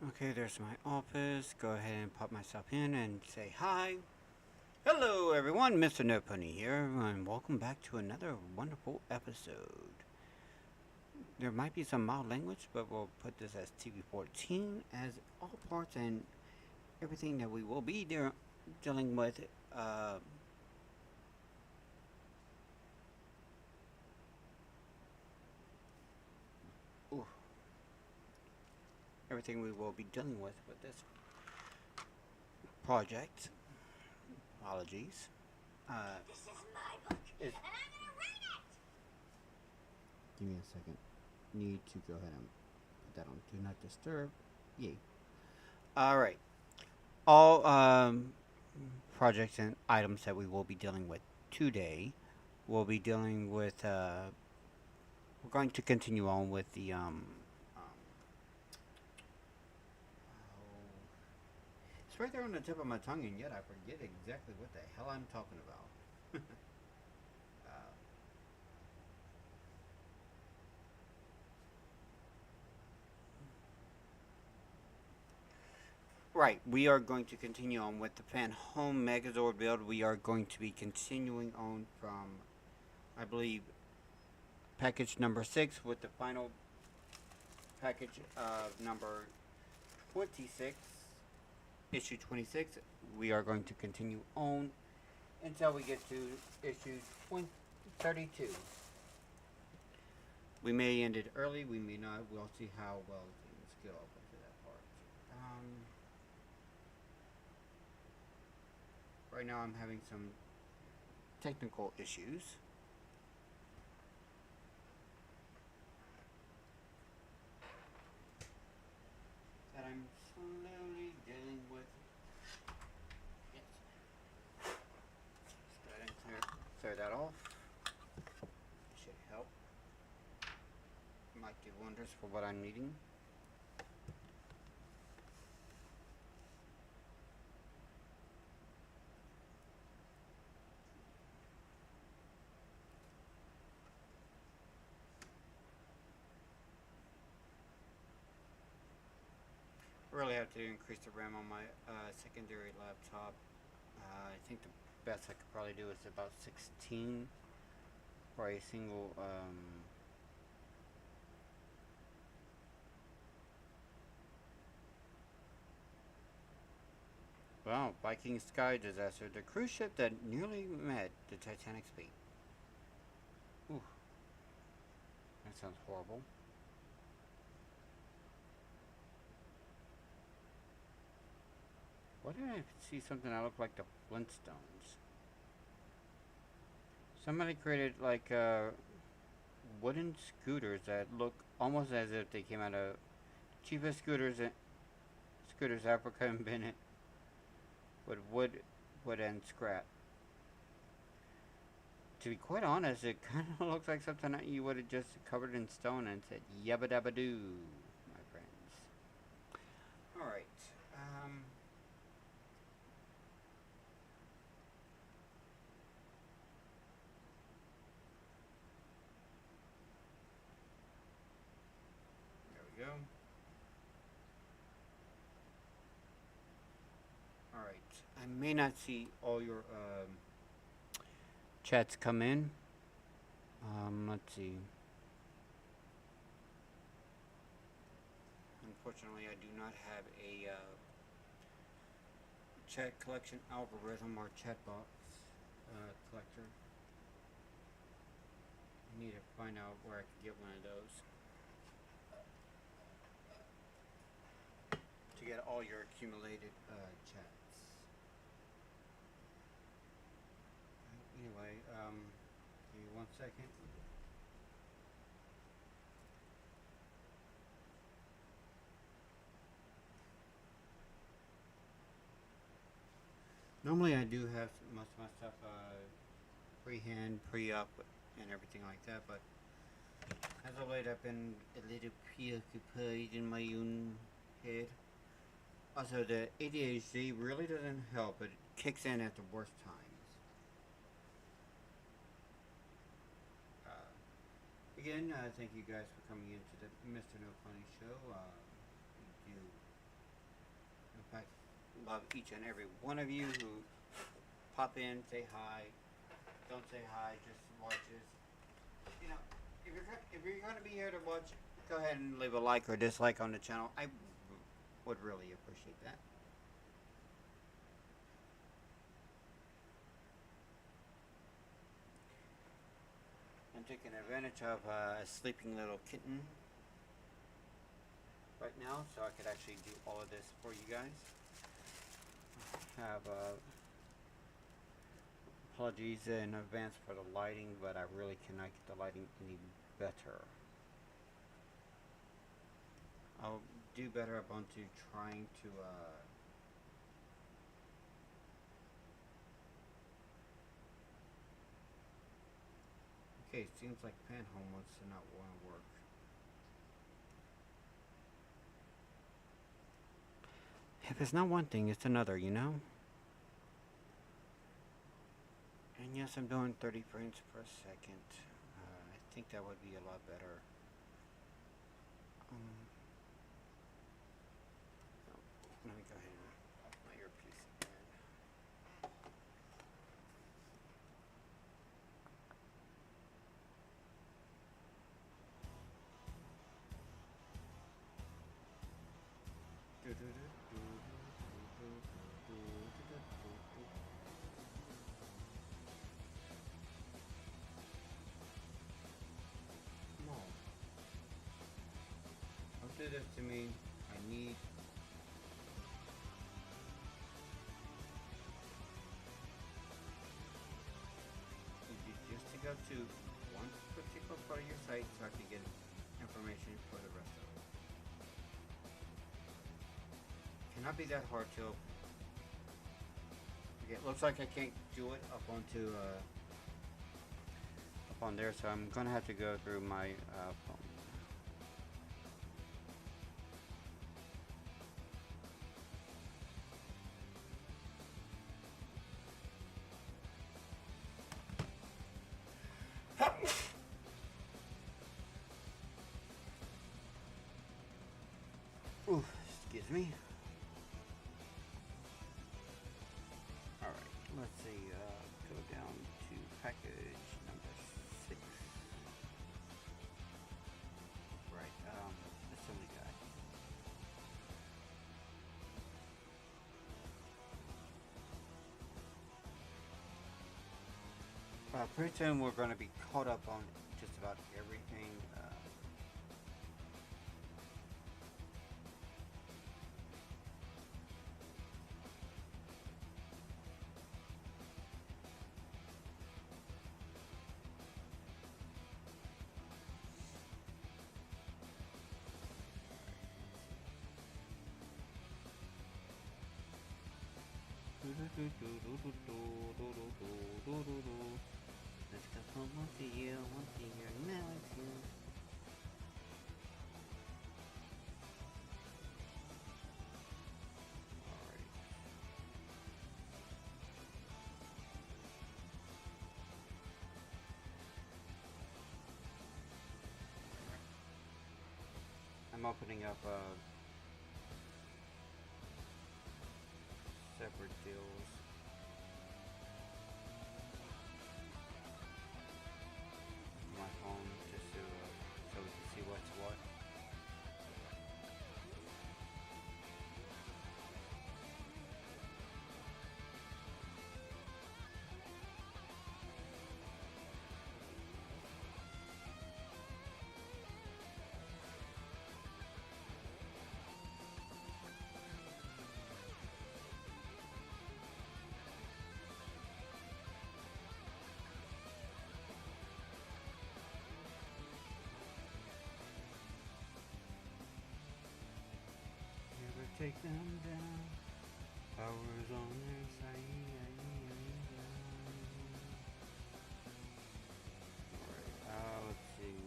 Okay, there's my office. Go ahead and pop myself in and say hi. Hello, everyone. Mr.NoPony here, and welcome back to another wonderful episode. There might be some mild language, but we'll put this as TV-14 as all parts and everything that we will be dealing with. Uh, ooh, Everything we will be dealing with this project. Apologies. This is my book, and I'm gonna read it. Give me a second. Need to go ahead and put that on Do Not Disturb. Yay. Alright. All projects and items that we will be dealing with today, we'll be dealing with, we're going to continue on with the, it's right there on the tip of my tongue, and yet I forget exactly what the hell I'm talking about. uh, Right, we are going to continue on with the Fan Home Megazord build. We are going to be continuing on from, I believe, package number 6 with the final package of number 26, issue 26. We are going to continue on until we get to issue 32. We may end it early, we may not. We'll see how well things go up into that part. Right now I'm having some technical issues. That I'm slowly dealing with. Yes. Let's go ahead and clear that off. Should help. Might do wonders for what I'm needing. Really have to increase the RAM on my secondary laptop. I think the best I could probably do is about 16 for a single. Wow, Viking sky disaster. The cruise ship that nearly met the Titanic's fate. Ooh, that sounds horrible. Why did I see something that looked like the Flintstones? Somebody created like wooden scooters that look almost as if they came out of cheapest scooters Africa invented with wood and scrap. To be quite honest, it kind of looks like something that you would have just covered in stone and said yabba dabba doo, my friends. All right. There we go. All right. I may not see all your chats come in. Let's see. Unfortunately, I do not have a chat collection algorithm or chat box collector. I need to find out where I can get one of those to get all your accumulated chats. Anyway, give me 1 second. Normally I do have most of my stuff pre-hand, pre-up, and everything like that, but as of late I've been a little preoccupied in my own head. Also, the ADHD really doesn't help. It kicks in at the worst times. Again, thank you guys for coming into the Mr. No Pony show. We do love each and every one of you who pop in, say hi, don't say hi, just watches. You know, if you're going to be here to watch, go ahead and leave a like or dislike on the channel. I would really appreciate that. I'm taking advantage of a sleeping little kitten right now, so I could actually do all of this for you guys. Have apologies in advance for the lighting, but I really cannot get the lighting any better. I'll do better up onto trying to okay, it seems like Panhome wants to not want to work. If it's not one thing, it's another, you know? And yes, I'm doing 30 frames per second. I think that would be a lot better. Let me go ahead and put my earpiece in. No. Don't do this to me. I need... just to go to one particular part of your site so I can get information for the rest of it. Cannot be that hard to open. Okay, it looks like I can't do it up onto up on there, so I'm gonna have to go through my phone. Ooh, excuse me. Alright, let's see, go down to package number 6. Right, assembly guide. Pretty soon we're going to be caught up on just about everything. Let's go home once a year now it's here. Alright. I'm opening up separate deals. My phone just so we can see what's what. Take them down. Powers on their side. Alright, let's see.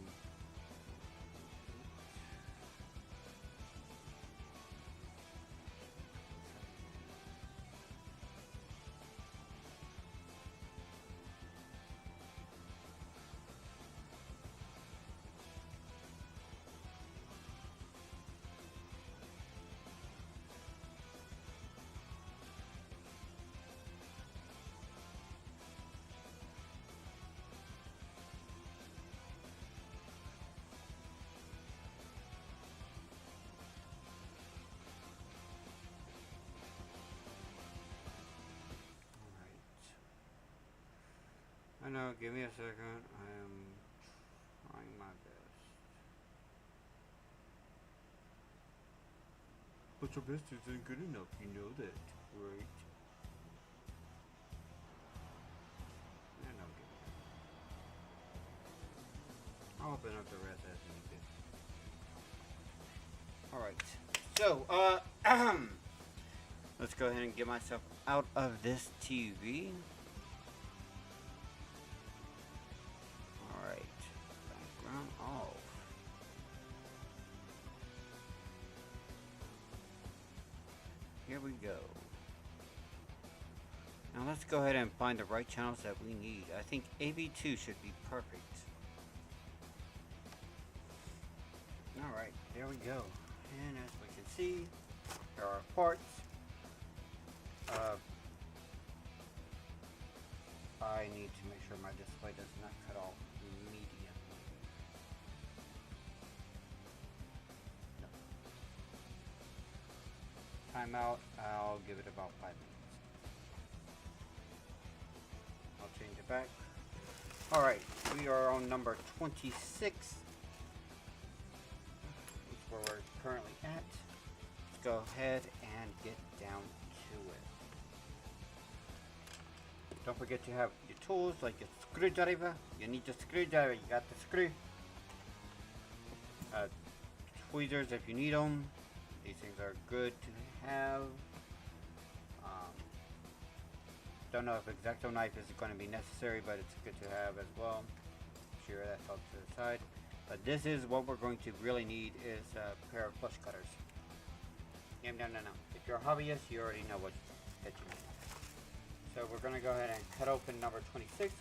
I know, give me a second. I am trying my best. But your best isn't good enough, you know that, right? I know, give me a I'll open up the rest as needed. Alright, so, let's go ahead and get myself out of this TV. Alright, background off. Here we go. Now let's go ahead and find the right channels that we need. I think AV2 should be perfect. Alright, there we go. And as we can see, there are parts. I need to make sure my display does not cut off immediately. No. Timeout, I'll give it about 5 minutes. I'll change it back. Alright, we are on number 26. That's where we're currently at. Let's go ahead and get down to it. Don't forget to have your tools like your screwdriver. You need the screwdriver, you got the screw. Tweezers if you need them. These things are good to have. Don't know if X-Acto knife is going to be necessary, but it's good to have as well. Sure, that's off to the side. But this is what we're going to really need is a pair of flush cutters. No. If you're a hobbyist, you already know what that you need. So we're going to go ahead and cut open number 26,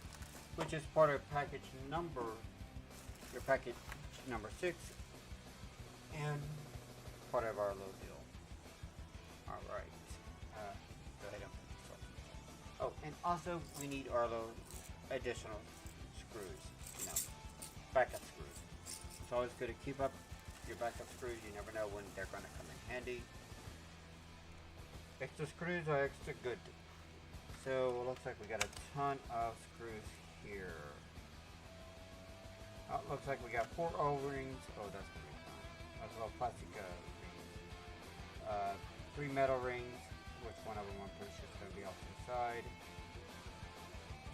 which is part of package number 6, and part of our little deal. All right. Go ahead and put this on. Oh, and also we need our little additional screws. Backup screws. It's always good to keep up your backup screws. You never know when they're going to come in handy. Extra screws are extra good. So it looks like we got a ton of screws here. Oh, looks like we got 4 O-rings. Oh, that's gonna be fun. That's a little plastic rings. 3 metal rings, which one of them I'm pretty sure is gonna be off to the side.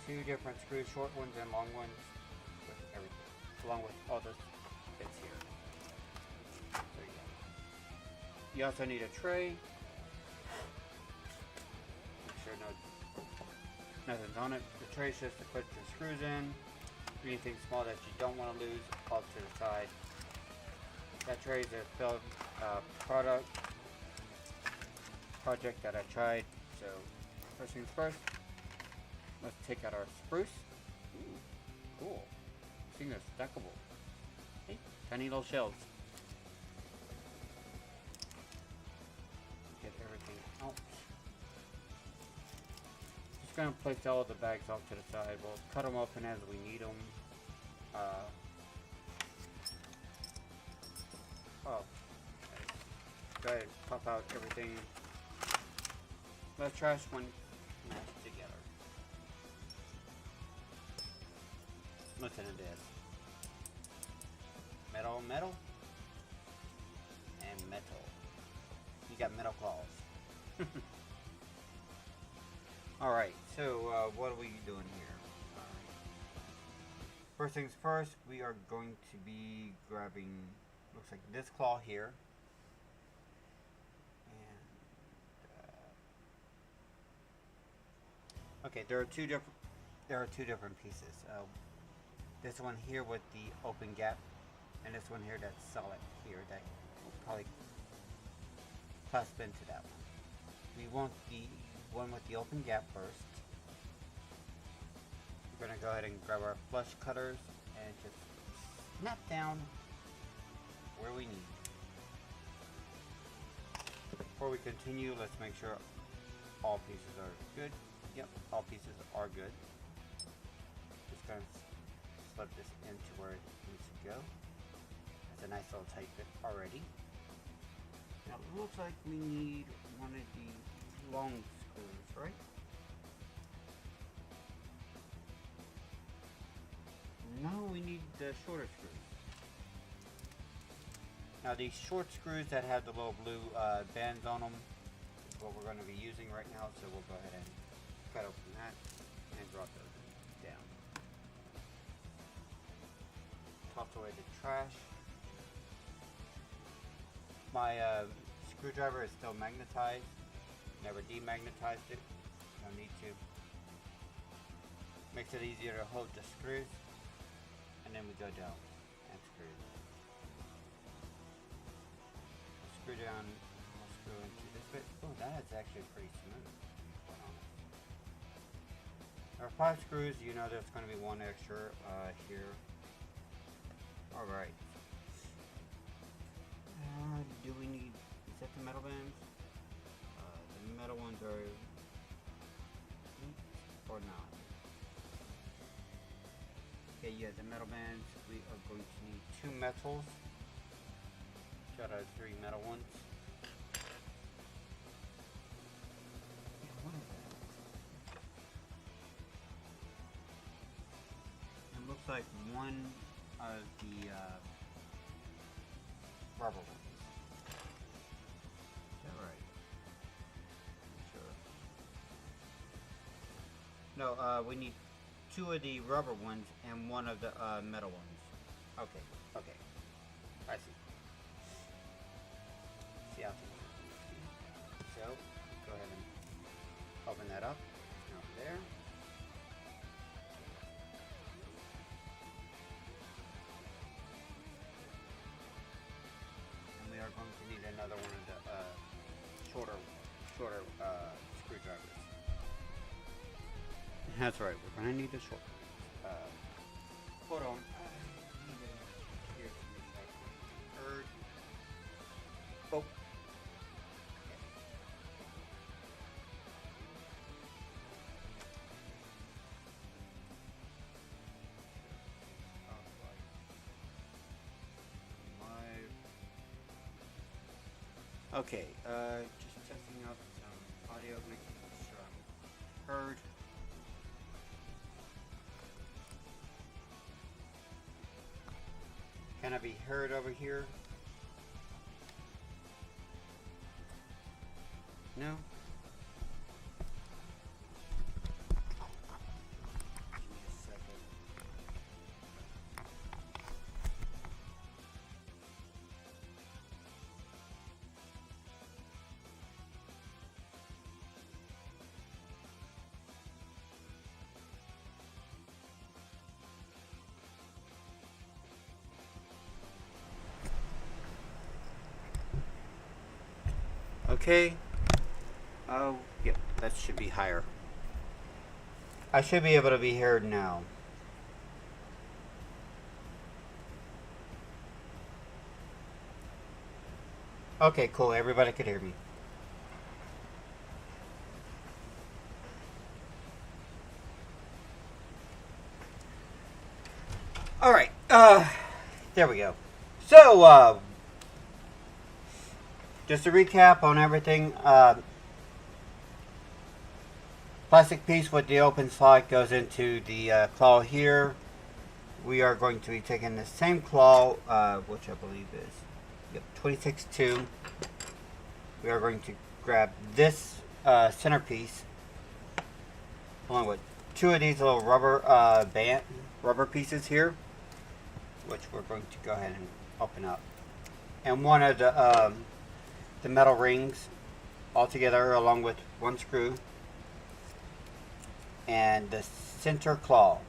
2 different screws, short ones and long ones, with everything, along with all the bits here. There you go. You also need a tray. Make sure nothing's on it. The tray is just to put your screws in. Anything small that you don't want to lose, off to the side. That tray is a failed project that I tried. So first things first, let's take out our spruce. Ooh, cool. This thing is stackable. Hey, tiny little shells. Get everything out. Just gonna place all of the bags off to the side. We'll cut them open as we need them. Go ahead and pop out everything. Let's trash one matched together. Listen to this. Metal, metal, and metal. You got metal claws. Alright, so what are we doing here? First things first, we are going to be grabbing, looks like this claw here. And okay, there are two different pieces. This one here with the open gap, and this one here that's solid here that will probably clasp into that one. We want the one with the open gap first. We're going to go ahead and grab our flush cutters and just snap down where we need. Before we continue, let's make sure all pieces are good. Yep, all pieces are good. Just going to slip this into where it needs to go. That's a nice little tight fit already. Now it looks like we need one of the long screws, right? Now we need the shorter screws. Now these short screws that have the little blue bands on them is what we're going to be using right now. So we'll go ahead and cut open that and drop those down. Toss away the trash. My screwdriver is still magnetized. Never demagnetized it. No need to. Makes it easier to hold the screws. And then we go down and screw. Screw down, we'll screw into this bit. Oh, that is actually pretty smooth. There are 5 screws. You know there's going to be one extra here. Alright. Do we need, is that the metal bands? The metal ones are, or not? Okay, yeah, the metal bands, we are going to need 2 metals. Out of 3 metal ones. What is that? It looks like one of the rubber ones. Is that right? Sure. No, we need 2 of the rubber ones and 1 of the metal ones. Okay, okay. I see. See how things are. So, go ahead and open that up. Out there. And we are going to need another one of the shorter screwdrivers. That's right, we're going to need a short. Hold on. Here, heard. Oh. Okay, just testing out some audio, making sure I'm heard. Can I be heard over here? No? Give me a second. Okay. Oh, yep, that should be higher. I should be able to be heard now. Okay, cool. Everybody could hear me. Alright, there we go. So, just to recap on everything, plastic piece with the open slot goes into the claw here. We are going to be taking the same claw, which I believe is 26.2. We are going to grab this centerpiece along with 2 of these little rubber pieces here, which we're going to go ahead and open up, and 1 of the metal rings all together along with 1 screw, and the center claw,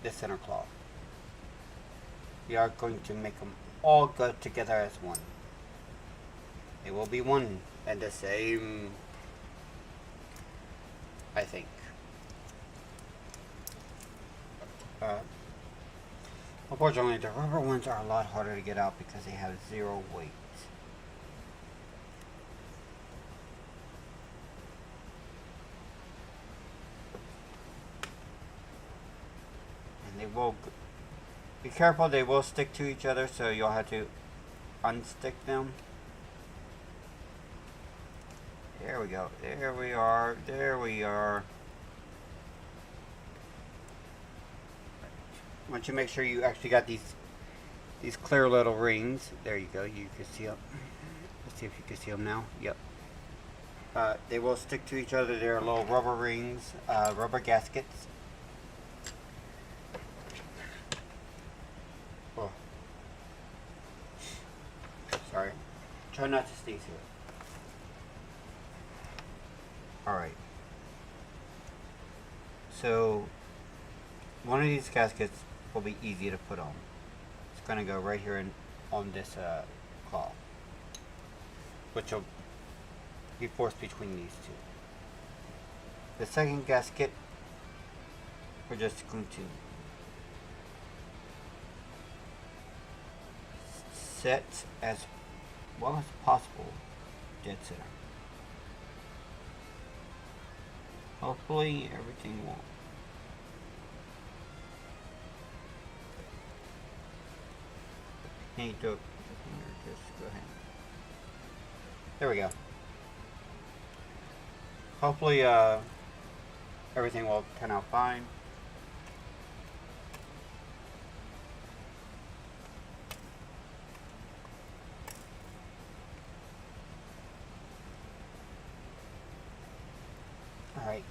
the center claw. We are going to make them all go together as one. It will be one and the same, I think. Unfortunately, the rubber ones are a lot harder to get out because they have 0 weight. And they will, be careful, they will stick to each other, so you'll have to unstick them. There we go. There we are. There we are. once you make sure you actually got these clear little rings, there you go. You can see them. Let's see if you can see them now. Yep. They will stick to each other. They're little rubber rings, rubber gaskets. Oh. Sorry. Try not to sneeze here. Alright. So, one of these gaskets will be easy to put on. It's going to go right here on this claw, which will be forced between these two. The second gasket, we're just going to set as well as possible dead center. Hopefully everything will. Need to just go ahead. There we go. Hopefully everything will turn out fine. Alright.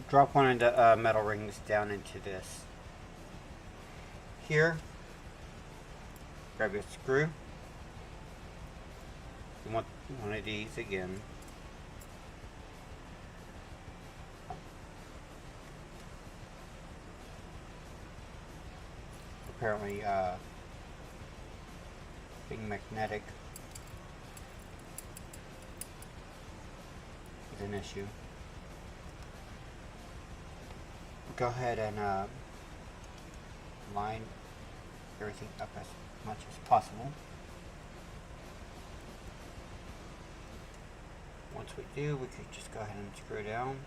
Drop one of the metal rings down into this. Here, grab your screw. You want one of these again. Apparently, being magnetic is an issue. Go ahead and line everything up as much as possible. Once we do, we could just go ahead and screw down.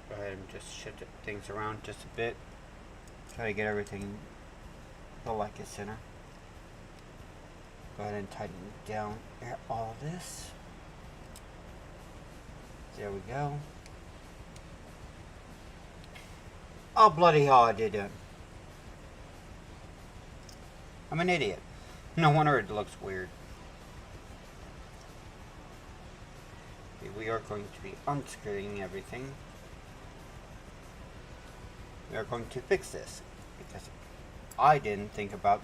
Go ahead and just shift things around just a bit. Try to get everything feel like it's center. Go ahead and tighten down all this. There we go. Oh, bloody hell, I did that. I'm an idiot. No wonder it looks weird. Okay, we are going to be unscrewing everything. We are going to fix this because I didn't think about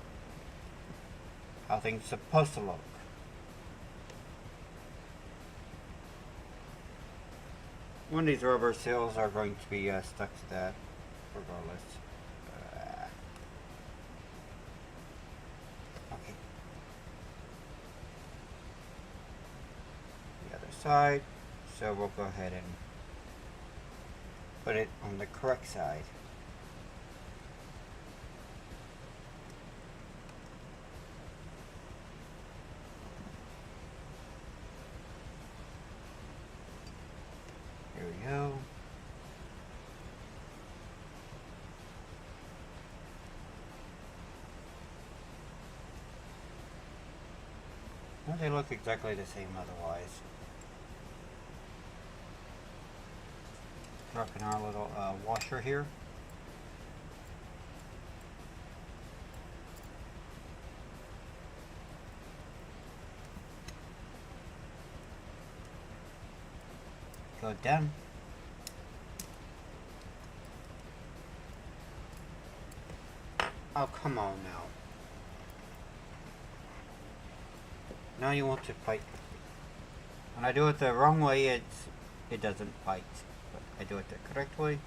how things are supposed to look. One of these rubber seals are going to be stuck to that regardless. Okay. The other side. So we'll go ahead and put it on the correct side. There we go. Well, they look exactly the same otherwise. Drop in our little washer here. Go down. Oh, come on now. Now you want to fight. When I do it the wrong way, it doesn't fight. But I do it the correct way.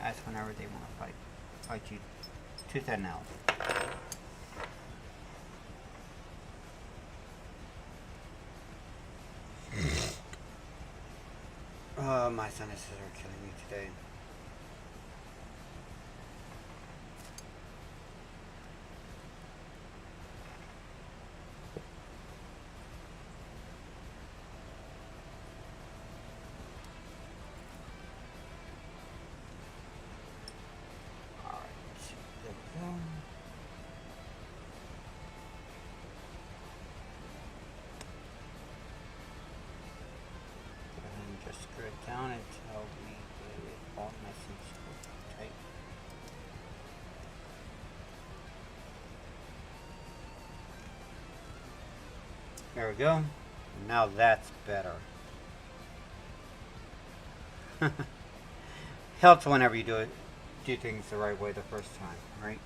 That's whenever they want to fight. Fight you tooth and nail. My sinuses are killing me today. Screw There we go. Now that's better. Helps whenever you do things the right way the first time, right?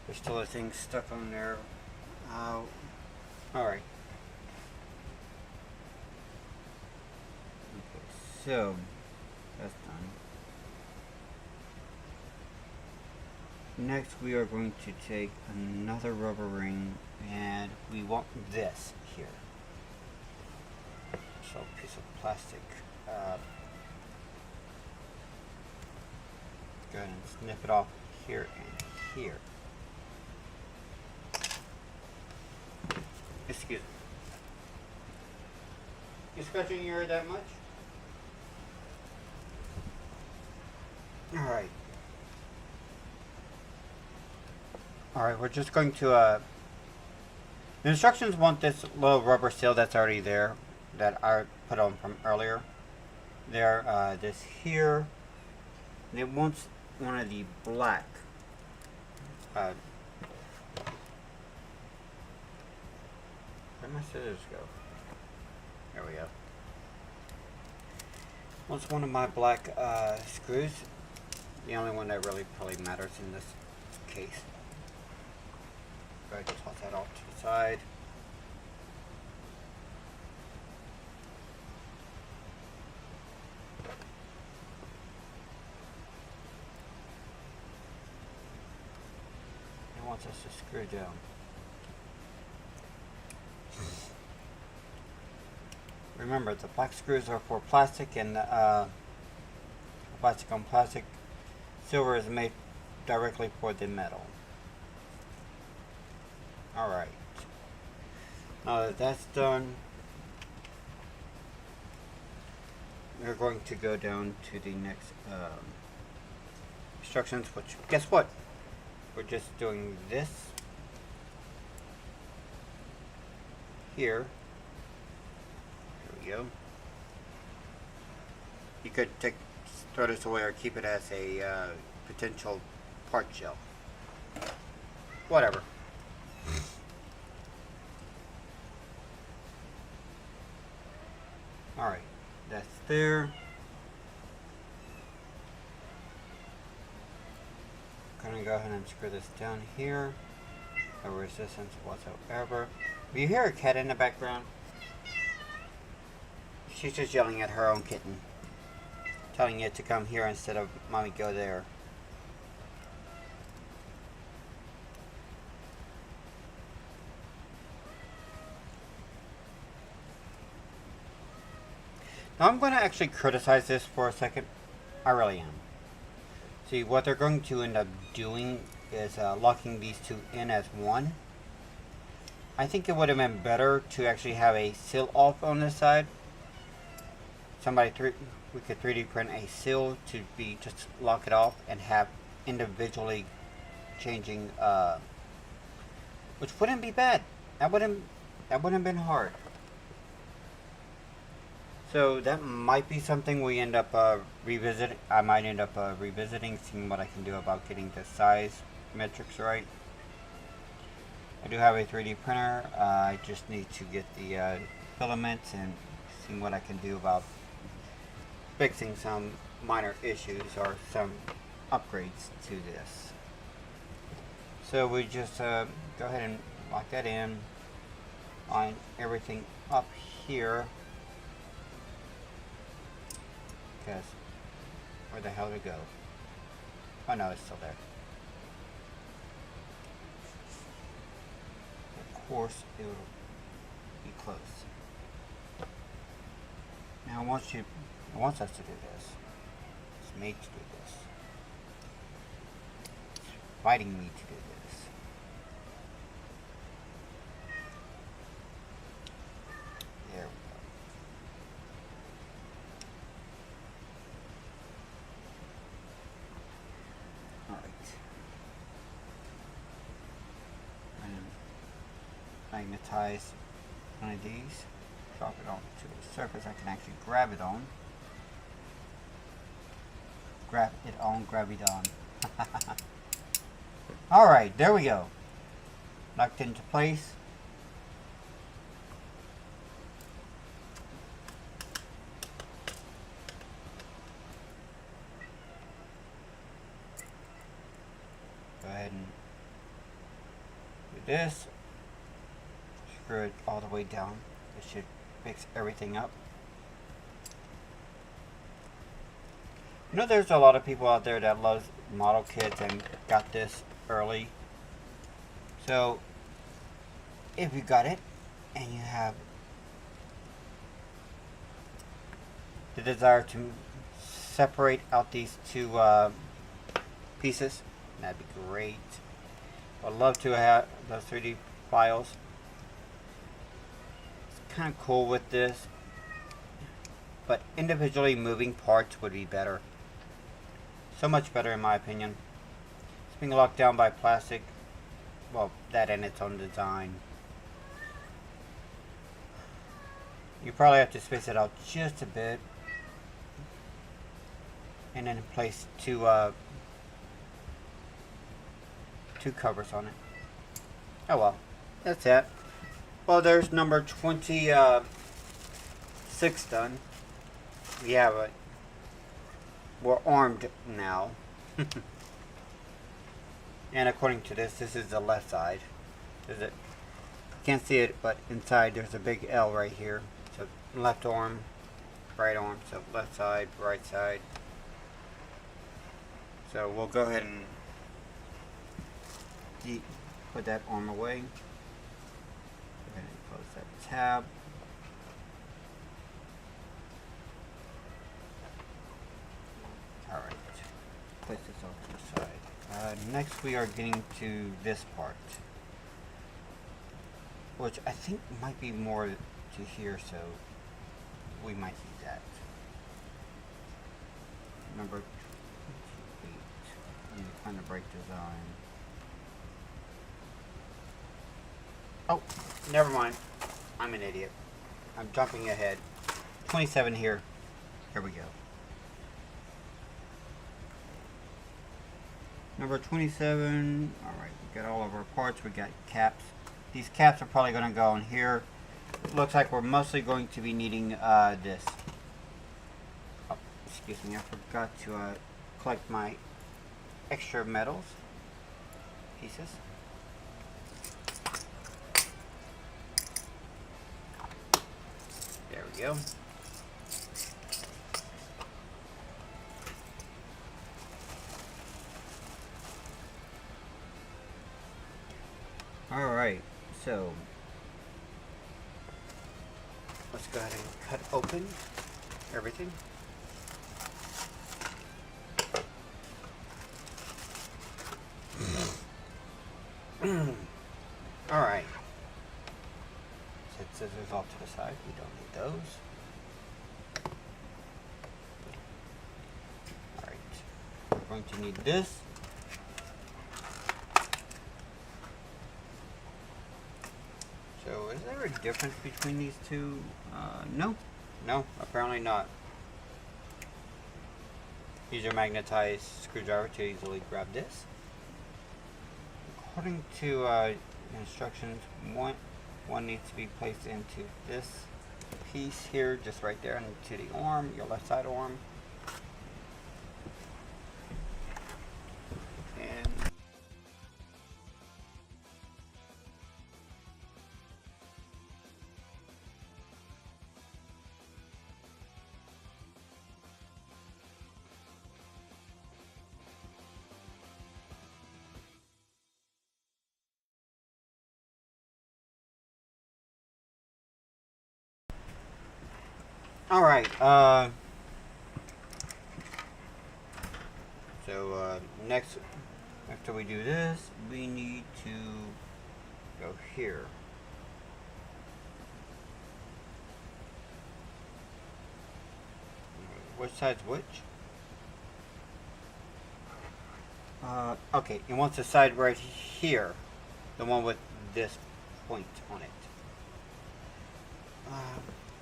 There's still a thing stuck on there. Alright. Okay, so that's done. Next we are going to take another rubber ring and we want this here. So a piece of plastic. Go ahead and snip it off here and here. Excuse me. You scratching your ear that much? Alright. Alright, we're just going to, the instructions want this little rubber seal that's already there, that I put on from earlier. There, this here. And it wants one of the black. Where'd my scissors go? There we go. Wants one of my black screws. The only one that really probably matters in this case. Go ahead and toss that off to the side. It wants us to screw down. Remember, the black screws are for plastic, and plastic on plastic. Silver is made directly for the metal. Alright. Now that that's done, we're going to go down to the next instructions, which, guess what? We're just doing this here. Go. You could throw this away or keep it as a potential part shell. Whatever. Alright, that's there. Gonna go ahead and screw this down here. No resistance whatsoever. Do you hear a cat in the background? She's just yelling at her own kitten, telling it to come here instead of mommy go there. Now I'm going to actually criticize this for a second. I really am. See, what they're going to end up doing is locking these two in as one. I think it would have been better to actually have a seal off on this side. We could 3D print a seal to be just lock it off and have individually changing, which wouldn't be bad. That wouldn't have been hard. So that might be something we end up revisiting. I might end up revisiting, seeing what I can do about getting the size metrics right. I do have a 3D printer. I just need to get the filaments and see what I can do about fixing some minor issues or some upgrades to this. So we just go ahead and lock that in, line everything up here, because where the hell did it go? Oh no, it's still there. Of course it will be close. Now it wants us to do this. It's made to do this. It's fighting me to do this. There we go. Alright. And magnetize one of these. Drop it onto a surface I can actually grab it on. Grab it on. Alright, there we go. Locked into place. ahead and do this. Screw it all the way down. This should fix everything up. You know, there's a lot of people out there that love model kits and got this early. So if you got it and you have the desire to separate out these two pieces, that'd be great. I'd love to have those 3D files. It's kind of cool with this, but individually moving parts would be better. So much better in my opinion. It's being locked down by plastic. Well, that and its own design. You probably have to space it out just a bit. And then place two covers on it. Oh well, that's it. Well, there's number 26 done. We have it. We're armed now. And according to this is the left side. Is it? Can't see it, but inside there's a big L right here. So left arm, right arm. So left side, right side. So we'll go ahead and put that arm away. Go ahead and close that tab. Alright, place this off to the side. Next we are getting to this part, which I think might be more to here, so we might need that. Number 28, kind of break design. Oh, never mind. I'm an idiot. I'm jumping ahead. 27 here. Here we go. Number 27. Alright, we got all of our parts. We got caps. These caps are probably going to go in here. It looks like we're mostly going to be needing this. Oh, excuse me, I forgot to collect my extra metals pieces. There we go. Alright, so let's go ahead and cut open everything. Alright. Set scissors off to the side. We don't need those. Alright. We're going to need this. So is there a difference between these two? No. No, apparently not. Use your magnetized screwdriver to easily grab this. According to instructions, one needs to be placed into this piece here, just right there, into the arm, your left side arm. And alright, so next, after we do this, we need to go here. Which side's which? Okay, it wants the side right here, the one with this point on it.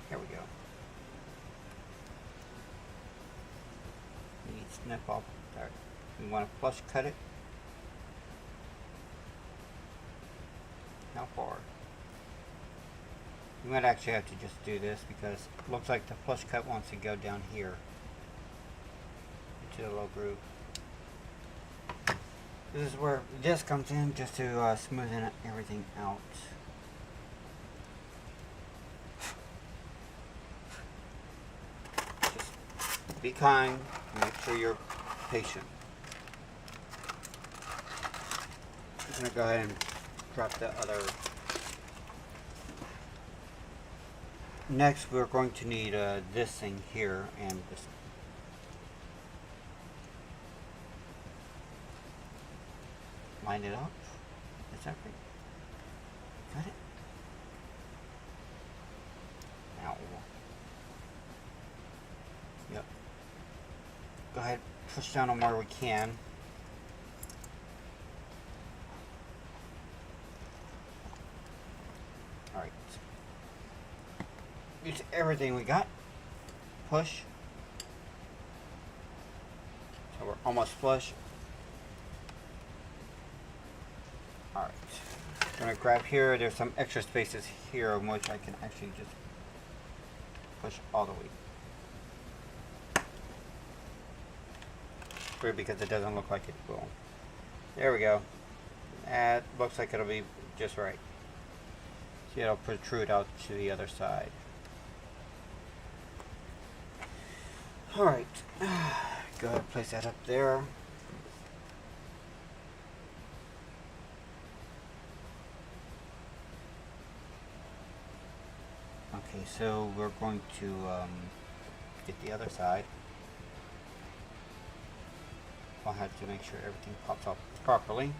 Here we go. We need to snip off there. We want to flush cut it. How far? We might actually have to just do this because it looks like the flush cut wants to go down here into the low groove. This is where this comes in, just to smoothen everything out. Just be kind, make sure you're patient. I'm going to go ahead and drop the other. Next, we're going to need this thing here and this. Line it up. Is that right? Got it? Ow. Yep. Go ahead, push down on where we can. Alright. Use everything we got. Push. So we're almost flush. Alright, I'm going to grab here. There's some extra spaces here in which I can actually just push all the way. Weird because it doesn't look like it will. There we go. That looks like it'll be just right. See, it'll protrude out to the other side. Alright, go ahead and place that up there. Okay, so we're going to get the other side. I'll have to make sure everything pops up properly.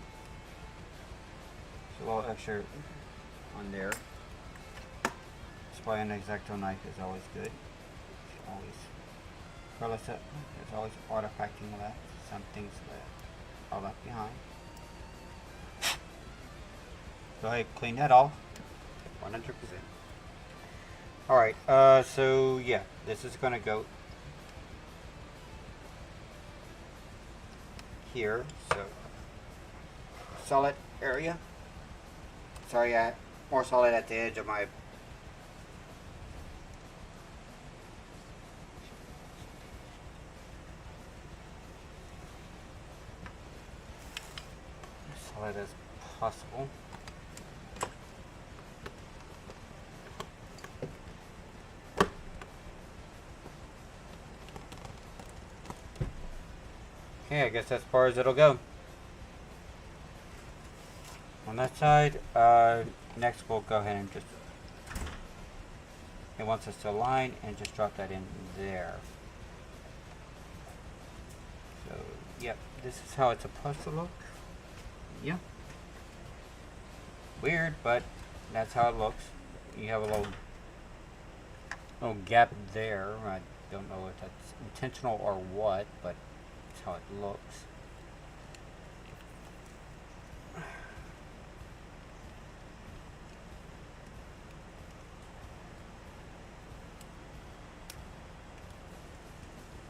So a little extra on there. That's why an X-Acto knife is always good. Always regardless of, there's always artifacting left. Some things that are left behind. Go ahead, clean that off. 100%. Alright, so yeah, this is going to go here, so solid area. Sorry, more solid at the edge of my solid as possible. Okay, I guess that's as far as it'll go. On that side, next we'll go ahead and just, it wants us to align and just drop that in there. So, yep, this is how it's supposed to look. Yeah. Weird, but that's how it looks. You have a little gap there. I don't know if that's intentional or what, but how it looks.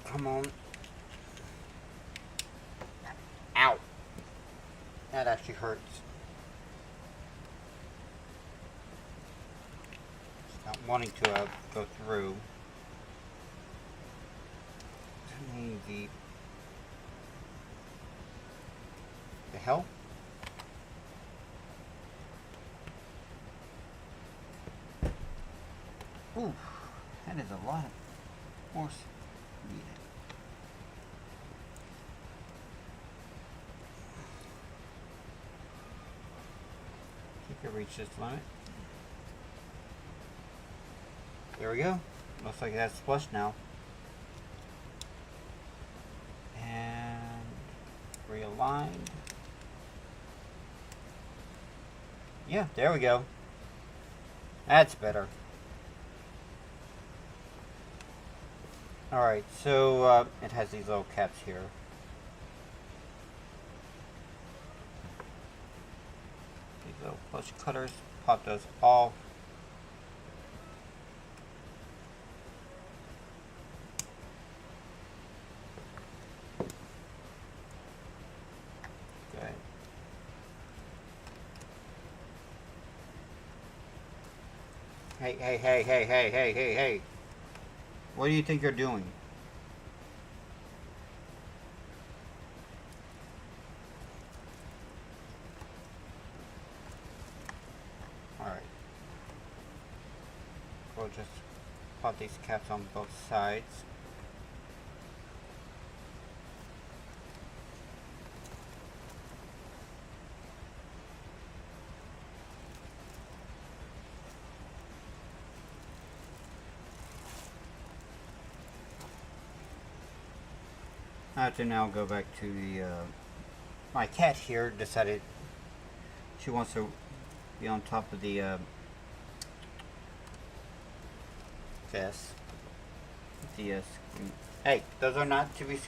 Come on. Ow. That actually hurts. It's not wanting to go through. The hell? Ooh, that is a lot of force needed. You can reach this limit. There we go. Looks like that's flush now. And realigned. Yeah, there we go. That's better. Alright, so it has these little caps here. These little flush cutters. Pop those off. Hey. What do you think you're doing? we'll just pop these caps on both sides. I have to now go back to the my cat here decided she wants to be on top of the this. The hey, those are not to be.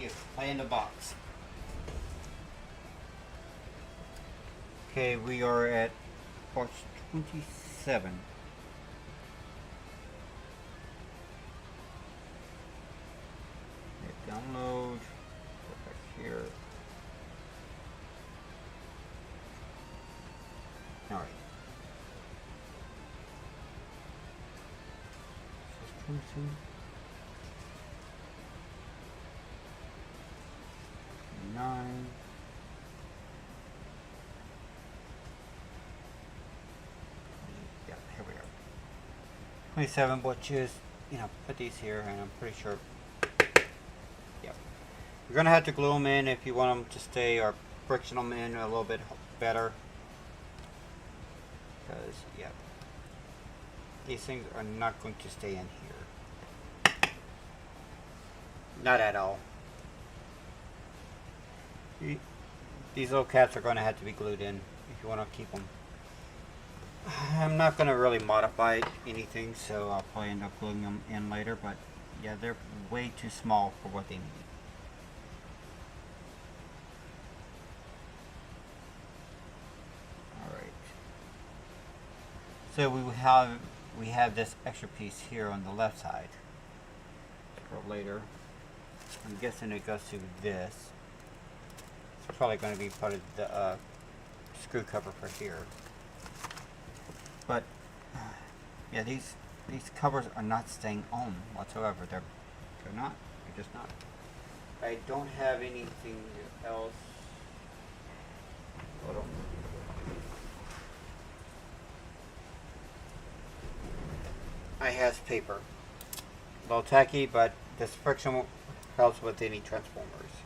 You play in the box. Okay, we are at March 27. Hit download. Go back here. All right. 22. 9. Yeah, here we are. 27, which is, put these here, and I'm pretty sure. Yep. You're gonna have to glue them in if you want them to stay, or friction them in a little bit better. Because, yeah, these things are not going to stay in here. Not at all. These little caps are going to have to be glued in if you want to keep them. I'm not going to really modify anything, so I'll probably end up gluing them in later, but yeah, they're way too small for what they need. Alright. So we have this extra piece here on the left side for later. I'm guessing it goes to this. It's probably going to be part of the screw cover for here. But yeah, these covers are not staying on whatsoever. They're not. They're just not. I don't have anything else. Hold on. I have paper. A little tacky, but this friction helps with any transformers.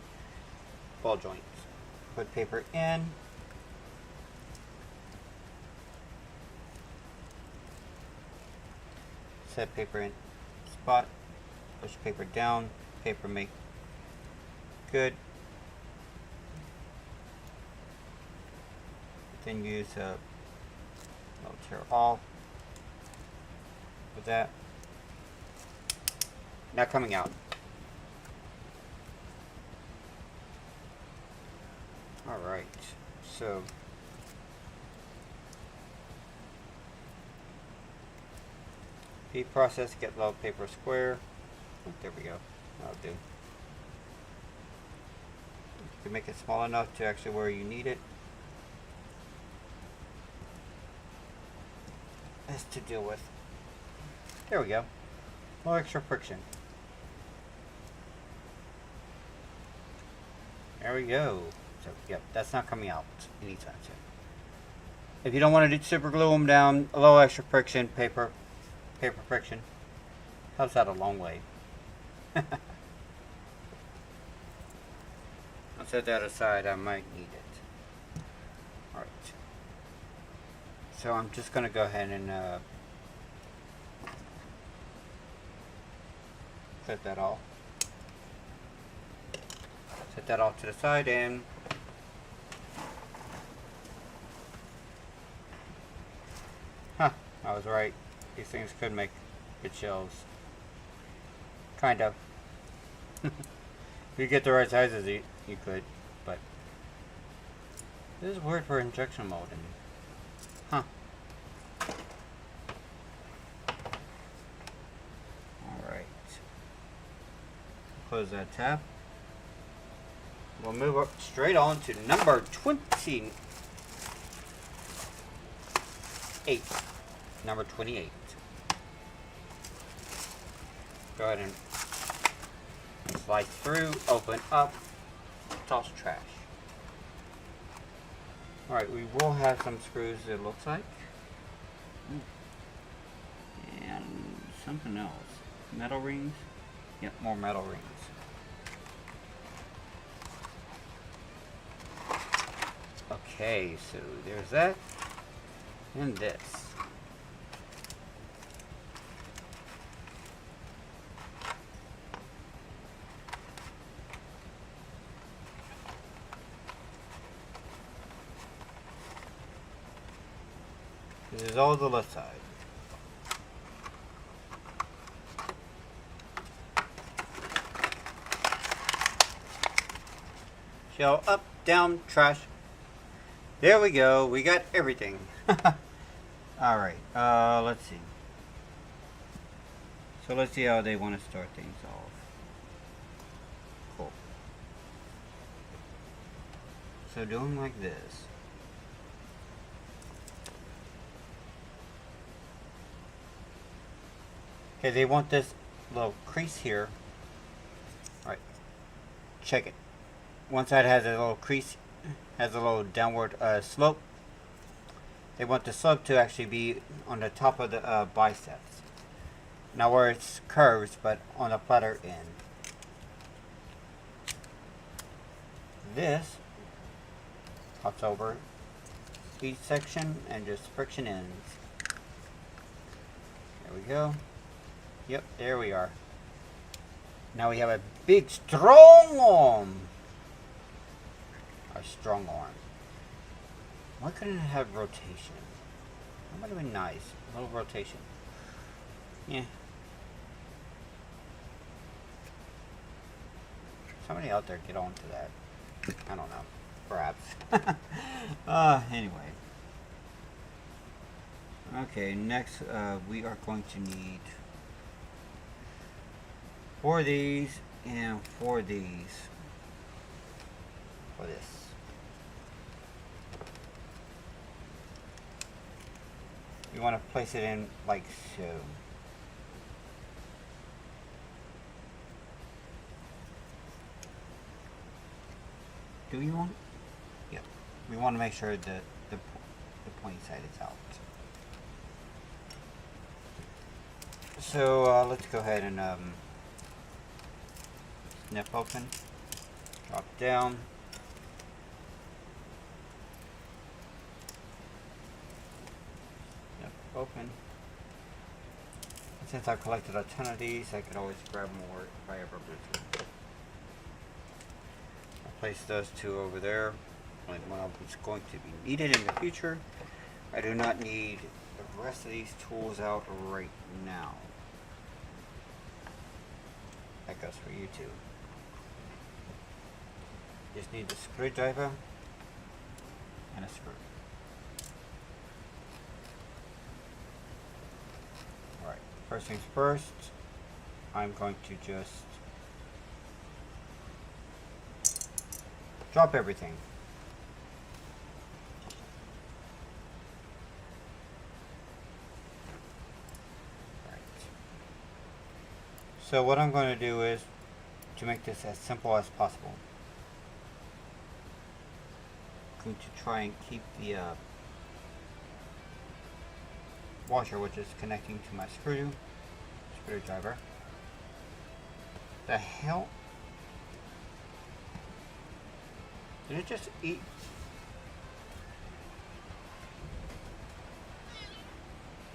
Ball joints. Put paper in. Set paper in spot. Push paper down. Paper make good. Then use a little tear off with that. Not coming out. Alright, so P process, get low paper square. Oh, there we go. That'll do. You can make it small enough to actually where you need it. That's to deal with. There we go. No extra friction. There we go. So, yep, that's not coming out anytime soon. If you don't want to super glue them down, a little extra friction, paper friction, helps out a long way. I'll set that aside, I might need it. Alright. So I'm just going to go ahead and set that off. Set that off to the side and I was right. These things could make good shelves. Kind of. If you get the right sizes, you could. But this is weird for injection molding. Huh. Alright. Close that tab. We'll move up straight on to number 28. Number 28. Go ahead and slide through, open up, toss trash. Alright, we will have some screws, it looks like. And something else. Metal rings? Yep, more metal rings. Okay, so there's that. And this. This is all the left side. Shell up, down, trash. There we go. We got everything. Alright, let's see. So let's see how they want to start things off. Cool. So doing like this. Okay, they want this little crease here. Alright. Check it. One side has a little crease, has a little downward slope. They want the slope to actually be on the top of the biceps. Now where it's curves, but on a flatter end. This hops over each section and just friction ends. There we go. Yep, there we are. Now we have a big strong arm. A strong arm. Why couldn't it have rotation? That would have been nice. A little rotation. Yeah. Somebody out there get on to that. I don't know. Perhaps. Anyway. Okay, next we are going to need 4 of these and 4 of these for this. You want to place it in like so. Do you want it? Yep. We want to make sure that the pointy side is out. So let's go ahead and snip open, drop down. Snip open. Since I've collected a ton of these, I could always grab more if I ever need to. I'll place those 2 over there. Only one of them is going to be needed in the future. I do not need the rest of these tools out right now. That goes for you too. Just need the screwdriver and a screw. Alright, first things first, I'm going to just drop everything. So what I'm going to do is, to make this as simple as possible, I'm going to try and keep the washer, which is connecting to my screwdriver. The hell? Did it just eat?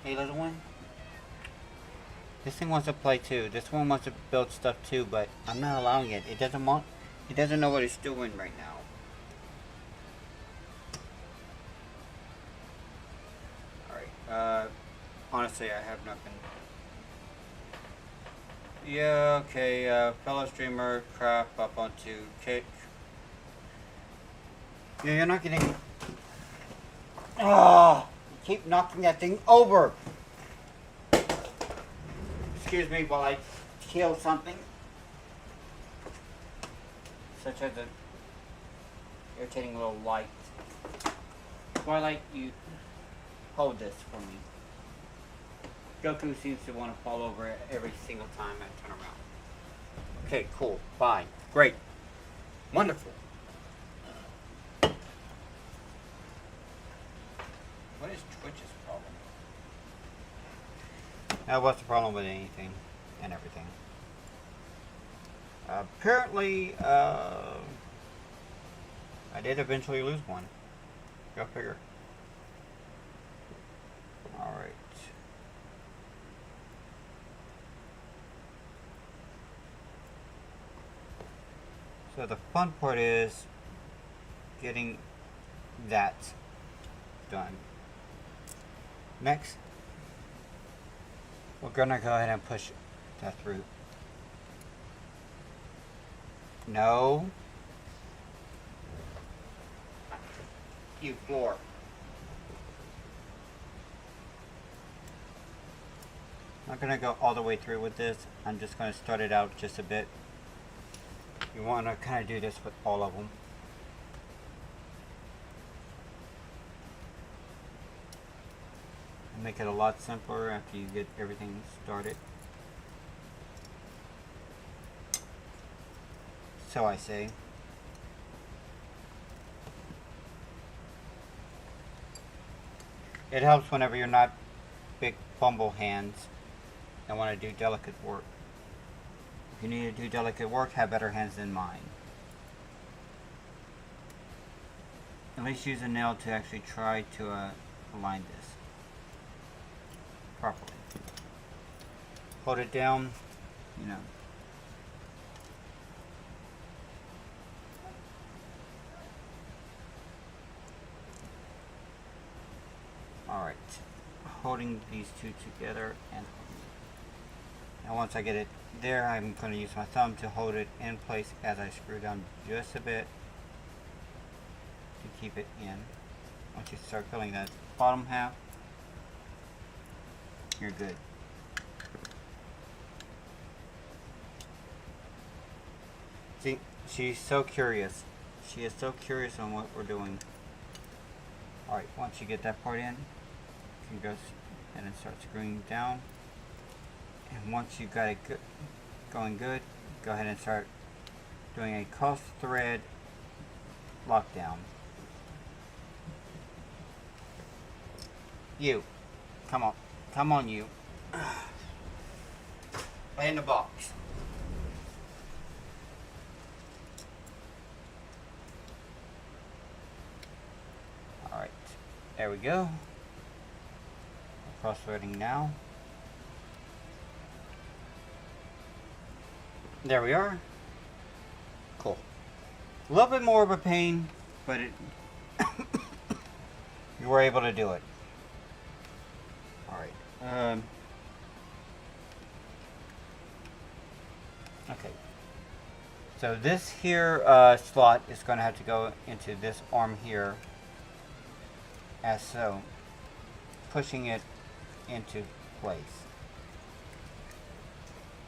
Hey, little one. This thing wants to play too. This one wants to build stuff too, but I'm not allowing it. It doesn't want. It doesn't know what it's doing right now. All right. Honestly, I have nothing. Yeah. Okay. Fellow streamer, crap up onto kick. Yeah, you're not getting. Ah! Keep knocking that thing over. Excuse me while I kill something, such as an irritating little light. Twilight, you hold this for me. Goku seems to want to fall over every single time I turn around. Okay, cool, fine, great, wonderful. What is Twitch's problem? Now, what's the problem with anything and everything? Apparently, I did eventually lose one. Go figure. Alright. So the fun part is getting that done. Next, we're gonna go ahead and push that through. No. You floor. I'm not gonna go all the way through with this. I'm just gonna start it out just a bit. You want to kind of do this with all of them. Make it a lot simpler after you get everything started. So I say. It helps whenever you're not big fumble hands and want to do delicate work. If you need to do delicate work, have better hands than mine. At least use a nail to actually try to align this properly. Hold it down, you know. Alright, holding these two together and now once I get it there, I'm going to use my thumb to hold it in place as I screw down just a bit to keep it in. Once you start filling that bottom half, you're good. See, she's so curious. She is so curious on what we're doing. Alright, once you get that part in, you can go ahead and start screwing down. And once you've got it going good, go ahead and start doing a cross thread lockdown. You, come on you. Lay in the box. Alright, there we go. Cross threading now. There we are. Cool. A little bit more of a pain, but it you were able to do it. Alright. Okay. So this here slot is going to have to go into this arm here, as so, pushing it into place.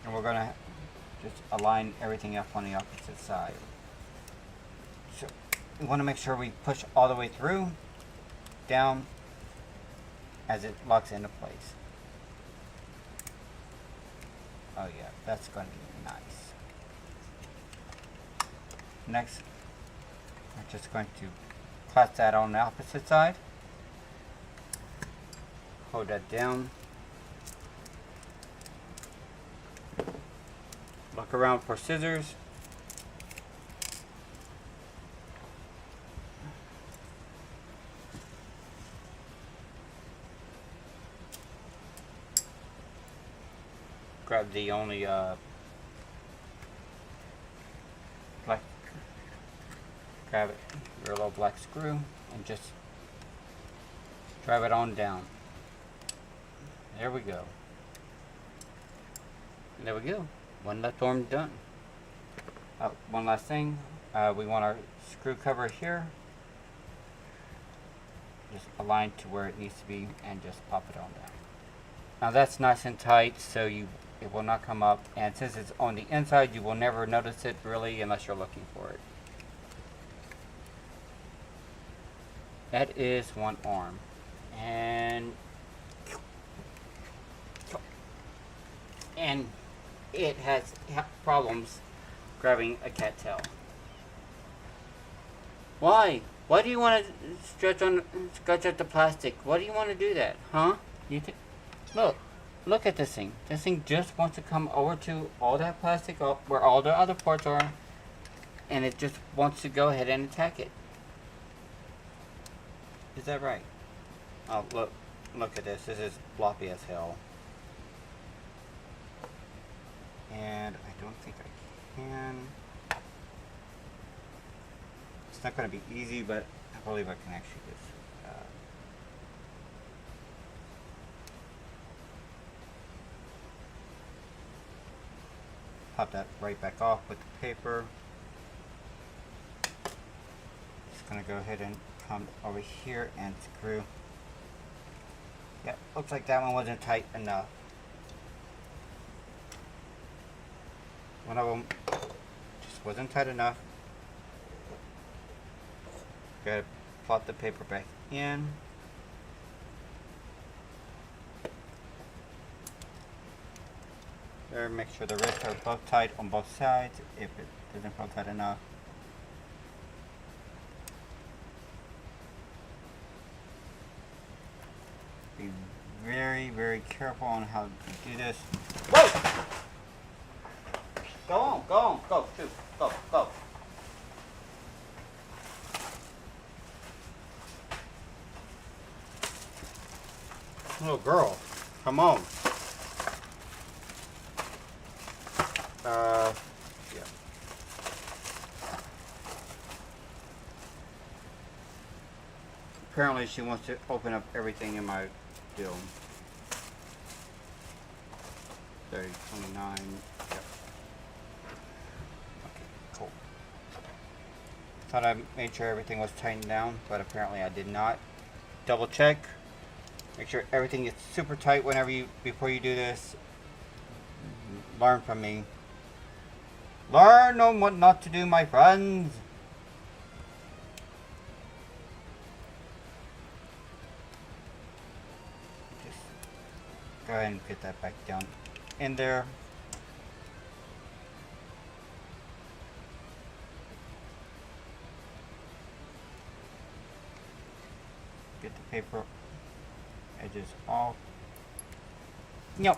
And we're going to just align everything up on the opposite side. So we want to make sure we push all the way through, down, as it locks into place. Oh yeah, that's going to be nice. Next, we're just going to clasp that on the opposite side. Hold that down. Look around for scissors. Grab the only black, grab it, your little black screw, and just drive it on down. There we go. And there we go. One left arm done. One last thing, we want our screw cover here. Just align to where it needs to be and just pop it on down. Now that's nice and tight, so it will not come up, and since it's on the inside, you will never notice it really unless you're looking for it. That is one arm, and it has problems grabbing a cattail. Why? Why do you want to scratch at the plastic? Why do you want to do that? Huh? Look. Look at this thing. This thing just wants to come over to all that plastic up where all the other parts are, and it just wants to go ahead and attack it. Is that right? Oh, look at this. This is floppy as hell. And I don't think I can. It's not going to be easy, but I believe I can actually just pop that right back off with the paper. Just going to go ahead and come over here and screw. Yeah, looks like that one wasn't tight enough. One of them just wasn't tight enough. Gotta plot the paper back in. There, make sure the wrists are both tight on both sides if it doesn't feel tight enough. Be very, very careful on how to do this. Whoa! Go on, go, shoot, go. Little girl, come on. Yeah. Apparently she wants to open up everything in my deal. 30, 29, yep. Okay, cool. Thought I made sure everything was tightened down, but apparently I did not. Double check. Make sure everything is super tight before you do this. Learn from me. Learn on what not to do, my friends. Just go ahead and get that back down in there. Get the paper edges off. Nope.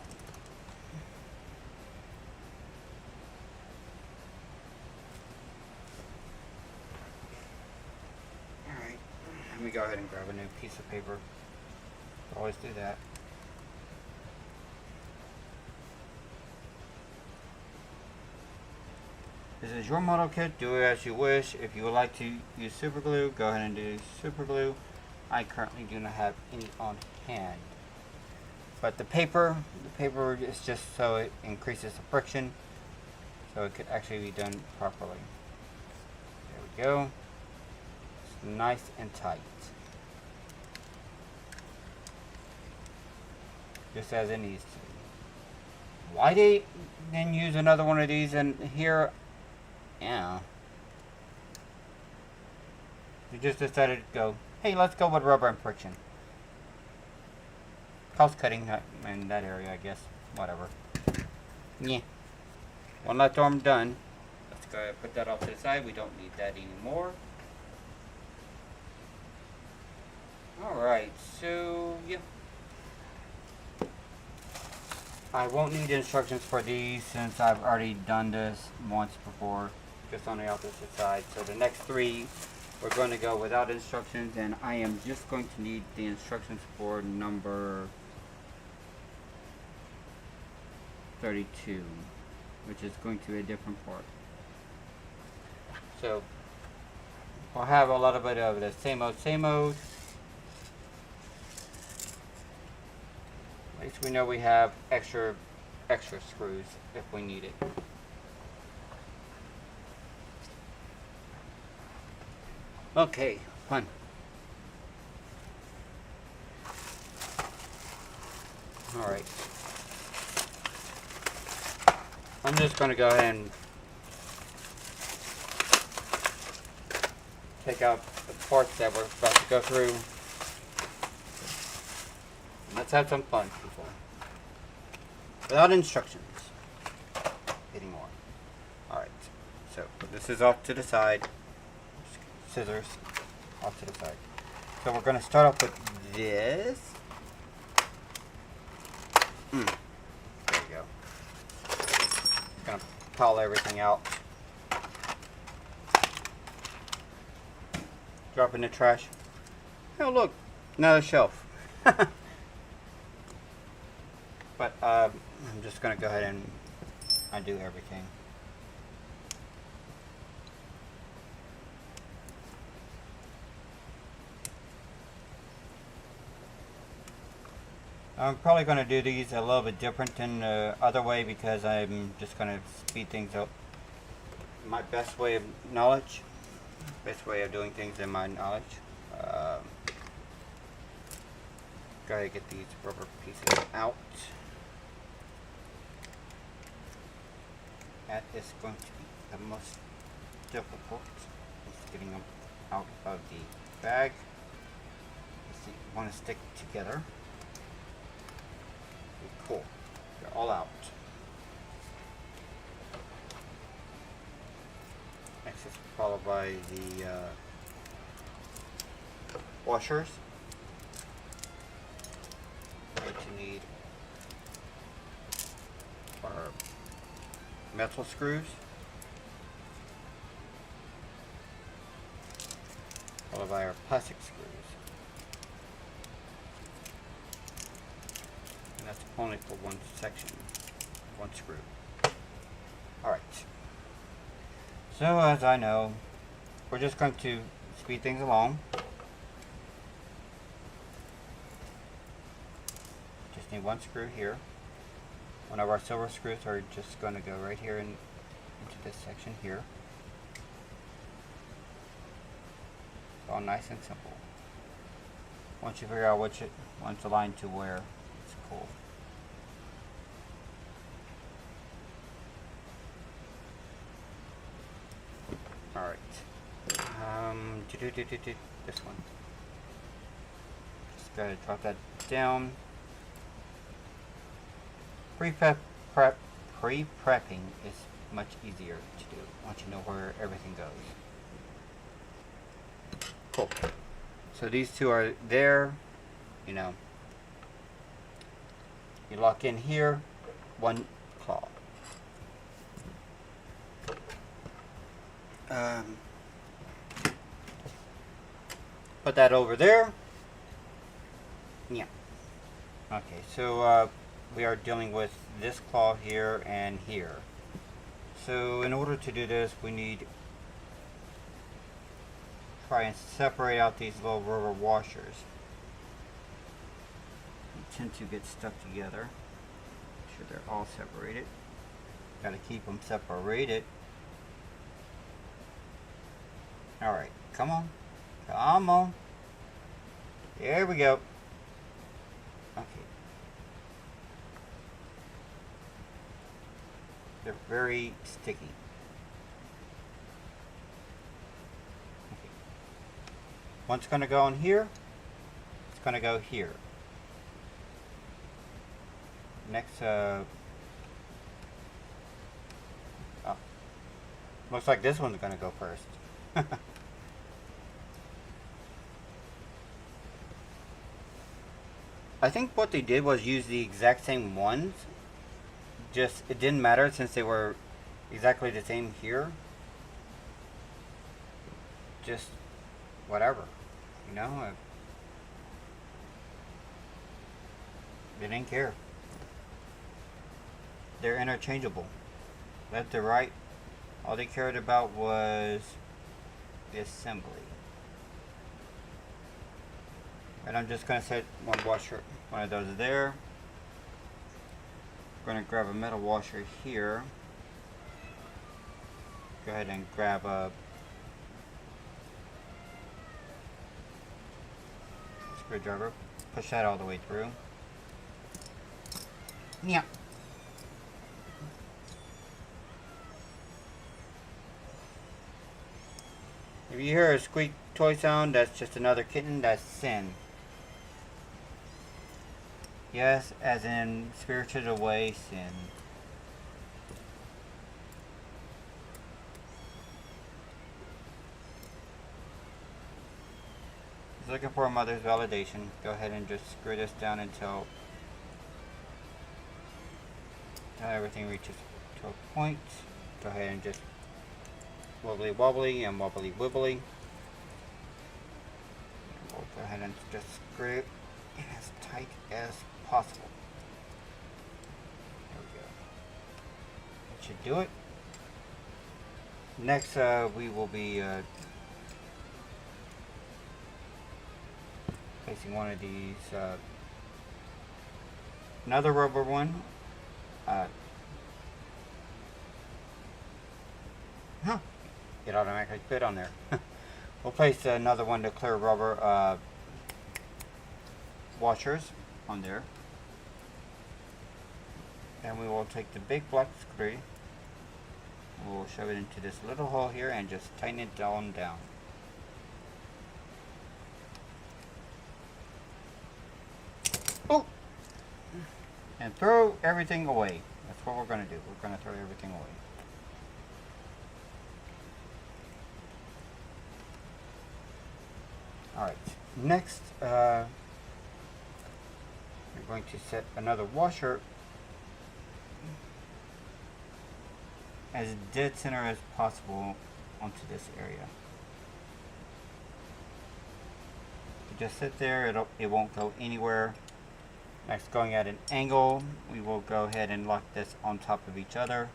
Alright, let me go ahead and grab a new piece of paper. Always do that. This is your model kit. Do it as you wish. If you would like to use super glue, go ahead and do super glue. I currently do not have any on hand. But the paper is just so it increases the friction, so it could actually be done properly. There we go. It's nice and tight. Just as it needs to. Why they then use another one of these in here? Yeah. We just decided to go, hey, let's go with rubber and friction. Cost cutting in that area, I guess. Whatever. Yeah. One left arm done. Let's go ahead and put that off to the side. We don't need that anymore. Alright, so yeah. I won't need instructions for these since I've already done this once before, just on the opposite side. So the next three we're going to go without instructions, and I am just going to need the instructions for number 32, which is going to be a different part. So I'll have a little bit of the same old. At least we know we have extra screws if we need it. Okay, fun. Alright. I'm just going to go ahead and take out the parts that we're about to go through. Let's have some fun, people. Without instructions anymore. Alright, so this is off to the side. Scissors off to the side. So we're going to start off with this. There we go. Gonna pile everything out. Drop in the trash. Oh look, another shelf. But I'm just gonna go ahead and undo everything. I'm probably going to do these a little bit different than the other way because I'm just going to speed things up. My best way of knowledge, best way of doing things in my knowledge. Gotta get these rubber pieces out. That is going to be the most difficult, is getting them out of the bag. You want to stick together. Cool. They're all out. Next is followed by the washers. What you need are metal screws, followed by our plastic screws. And that's only for one section, one screw. Alright. So as I know, we're just going to speed things along. Just need one screw here. One of our silver screws are just going to go right here into this section here. It's all nice and simple. Once you figure out which one's aligned to where, it's cool. Alright. This one. Just gotta drop that down. Pre-prepping is much easier to do once you know where everything goes. Cool. So these two are there, you know. You lock in here, one claw. Put that over there. Yeah. Okay, so we are dealing with this claw here and here. So in order to do this, we need try and separate out these little rubber washers. They tend to get stuck together. Make sure they're all separated. Got to keep them separated. All right, come on. Come on. There we go. Okay. They're very sticky. Okay. One's going to go in here. It's going to go here. Next, oh. Looks like this one's going to go first. I think what they did was use the exact same ones. Just, it didn't matter since they were exactly the same here. Just, whatever. You know? They didn't care. They're interchangeable. Left to right. All they cared about was the assembly. And I'm just going to set one of those there. I'm going to grab a metal washer here. Go ahead and grab a screwdriver. Push that all the way through. Yeah. If you hear a squeak toy sound, that's just another kitten. That's sin. Yes, as in spirited away sin. He's looking for a mother's validation. Go ahead and just screw this down until Until everything reaches to a point, go ahead and just wobbly wobbly and wobbly wibbly. We'll go ahead and just screw it as tight as possible. There we go. That should do it. Next, we will be placing one of these, another rubber one. It automatically fit on there. We'll place another one to clear rubber washers on there. And we will take the big black screw. We'll shove it into this little hole here and just tighten it on down. Oh! And throw everything away. That's what we're going to do. We're going to throw everything away. Alright, next we're going to set another washer as dead center as possible onto this area. You just sit there, it won't go anywhere. Next, going at an angle, we will go ahead and lock this on top of each other.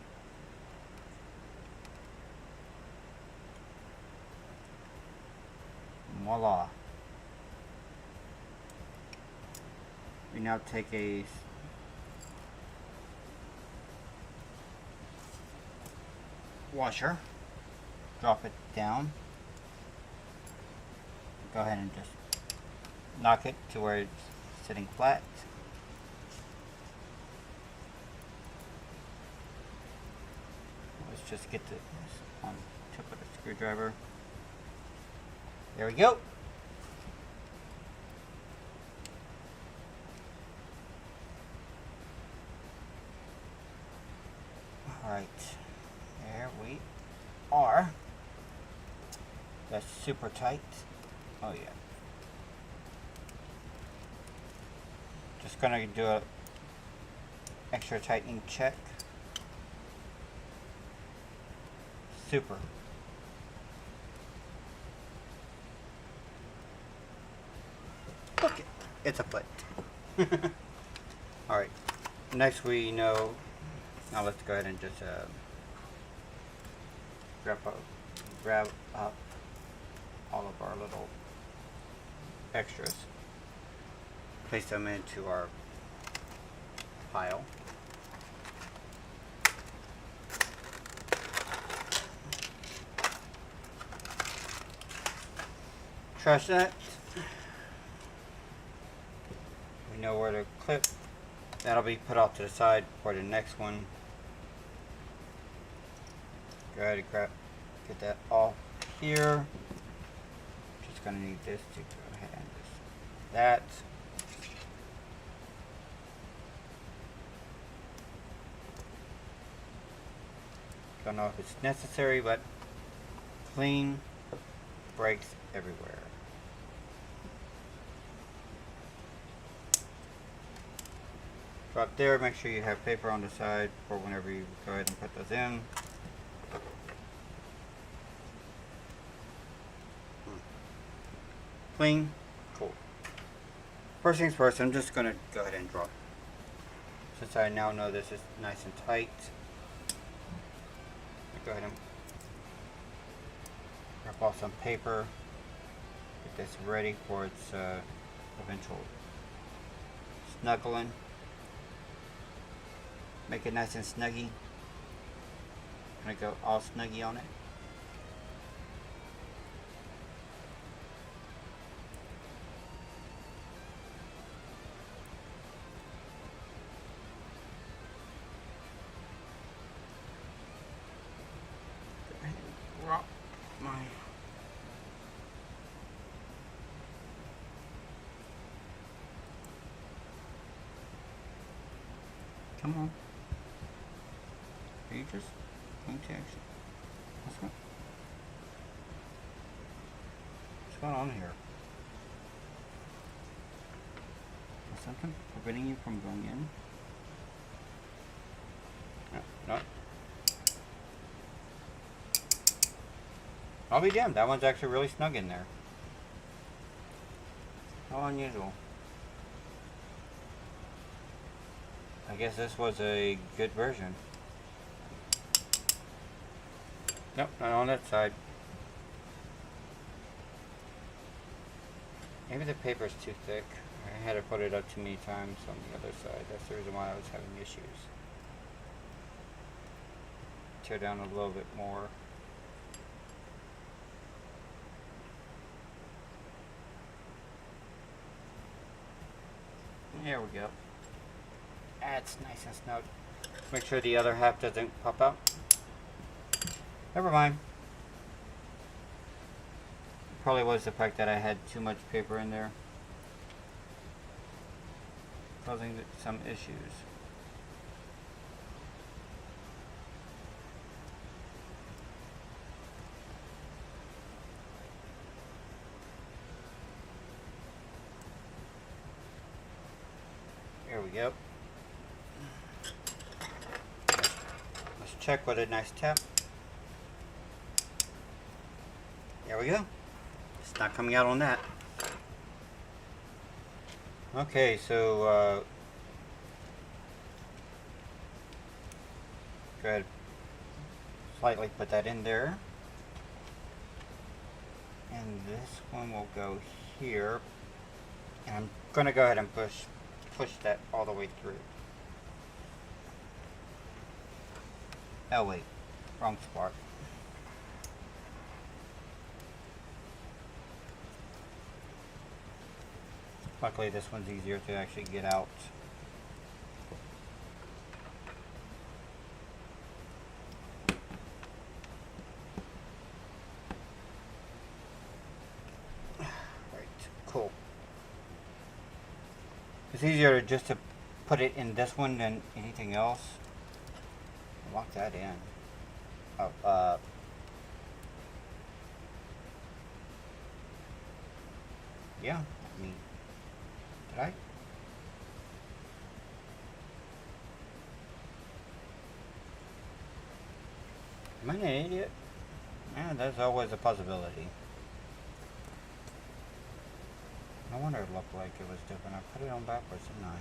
Voila. We now take a washer, drop it down, go ahead and just knock it to where it's sitting flat. Let's just get this on the tip of the screwdriver. There we go. Alright, there we are. That's super tight. Oh yeah. Just gonna do a extra tightening check. Super. Look, it's a foot. Alright, next now let's go ahead and just grab up all of our little extras, place them into our pile. Trash that. We know where to clip. That'll be put off to the side for the next one. Go ahead and get that off here. Just gonna need this to go ahead and just that. Don't know if it's necessary, but clean breaks everywhere. Drop there, make sure you have paper on the side for whenever you go ahead and put those in. Clean, cool. First things first, I'm just gonna go ahead and drop. Since I now know this is nice and tight, go ahead and wrap off some paper. Get this ready for its eventual snuggling. Make it nice and snuggy. I'm gonna go all snuggy on it. Drop my come on. Are you just going to actually? What's going on here? Is something preventing you from going in? I'll be damned, that one's actually really snug in there. How unusual. I guess this was a good version. Nope, not on that side. Maybe the paper's too thick. I had to put it up too many times on the other side. That's the reason why I was having issues. Tear down a little bit more. There we go. That's nice and snug. Make sure the other half doesn't pop out. Never mind. Probably was the fact that I had too much paper in there, causing some issues. There we go. Let's check with a nice tap. There we go. It's not coming out on that. Okay, so go ahead, slightly put that in there, and this one will go here, and I'm gonna go ahead and push that all the way through. Oh wait, wrong spot. Luckily this one's easier to actually get out. Right, cool. It's easier just to put it in this one than anything else. Lock that in. Oh, yeah, I mean, did I? Am I an idiot? Yeah, that's always a possibility. No wonder it looked like it was different. I put it on backwards, didn't I?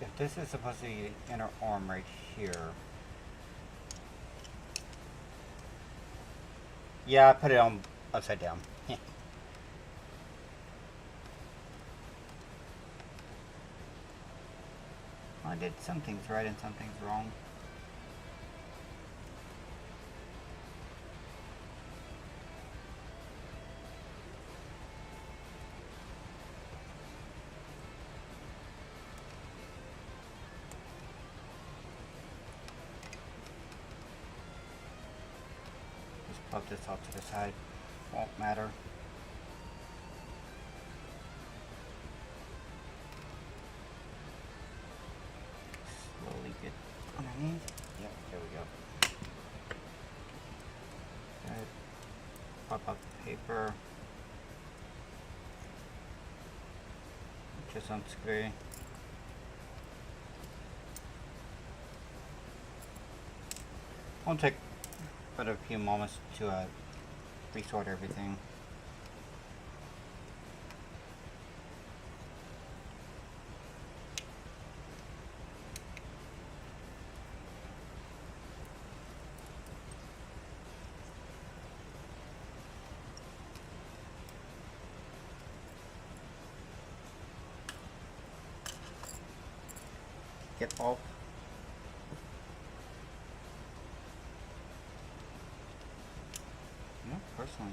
If this is supposed to be the inner arm right here. Yeah, I put it on upside down. I did some things right and some things wrong. Just pop this off to the side. Won't matter. Slowly get underneath. Yep, there we go. Good. Pop up the paper. Just unscrew. Won't take but a few moments to resort everything. Get off. No, personally,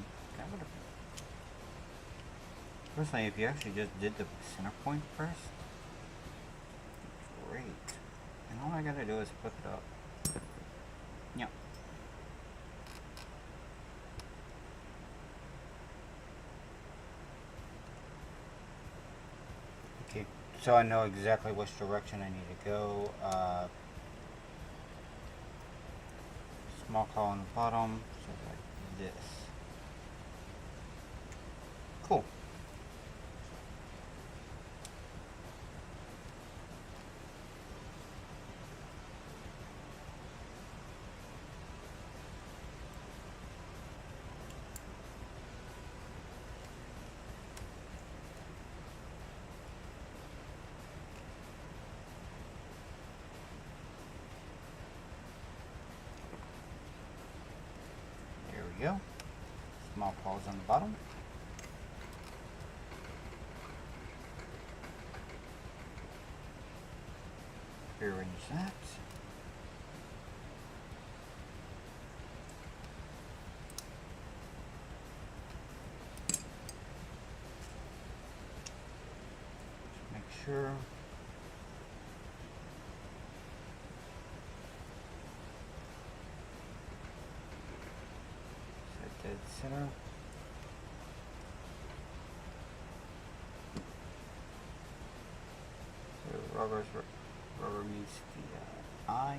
if you actually just did the center point first, great. And all I gotta do is flip it up. Yep. Okay, so I know exactly which direction I need to go. Small claw on the bottom, so like this. Cool. we go. Small pause on the bottom. Rearrange that. Just make sure. Set dead center. So rubber meets the eye.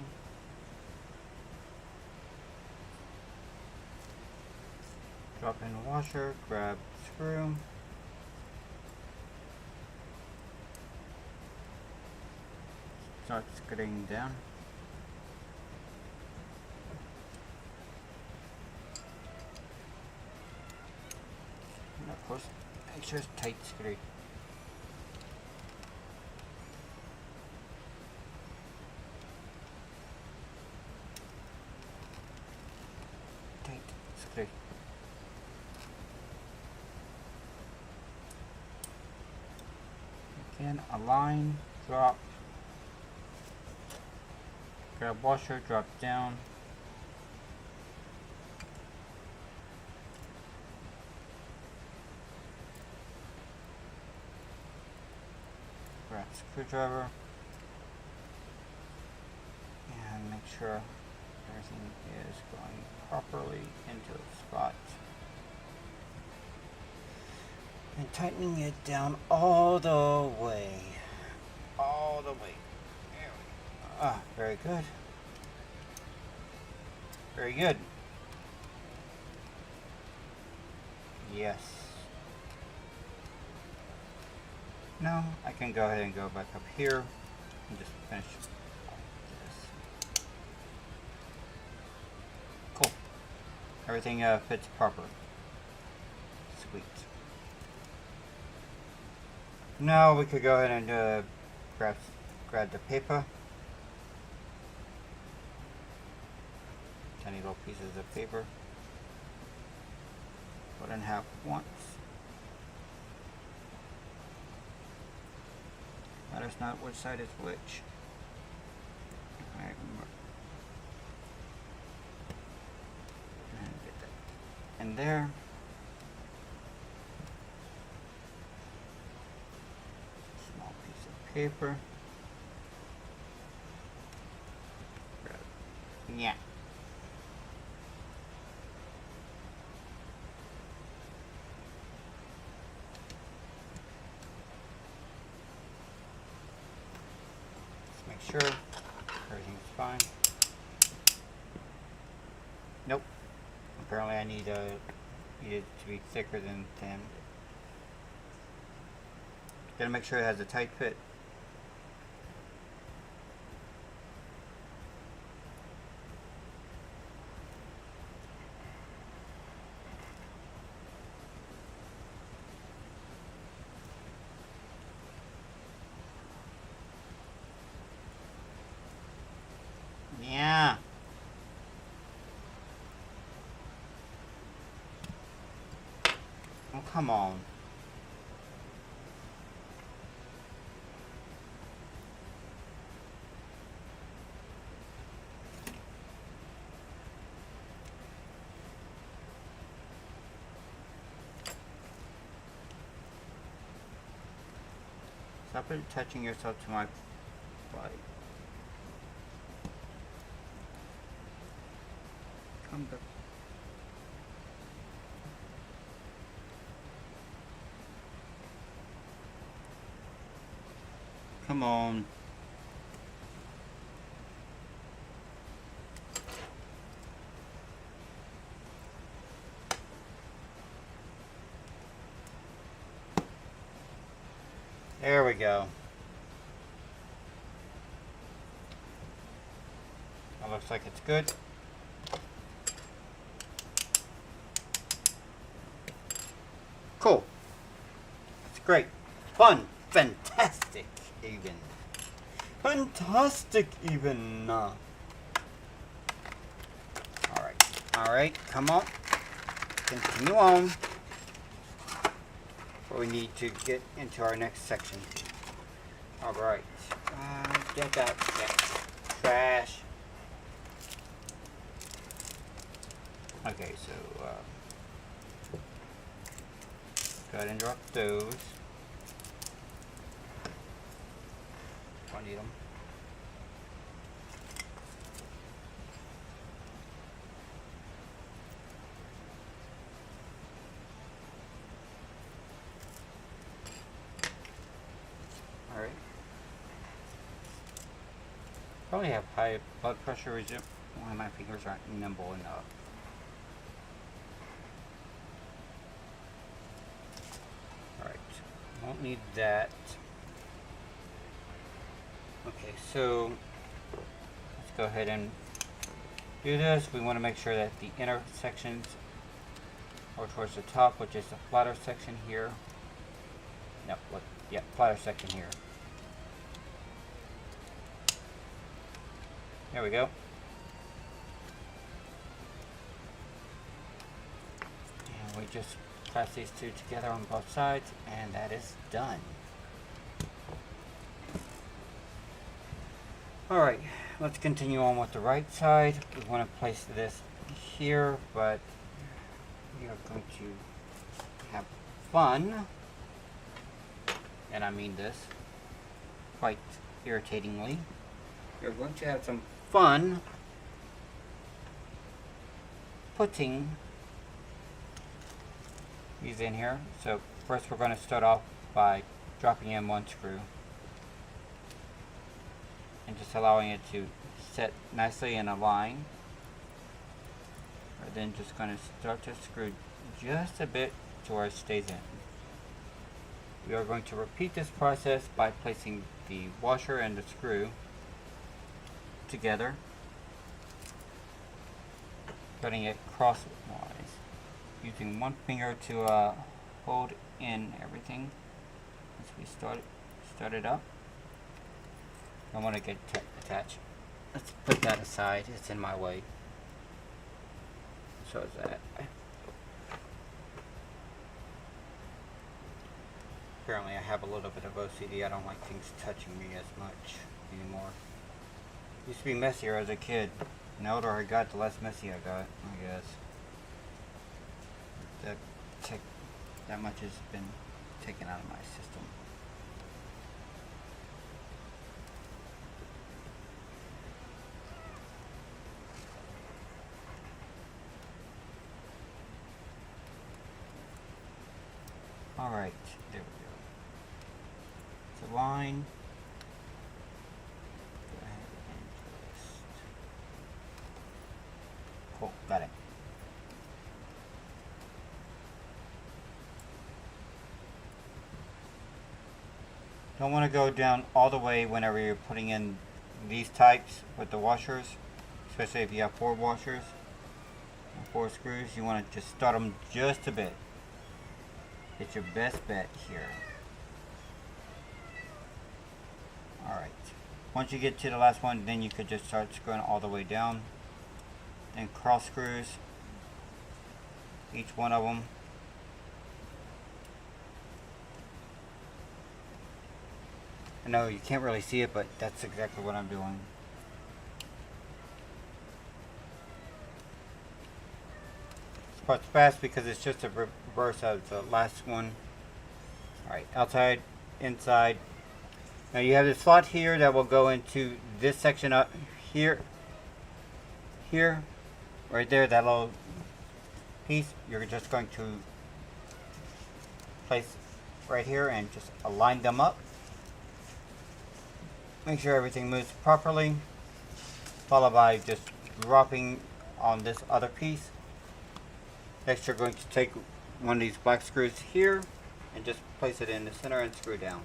Drop in the washer, grab the screw. Start screwing down. And of course, make sure it's tight screw. Tight screw. Again, align, drop. Grab washer, drop down. Grab screwdriver. And make sure everything is going properly into its spot. And tightening it down all the way. All the way. Ah, very good. Very good. Yes. Now I can go ahead and go back up here and just finish this. Cool. Everything fits properly. Sweet. Now we could go ahead and grab the paper. Tiny little pieces of paper. Put in half once. Matters not which side is which. Alright. And get that in there. Small piece of paper. Yeah. Make sure everything's fine. Nope. Apparently I need it to be thicker than thin. Gotta make sure it has a tight fit. Yeah. Oh, come on. Stop attaching yourself to my body. Come back. Come on. There we go. That looks like it's good. Cool. It's great. Fun. Fantastic even. Fantastic even. Alright. Alright, come on. continue on. But we need to get into our next section. Alright. Get that trash. Okay, so go ahead and drop those. Don't need them. Alright. Probably have high blood pressure. Why my fingers aren't nimble enough. Alright. Won't need that. Okay, so let's go ahead and do this. We want to make sure that the inner sections are towards the top, which is the flatter section here. No, what? Yeah, flatter section here. There we go. And we just press these two together on both sides, and that is done. Alright, let's continue on with the right side. We want to place this here, but we are going to have fun, and I mean this quite irritatingly. We're going to have some fun putting these in here. So first we're going to start off by dropping in one screw and just allowing it to set nicely in a line. We're then just going to start to screw just a bit to where it stays in. We are going to repeat this process by placing the washer and the screw together, putting it crosswise, using one finger to hold in everything as we start it up. I want to get attached. Let's put that aside. It's in my way. So is that. Apparently I have a little bit of OCD. I don't like things touching me as much anymore. Used to be messier as a kid. The older I got, the less messy I got, I guess. That much has been taken out of my system. Alright, there we go. It's a line. Go ahead and just... Cool, got it. Don't want to go down all the way whenever you're putting in these types with the washers, especially if you have 4 washers and 4 screws. You want to just start them just a bit. It's your best bet here. Alright. Once you get to the last one, then you could just start screwing all the way down. Then cross screws each one of them. I know you can't really see it, but that's exactly what I'm doing. This part's fast because it's just a reverse of the last one. Alright, outside, inside. Now you have the slot here that will go into this section up here. Right there, that little piece. You're just going to place right here and just align them up. Make sure everything moves properly, followed by just dropping on this other piece. Next you're going to take one of these black screws here and just place it in the center and screw down.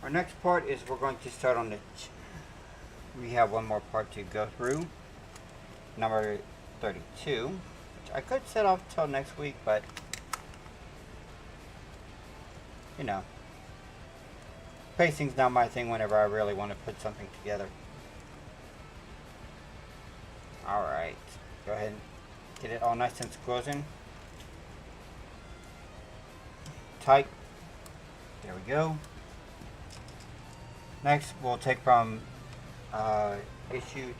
Our next part is we're going to start on the... We have one more part to go through, number 32. I could set off till next week, but you know, spacing's not my thing whenever I really want to put something together. Alright, go ahead and get it all nice and squozen. Tight. There we go. Next, we'll take from issue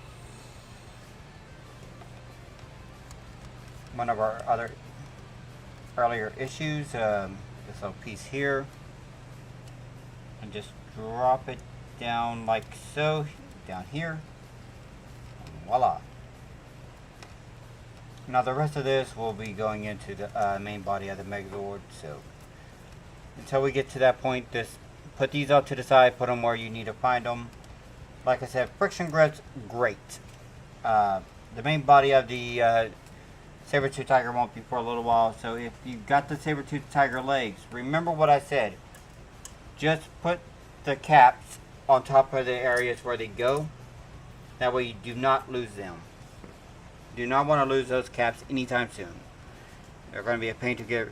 one of our other earlier issues, this little piece here, and just drop it down like so, down here, and voila. Now the rest of this will be going into the main body of the Megazord, so until we get to that point, just put these out to the side, put them where you need to find them. Like I said, friction grips, great. The main body of the saber-tooth tiger won't be for a little while, so if you've got the saber-tooth tiger legs, remember what I said. Just put the caps on top of the areas where they go. That way you do not lose them. Do not want to lose those caps anytime soon. They're going to be a pain to get.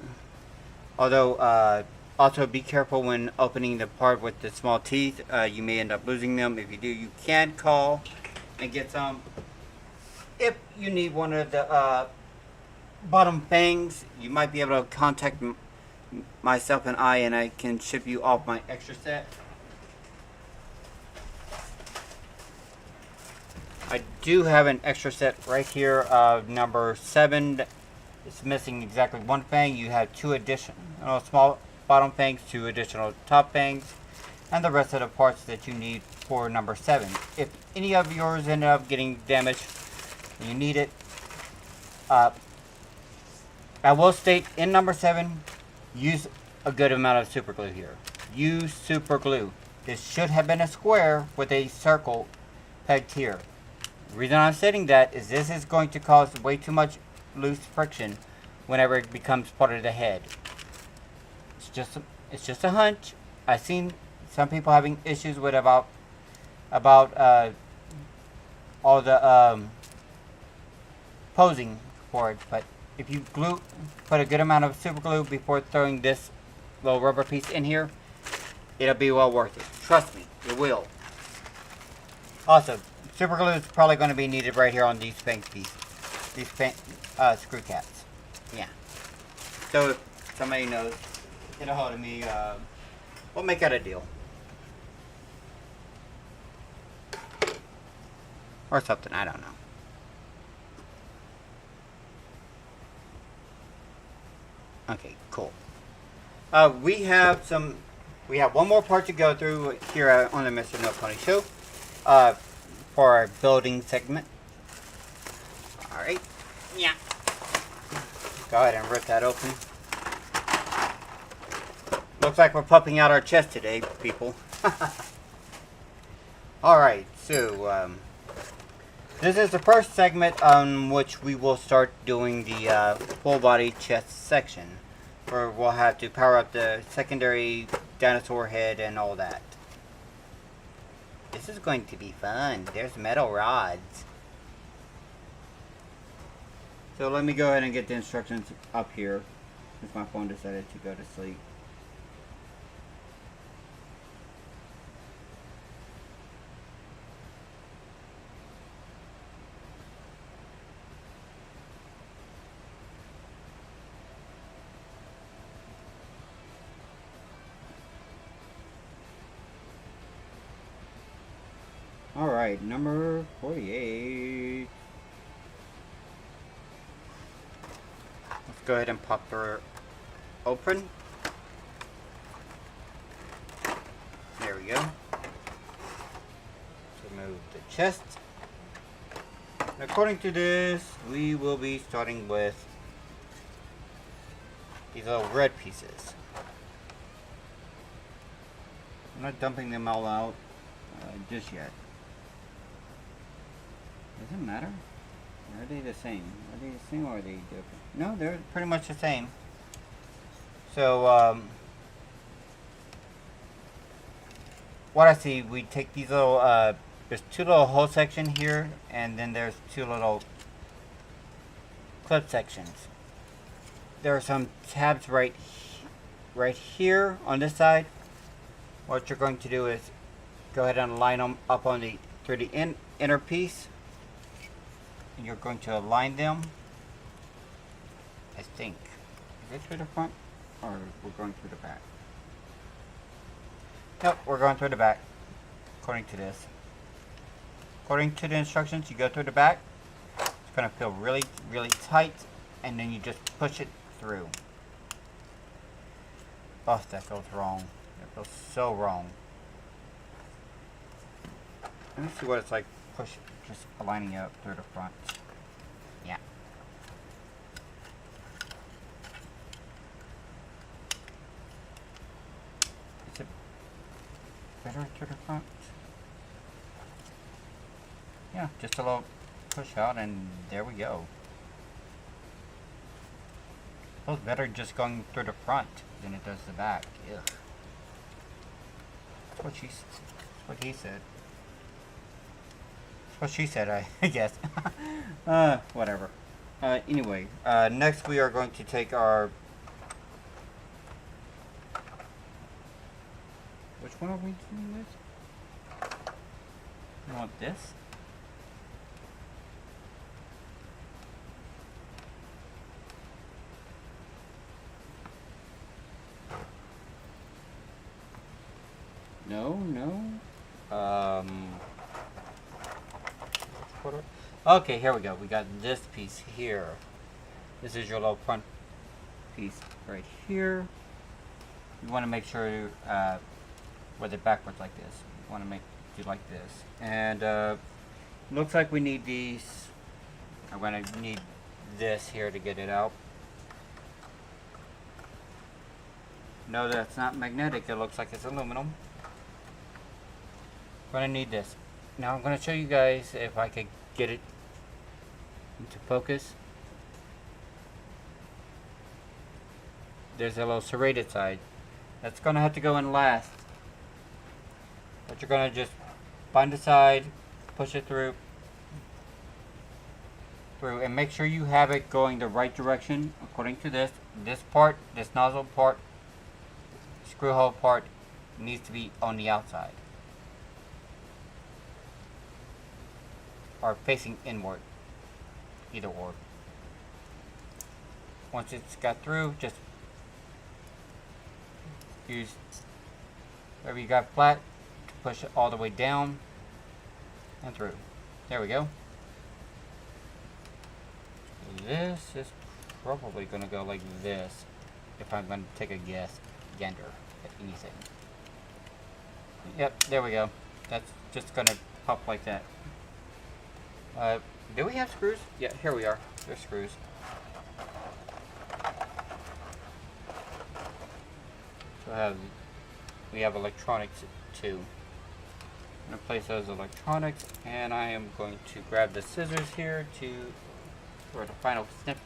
Although, also be careful when opening the part with the small teeth. You may end up losing them. If you do, you can call and get some. If you need one of the bottom fangs, you might be able to contact myself and I can ship you off my extra set. I do have an extra set right here of number 7. It's missing exactly one fang. You have 2 additional small bottom fangs, 2 additional top fangs, and the rest of the parts that you need for number 7. If any of yours end up getting damaged and you need it, I will state in number 7, use a good amount of super glue here. Use super glue. This should have been a square with a circle pegged here. The reason I'm stating that is this is going to cause way too much loose friction whenever it becomes part of the head. It's just a hunch. I've seen some people having issues with about all the posing for it, but if you put a good amount of super glue before throwing this little rubber piece in here, it'll be well worth it. Trust me, it will. Also, super glue is probably going to be needed right here on these fang pieces, these screw caps. Yeah. So if somebody knows, get a hold of me. We'll make out a deal. Or something, I don't know. Okay, cool. We have one more part to go through here on the Mr.NoPony show for our building segment. Alright. Yeah. Go ahead and rip that open. Looks like we're pumping out our chest today, people. Alright, so this is the first segment on which we will start doing the full body chest section, where we'll have to power up the secondary dinosaur head and all that. This is going to be fun. There's metal rods. So let me go ahead and get the instructions up here, since my phone decided to go to sleep. Alright, number 48. Let's go ahead and pop her open. There we go. Let's remove the chest. And according to this, we will be starting with these little red pieces. I'm not dumping them all out just yet. Does it matter? Or are they the same? Are they the same or are they different? No, they're pretty much the same. So, what I see, we take these little, there's 2 little hole sections here, and then there's 2 little clip sections. There are some tabs right here on this side, what you're going to do is go ahead and line them up on the through the inner piece, and you're going to align them. I think is it through the front or we're going through the back? Nope, we're going through the back. According to this, according to the instructions, you go through the back. It's gonna feel really, really tight, and then you just push it through. Oh, that feels wrong. That feels so wrong. Let me see what it's like. Push, just aligning up through the front. Yeah. Is it better through the front? Yeah, just a little push out, and there we go. Feels better just going through the front than it does the back. Ugh. That's what he said. What she said, I guess. Whatever. Anyway, next we are going to take our... Which one are we doing this? You want this? No. Okay, here we go. We got this piece here. This is your little front piece right here. You want to make sure with it backwards like this. You want to make it like this. And looks like we need these. I'm going to need this here to get it out. No, that's not magnetic. It looks like it's aluminum. I'm going to need this. Now I'm going to show you guys if I could get it into focus. There's a little serrated side. That's going to have to go in last. But you're going to just find the side, push it through, and make sure you have it going the right direction according to this. This part, this nozzle part, screw hole part needs to be on the outside. Or facing inward. Either or. Once it's got through, just use wherever you got flat to push it all the way down and through. There we go. This is probably going to go like this if I'm going to take a guess. Gander at anything. Yep, there we go. That's just going to pop like that. Do we have screws? Yeah, here we are. There's screws. So we have electronics too. I'm going to place those electronics, and I am going to grab the scissors here for the final snip.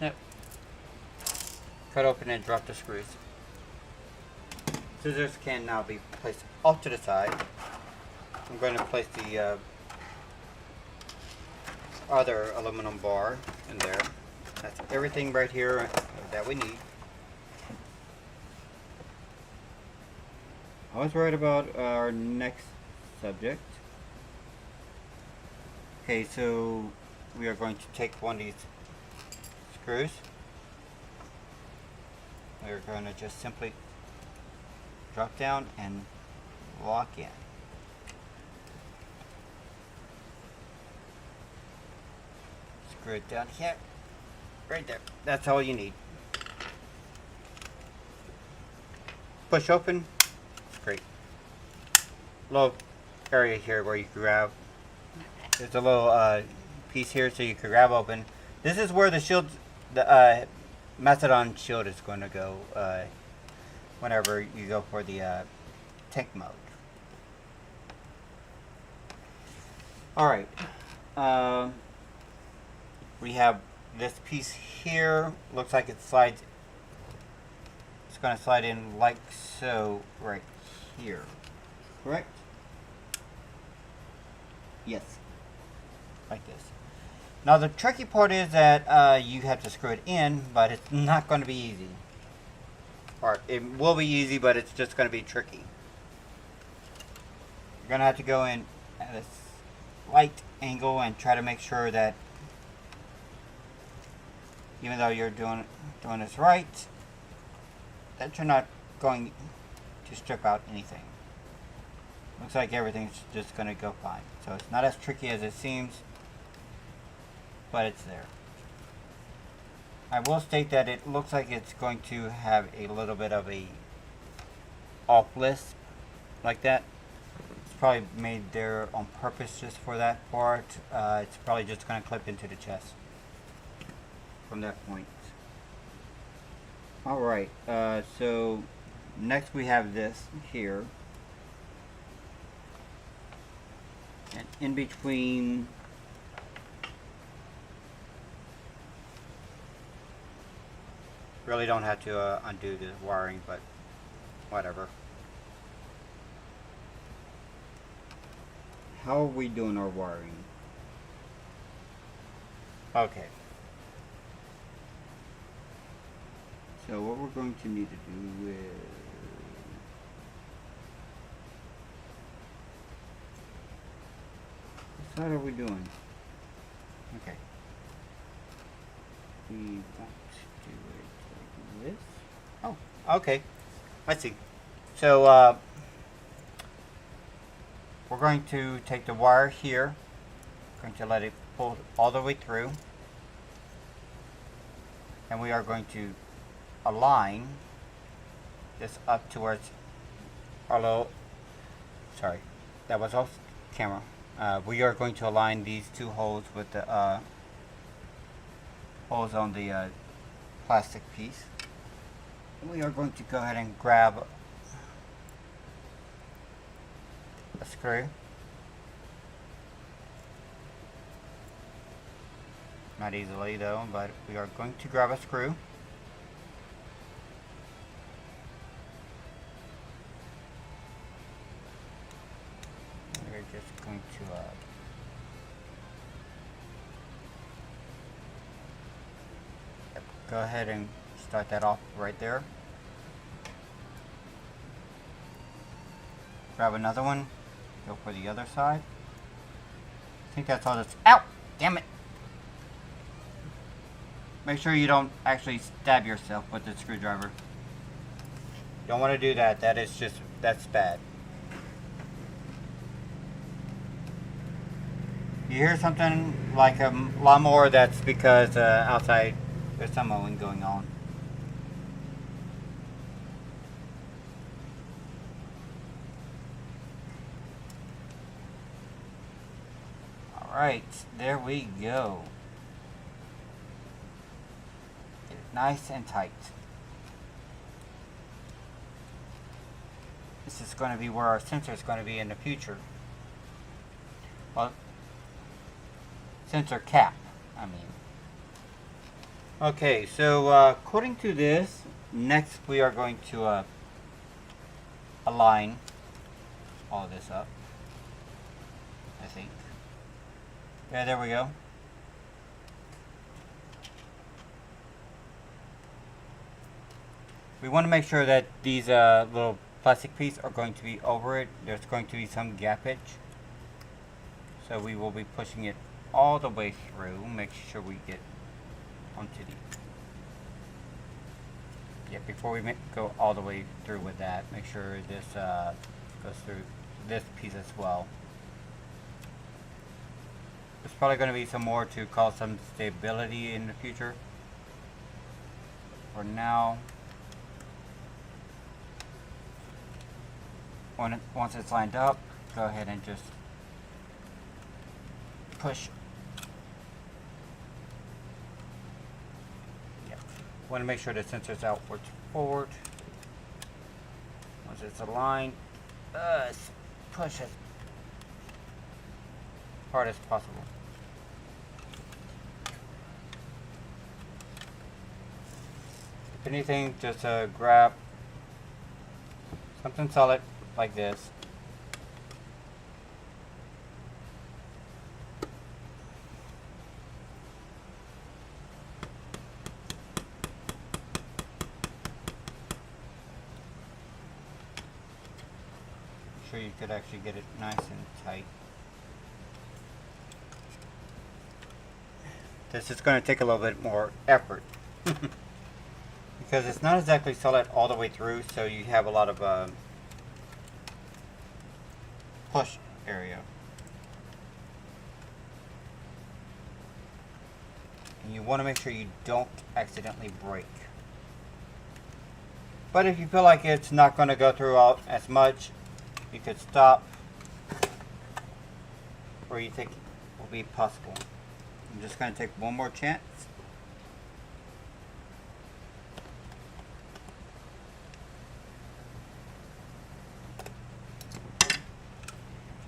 Cut open and drop the screws. Scissors can now be placed off to the side. I'm going to place the other aluminum bar in there. That's everything right here that we need. I was right about our next subject. Okay, so we are going to take one of these screws. We're going to just simply drop down and lock in. Screw it down here, right there. That's all you need. Push open. Great. Little area here where you can grab. There's a little piece here so you can grab open. This is where the shield, the Mastodon shield is going to go whenever you go for the tank mode. Alright. We have this piece here. Looks like it slides. It's going to slide in like so right here. Correct? Yes. Like this. Now the tricky part is that you have to screw it in, but it's not going to be easy. Or it will be easy, but it's just going to be tricky. You're gonna have to go in at a slight angle and try to make sure that even though you're doing this right, that you're not going to strip out anything. Looks like everything's just gonna go fine. So it's not as tricky as it seems, but it's there. I will state that it looks like it's going to have a little bit of a off lisp like that. It's probably made there on purpose just for that part. It's probably just going to clip into the chest from that point. Alright, so next we have this here. And in between really don't have to undo the wiring, but whatever. How are we doing our wiring? Okay. So what we're going to need to do is what side are we doing? Okay. We want to do it like this. Oh, okay. I see. So we're going to take the wire here. Going to let it pull all the way through. And we are going to align this up towards our little, sorry, that was off camera. We are going to align these two holes with the holes on the plastic piece. And we are going to go ahead and grab a screw. Not easily though, but we are going to grab a screw. We're just going to go ahead and start that off right there. Grab another one, go for the other side. I think that's all that's, ow! Damn it! Make sure you don't actually stab yourself with the screwdriver. Don't want to do that, that's bad. You hear something like a lawnmower, that's because outside there's some mowing going on. Alright, there we go. Get it nice and tight. This is going to be where our sensor is going to be in the future. Well, sensor cap, I mean. Okay, so according to this, next we are going to align all this up, I think. Yeah, there we go. We want to make sure that these little plastic pieces are going to be over it. There's going to be some gappage. So we will be pushing it all the way through. Make sure we get onto the... Yeah, before we go all the way through with that, make sure this goes through this piece as well. There's probably going to be some more to cause some stability in the future. For now, once it's lined up, go ahead and just push. Yep. Want to make sure the sensor's outwards forward. Once it's aligned, push it hard as possible. If anything, just grab something solid like this. sure you could actually get it nice and tight. This is going to take a little bit more effort because it's not exactly solid all the way through, so you have a lot of push area. And you want to make sure you don't accidentally break. But if you feel like it's not going to go through all as much, you could stop, or you think it will be possible. I'm just going to take one more chance.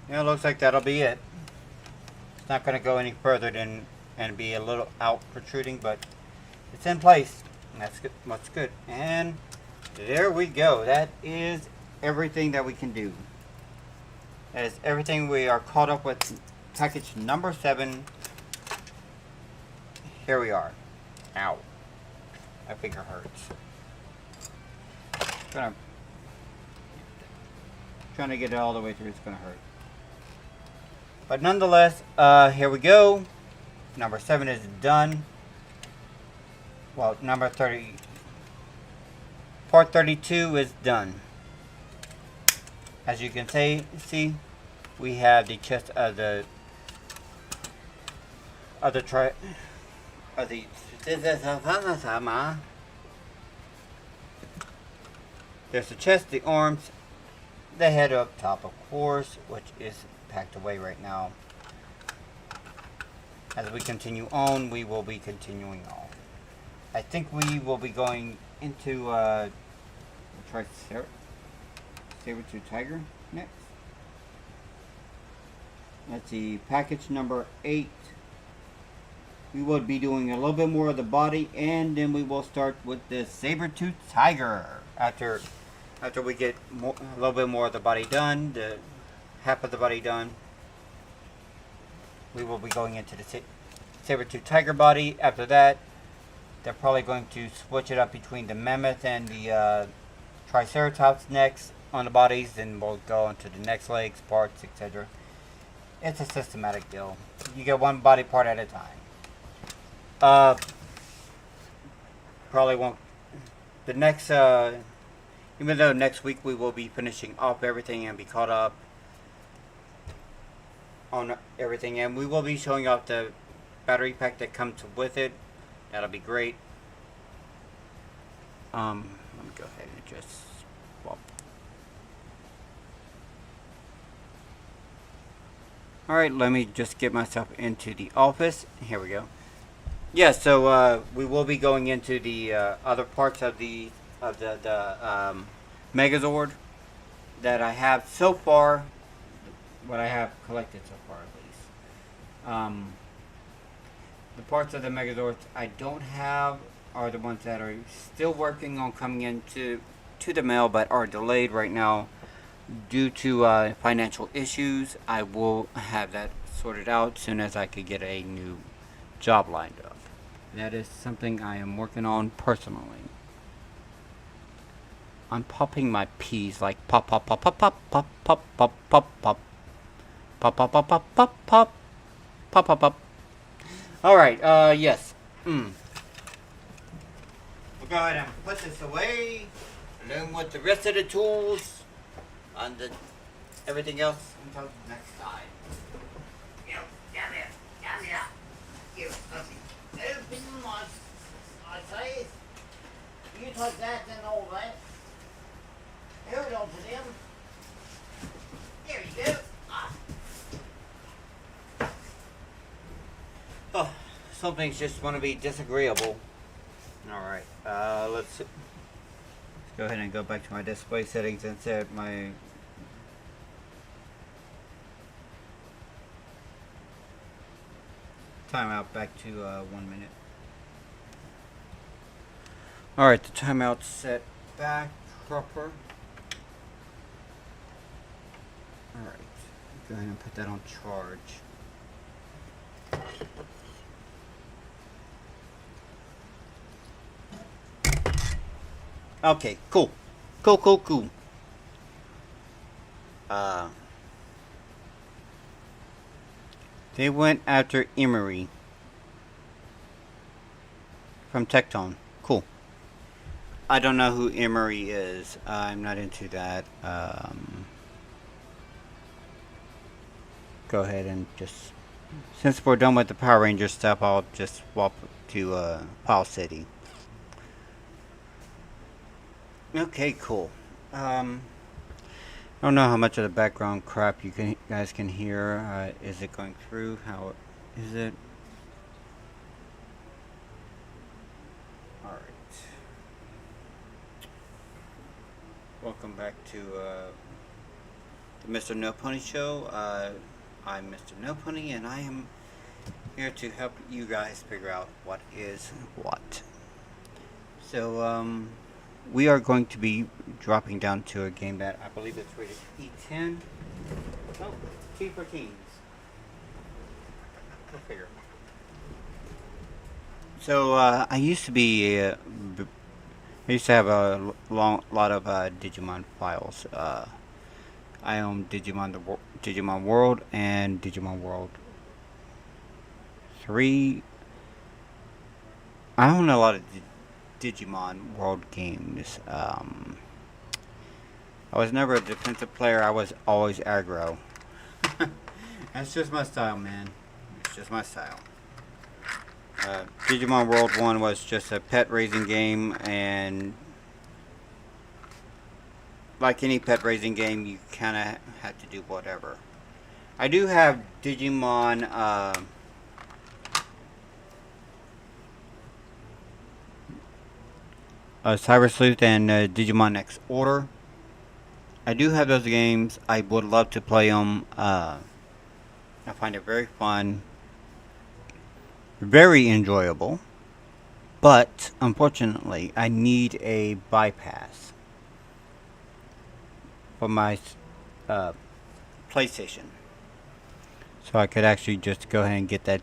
Yeah, it looks like that'll be it. It's not going to go any further than and be a little out protruding, but it's in place. And that's good. That's good. And there we go. That is everything that we can do. That is everything. We are caught up with package number 7. Here we are. Ow. My finger hurts. Trying to get it all the way through, it's going to hurt. But nonetheless, here we go. Number 7 is done. Well, number 30. Part 32 is done. As you can see, we have the chest of the there's the chest, the arms, the head up top, of course, which is packed away right now. As we continue on, we will be continuing on. I think we will be going into try saber-tooth tiger next. Let's see, package number 8. We will be doing a little bit more of the body, and then we will start with the saber-tooth tiger. After we get a little bit more of the body done, the half of the body done, we will be going into the saber-tooth tiger body. After that, they're probably going to switch it up between the mammoth and the triceratops next on the bodies. Then we'll go into the next legs, parts, etc. It's a systematic deal. You get one body part at a time. Probably won't. The next, even though next week we will be finishing off everything and be caught up on everything, and we will be showing off the battery pack that comes with it. That'll be great. Let me go ahead and just swap. Alright, let me just get myself into the office. Here we go. Yeah, so we will be going into the other parts of the Megazord that I have so far. What I have collected so far, at least. The parts of the Megazords I don't have are the ones that are still working on coming into the mail, but are delayed right now due to financial issues. I will have that sorted out as soon as I could get a new job lined up. That is something I am working on personally. I'm popping my peas like pop pop pop pop pop pop pop pop pop pop pop pop pop pop pop pop pop pop pop. Alright, yes. We'll go ahead and put this away along with the rest of the tools and everything else until next time. You, come here, come here. You, open my face. You took that and all that. Hold on to them. There you go. Oh, some things just want to be disagreeable. Alright, let's go ahead and go back to my display settings and set my timeout back to 1 minute. Alright, the timeout's set back proper. Alright, go ahead and put that on charge. Okay, cool. Cool. Uh, they went after Emery from Tectone. Cool. I don't know who Emery is. I'm not into that. Go ahead and just... Since we're done with the Power Ranger stuff, I'll just swap to Pile City. Okay, cool. I don't know how much of the background crap you guys can hear. Is it going through? How is it? All right. Welcome back to the Mr.NoPony show. I'm Mr.NoPony, and I am here to help you guys figure out what is what. So, we are going to be dropping down to a game that I believe it's rated E10. Oh, T for teens. Go figure. So I used to be, I used to have a lot of Digimon files. I own Digimon World and Digimon World 3. I own a lot of Digimon World games. I was never a defensive player. I was always aggro. That's just my style, man. It's just my style. Digimon World 1 was just a pet raising game, and like any pet raising game, you kind of have to do whatever. I do have Digimon Cyber Sleuth and Digimon X Order. I do have those games. I would love to play them. I find it very fun, very enjoyable, but unfortunately, I need a bypass for my PlayStation, so I could actually just go ahead and get that,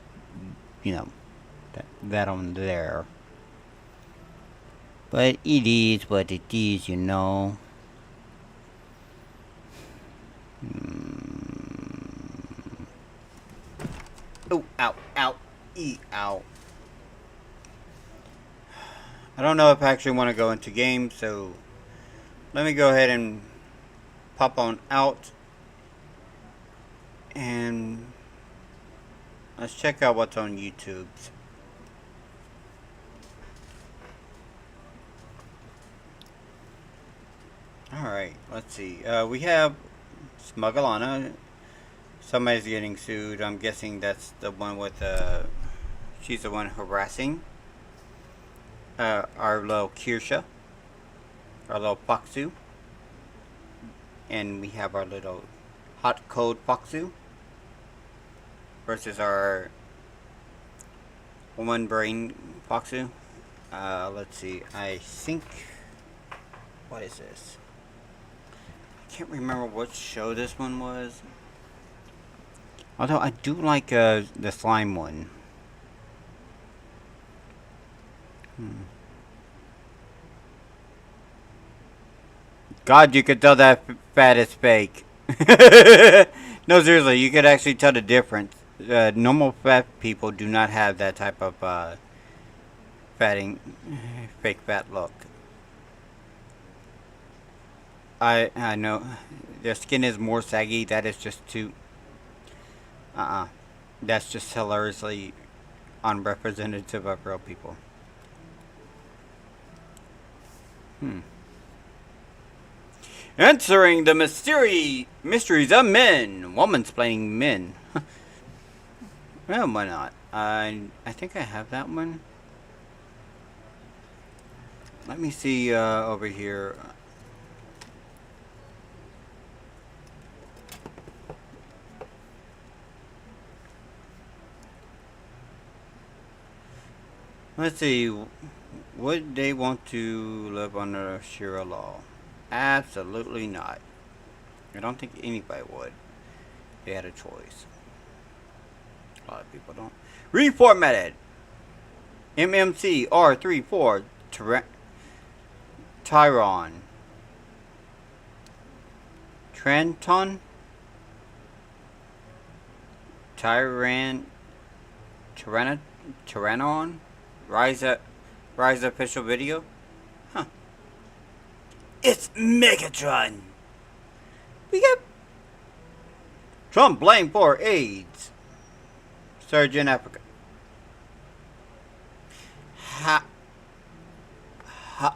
that on there. But it is what it is, you know. Oh, ow, ow, ow. I don't know if I actually want to go into games, so let me go ahead and pop on out. And let's check out what's on YouTube. Alright, let's see. We have Smugglana. Somebody's getting sued. I'm guessing that's the one with she's the one harassing our little Kirsha, our little Foxu. And we have our little Hot Code Foxu versus our Woman Brain Foxu. Let's see. I think... What is this? I can't remember what show this one was. Although I do like the slime one. God, you could tell that fat is fake. No, seriously, you could actually tell the difference. Normal fat people do not have that type of fake fat look. I know their skin is more saggy. That is just too. That's just hilariously unrepresentative of real people. Answering the mysteries of men. Woman's playing men. Well, why not? I think I have that one. Let me see over here. Let's see. Would they want to live under Shira law? Absolutely not. I don't think anybody would. They had a choice. A lot of people don't. Reformatted. MMC R34 Tyron. Trenton? Tyrannon? Rise official video? Huh. It's Megatron! We got Trump blamed for AIDS. Surge in Africa. Ha. Ha.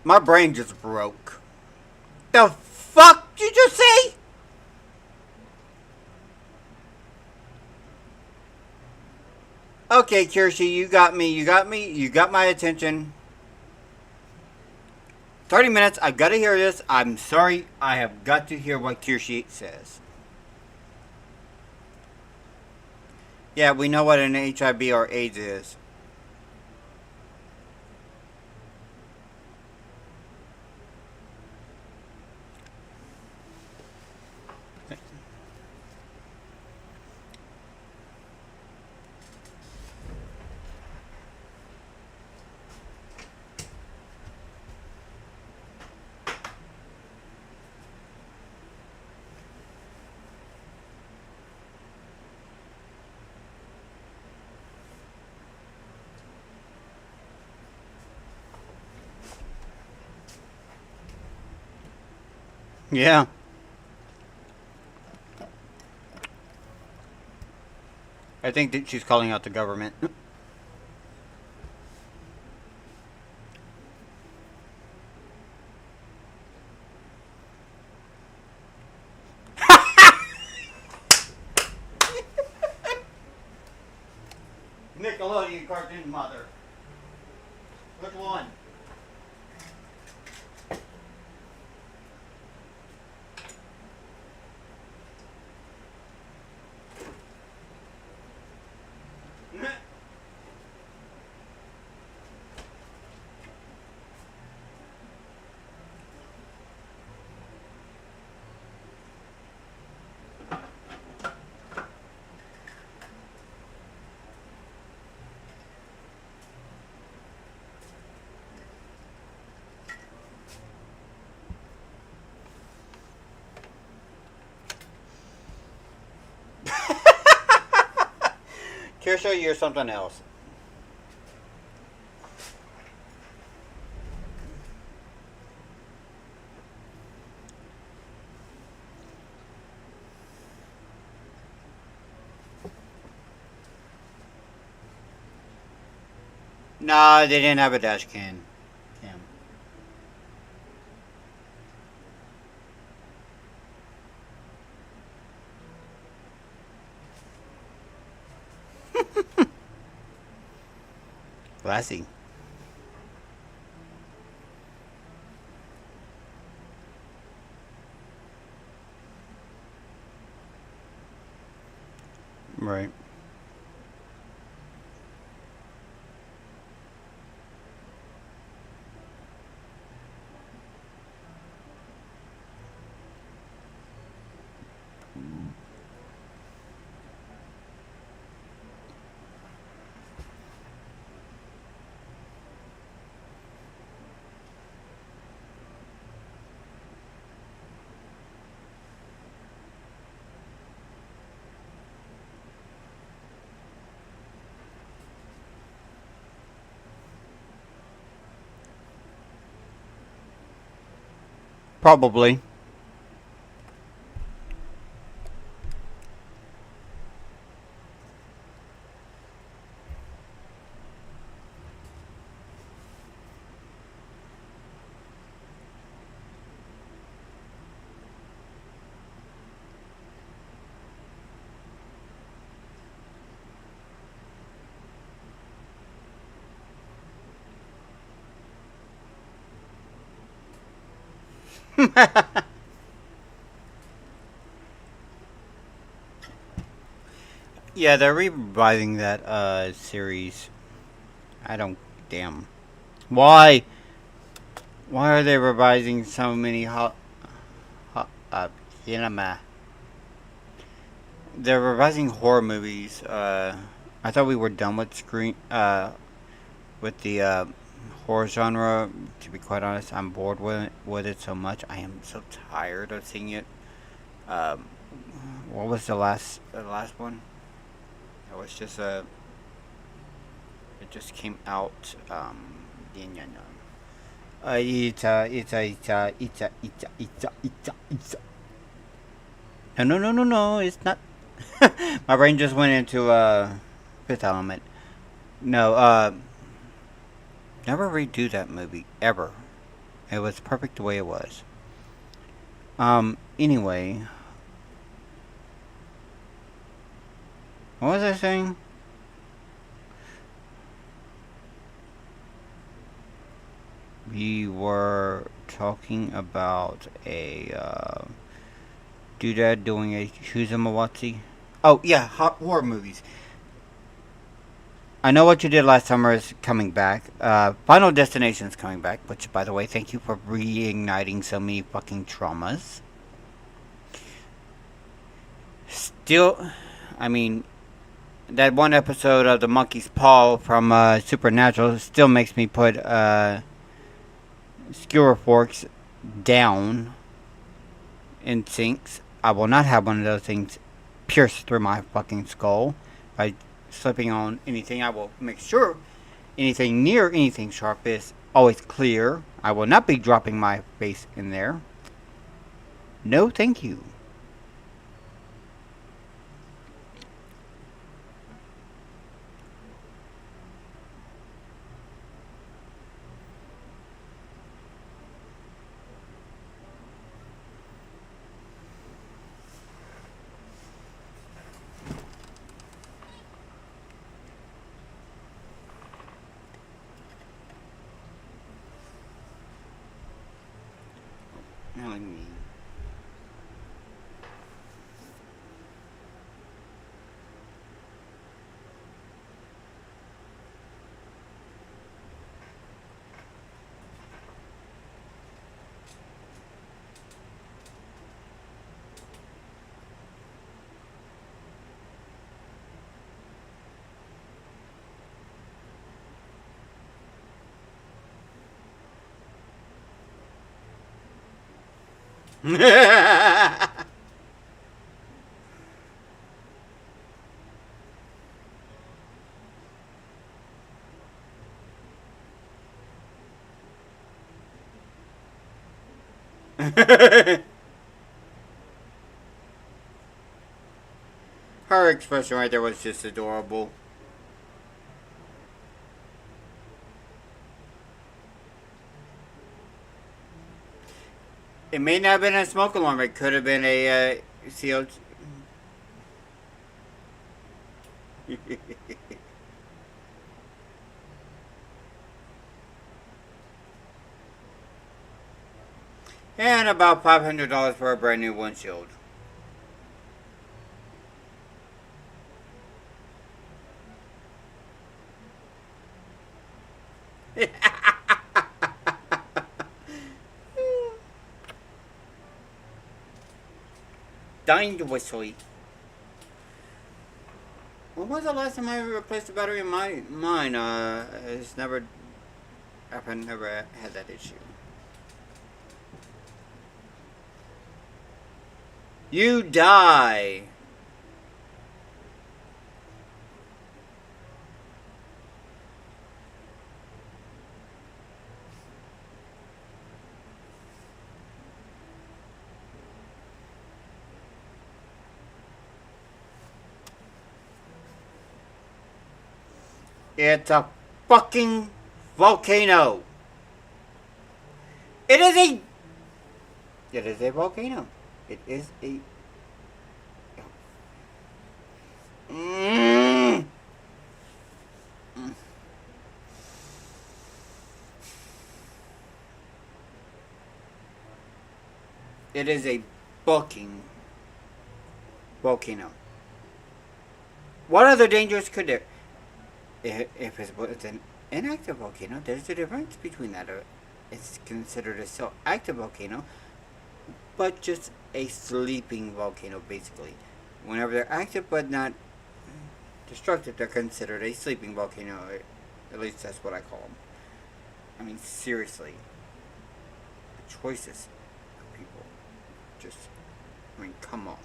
My brain just broke. The fuck did you just say? Okay, Kirsty, you got me. You got my attention. 30 minutes, I've got to hear this. I'm sorry, I have got to hear what Kirsty says. Yeah, we know what an HIV or AIDS is. Yeah. I think that she's calling out the government. Nickelodeon cartoon mother. Which one? Kirsha, you're something else. Nah, they didn't have a dash cam. Classy. Right. Probably. Yeah, they're reviving that series. I don't damn. Why? Why are they revising so many cinema? They're revising horror movies. I thought we were done with with the horror genre. To be quite honest, I'm bored with it so much. I am so tired of seeing it. Um, what was the last one? It was just it just came out. Yeah, yeah, yeah. It's. No, no, no, no, no. It's not. My brain just went into Fifth Element. No, never redo that movie ever. It was perfect the way it was. Anyway, what was I saying? We were talking about a doodad doing a Shuzumawatsi. Oh yeah, horror movies. I know what you did last summer is coming back. Final Destination is coming back, which, by the way, thank you for reigniting so many fucking traumas. Still, I mean, that one episode of the monkey's paw from Supernatural still makes me put skewer forks down in sinks. I will not have one of those things pierced through my fucking skull by slipping on anything. I will make sure anything near anything sharp is always clear. I will not be dropping my face in there. No, thank you. Not like me. Her expression right there was just adorable. It may not have been a smoke alarm. It could have been a CO2. And about $500 for a brand new windshield. Dying to whistle. When was the last time I replaced the battery in mine? It's never. I've never had that issue. You die. It's a fucking volcano. It is a. It is a volcano. It is a. Mm. It is a fucking volcano. What other dangers could there? If it's an inactive volcano, there's a difference between that. it's considered a still active volcano, but just a sleeping volcano, basically. Whenever they're active but not destructive, they're considered a sleeping volcano. At least that's what I call them. I mean, seriously. The choices of people. Just, I mean, come on.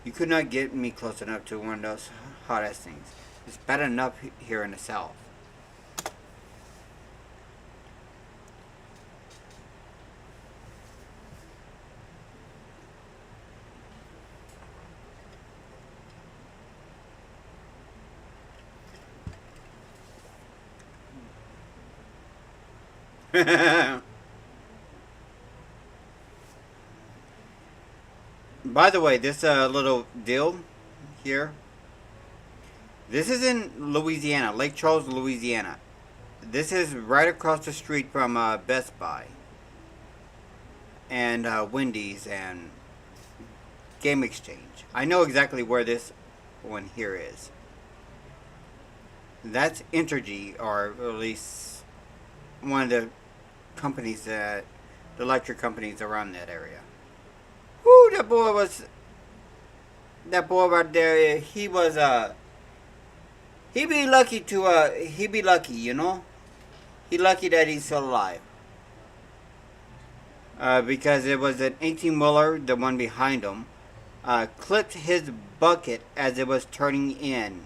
You could not get me close enough to one of those hot-ass things. It's bad enough here in the south. By the way, this little deal here, this is in Louisiana, Lake Charles, Louisiana. This is right across the street from Best Buy and Wendy's and Game Exchange. I know exactly where this one here is. That's Entergy, or at least one of the companies that, the electric companies around that area. Whoo, that boy right there, he was, he be lucky to, he be lucky, you know? He lucky that he's still alive. Because it was an 18-wheeler, the one behind him, clipped his bucket as it was turning in.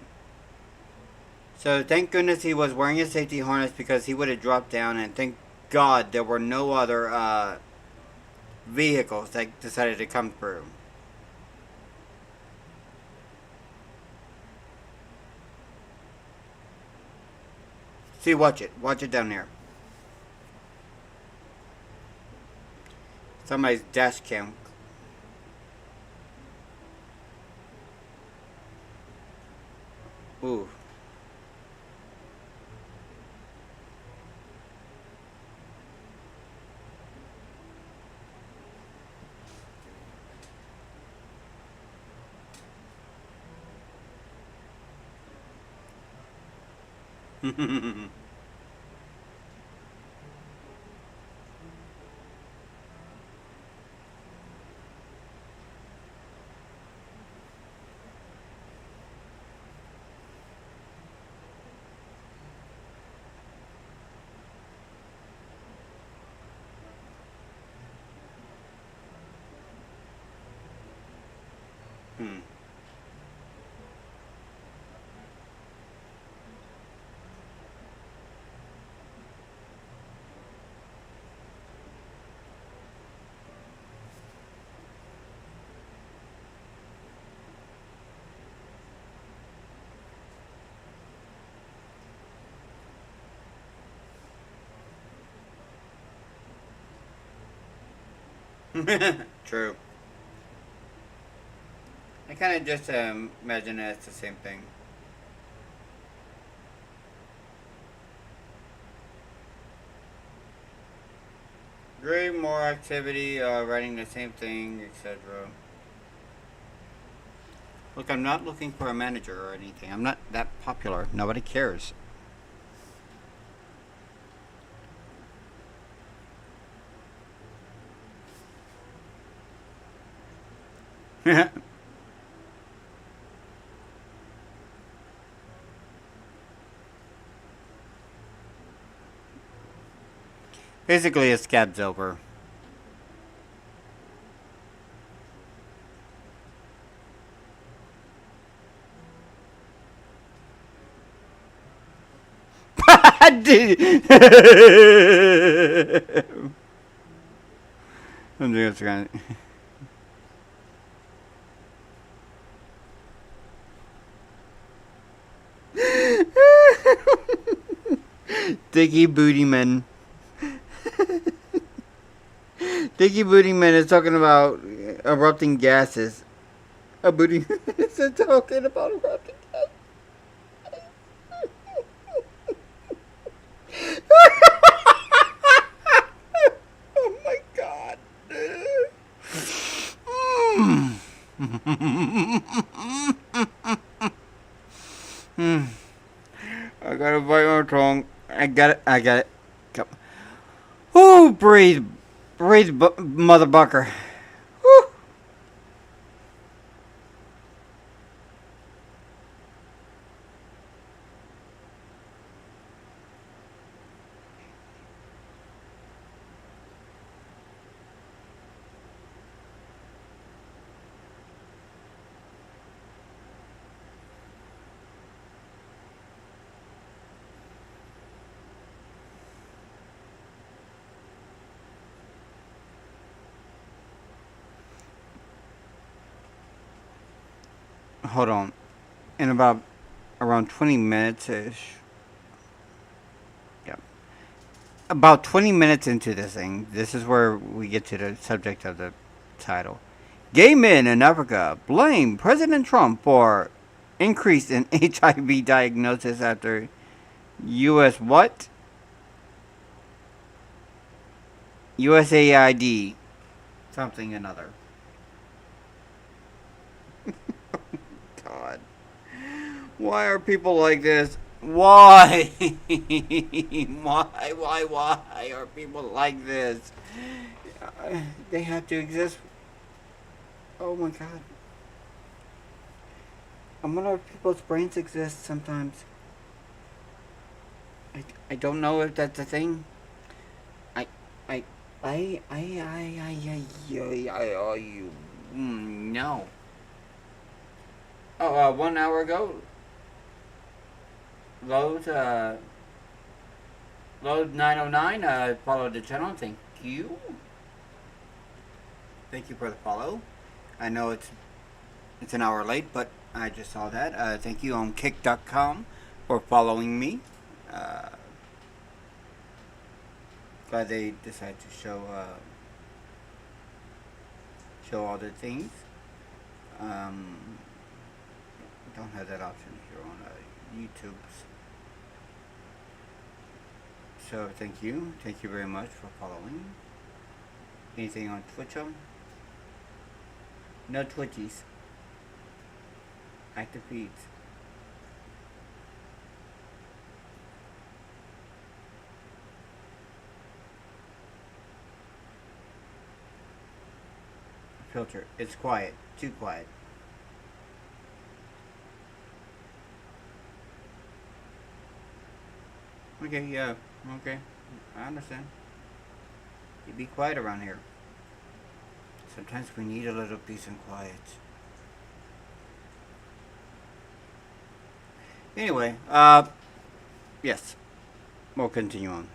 So thank goodness he was wearing a safety harness, because he would have dropped down, and thank God there were no other vehicles that decided to come through. See, watch it. Watch it down there. Somebody's dash cam. Ooh. Hmm. True. I kind of just imagine that it's the same thing. Great, more activity, writing the same thing, etc. Look, I'm not looking for a manager or anything. I'm not that popular. Nobody cares. Basically, a scab's over. I'm just gonna. Dicky Bootyman. Dicky Bootyman is talking about erupting gases. A booty is talking about erupting gases. Oh my god. I gotta bite my tongue. I Got it. I got it. Come. Ooh, breathe. Breathe, mother bucker. Woo. Hold on. In about around 20 minutes ish. Yeah. About 20 minutes into this thing, this is where we get to the subject of the title. Gay men in Africa blame President Trump for increase in HIV diagnosis after U.S. what? USAID. Something another. God. Why are people like this? Why? Why are people like this? They have to exist. Oh my god. I wonder if people's brains exist sometimes. I don't know if that's a thing. I, I, no. Oh, 1 hour ago, Load 909 followed the channel. Thank you. Thank you for the follow. I know it's an hour late, but I just saw that. Thank you on kick.com for following me. Glad they decided to show all the things. Don't have that option here on YouTube's. So thank you very much for following. Anything on Twitch? No Twitchies. Active feeds. Filter. It's quiet. Too quiet. Okay, yeah. Okay. I understand. You be quiet around here. Sometimes we need a little peace and quiet. Anyway, yes. We'll continue on.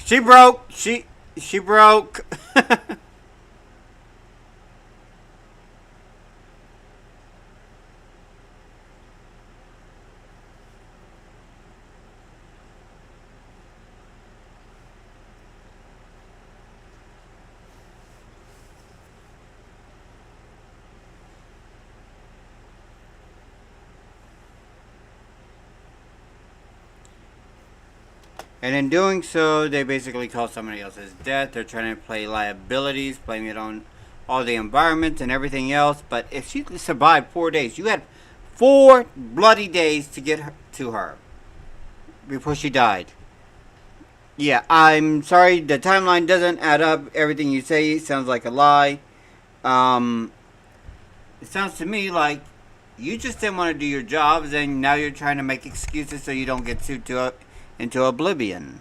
She broke. She broke. And in doing so, they basically caused somebody else's death. They're trying to play liabilities, blaming it on all the environment and everything else. But if she survived 4 days, you had 4 bloody days to get her, to her before she died. Yeah, I'm sorry, the timeline doesn't add up. Everything you say sounds like a lie. It sounds to me like you just didn't want to do your jobs, and now you're trying to make excuses so you don't get sued into oblivion.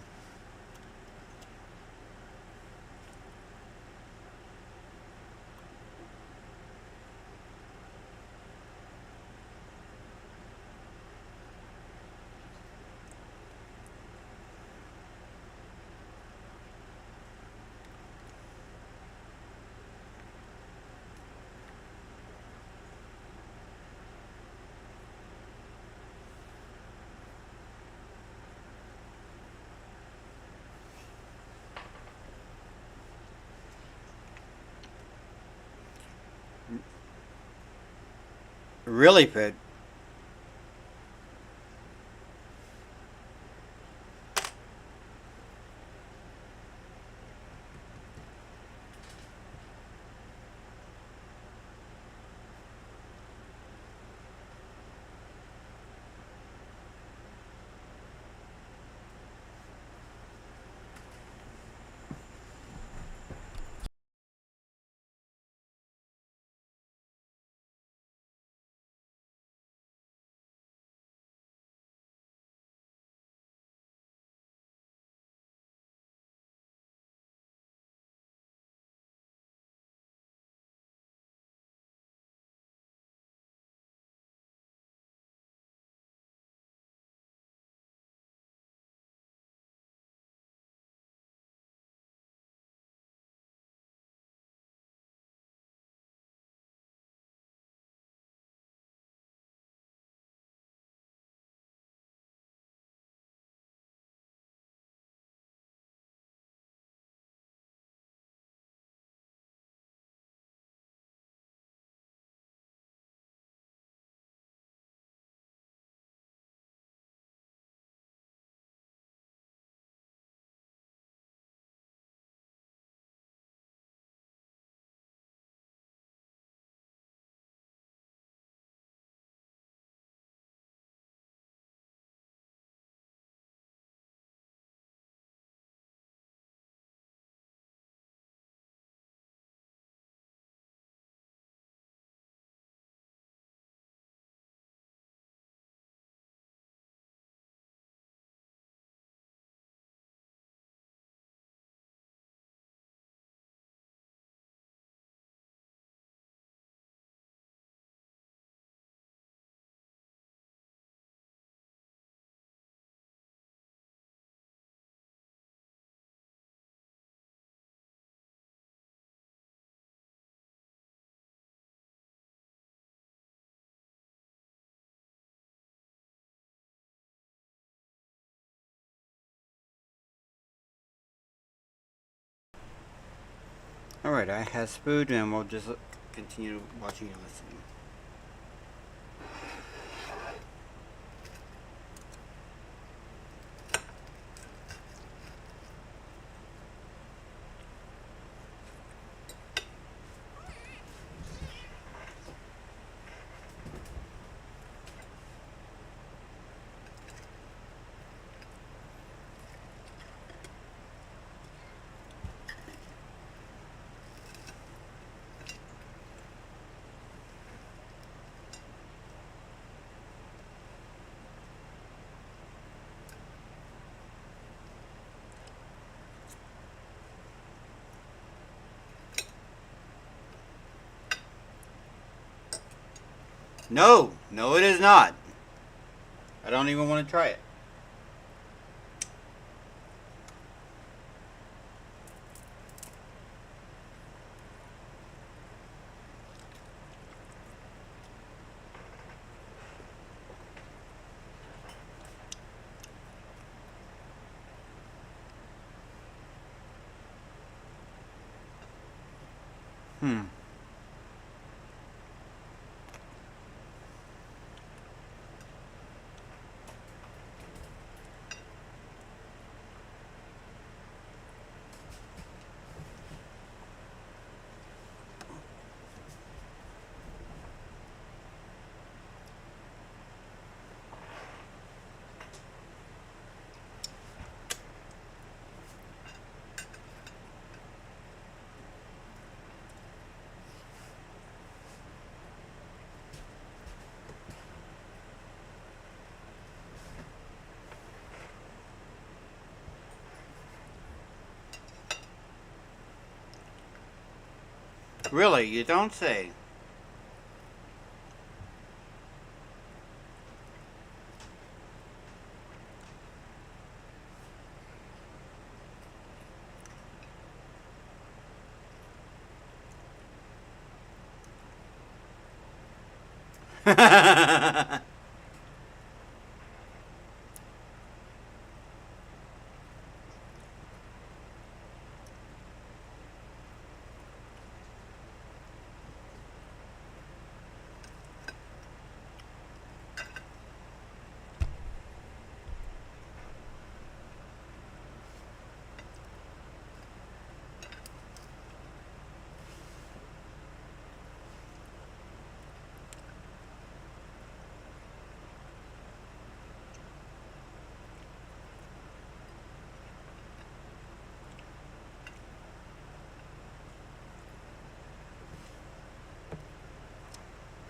Really fit. Alright, I has food and we'll just continue watching and listening. No, no it is not. I don't even want to try it. Hmm. Really, you don't say.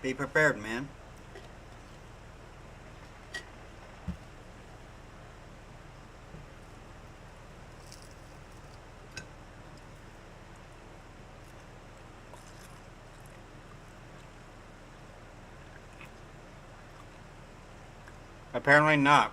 Be prepared, man. Apparently not.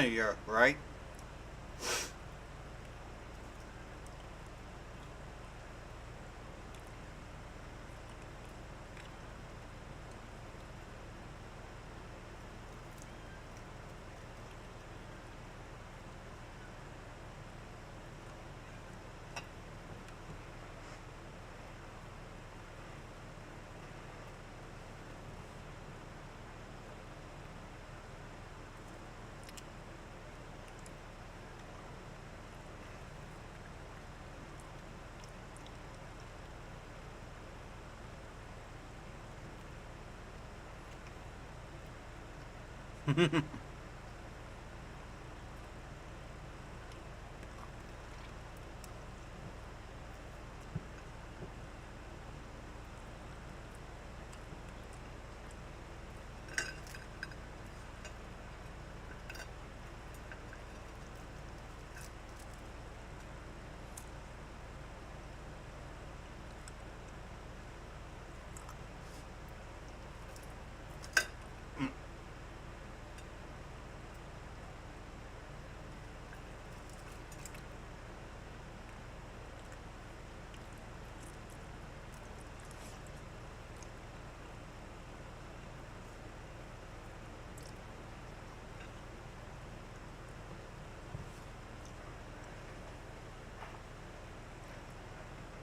You're right.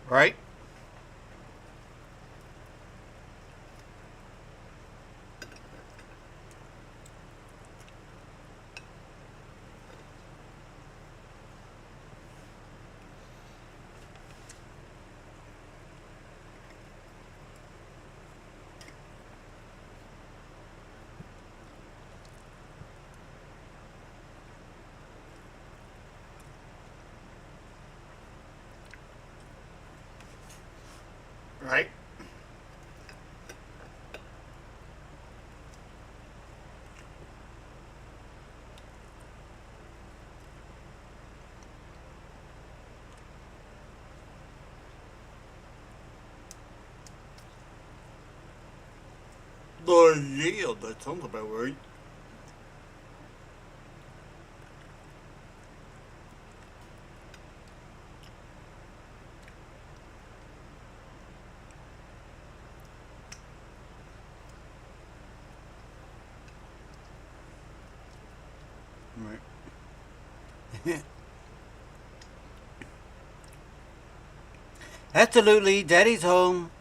Right? Right? Yeah, that sounds about right. Right. Absolutely, Daddy's home.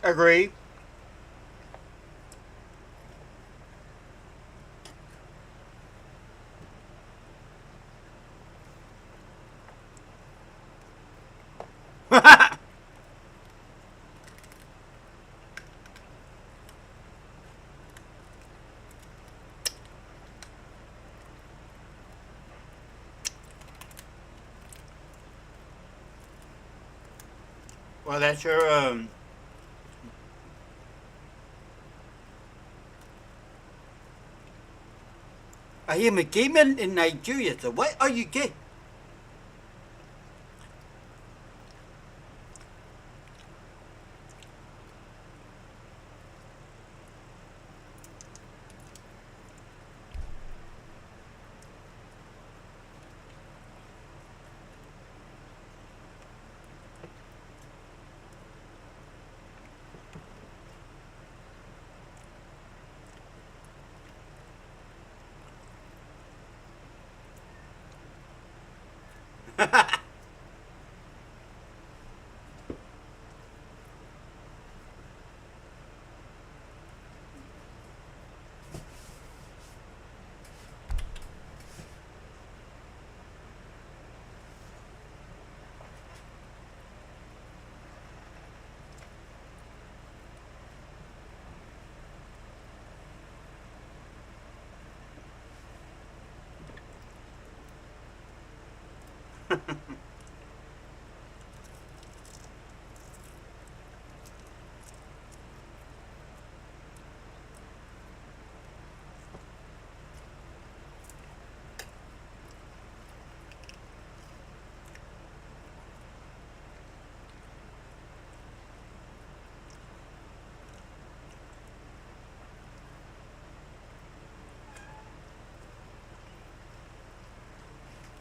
Agree. Well, that's your I am a gay man in Nigeria, so why are you gay?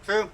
True.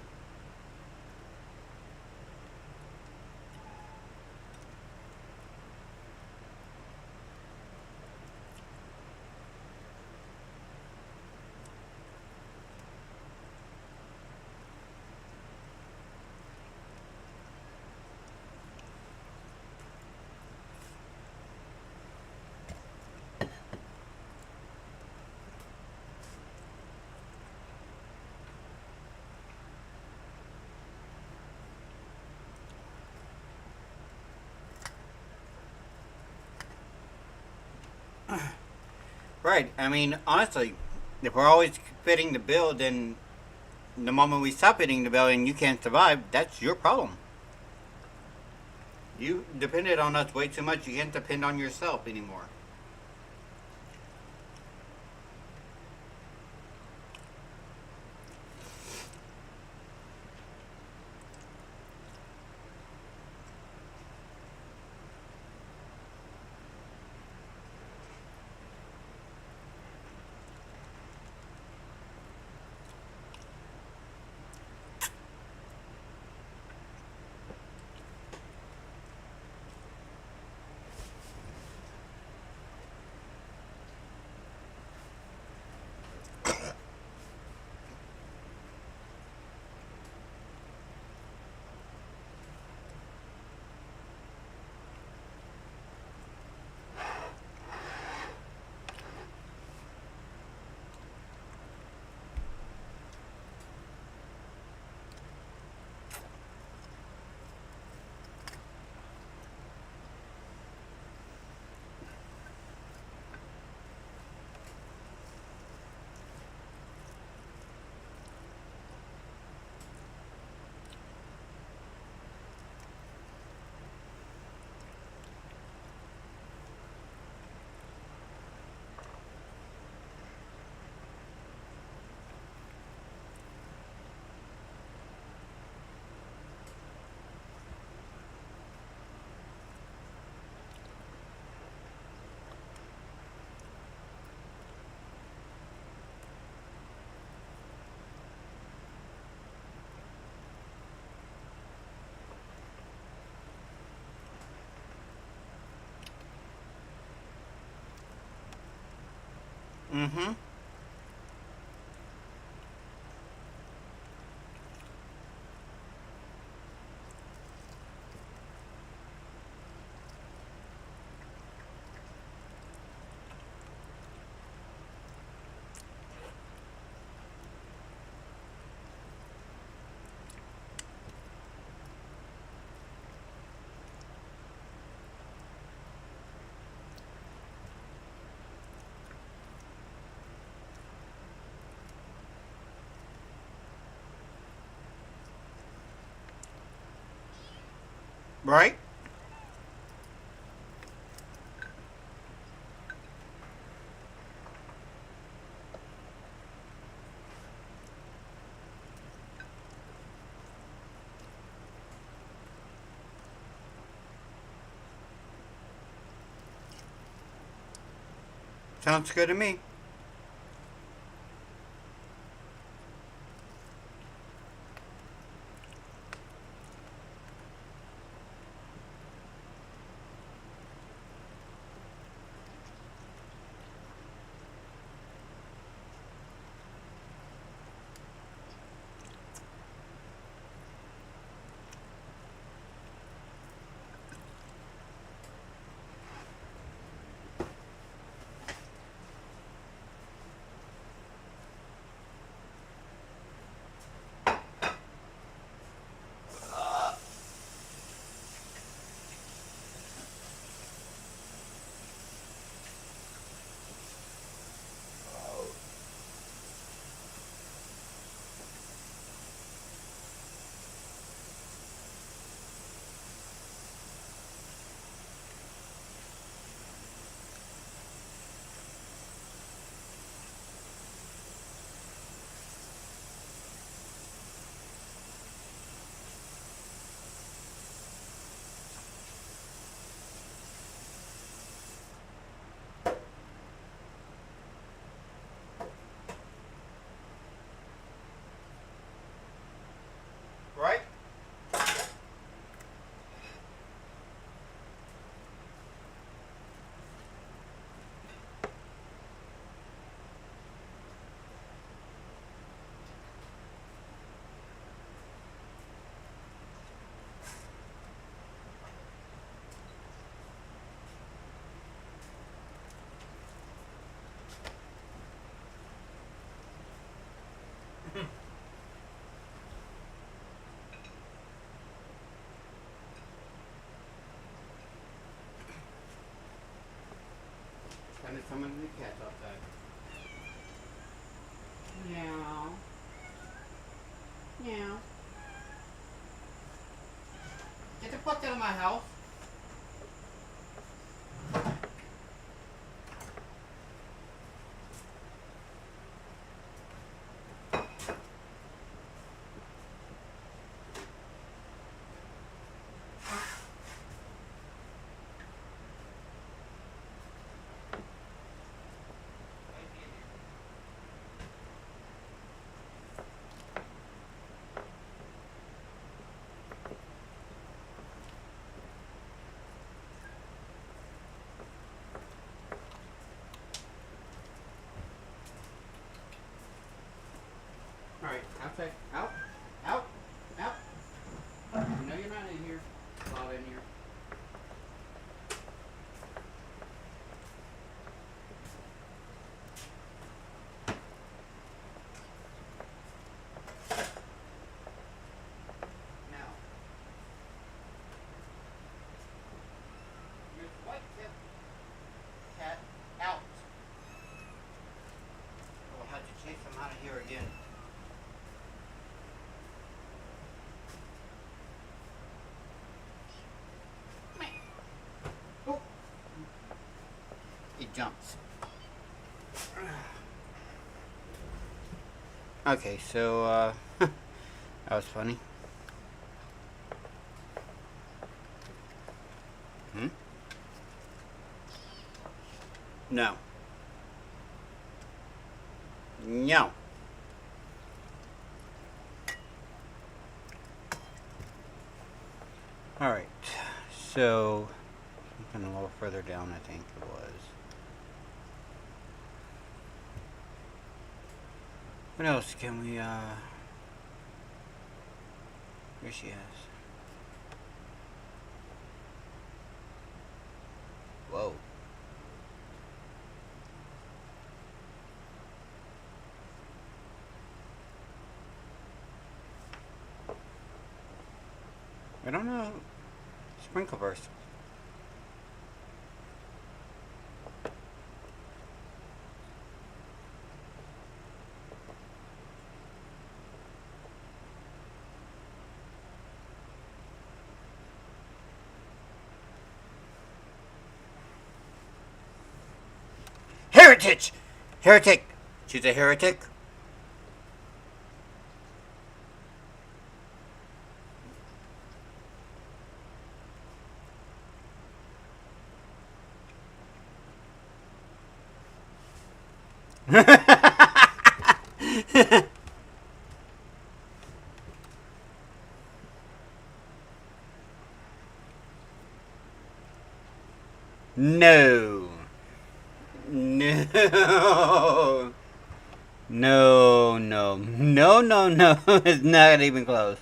Right. I mean, honestly, if we're always fitting the bill, then the moment we stop fitting the bill and you can't survive, that's your problem. You depended on us way too much. You can't depend on yourself anymore. Mm-hmm. Right? Sounds good to me. Right? Kind of summoning the cats outside. Meow. Meow. Get the fuck out of my house. Alright, outside. Out. Out. Out. No, you're not in here. Not in here. Now. Here's the white tip. Cat out. We'll have to chase him out of here again. Oh. He jumps. Okay, so that was funny. Hmm? No. No. Alright, so looking a little further down, I think it was. What else can we, here she is. Whoa. I don't know. Sprinkle burst. Heritage! Heretic! She's a heretic? No. No. No, no. No, no, no. It's not even close.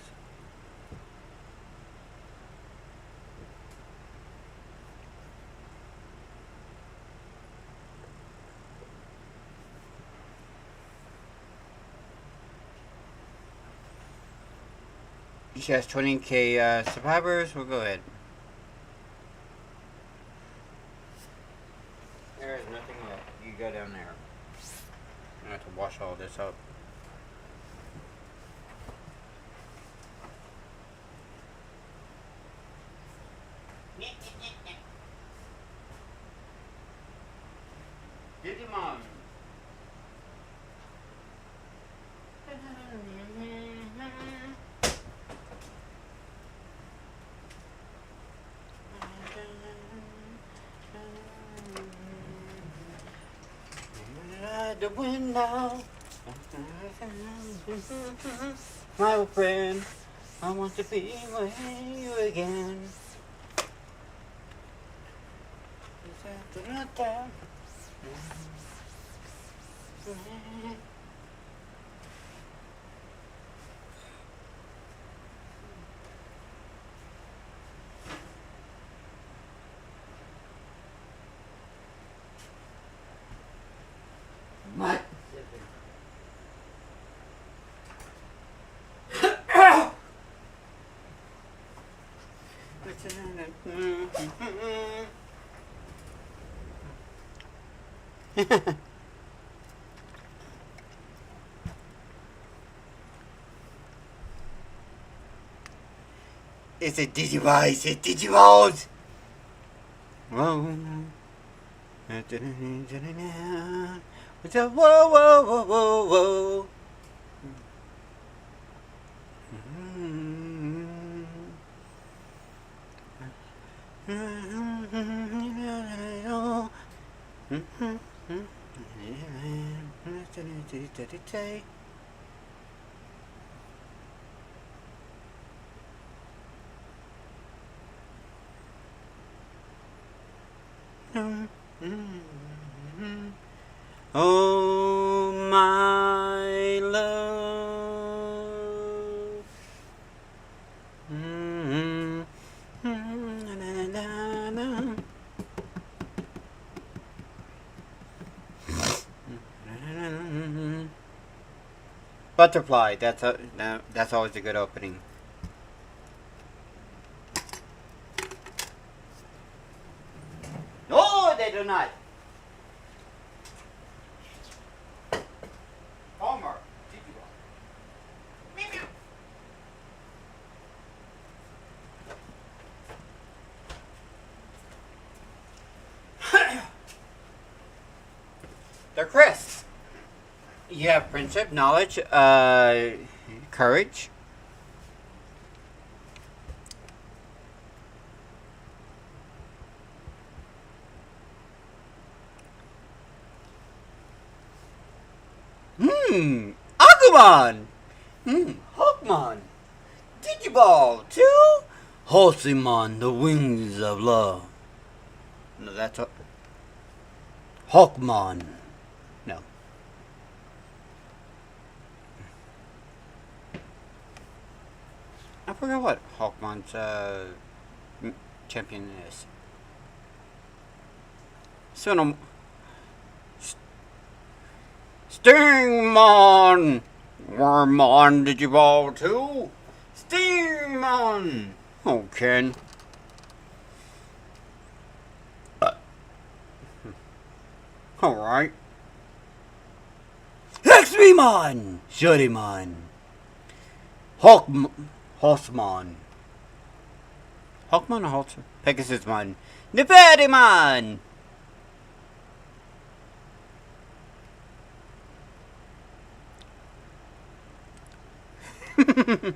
She has 20k survivors. We'll go ahead. There is nothing left. You go down there. I have to wash all this up. Digimon. The window, my old friend, I want to be with you again. What? It's a Digivice, it's Digivolve! Whoa. It's a whoa, whoa, whoa, whoa, whoa. Oh, my love. Butterfly. That's always a good opening. No, they do not. Homer. They're Chris. You have friendship, knowledge, courage. Agumon! Hawkmon! Digiball, too? Halcymon, the wings of love. No, that's a... Hawkmon. No. I forgot what Hawkmon's champion is. Soon Stingmon! Wormmon, Digiball too? Stingmon! Oh, Ken. Alright. Hexmemon! Shudymon! Hawkmon. Hawkmon or Halter? Pegasusmon. Nefadimon! I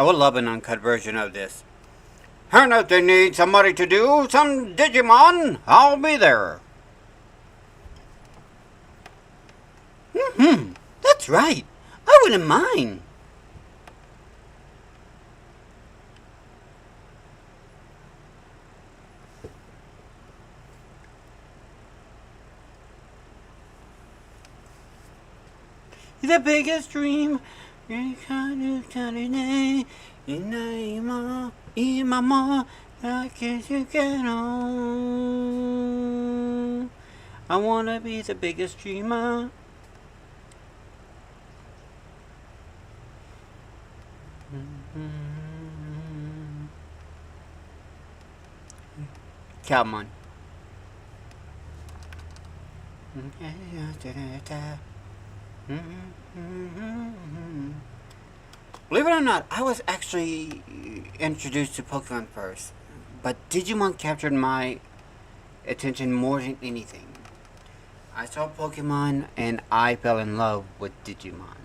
would love an uncut version of this. And if they need somebody to do some Digimon, I'll be there. That's right. I wouldn't mind. The biggest dream. I guess you get on. I wanna be the biggest dreamer. Come on. Believe it or not, I was actually introduced to Pokemon first, but Digimon captured my attention more than anything. I saw Pokemon and I fell in love with Digimon.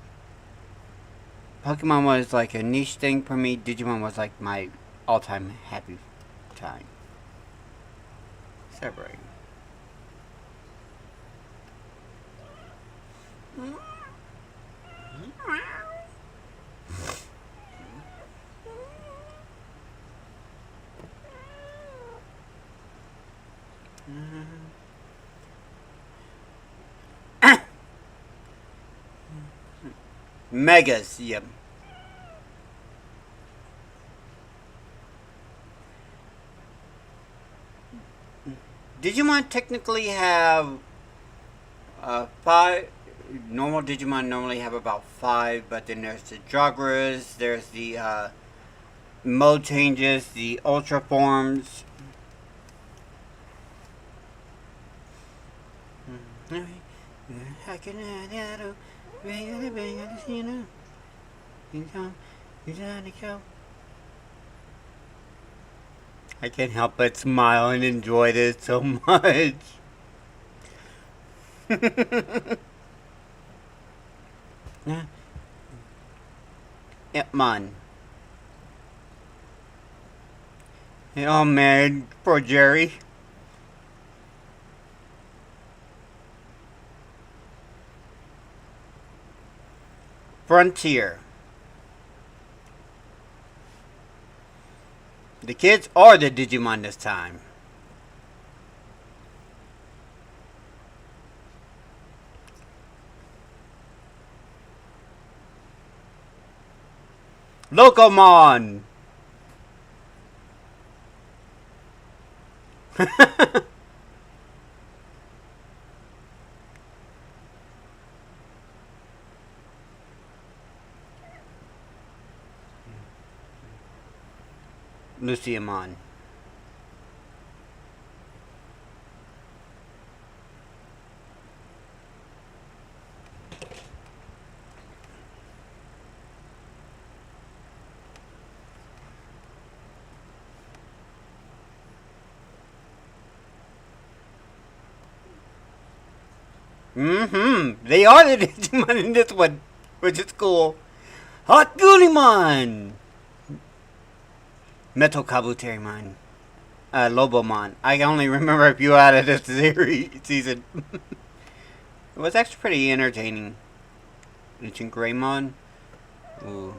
Pokemon was like a niche thing for me. Digimon was like my all-time happy time. Separating. Megas, yep. Digimon technically have 5. Normal Digimon normally have about 5, but then there's the Jogras, there's the mode changes, the Ultra forms. I can't help but smile and enjoy this so much. Man. Oh man, poor Jerry. Frontier. The kids are the Digimon this time. Locomon. Luciamon. They are the Digimon in this one, which is cool. Hot Gulimon. Metal Kabuterimon. Lobomon. I can only remember a few out of this season. It was actually pretty entertaining. Ancient Greymon. Ooh.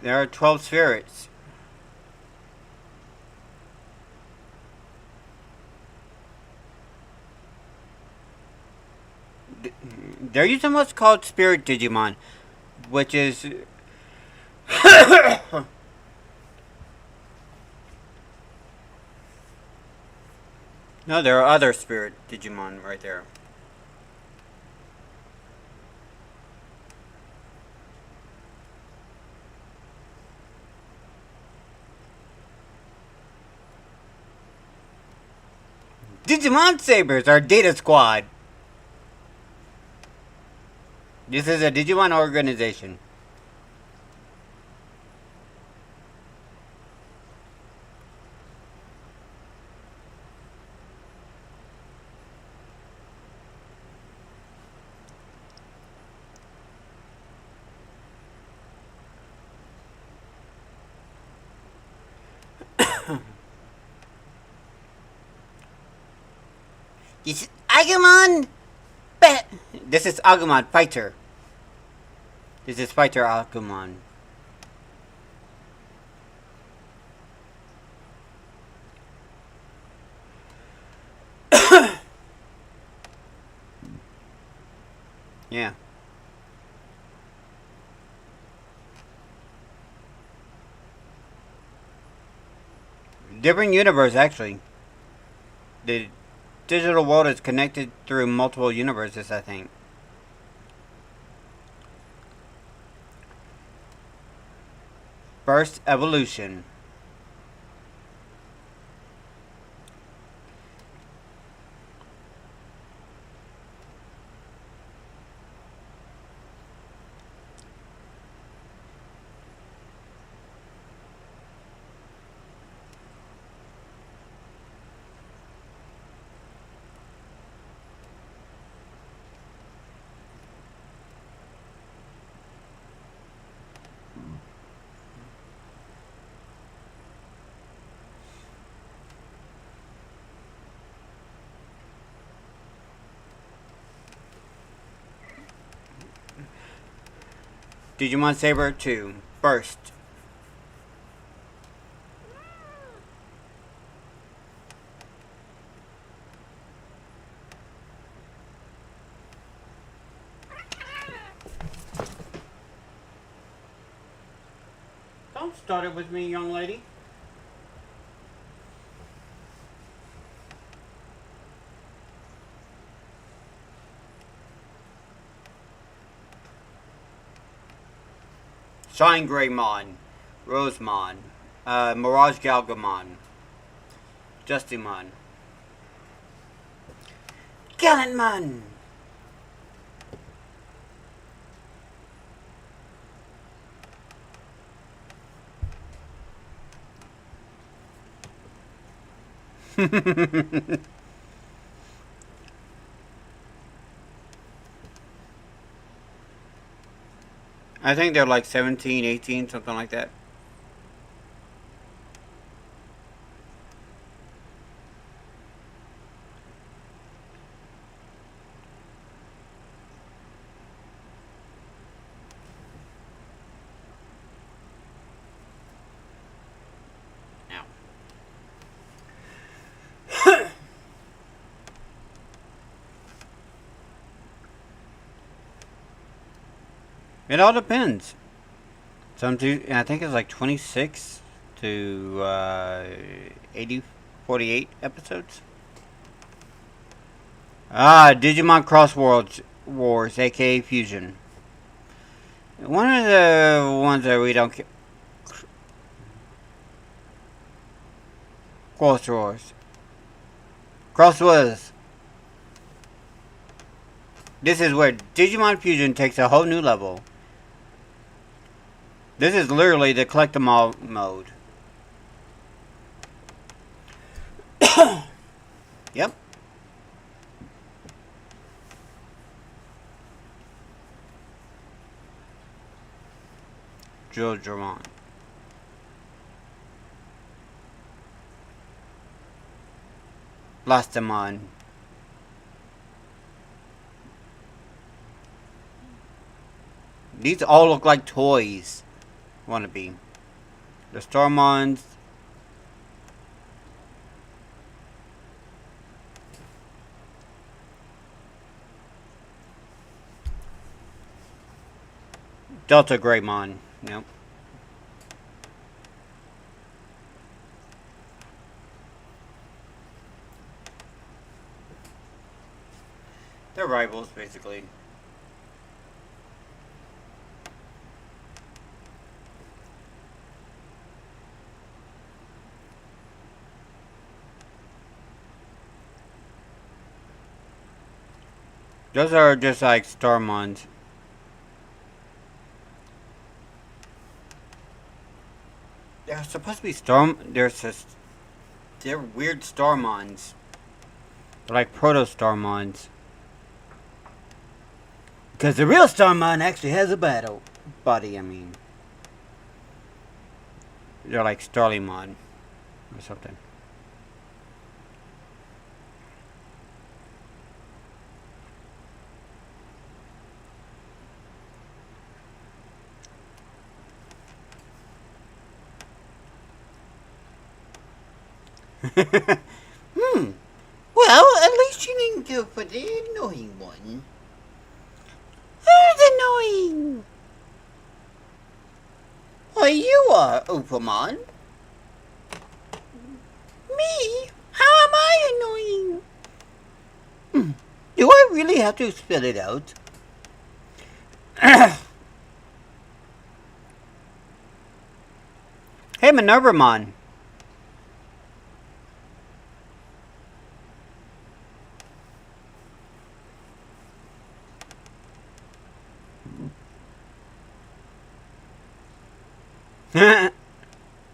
There are 12 spirits. They're using what's called Spirit Digimon, which is... No, there are other Spirit Digimon right there. Digimon Sabers, our data squad. This is a Digimon organization. This is Agumon. This is Agumon Fighter. This is Fighter Agumon. Yeah. Different universe, actually. The digital world is connected through multiple universes, I think. First evolution. Digimon Saber 2. First. Don't start it with me, young lady. Shine Greymon, Rosemon, Mirage Galgamon, Justimon, Gallantmon. I think they're like 17, 18, something like that. It all depends. I think it's like 26 to 80, 48 episodes. Digimon Cross Wars, aka Fusion. One of the ones that we don't. Cross Wars. Cross Wars. This is where Digimon Fusion takes a whole new level. This is literally the collect them all mode. Yep. Jildramon. Blastamon. These all look like toys. Wannabe. The Starmons. Delta Greymon. Yep. They're rivals, basically. Those are just like Starmons. They're supposed to be they're weird Starmons. They're like proto Starmons. Because the real Starmon actually has a body, I mean. They're like Starlymon or something. Well, at least you didn't go for the annoying one. Who's annoying? Why, you are, Upamon. Me? How am I annoying? Do I really have to spell it out? Hey, Minervamon.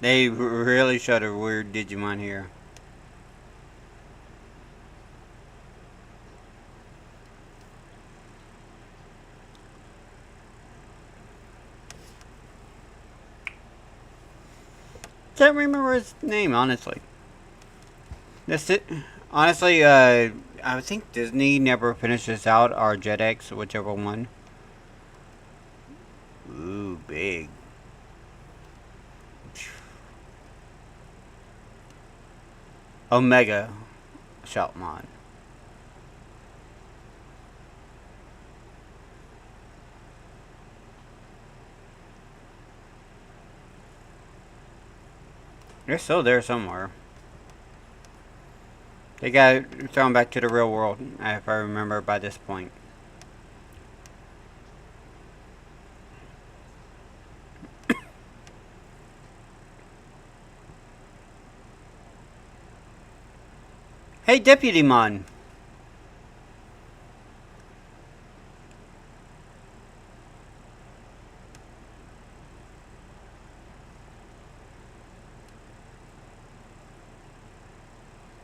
They really showed a weird Digimon here. Can't remember his name, honestly. That's it. Honestly, I think Disney never finishes out our Jetix, whichever one. Ooh, big. Omega Shoutmon. They're still there somewhere. They got thrown back to the real world, if I remember by this point. Hey, Deputymon.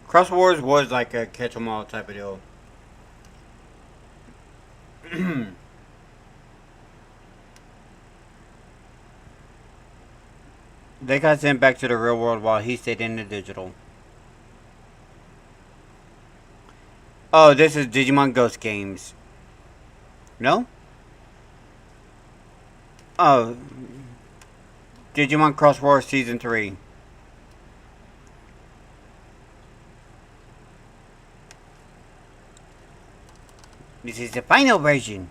Cross Wars was like a catch 'em all type of deal. They got sent back to the real world while he stayed in the digital. Oh, this is Digimon Ghost Games. No? Oh. Digimon Cross Wars Season 3. This is the final version.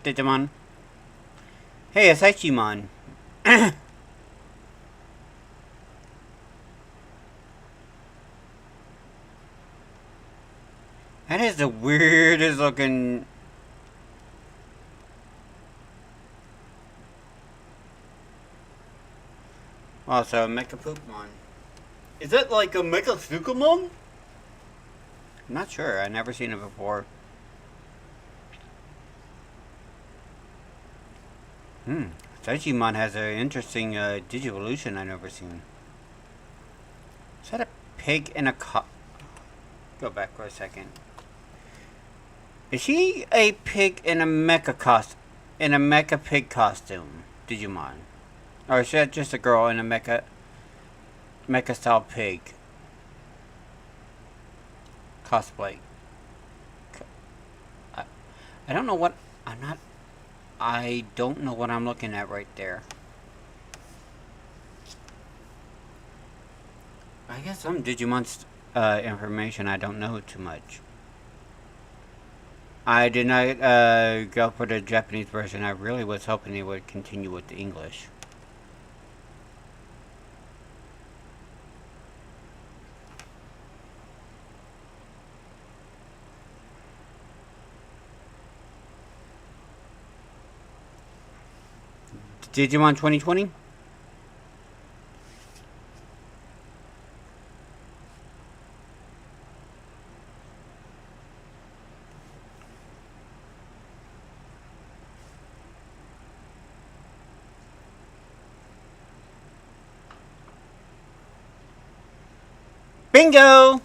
Digimon. Hey, Asaichimon. That is the weirdest looking. Also, Mecha Poopmon. Is that like a Mecha Sukamon? I'm not sure. I've never seen it before. Saichimon has an interesting Digivolution I've never seen. Is that a pig in a Go back for a second. Is she a pig in a mecha pig costume, Digimon? Or is that just a girl in a mecha style pig cosplay? I don't know what I don't know what I'm looking at right there. I guess some Digimon's information I don't know too much. I did not go for the Japanese version. I really was hoping they would continue with the English. Digimon 2020? Bingo!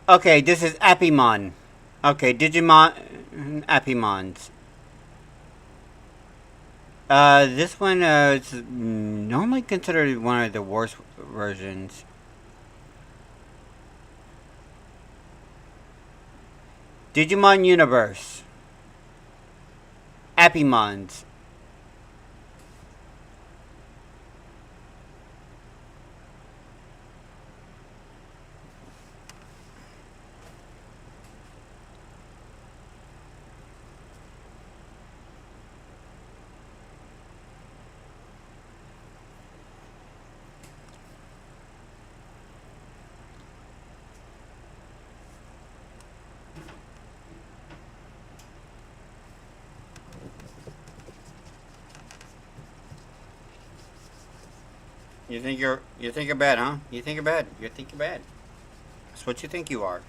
Okay, this is Appimon. Okay, Digimon Appimons. This one is normally considered one of the worst versions. Digimon Universe. Appimons. You think you're bad, huh? You think you're bad. You think you're bad. That's what you think you are.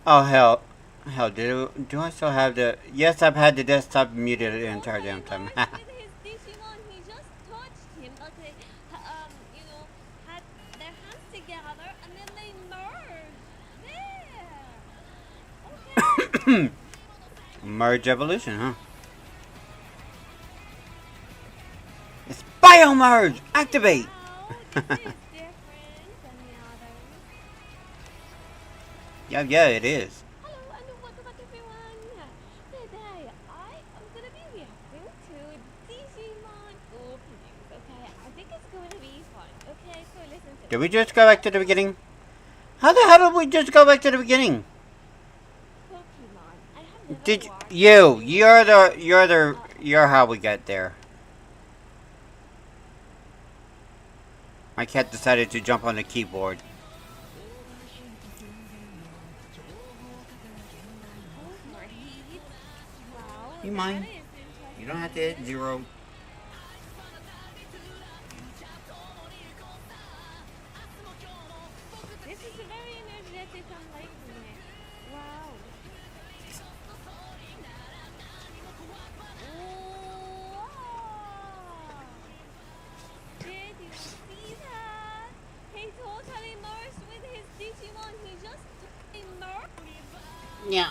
Oh hell. Hell, do I still have the... Yes, I've had the desktop muted the entire damn time. With his Digimon, he just touched him, but they, you know, had their hands together and then they merged. There. Okay. Merge evolution, huh? It's Biomerge! Activate! Wow, this is different than the others. Yeah, it is. Hello and welcome back everyone. Today I am gonna be reacting to Digimon openings. Okay, I think it's going to be fun. Okay, so listen to Did we just go back to the beginning? How the hell did we just go back to the beginning? Pokemon. I have never Did watched you're how we got there. My cat decided to jump on the keyboard. Overheat. Wow, You that mind? is interesting. You don't have to hit 0. This is a very energetic. I'm liking it. Wow. Ooh, ah. Did you see that? He totally merged with his Digimon. He just totally merged. Yeah.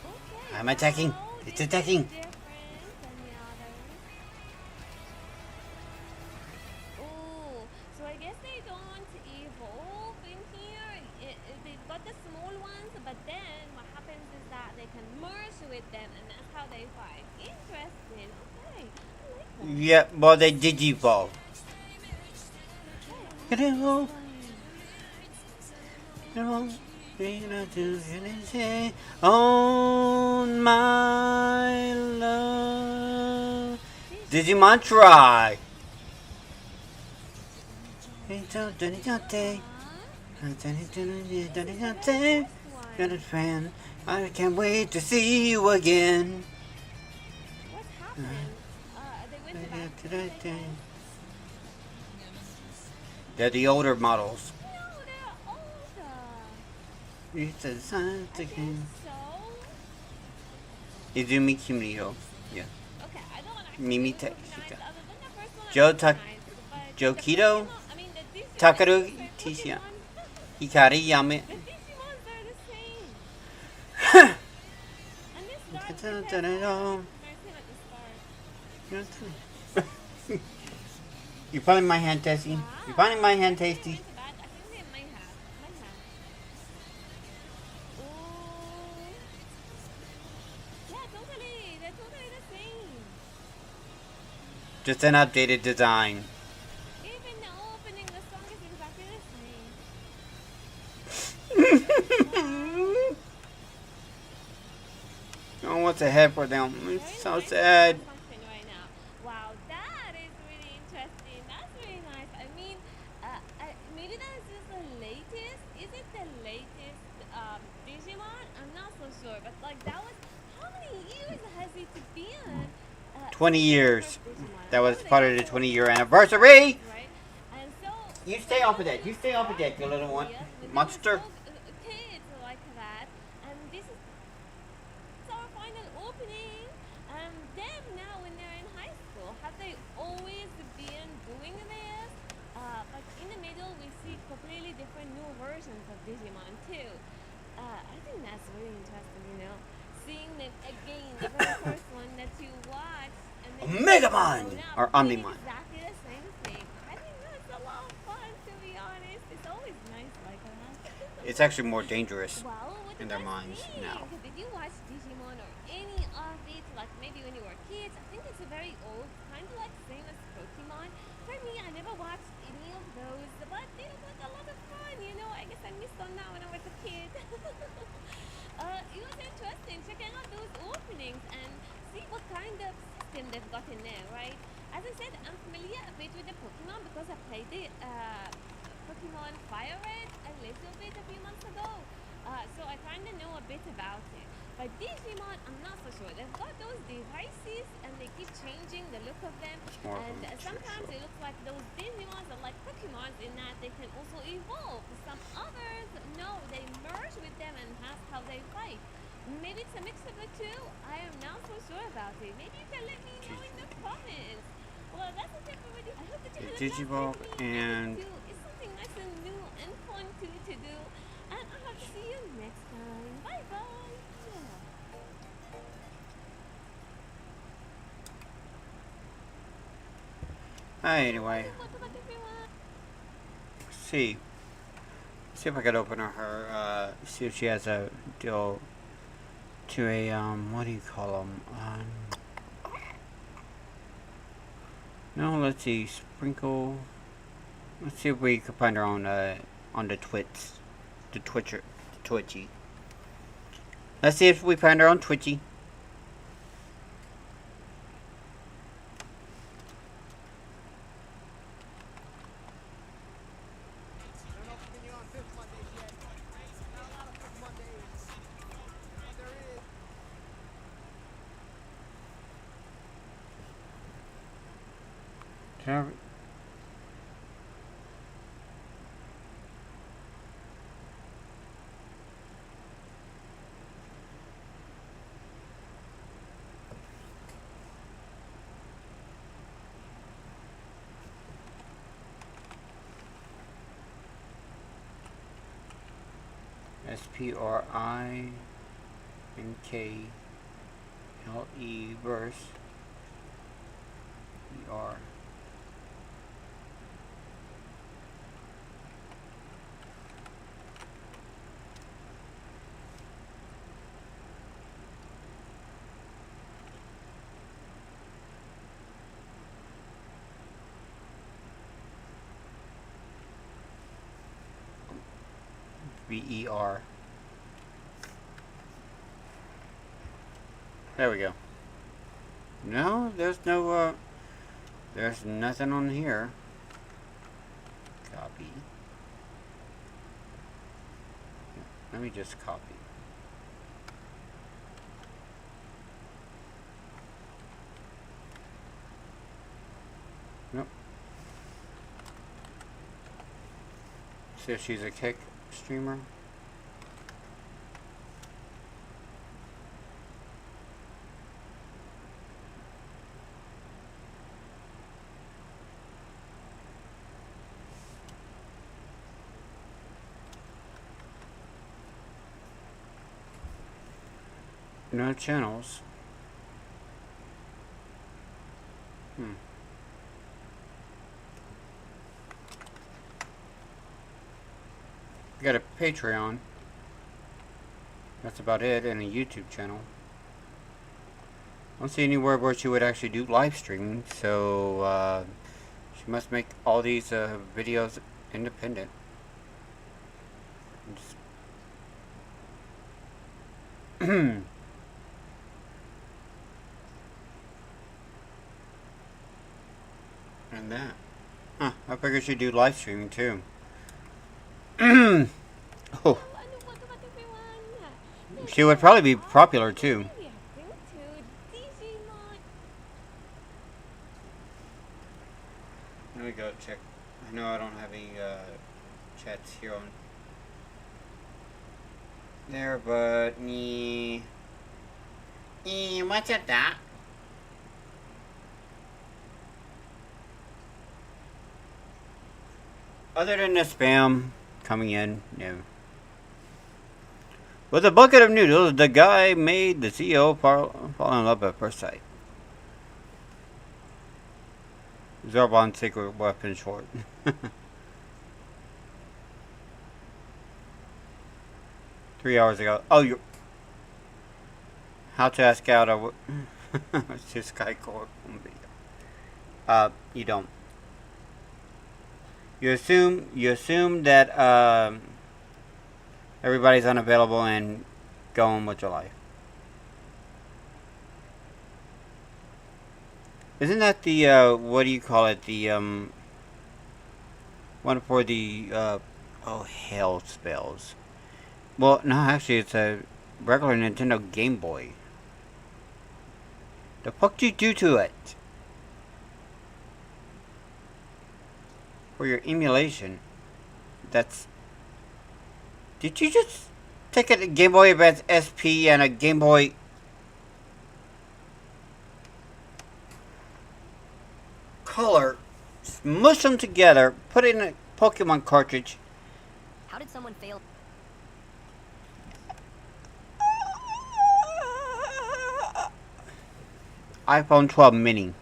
Okay, I'm attacking. wow, It's this attacking. is different than the others. Oh, so I guess they don't evolve in here. They've got the small ones, but then what happens is that they can merge with them, and that's how they fight. Interesting. Okay, I like that. Yeah, well they digivolve. Okay, Get it all. fine. On my love. Digimon try. One. I can't wait to see you again. What's happening? They went to bathroom. They're the older models. No, they're older. It's a sign I to guess him. so. Izumi Kimio. Yeah. Okay, I don't actually Mimi recognize Shika. other than the first one I Joe recognized, but Joe the Kido. Pokemon, I mean the Digimon, Takaru sorry, Tisha. Pokemon. Hikari Yame. The Digimons are the same. And this guy It's with a- his da- da- hair, da. there's him at the start. You finding my hand tasty? Wow. You finding my hand They tasty? went to bath. I think they might have. Ooh. Yeah, totally. They're totally the same. Just an updated design. Even the opening, the song is exactly the same. wants a head for them. It's Very so nice sad. something right now. Wow, that is really interesting. That's really nice. I mean, maybe that is just the latest. Is it the latest Digimon? I'm not so sure. But like that was how many years has it been 20 since the years. first Digimon? I That know was they part of the also 20-year had anniversary. spin-offs, right? And so You for stay off of those that. who You stay off of are that, you little one. yes, they were Monster. so kids like that, and this is our final opening. Them now when they're in high school, have they always been doing this? But in the middle, we see completely different new versions of Digimon too. I think that's really interesting, you know, seeing them again, the very first one that you watch, and then you see them Megamon grown up or doing Omnimon. exactly the same thing. I think that's a lot of fun, to be honest. It's always nice like that. It's actually more dangerous Well, what do in you their guys minds now. think? Did you watch Digimon or any of it, like maybe when you were kids? I think it's a very old, kind of like same as Pokemon. For me, I never watched any of those, but they look like a lot of fun, you know? I guess I missed on that when I was a kid. It was interesting checking out those openings and see what kind of system they've got in there, right? As I said, I'm familiar a bit with the Pokemon because I played the Pokemon Fire Red a little bit a few months ago. So I kind of know a bit about it. But Digimon, I'm not so sure. They've got those devices and they keep changing the look of them. It's more of And a sometimes it looks like those Digimons are like Pokemons in that they can also evolve. Some others, no, they merge with them and that's how they fight. Maybe it's a mix of the two. I am not so sure about it. Maybe you can let me know in the comments. Well, that's a tip for video. I hope that you had a blast Digivolve with me. I and did too. It's something nice and new and fun too to do. And I hope to see you next time. Bye bye. anyway, Welcome back everyone. see if I could open her. See if she has a deal to a what do you call them? No, let's see. Sprinkle. Let's see if we can find her on the Twits, the Twitchy. Let's see if we find her on Twitchy. SPRINKLE verse ER. VER. There we go. No, there's nothing on here. Copy. Let me just copy. Nope. See if she's a kick streamer. No channels. I got a Patreon. That's about it, and a YouTube channel. I don't see anywhere where she would actually do live streaming, so she must make all these videos independent. And that. Huh, I figured she'd do live streaming too. Oh. Ano ba ito everyone? She would probably be popular too. Reacting to Digimon. Let me go check. I know I don't have any chats here on there, but what's that? Other than the spam coming in, no. With a bucket of noodles, the guy made the CEO fall in love at first sight. Zarbon's secret weapon short. 3 hours ago. Oh, you. How to ask out a. It's just Sky Core video. You don't. You assume that everybody's unavailable and go on with your life. Isn't that the what do you call it? The one for the oh hell spells. Well, no, actually, it's a regular Nintendo Game Boy. The fuck did you do to it? For your emulation. That's. Did you just take a Game Boy Advance SP and a Game Boy? Color, smush them together, put it in a Pokemon cartridge. How did someone fail? iPhone 12 mini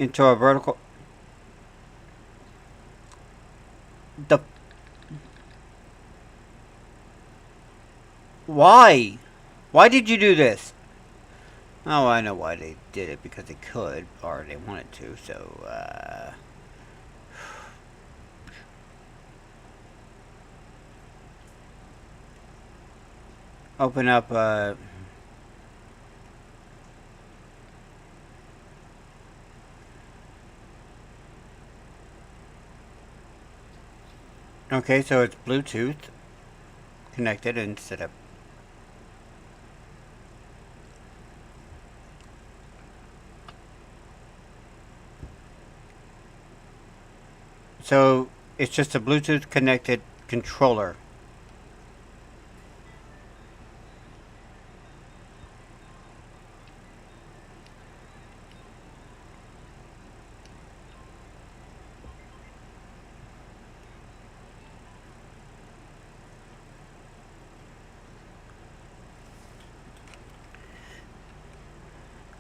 into a vertical. The. Why? Why did you do this? Oh, I know why they did it, because they could, or they wanted to, so, open up, okay, so it's Bluetooth connected instead of. So it's just a Bluetooth connected controller.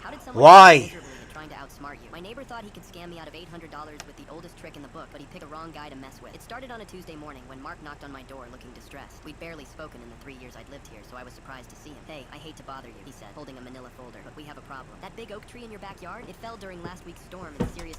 How did someone Why? fail miserably at trying to outsmart you? My neighbor thought he could scam me out of $800 with the oldest trick in the book, but he picked the wrong guy to mess with. It started on a Tuesday morning when Mark knocked on my door looking distressed. We'd barely spoken in the 3 years I'd lived here, so I was surprised to see him. Hey, I hate to bother you, he said, holding a manila folder, but we have a problem. That big oak tree in your backyard? It fell during last week's storm and serious...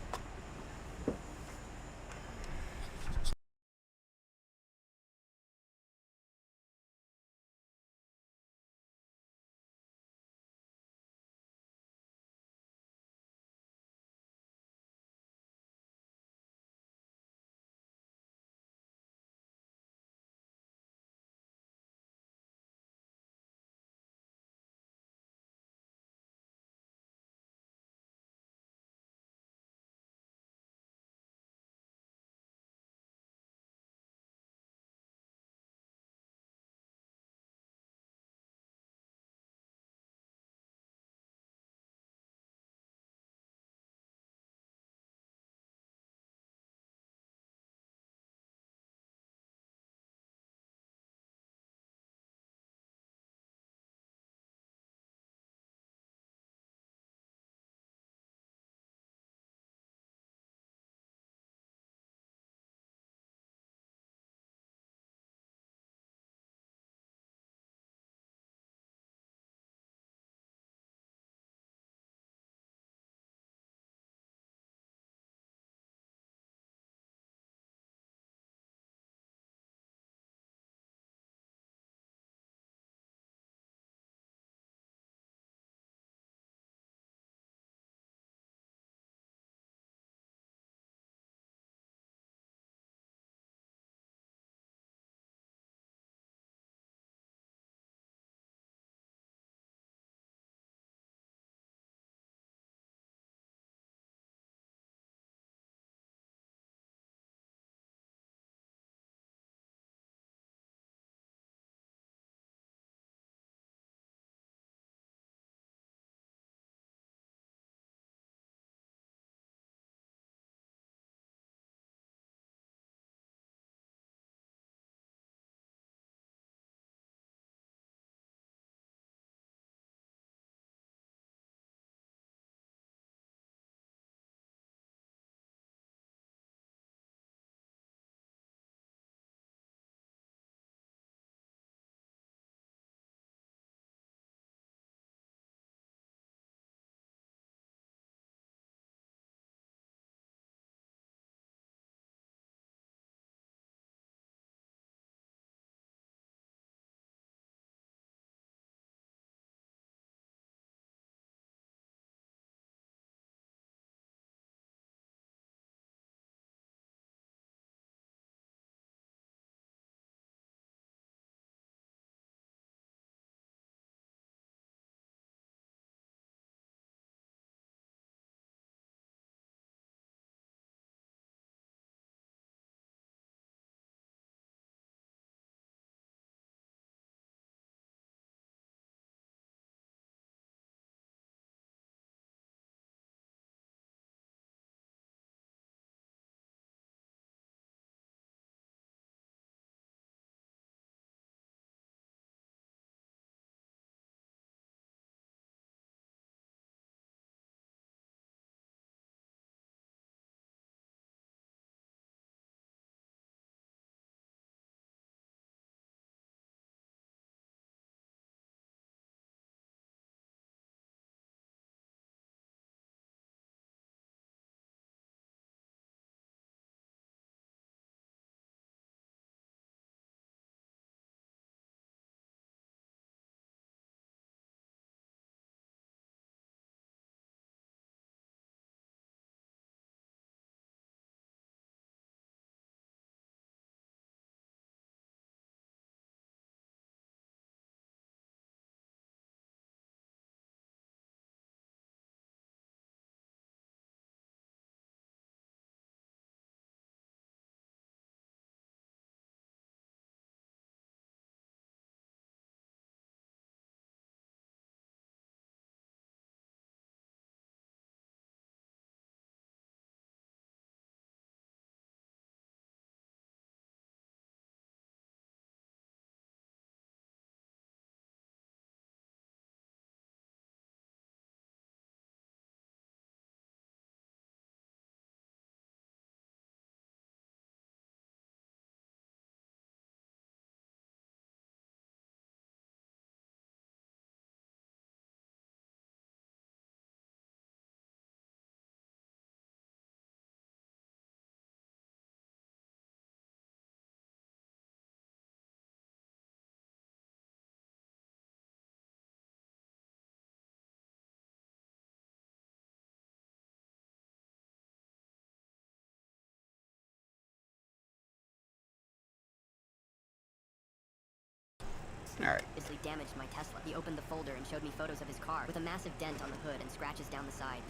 Alright. Obviously damaged my Tesla. He opened the folder and showed me photos of his car with a massive dent on the hood and scratches down the side.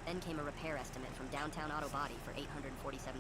Then came a repair estimate from Downtown Auto Body for $847.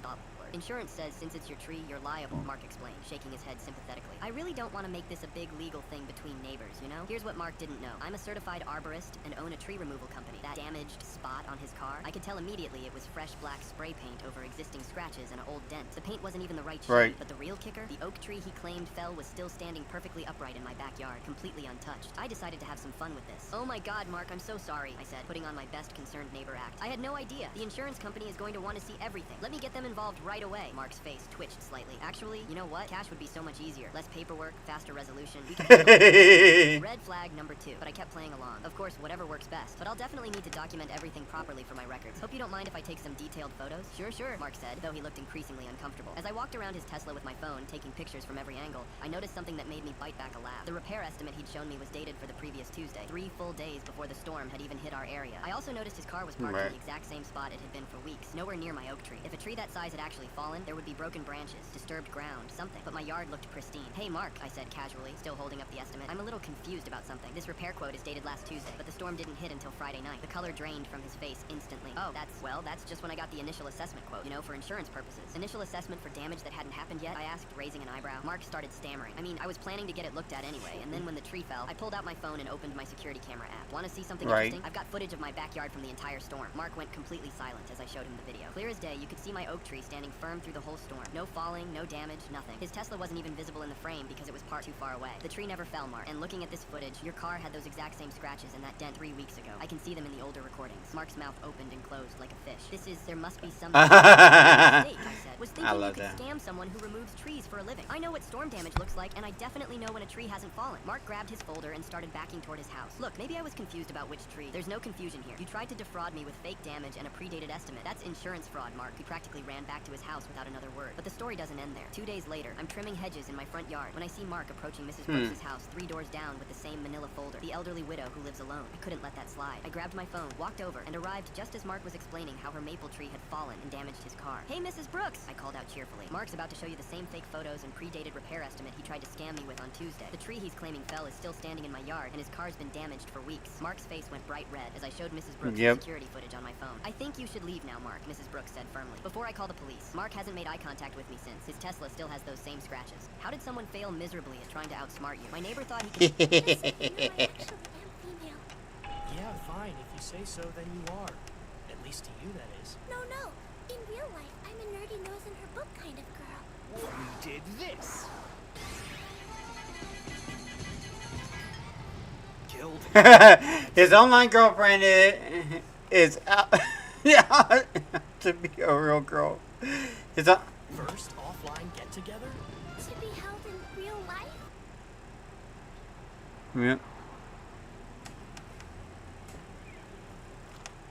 Insurance says since it's your tree, you're liable, Mark explained, shaking his head sympathetically. I really don't want to make this a big legal thing between neighbors, you know? Here's what Mark didn't know. I'm a certified arborist and own a tree removal company. That damaged spot on his car, I could tell immediately it was fresh black spray paint over existing scratches and an old dent. The paint wasn't even the right shade, but the real kicker, the oak tree he claimed fell was still standing perfectly upright in my backyard, completely untouched. I decided to have some fun with this. Oh my god, Mark, I'm so sorry, I said, putting on my best concerned neighbor act. I had no idea. The insurance company is going to want to see everything. Let me get them involved right away. Mark's face twitched slightly. Actually, you know what? Cash would be so much easier. Less paperwork, faster resolution. We can Red flag number 2, but I kept playing along. Of course, whatever works best. But I'll definitely need to document everything properly for my records. Hope you don't mind if I take some detailed photos? Sure, Mark said, though he looked increasingly uncomfortable. As I walked around his Tesla with my phone, taking pictures from every angle, I noticed something that made me bite back a laugh. The repair estimate he'd shown me was dated for the previous Tuesday, 3 full days before the storm had even hit our area. I also noticed his car was parked in the exact same spot it had been for weeks, nowhere near my oak tree. If a tree that size had actually fallen, there would be broken branches, disturbed ground, something. But my yard looked pristine. Hey Mark, I said casually, still holding up the estimate. I'm a little confused about something. This repair quote is dated last Tuesday, but the storm didn't hit until Friday night. The color drained from his face instantly. Oh, that's just when I got the initial assessment quote, you know, for insurance purposes. Initial assessment for damage that hadn't happened yet? I asked, raising an eyebrow. Mark started stammering. I mean, I was planning to get it looked at anyway, and then when the tree fell, I pulled out my phone and opened my security camera app. Want to see something interesting? I've got footage of my backyard from the entire storm. Mark went completely silent as I showed him the video. Clear as day, you could see my oak tree standing firm through the whole storm. No falling, no damage, nothing. His Tesla wasn't even visible in the frame because it was parked too far away. The tree never fell, Mark. And looking at this footage, your car had those exact same scratches and that dent 3 weeks ago. I can see them in the older recordings. Mark's mouth opened and closed like a fish. There must be some mistake, I said. Was thinking you could scam someone who removes trees for a living. I know what storm damage looks like, and I definitely know when a tree hasn't fallen. Mark grabbed his folder and started backing toward his house. Look, maybe I was confused about which tree. There's no confusion here. You tried to defraud me with fake damage and a predated estimate. That's insurance fraud, Mark. He practically ran back to his house without another word. But the story doesn't end there. 2 days later, I'm trimming hedges in my front yard when I see Mark approaching Mrs. Brooks' house 3 doors down with the same manila folder. The elderly widow who lives alone. I couldn't let that slide. I grabbed my phone, walked over, and arrived just as Mark was explaining how her maple tree had fallen and damaged his car. Hey, Mrs. Brooks! I called out cheerfully. Mark's about to show you the same fake photos and predated repair estimate he tried to scam me with on Tuesday. The tree he's claiming fell is still standing in my yard, and his car's been damaged for weeks. Mark's face went bright red as I showed Mrs. Brooks the security footage on my phone. I think you should leave now, Mark, Mrs. Brooks said firmly. Before I call the police. Mark hasn't made eye contact with me since. His Tesla still has those same scratches. How did someone fail miserably at trying to outsmart you? My neighbor thought he could... Listen, you know, I actually am female. Yeah, fine. If you say so, then you are. At least to you, that is. No. In real life, I'm a nerdy nose in her book kind of girl. We did this. Killed. His online girlfriend is out to be a real girl. First offline get-together? To be held in real life? Yep.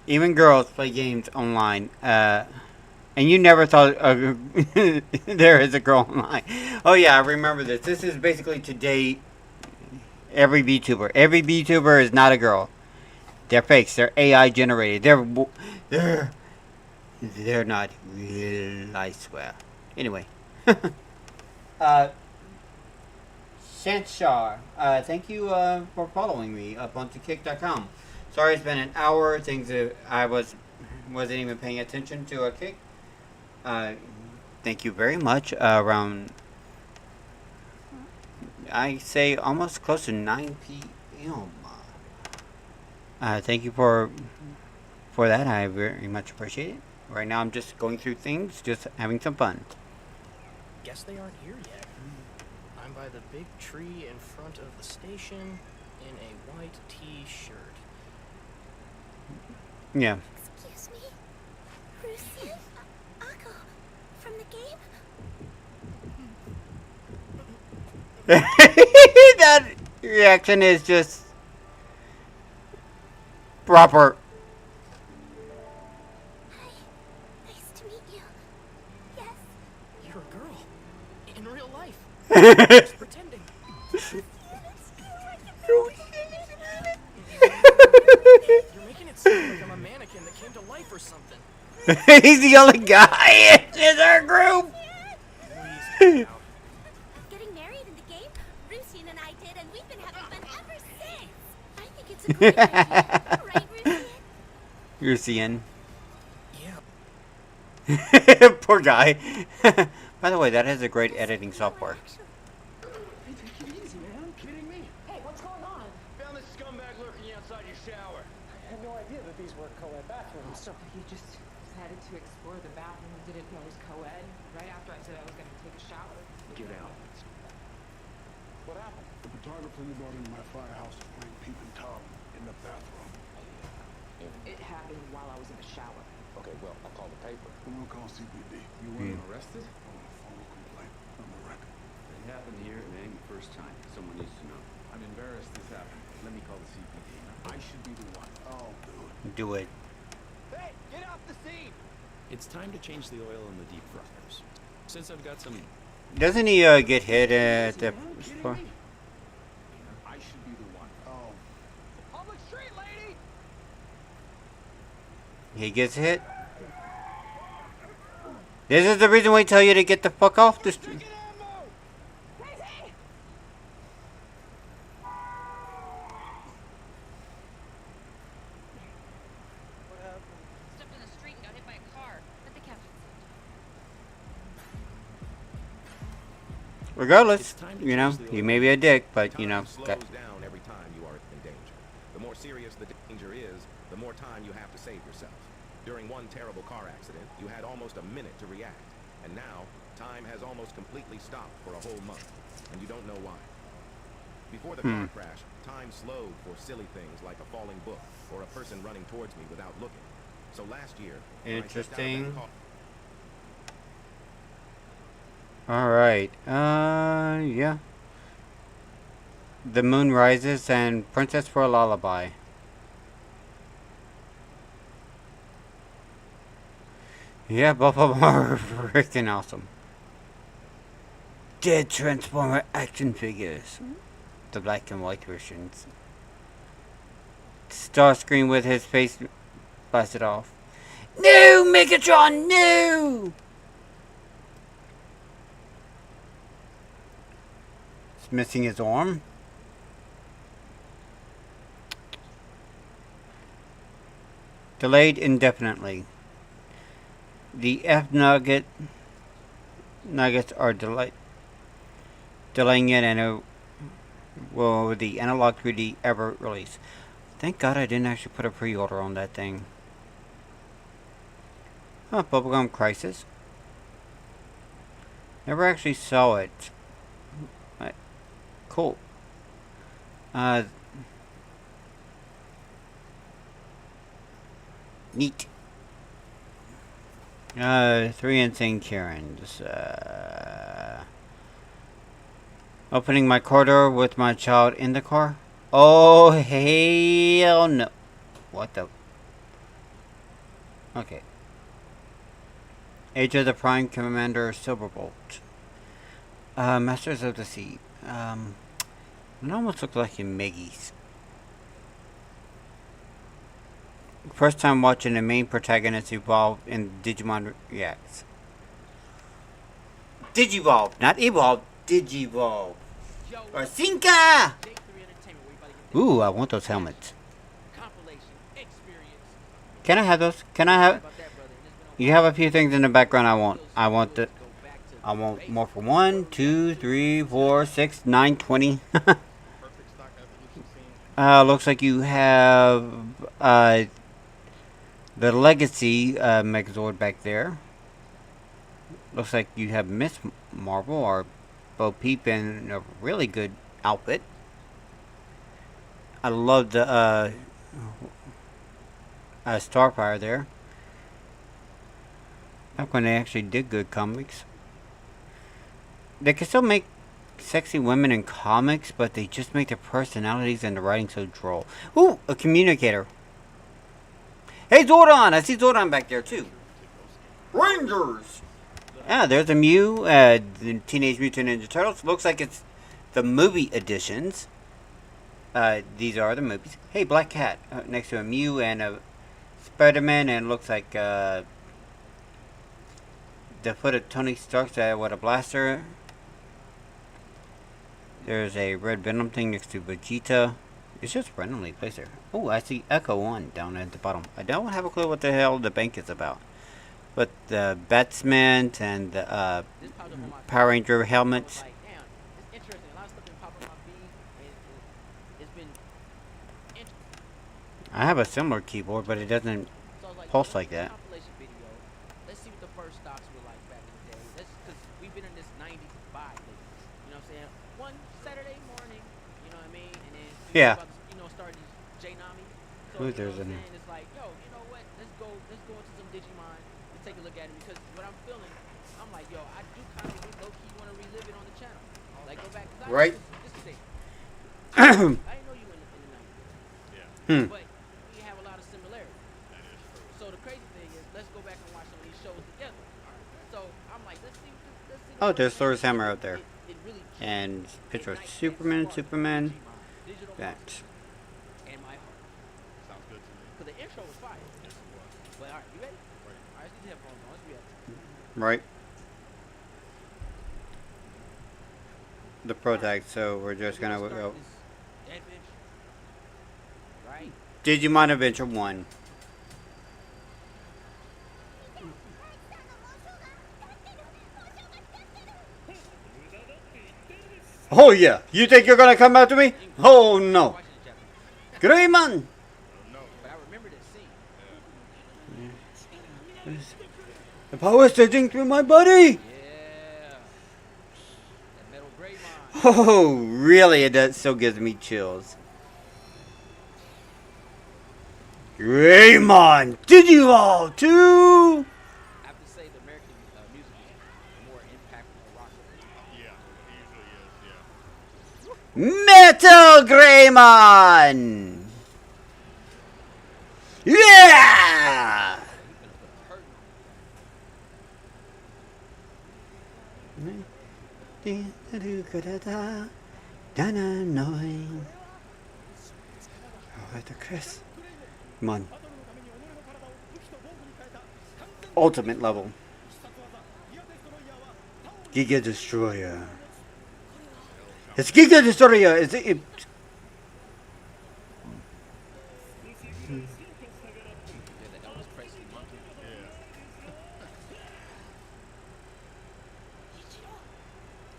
Even girls play games online. And you never thought there is a girl online. Oh yeah, I remember this. This is basically to date every VTuber. Every VTuber is not a girl. They're fakes. They're AI generated. They're not real, I swear. Anyway. Shanshar, thank you for following me up onto kick.com. Sorry it's been an hour. Things that I wasn't even paying attention to a Kick. Thank you very much. Around, I say almost close to 9 p.m. Thank you for that. I very much appreciate it. Right now I'm just going through things, just having some fun. Guess they aren't here yet. I'm by the big tree in front of the station in a white t-shirt. Yeah. Excuse me? Rusian? Akko, from the game? That reaction is just proper. Hi. Nice to meet you. Yes. You're a girl. In real life. Just pretending. You're making it sound like I'm a mannequin that came to life or something. He's the only guy in our group. Please, now. Getting married in the game? Rusian and I did, and we You're seeing. Yeah. Poor guy. By the way, that has a great editing software. Hey, take it easy, man. Kidding me? Hey, what's going on? Found this scumbag lurking outside your shower. I had no idea that these were co-ed bathrooms. So you just decided to explore the bathroom and didn't know it was co-ed right after I said I was going to take a shower. Get out. What happened? The photographer you brought into my firehouse is playing peep and Tom in the bathroom. It happened while I was in the shower. Okay, well, I'll call the paper. I'm gonna call CPD. You weren't arrested? I'm gonna follow complaint on the record. It happened here, and it ain't the first time. Someone needs to know. I'm embarrassed this happened. Let me call the CPD. I should be the one. I'll do it. Do it. Hey, get off the scene! It's time to change the oil in the deep fryers. Since I've got some... Doesn't he get hit at the store? I should be the one. Oh, Public street, lady! He gets hit. This is the reason we tell you to get the fuck off the street. Taking ammo! Crazy! What happened? Stepped in the street and got hit by a car. Let the captain Regardless, It's time to you know, change the he oil. may be a dick, but you know, Time slows got, down every time you are in danger. The more serious the danger is, the more time you have to save yourself. During one terrible car accident, you had almost a minute to react. And now, time has almost completely stopped for a whole month. And you don't know why. Before the car crash, time slowed for silly things like a falling book or a person running towards me without looking. So last year, when I stepped out of that Interesting. car- alright, yeah. The Moon Rises and Princess for a Lullaby. Yeah, both of them are freaking awesome. Dead Transformer action figures. The black and white versions. Starscream with his face blasted off. No, Megatron, no! He's missing his arm. Delayed indefinitely. The nuggets are delaying it, and it will the analog 3D ever release. Thank God I didn't actually put a pre-order on that thing. Huh, Bubblegum Crisis. Never actually saw it. Cool. Neat. 3 Insane Karens. Opening my car door with my child in the car? Oh, hell no. What the? Okay. Age of the Prime Commander Silverbolt. Masters of the Sea. It almost looks like in Miggy's. First time watching the main protagonist evolve in Digimon Reacts. Digivolve, not evolve, Digivolve. Or Sinka! Ooh, I want those helmets. Can I have those? Can I have? You have a few things in the background I want. I want more for 1, 2, 3, 4, 6, 9, 20. Looks like you have the Legacy Megazord back there. Looks like you have Miss Marvel or Bo Peep in a really good outfit. I love the Starfire there. Back when they actually did good comics. They can still make sexy women in comics, but they just make their personalities and the writing so droll. Ooh, a communicator. Hey, Zordon! I see Zordon back there, too. Rangers! Ah, there's a Mew, the Teenage Mutant Ninja Turtles. Looks like it's the movie editions. These are the movies. Hey, Black Cat. Next to a Mew and a Spider-Man, and it looks like, the foot of Tony Stark's with a blaster. There's a red Venom thing next to Vegeta. It's just randomly placed there. Oh, I see Echo 1 down at the bottom. I don't have a clue what the hell the bank is about. But the batsmen and the Power Ranger helmets. Like, damn, it's interesting. A lot of stuff been popping on my feed, and it's been interesting. I have a similar keyboard, but it doesn't So I was like, pulse yo, like that. compilation video. Let's see what the first stocks were like back in the day. Let's, because we've been in this 90s vibe lately. You know what I'm saying? One Saturday morning, you know what I mean? And then we Yeah. about to, you know, start these J-Nami. So, Ooh, you know there's what I'm an- saying? It's like, yo, you know what? Let's go into some Digimon and take a look at it, because what I'm feeling, I'm like, yo, I do kind of low-key want to relive it on the channel. Like, go back. Right. This is it. I didn't know you in the 90s. But we have a lot of similarities. So the crazy thing is, let's go back and watch some of these shows together. So I'm like, let's see. Oh, there's Thor's hammer out there. It really And picture of Superman. digital That. and my heart. Sounds good to me. Because the intro was fire. Yes, it was. But all right, you ready? All right, let's get the headphones on. Let's react. Right. The protag, so we're just gonna Start go. this adventure. Right? Digimon Adventure 1. Oh yeah, you think you're gonna come after me? Oh no. Watch it in Japanese. Greymon! But I remember this scene. The power is surging through my body! Yeah. That metal gray mind. Oh, really? It does, still gives me chills. Greymon! Did you all too? I have to say the American music is more impactful than rock. Yeah, it usually is, yeah. Metal Greymon! Yeah! Oh, the Chris. Come on. Ultimate level. Giga Destroyer. It's Giga Destroyer! It's it.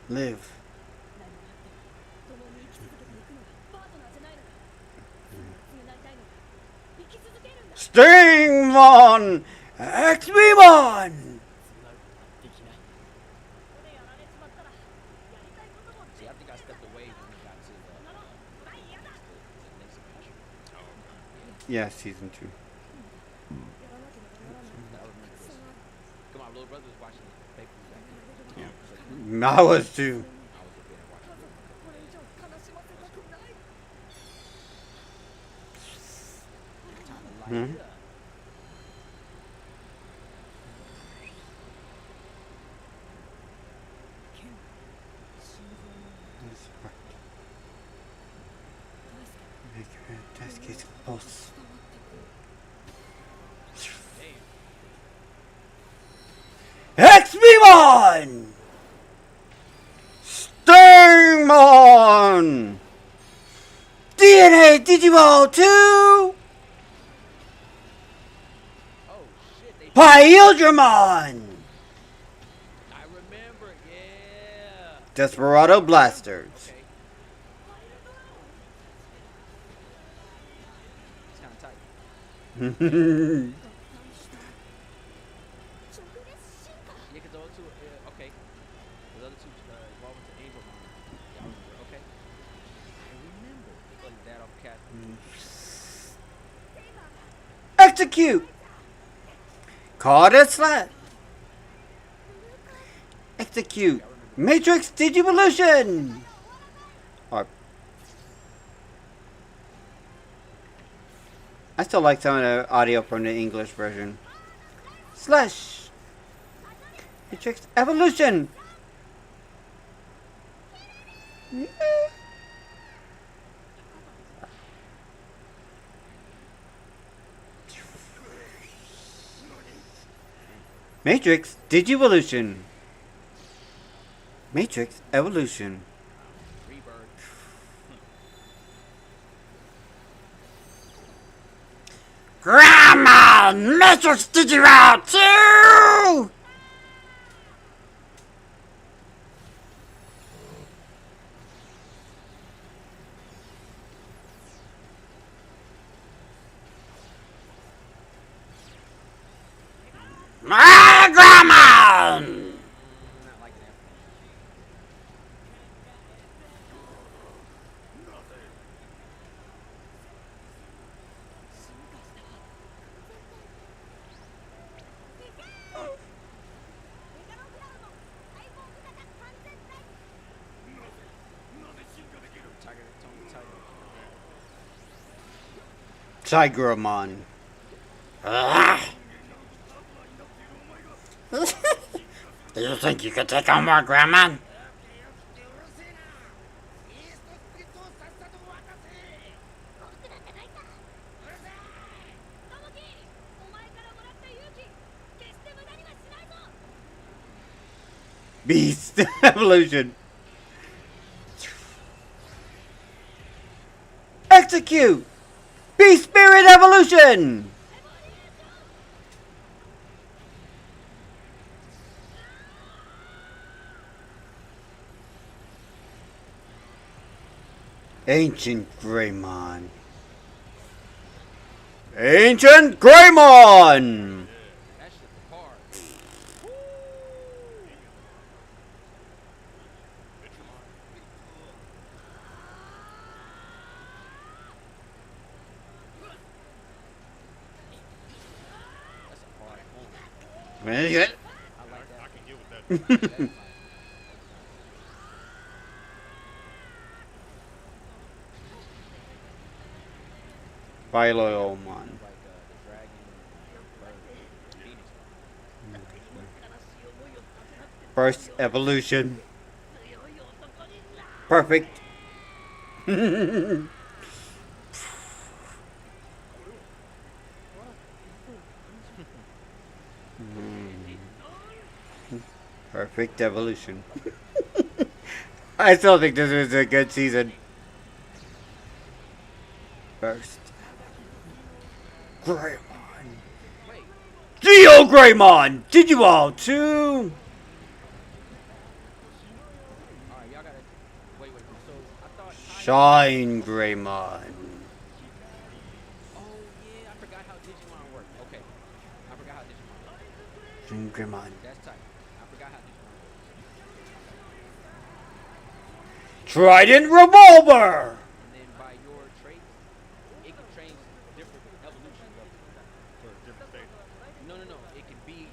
Live. Stingmon! XBmon! See, I think I stepped away when we got to the next adventure. Yeah, season 2. I remember this. Come on, little brother was watching the papers back then. I was too. I was up there watching it. Hmm? XBmon! Stingmon! DNA Digimon 2! Oh shit, they Pyildramon! I remember, yeah. Desperado Blasters. Okay. It's kind of tight. Yeah, because the other two, okay. The other two evolved into Angel Mom. Yeah, I remember, okay. I remember. They put that off cat. Execute! Card a slap! Execute! Matrix Digivolution! Or I still like some of the audio from the English version. Slash! Matrix Evolution! Yeah. Matrix Digivolution. Matrix Evolution. Rebirth. Digimon! Matrix Digimon 2! My grandma! Not liking that. Tiger, Tony Tiger. Tigermon. Ah. Do you think you could take on more, Grandma? Beast evolution. Execute! Beast Spirit evolution! Ancient Greymon. Ancient Greymon! That shit hard. That's a hard form. Very good. I like that. I can get with that. That's like, Philomon. the dragon, bird, phoenix. First evolution. Perfect. Perfect evolution. I still think this was a good season. First. Greymon. Wait, Geo Greymon! Digimon 2! alright, y'all gotta. Wait. So, I thought. Shine Greymon. Oh, yeah, I forgot how Digimon worked. Okay. I forgot how Digimon worked. Shine Greymon. That's tight. I forgot how Digimon worked. Trident Revolver! And then by your traits, it can change different evolutions of For different stages. No. It can be.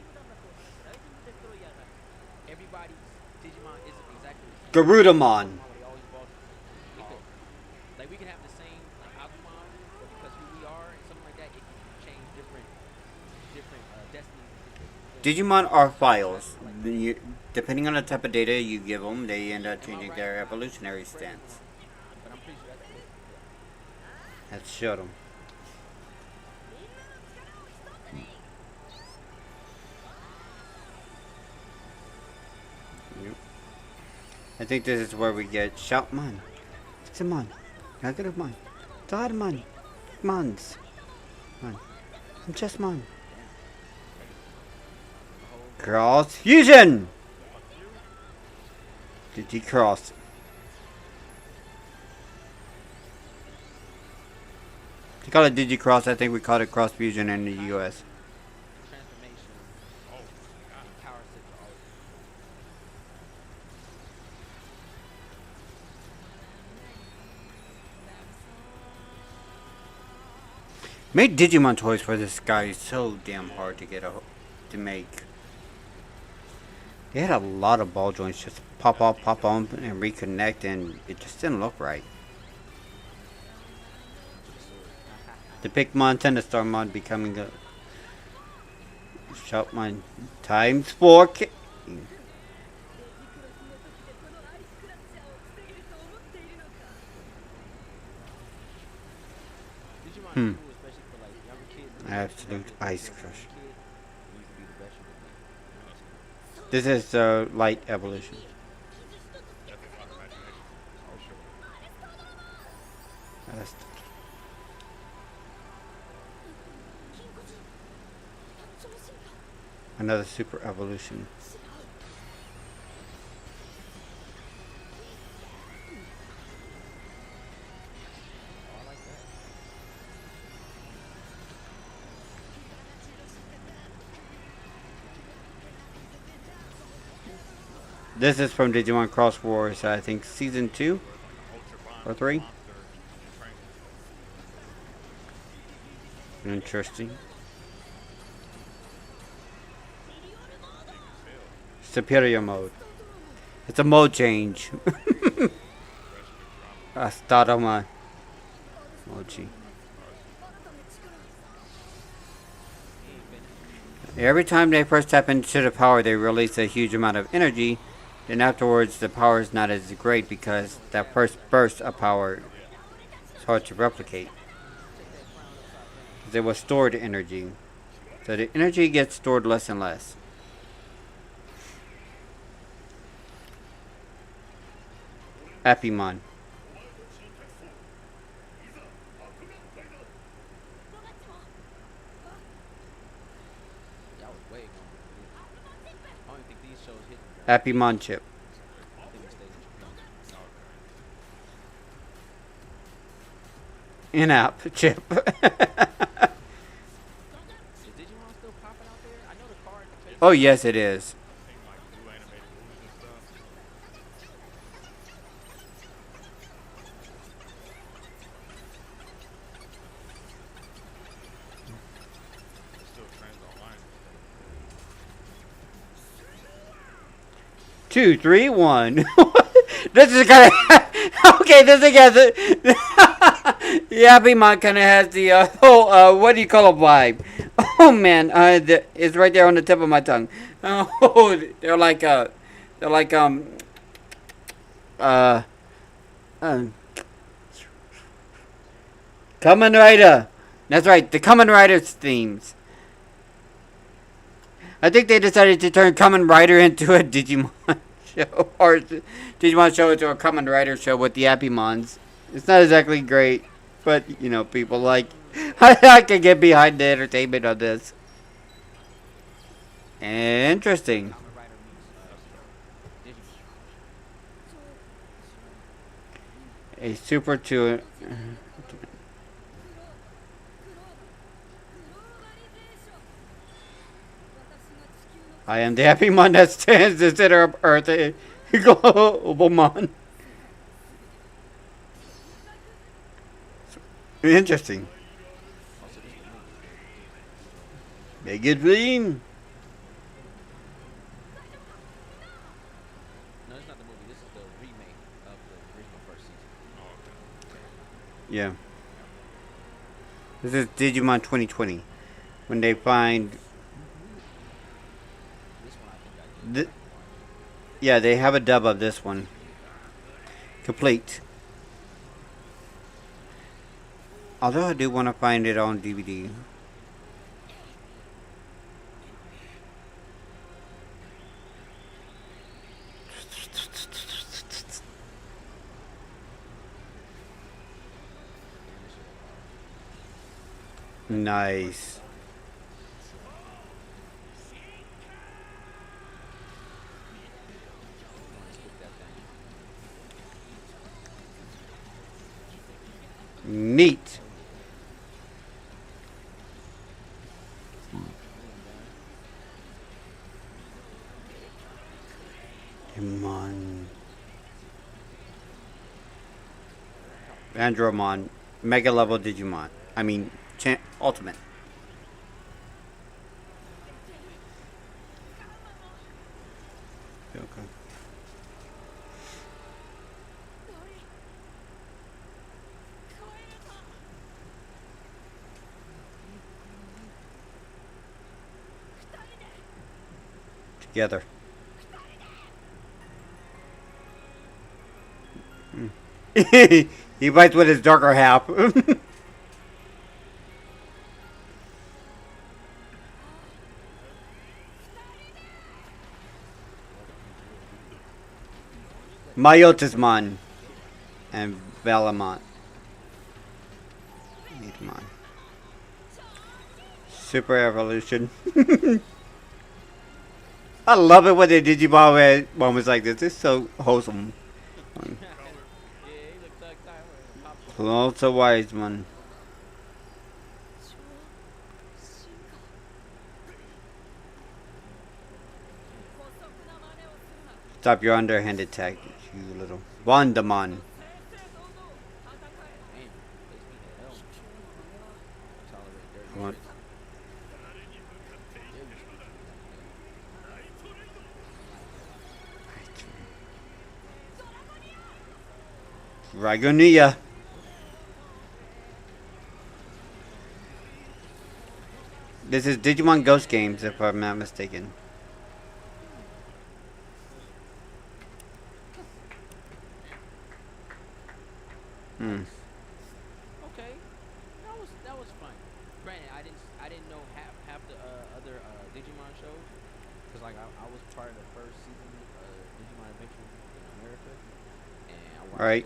Everybody's Digimon isn't exactly the same. Garudamon. They always evolve. It could, like, we can have the same, like, Agumon, but because who we are and something like that, it can change different destinies. Digimon are files. Depending on the type of data you give them, they end up changing their evolutionary stance. But I'm pretty sure that's close. Let's show them. I think this is where we get Shoutmon. Simon. Nagarumon. Darmon. Mons. Man. Chessmon. Cross Fusion! Digi-Cross. They call it Digi-Cross, I think we call it Cross Fusion in the US. Transformation. Oh, God. Power sets are always. Make Digimon toys for this guy is so damn hard to make. They had a lot of ball joints just pop off, pop on, and reconnect, and it just didn't look right. The Pikmon, Tendastarmon becoming a Shoutmon times 4. Digimon Hmm. 2, especially for like younger kids. Absolute Ice Crush. Needs to be the best you can This is light evolution. That's a lot of imagination. For sure. Another super evolution. This is from Digimon Cross Wars, I think season 2 or 3. Interesting. Superior mode. It's a mode change. Start on my mochi. Every time they first tap into the power, they release a huge amount of energy. Then afterwards, the power is not as great because that first burst of power is hard to replicate. It was stored energy. So the energy gets stored less and less. Appymon. Appymon chip. In-app chip. Oh yes, it is. Two, three, one. This is kind of okay. This thing has yeah, Appymon kind of has the whole what do you call a vibe? Oh man, it's right there on the tip of my tongue. Oh, they're like Kamen Rider. That's right, the Kamen Rider's themes. I think they decided to turn Kamen Rider into a Digimon show, or Digimon show into a Kamen Rider show with the Appymons. It's not exactly great, but you know, people like. I can get behind the entertainment of this. Interesting. A super to. I am the Appymon that stands the center of Earth, a global mon. Interesting. Make it clean. No, it's not the movie. This is the remake of the original first season. Yeah. This is Digimon 2020. When they find. Yeah, they have a dub of this one. Complete. Although I do want to find it on DVD. Nice. Neat. Come on. Andromon. Mega level Digimon. I mean, Ultimate. Okay. Together. He bites with his darker half. Myotismon and Valamont. Super evolution. I love it when they Digimon at moments like this. It's so wholesome. Yeah, he looked so excited. I'm gonna pop some. Close to wise man. Stop your underhanded tactics, you little Wandamon. Damn, face me hell no. Tolerate dirty What? tricks. Dare you speak to me like that? I like that. Ragonia. This is Digimon Ghost Games, if I'm not mistaken. Hmm. Nice. Okay, that was fun. Granted, I didn't know half the other Digimon shows, cause like I was part of the first season of Digimon Adventure in America, and I watched Right.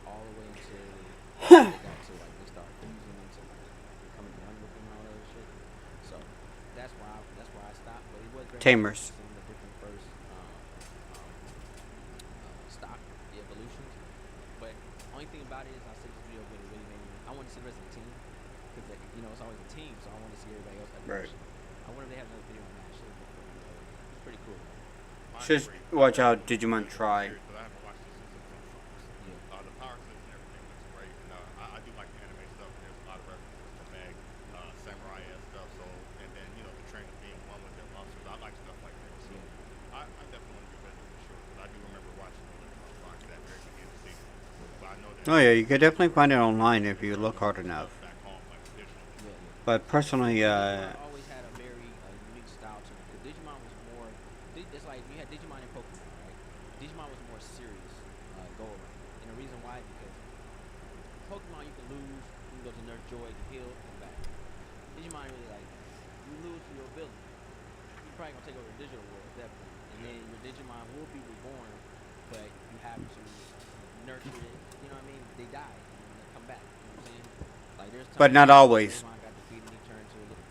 all the way until they got to like they started fusing into like becoming one with them and all that other shit. So that's why I stopped. But it was very Tamers. interesting seeing the different first stock the evolutions. But only thing about it is I said this video really made me. I want to see the rest of the team because you know it's always a team, so I want to see everybody else Right. evolution. I wonder if they have another video on that shit. It's pretty cool. Just watch out, Digimon Try. But I haven't watched this since it's on Fox. Yeah. The power sets and everything looks great, and I do like the anime stuff. And there's a lot of references to Meg, samurai and stuff. So, and then you know the trainers being one with their monsters. I like stuff like that. So, I definitely want to revisit it for sure. Because I do remember watching it on Fox that very beginning season. But I know that. Oh yeah, you could definitely find it online if you look hard enough. Back home, like traditionally. But personally, Digimon always had a very unique style to it. Because Digimon was more. It's like you had Digimon and Pokemon, right? Digimon was more serious go around. And the reason why is because Pokemon you can lose, you can go to Nurse Joy, to heal, come back. Digimon really like you lose to your ability. You're probably gonna take over the digital world at that point. And then your Digimon will be reborn, but you have to nurture it. You know what I mean? They die and then they come back. You know what I'm saying? Like there's times but not always. Digimon got defeated and he turned to a little.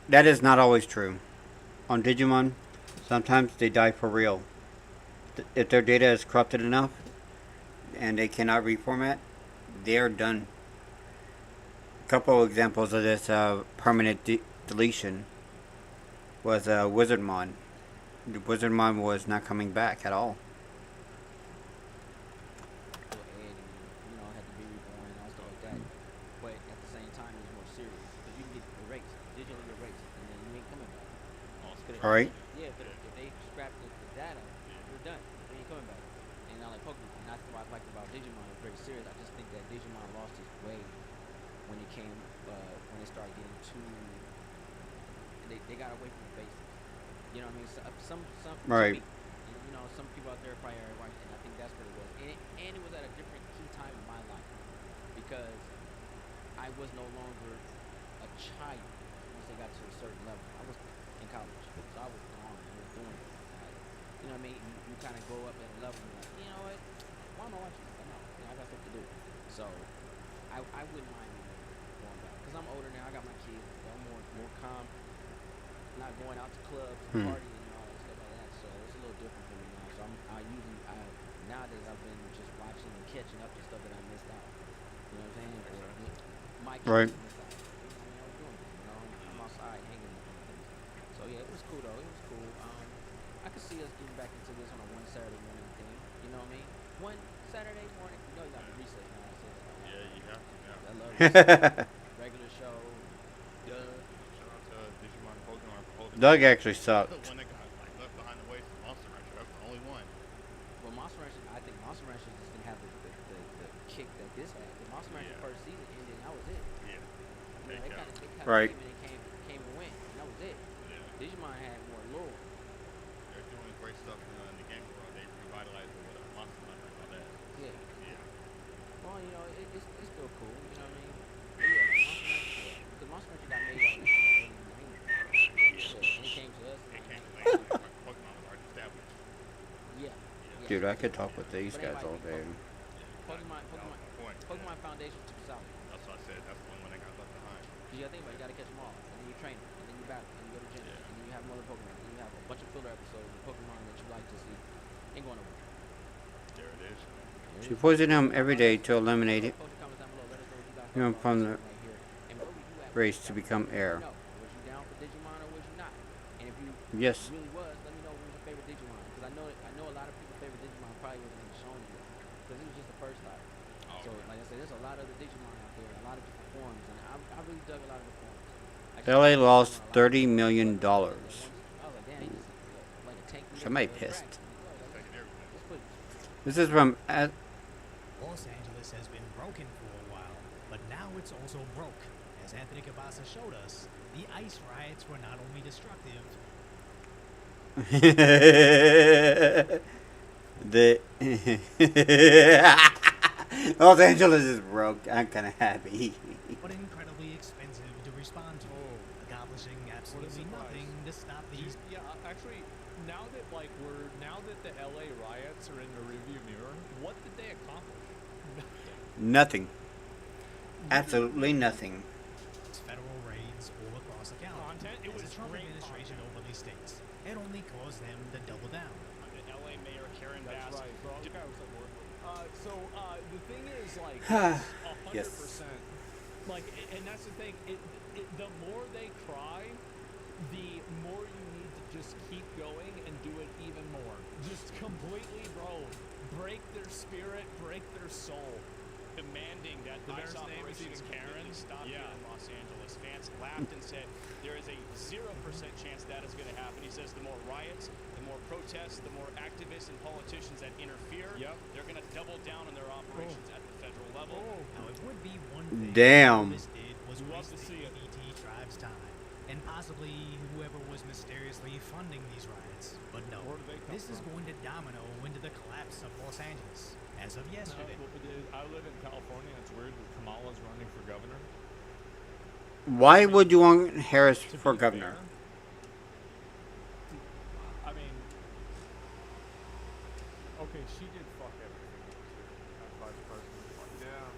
That is not always true. On Digimon, sometimes they die for real. If their data is corrupted enough and they cannot reformat, they are done. A couple of examples of this permanent deletion was Wizardmon. The Wizardmon was not coming back at all. And you know had to be reborn and all stuff like that. But at the same time, it's more serious because you can get erased, digitally erased, and then you ain't coming back. All right. Yeah, but if they scrap the data, you're done. You ain't coming back. And not like Pokemon. And that's what I liked about Digimon. It's very serious. I just think that Digimon lost its way when it came when they started getting too. They got away from the basics. You know what I mean? Some Right. you know, some people out there probably are right, and I think that's what it was. And it was at a different key time in my life because I was no longer a child once I got to a certain level. I was in college, so I was gone. I was doing it. You know what I mean? You kind of go up at a level and you're like, you know what? Why am I watching this? I'm out. You know, I got stuff to do. So I wouldn't mind going back because I'm older now. I got my kids. So I'm more calm. Not going out to clubs, and partying, and all that stuff like that. So it's a little different for me now. So nowadays I've been just watching and catching up to stuff that I missed out. You know what I'm saying? Or my kids Right. missed out. You know what I mean? I was doing this. You know, I'm outside hanging with them. So yeah, it was cool though. It was cool. I could see us getting back into this on a one Saturday morning thing. You know what I mean? One Saturday morning. You know you got the recess now. Yeah, you have to. Yeah. I love recess. Regular show. Duh. Shout out to Digimon and Pokemon for holding. Doug actually The sucked. one that got like left behind the waist is Monster Rancher. That's the only one. Well, Monster Rancher, I think Monster Rancher just didn't have the kick that this had. The Monster Rancher first season ended, and that was it. Yeah. You know, it kind of Right. came and went, and that was it. Yeah. Digimon had more lore. They're doing great stuff in the gaming world. They revitalized it with Monster Hunter and all that. Yeah. Yeah. Well, you know, it's still cool. You know what I mean? But yeah, like Monster Rancher, because Monster Rancher got made like in the early 90s. So, and it came to us. It came later. Pokemon was already established. Yeah. Dude, I could talk with these guys all day. Pokemon Foundation took us out. That's what I said. That's the one when they got left behind. Because you gotta think about it, you gotta catch them all. And then you train them. And then you battle. And you go to gym. And then you episodes of Pokemon that you like to see. Ain't going nowhere. There it is. She poisoned him every day to eliminate it, Post your comments down below. Let us know what you guys him thought about from this the one right here. And where were you at when race this to happened? become Let me heir. know. Was you down for Digimon or was you not? And if you Yes. really was, let me know what was your favorite Digimon. Because I know a lot of people's favorite Digimon probably wasn't even shown yet. Because it was just the first live. So like I said, there's a lot of the Digimon out there, a lot of different forms, and I really dug a lot of the forms. LA lost $30 million. I was like, damn, he just like a tank. Somebody pissed. Just put This is from Los Angeles has been broken for a while, but now it's also broke. As Anthony Cabasa showed us, the ICE riots were not only destructive. Los Angeles is broke. I'm kind of happy. But incredibly expensive to respond to, accomplishing absolutely nothing to stop these. Yeah, actually, now that the LA riots are in the rearview mirror, what did they accomplish? Nothing. Absolutely nothing. Federal raids all across the county. It As was the Trump great administration overly states, it only caused them to double down. The LA mayor Karen That's Bass. right. The thing is, like, Yes. 100%. Like, and that's the thing. The more they try, the more you need to just keep going and do it even more. Just completely, break their spirit, break their soul. Demanding that ICE operations Karen stop here in Los Angeles. Vance laughed and said there is a 0% chance that is going to happen. He says the more riots, the more protests, the more activists and politicians that interfere, they're going to double down on their operations at the federal level. Now it would be one thing Damn. this did was waste the EDT tribe's time, and possibly whoever was mysteriously funding these riots. But no, this is going to domino into the collapse of Los Angeles. As of yesterday. I live in California. It's weird that Kamala's running for governor. Why would you want Harris for governor? I mean, okay, she did fuck everything as vice president. Yeah.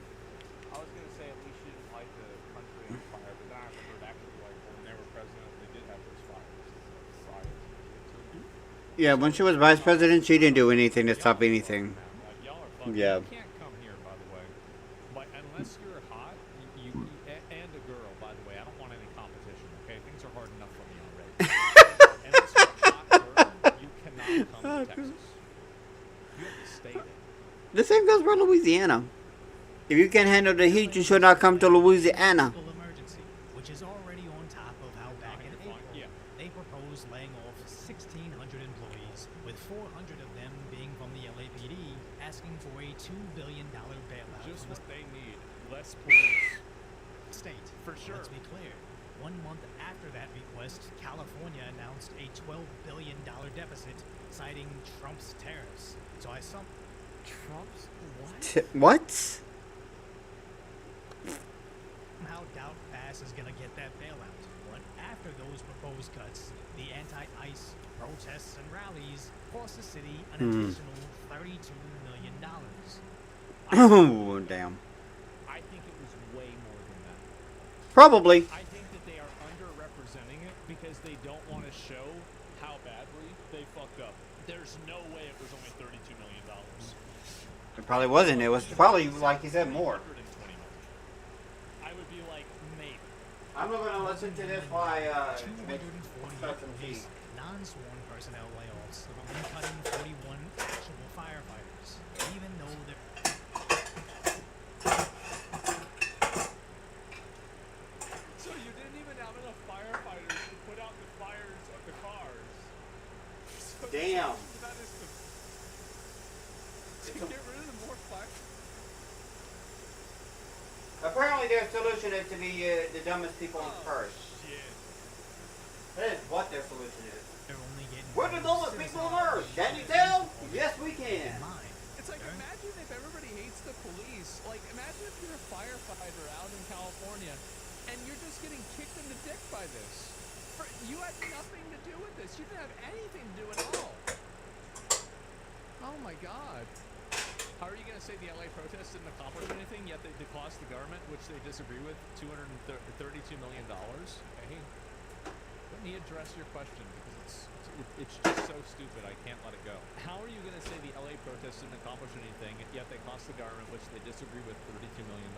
I was gonna say at least she didn't light the country on fire, but then I remembered actually like when they were president, they did have those fires. Yeah, when she was vice president, she didn't do anything to stop anything. Yeah. You can't come here, by the way. But unless you're hot, and a girl, by the way. I don't want any competition, okay? Things are hard enough for me already. Unless you're a hot girl, you cannot come to Texas. You have to stay there. The same goes for Louisiana. If you can't handle the heat, you should not come to Louisiana. Emergency, which is already on top of how back in April, they proposed laying off 1,600 employees, with 400 of them being from the LAPD, asking for a $2 billion bailout. Just what they need. Less police. State. For sure. Let's be clear. 1 month after that request, California announced a $12 billion deficit, citing Trump's tariffs. So I Trump's what? What? Somehow doubt Bass is gonna get that bailout. But after those proposed cuts, the anti-ICE protests and rallies cost the city an additional $32 million. Oh, damn. I think it was way more than that. Probably. I think that they are underrepresenting it because they don't want to show how badly they fucked up. There's no way it was only $32 million. It probably wasn't. It was probably, like you said, more. I would be like, mate. I'm not going to listen to this while I, 248 non-sworn personnel layoffs, and cutting 41 actual firefighters, even though they're... So you didn't even have enough firefighters to put out the fires of the cars. So Damn. That is to get rid of the more fire. Apparently their solution is to be the dumbest people on first. Shit. That is what their solution is. They're only getting... We're the dumbest people on earth. Can you tell? Yes, we can. It's like, imagine if everybody hates the police. Like, imagine if you're a firefighter out in California and you're just getting kicked in the dick by this. You had nothing to do with this. You didn't have anything to do at all. Oh my God. How are you going to say the LA protests didn't accomplish anything, yet they cost the government, which they disagree with, $232 million? Hey, let me address your question because it's just so stupid. I can't let it go. How are you going to say the LA protests didn't accomplish anything, yet they cost the government, which they disagree with, $32 million?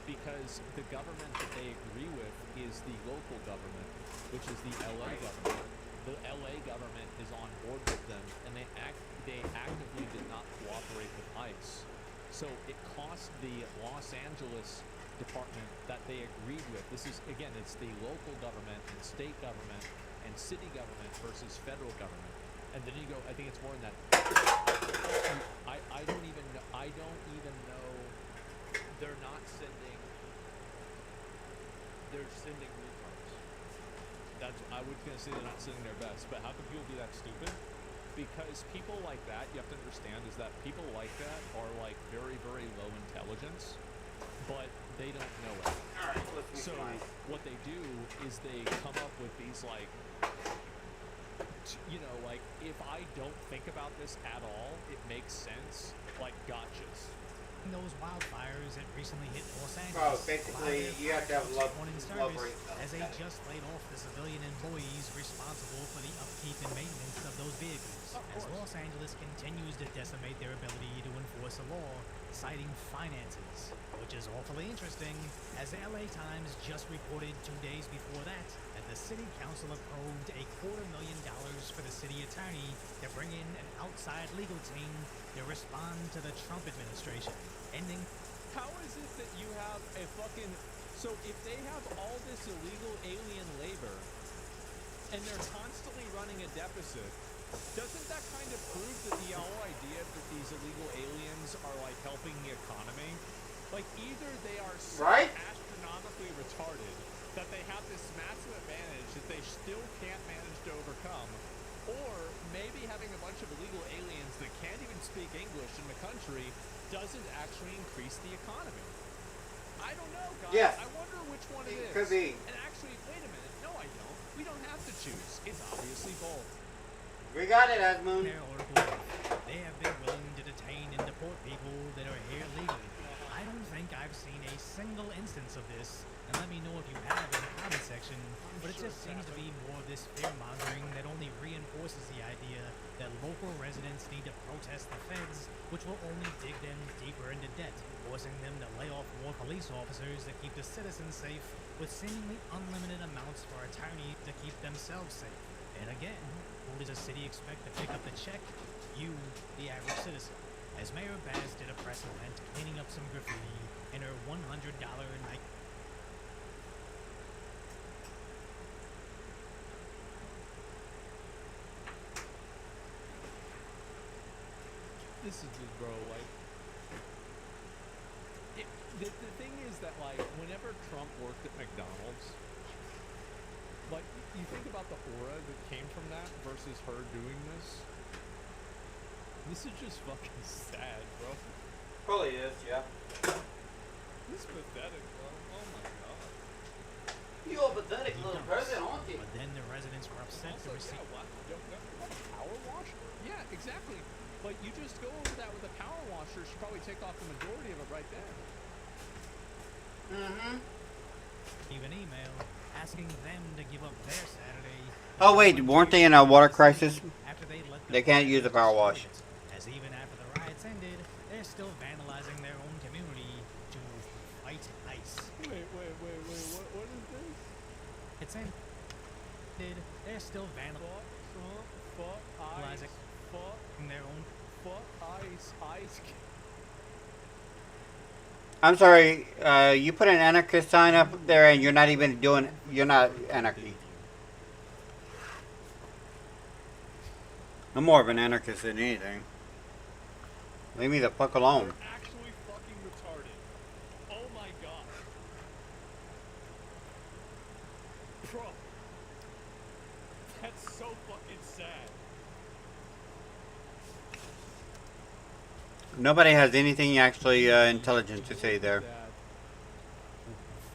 Because the government that they agree with is the local government, which is the LA government. The LA government is on board with them, and they actively did not cooperate with ICE. So it cost the Los Angeles department that they agreed with. This is, again, it's the local government and state government and city government versus federal government. And then you go, I think it's more than that. I don't even know. They're not sending. They're sending retards. I was gonna say they're not sending their best, but how can people be that stupid? Because people like that, you have to understand, is that people like that are like very, very low intelligence, but they don't know it. So what they do is they come up with these like, like if I don't think about this at all, it makes sense, like gotchas. Those wildfires that recently hit Los Angeles. Bro, basically, you have to have love rate. As they just laid off the civilian employees responsible for the upkeep and maintenance of those vehicles. As Los Angeles continues to decimate their ability to enforce the law, citing finances, which is awfully interesting, as the LA Times just reported 2 days before that the city council approved $250,000 for the city attorney to bring in an outside legal team to respond to the Trump administration, ending. How is it that you have a fucking... So if they have all this illegal alien labor and they're constantly running a deficit, doesn't that kind of prove that the whole idea that these illegal aliens are like helping the economy? Like either they are so astronomically retarded that they have this massive advantage that they still can't manage to overcome, or maybe having a bunch of illegal aliens that can't even speak English in the country doesn't actually increase the economy. I don't know, guys. Yes. I wonder which one it is. Could be. And actually, wait a minute. No, I don't. We don't have to choose. It's obviously both. We got it, Asmoon. They have been willing to detain and deport people that are here legally. I don't think I've seen a single instance of this, and let me know if you have in the comment section, but it just seems to be more of this fear-mongering that only reinforces the idea that local residents need to protest the feds, which will only dig them deeper into debt, forcing them to lay off more police officers to keep the citizens safe, with seemingly unlimited amounts for attorneys to keep themselves safe. And again, who does a city expect to pick up the check? You, the average citizen. As Mayor Baz did a press event cleaning up some graffiti in her $100 night. This is just, bro, like... The thing is that, like, whenever Trump worked at McDonald's, like, you think about the aura that came from that versus her doing this. This is just fucking sad, bro. Probably is, yeah. This is pathetic, bro. Oh my god. You're a pathetic little person, aren't you? But then the residents were upset to receive. What? Power wash? Yeah, exactly. But you just go over that with a power washer, should probably take off the majority of it right there. Even email asking them to give up their Saturday. Oh wait, weren't they in a water crisis? After They can't use the power wash. As even after the riots ended, they're still vandalizing their own community to fight ICE. Wait, what is this? It's ended. They're still vandalizing their own. ICE. I'm sorry, you put an anarchist sign up there and you're not even doing, you're not anarchy. I'm more of an anarchist than anything. Leave me the fuck alone. You're actually fucking retarded. Oh my god. Bro. That's so fucking sad. Nobody has anything actually intelligent to say there.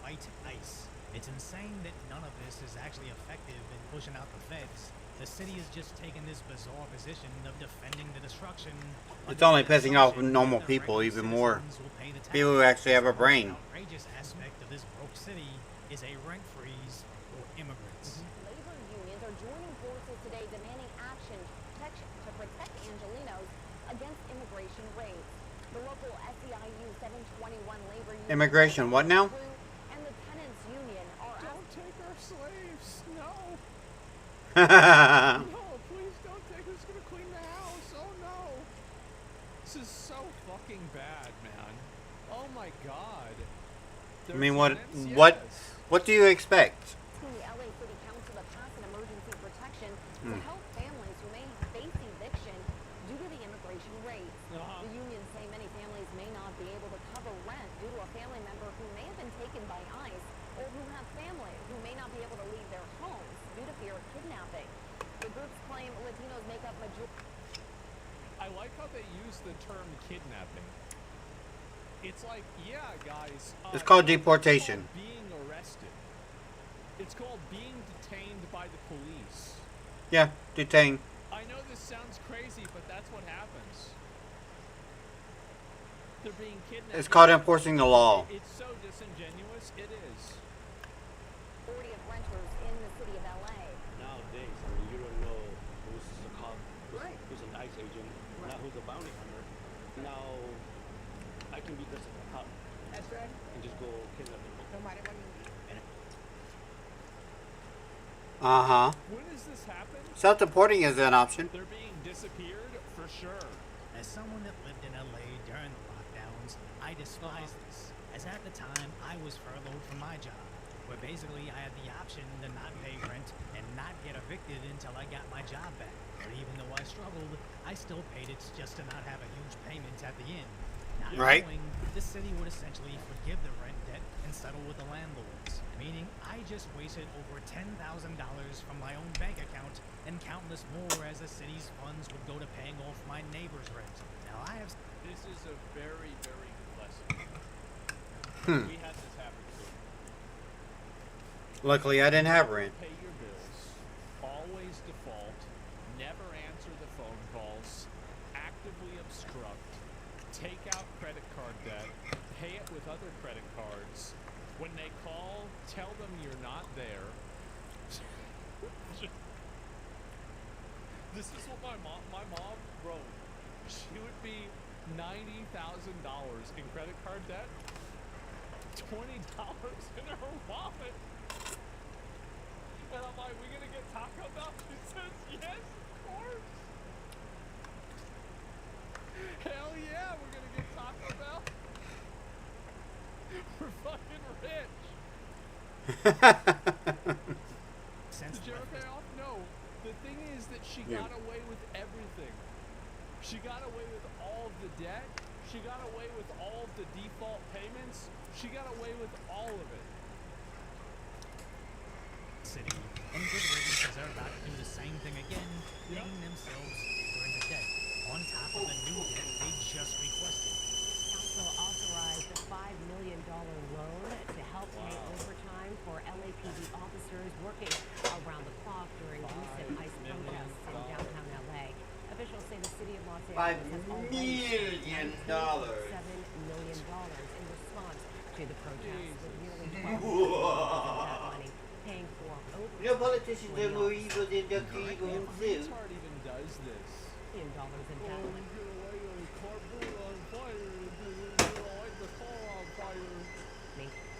Fight ICE. It's insane that none of this is actually effective in pushing out the feds. The city has just taken this bizarre position of defending the destruction. It's only pissing off normal people even more. People who actually have a brain. The outrageous aspect of this broke city is a rent freeze for immigrants. Labor protested today demanding action to protect Angelenos against immigration raids. The local SEIU 721 labor union Immigration, what now? and the tenants union are Don't take our slaves. No. I No, please don't take. Who's gonna clean the house? Oh no. This is so fucking bad, man. Oh my god. mean, what do you expect? The LA City Council to pass an emergency protection to help families who may face eviction due to the immigration raids. The unions say many families may not be able to cover rent due to a family member who may have been taken by ICE or who have family who may not be able to leave their homes due to fear of kidnapping. The groups claim Latinos make up majority. I like how they use the term kidnapping. It's like, yeah, guys. It's called deportation. It's called being arrested. It's called being detained by the police. Yeah, detained. I know this sounds crazy, but that's what happens. They're being kidnapped. It's called enforcing the law. It's so disingenuous. It is. Majority of renters in the city of LA. Nowadays, I mean, you don't know who's a cop, who's an ICE agent, not who's a bounty hunter. Now, I can be just a cop. That's right. And just go kidnap them. No matter what you Uh-huh. When does this happen? Self-deporting is an option. They're being disappeared for sure. As someone that lived in LA during the lockdowns, I despise this, as at the time I was furloughed from my job, where basically I had the option to not pay rent and not get evicted until I got my job back. But even though I struggled, I still paid it just to not have a huge payment at the end. Not Right. knowing the city would essentially forgive the rent debt and settle with the landlords, meaning I just wasted over $10,000 from my own bank account and countless more as the city's funds would go to paying off my neighbor's rent. Now I have... This is a very, very good lesson. We had this happen too. Luckily, I didn't have rent. Pay your bills. Always default. Never answer the phone calls. Actively obstruct. Take out credit card debt. Pay it with other credit cards. When they call, tell them you're not there. This is what my mom wrote. She would be $90,000 in credit card debt. $20 in her wallet. And I'm like, we gonna get Taco Bell? She says, yes, of course. Hell yeah, we're gonna get Taco Bell. We're fucking rich. Did you ever pay off? No. The thing is that she got away with everything. She got away with all of the debt. She got away with all of the default payments. She got away with all of it. City, and good riddance as they're about to do the same thing again, paying themselves deeper into debt, on top of the new debt they just requested. Council authorized a $5 million loan to help pay overtime for LAPD officers working around the clock during recent ICE protests in downtown LA. Officials say the city of Los Angeles has already spent $7 million in response to the protests, with nearly $12 million of that money paying for overtime. Politicians are more evil than the Retard even does this. $1 million in debt.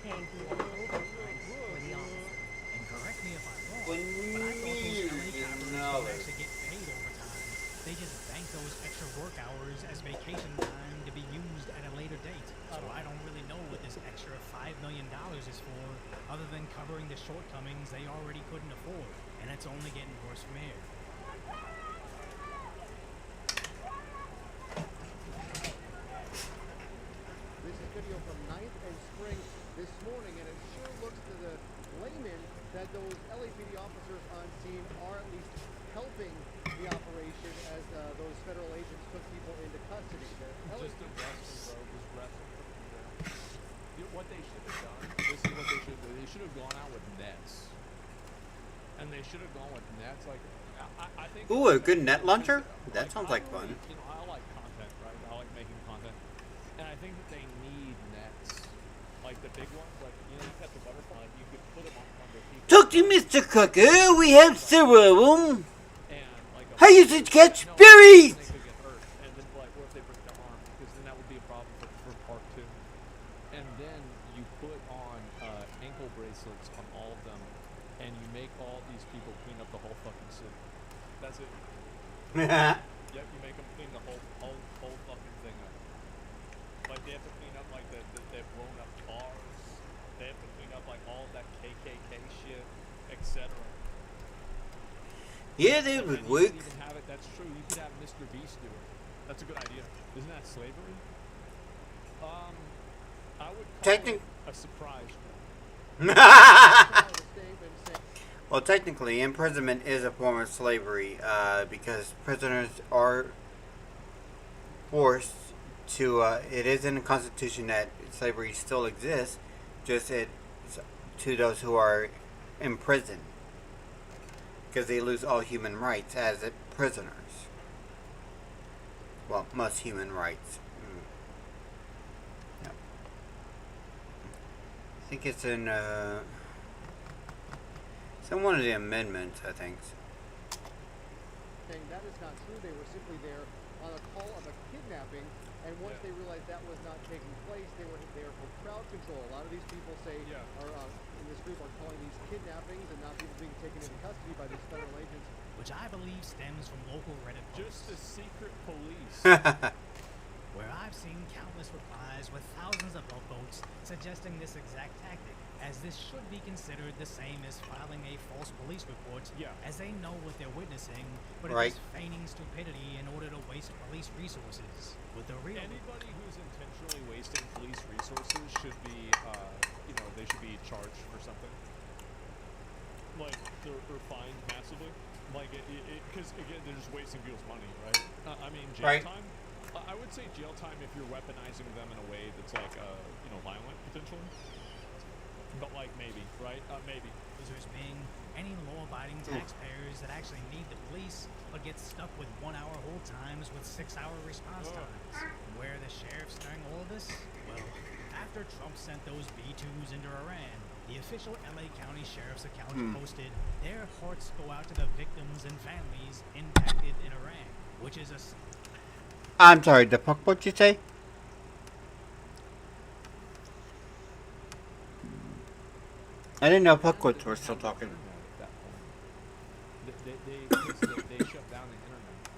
Paying for overtime for the officers. And correct me if I'm wrong, but I thought those LA coppers don't actually get paid overtime. They just bank those extra work hours as vacation time to be used at a later date. So I don't really know what this extra $5 million is for, other than covering the shortcomings they already couldn't afford. And it's only getting worse from here. This is video from 9th and Spring this morning, and it sure looks to the layman that those LAPD officers on scene are at least helping the operation as those federal agents took people into custody. Just a wrestling, bro. Just wrestling. What they should have done, this is what they should do. They should have gone out with nets. And they should have gone with nets. Like, I think... Ooh, a good net launcher? That sounds like fun. You know, I like content, right? I like making content. And I think that they need nets. Like the big ones, like, you know, you got the butterfly, you could put them on their people. Talk to Mr. Cooker, we have several of them. I used to catch No, berries! they could get hurt. And then, like, what if they break their arm? Because then that would be a problem for part 2. And then you put on ankle bracelets on all of them, and you make all these people clean up the whole fucking city. That's it. Yep, you make them clean the whole fucking thing up. Like, they have to clean up, like, they've blown up cars. They have to clean up, like, all that KKK shit, etc. Yeah, they would work. You could even have it, that's true, you could have Mr. Beast do it. That's a good idea. Isn't that slavery? I would call it a surprise. Well, technically, imprisonment is a form of slavery because prisoners are forced to. It is in the Constitution that slavery still exists, just to those who are in prison because they lose all human rights as prisoners. Well, most human rights. Yep. I think it's in. It's in one of the amendments, I think. Saying that is not true. They were simply there on a call of a kidnapping, and once they realized that was not taking place, they were there for crowd control. A lot of these people say are in this group are calling these kidnappings and not people being taken into custody by these federal agents. Which I believe stems from local Reddit posts. Just the secret police. Where I've seen countless replies with thousands of upvotes suggesting this exact tactic, as this should be considered the same as filing a false police report, as they know what they're witnessing, but it is feigning stupidity in order to waste police resources. With the real anybody who's intentionally wasting police resources should be, they should be charged for something. Like, they're fined massively. Like, because, again, they're just wasting people's money, right? I mean, jail time. I would say jail time if you're weaponizing them in a way that's, like, violent, potentially. But, like, maybe, right? Maybe. Users being any law-abiding taxpayers that actually need the police, but get stuck with 1-hour hold times with 6-hour response times. Where are the sheriffs during all of this? Well, after Trump sent those B-2s into Iran, the official LA County Sheriff's account posted, their hearts go out to the victims and families impacted in Iran, which is a... I'm sorry, the fuck what'd you say? I didn't know Puckwoods were still talking. They shut down the internet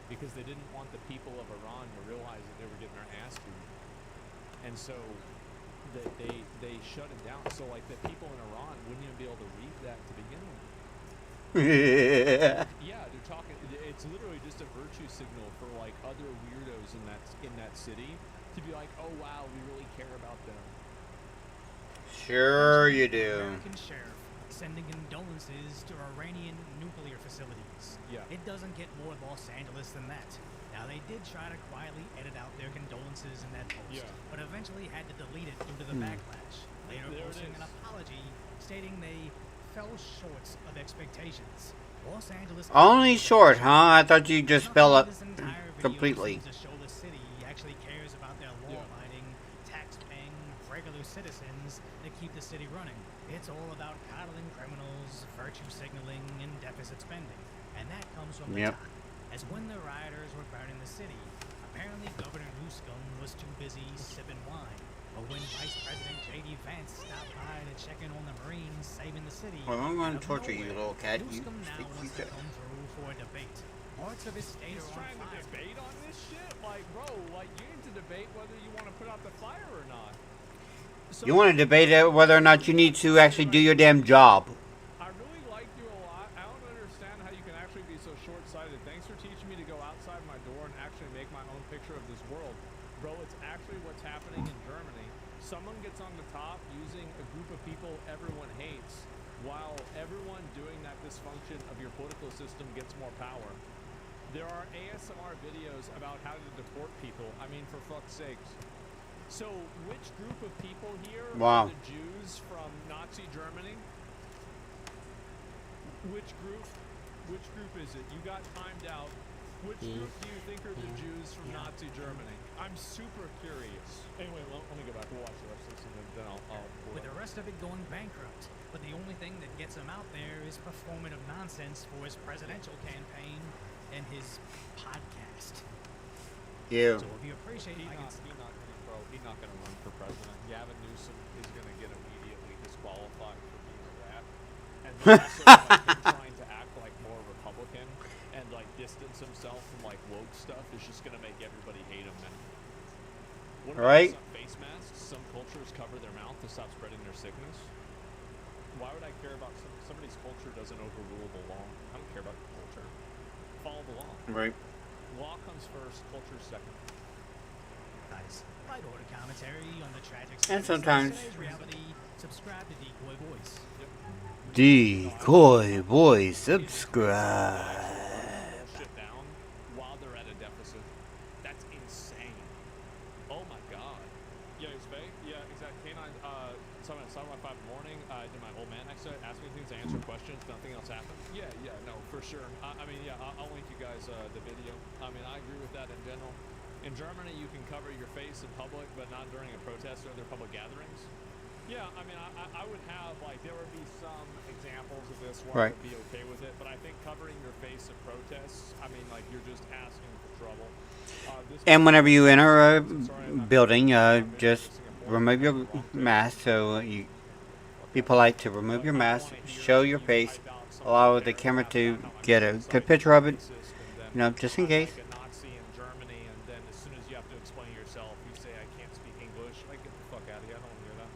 because they didn't want the people of Iran to realize that they were getting their ass beat. And so they shut it down. So, like, the people in Iran wouldn't even be able to read that to begin with. Yeah, they're talking. It's literally just a virtue signal for, like, other weirdos in that city to be like, oh wow, we really care about them. Sure you do. American sheriff sending condolences to Iranian nuclear facilities. Yeah. It doesn't get more Los Angeles than that. Now, they did try to quietly edit out their condolences in that post, but eventually had to delete it due to the backlash. Later posting an apology, stating they fell short of expectations. Los Angeles... Only short, huh? I thought you just fell up completely. ...to show the city actually cares about their law-abiding, tax-paying, regular citizens that keep the city running. It's all about coddling criminals, virtue signaling, and deficit spending. And that comes from the top. As when the rioters were burning the city, apparently Governor Newsom was too busy sipping wine. But when Vice President J.D. Vance stopped by to check in on the Marines saving the city... Well, I'm going to torture you, little cat. Newsom now wants to come through for a debate. Parts of his state are on trying to debate on this shit? Like, bro, like, you need to debate whether you want to put out the fire or not. You want to debate whether or not you need to actually do your damn job. I really like you a lot. I don't understand how you can actually be so short-sighted. Thanks for teaching me to go outside my door and actually make my own picture of this world. Bro, it's actually what's happening in Germany. Someone gets on the top using a group of people everyone hates, while everyone doing that dysfunction of your political system gets more power. There are ASMR videos about how to deport people. I mean, for fuck's sakes. So, which group of people here are the Jews from Nazi Germany? Which group is it? You got timed out. Which group do you think are the Jews from Nazi Germany? I'm super curious. Anyway, let me go back. We'll watch the rest of this, and then I'll with the rest of it going bankrupt. But the only thing that gets him out there is performative nonsense for his presidential campaign. and his podcast. Yeah. So if you appreciate it, He's not gonna run for president. Gavin Newsom is gonna get immediately disqualified for being a rat. And then also like him trying to act like more Republican and like distance himself from like woke stuff is just gonna make everybody hate him. And what about Right. some face masks? Some cultures cover their mouth to stop spreading their sickness. Why would I care about somebody's culture doesn't overrule the law? I don't care about the culture. Follow the law. Right. Law comes first, culture second. Guys, light order commentary on the tragic And sometimes reality. Subscribe to Decoy Voice. Decoy Boy subscribe. Shit down while they're at a deficit. That's insane. Oh my god. Yeah, it's fake. Yeah, exactly. Canine. Someone at 5 in the morning. Did my old man next to it ask me things, answer questions. Nothing else happened. Yeah, no, for sure. I mean, yeah, I'll link you guys the video. I mean, I agree with that in general. In Germany, you can cover your face in public, but not during a protest or other public gatherings. Yeah, I mean, I would have, like, there would be some examples of this where I would be okay with it, but I think covering your face in protests, I mean, like, you're just asking for trouble. And whenever you enter a building, just remove your mask. So you be polite to remove your mask, show your face, allow the camera to get a good picture of it. You know, just in case. Like a Nazi in Germany, and then as soon as you have to explain yourself, you say, I can't speak English. Like, get the fuck out of here. I don't want to hear that.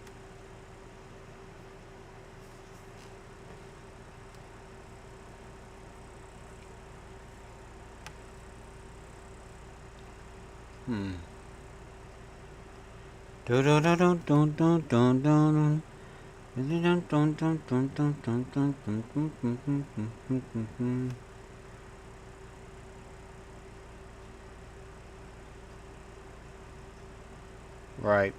Right.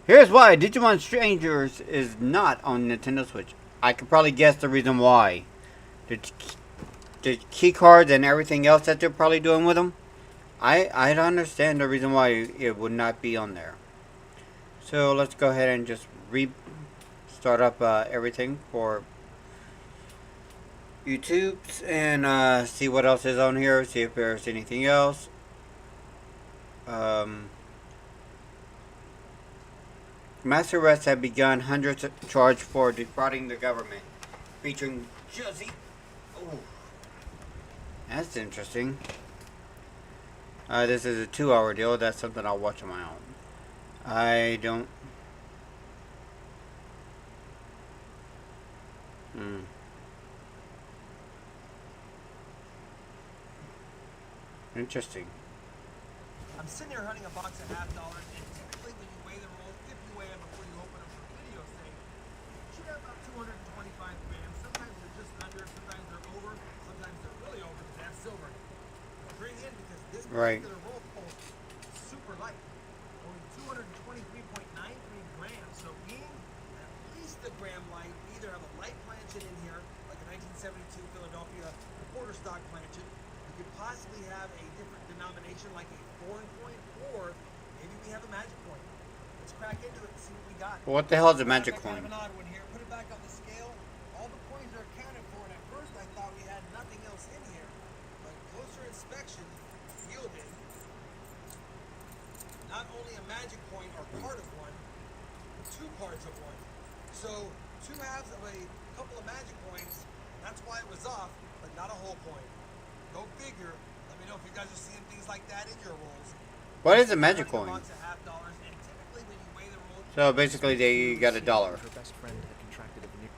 Here's why Digimon Strangers is not on Nintendo Switch. I could probably guess the reason why. The key cards and everything else that they're probably doing with them. I don't understand the reason why it would not be on there. So let's go ahead and just start up everything for YouTube and see what else is on here. See if there's anything else. Mass arrests have begun. Hundreds charged for defrauding the government. Featuring Juzzy. Oh, that's interesting. This is a 2-hour deal. That's something I'll watch on my own. I don't. Interesting. I'm sitting here hunting a box of $50, and typically when you weigh the rolls, if you weigh them before you open them for video sake, you should have about 225 grams. Sometimes they're just under, sometimes they're over, sometimes they're really over because they have silver in it. Bring in because this particular roll is super light, only 223.93 grams. So being at least a gram light, we either have a light planchet in here, like a 1972 Philadelphia quarter stock planchet. You could possibly have a different denomination like a foreign coin, or maybe we have a magic coin. Let's crack into it and see what we got. What the hell is a magic coin? Kind of an odd one here. Put it back on the scale. All the coins are accounted for, and at first I thought we had nothing else in here. But closer inspection yielded not only a magic coin or part of one, but 2 parts of one. So 2 halves of a couple of magic coins. That's why it was off, but not a whole coin. Go figure. Let me know if you guys are seeing things like that in your rolls. What is a magic coin? So basically, they got $1. Her best friend had contracted a venereal.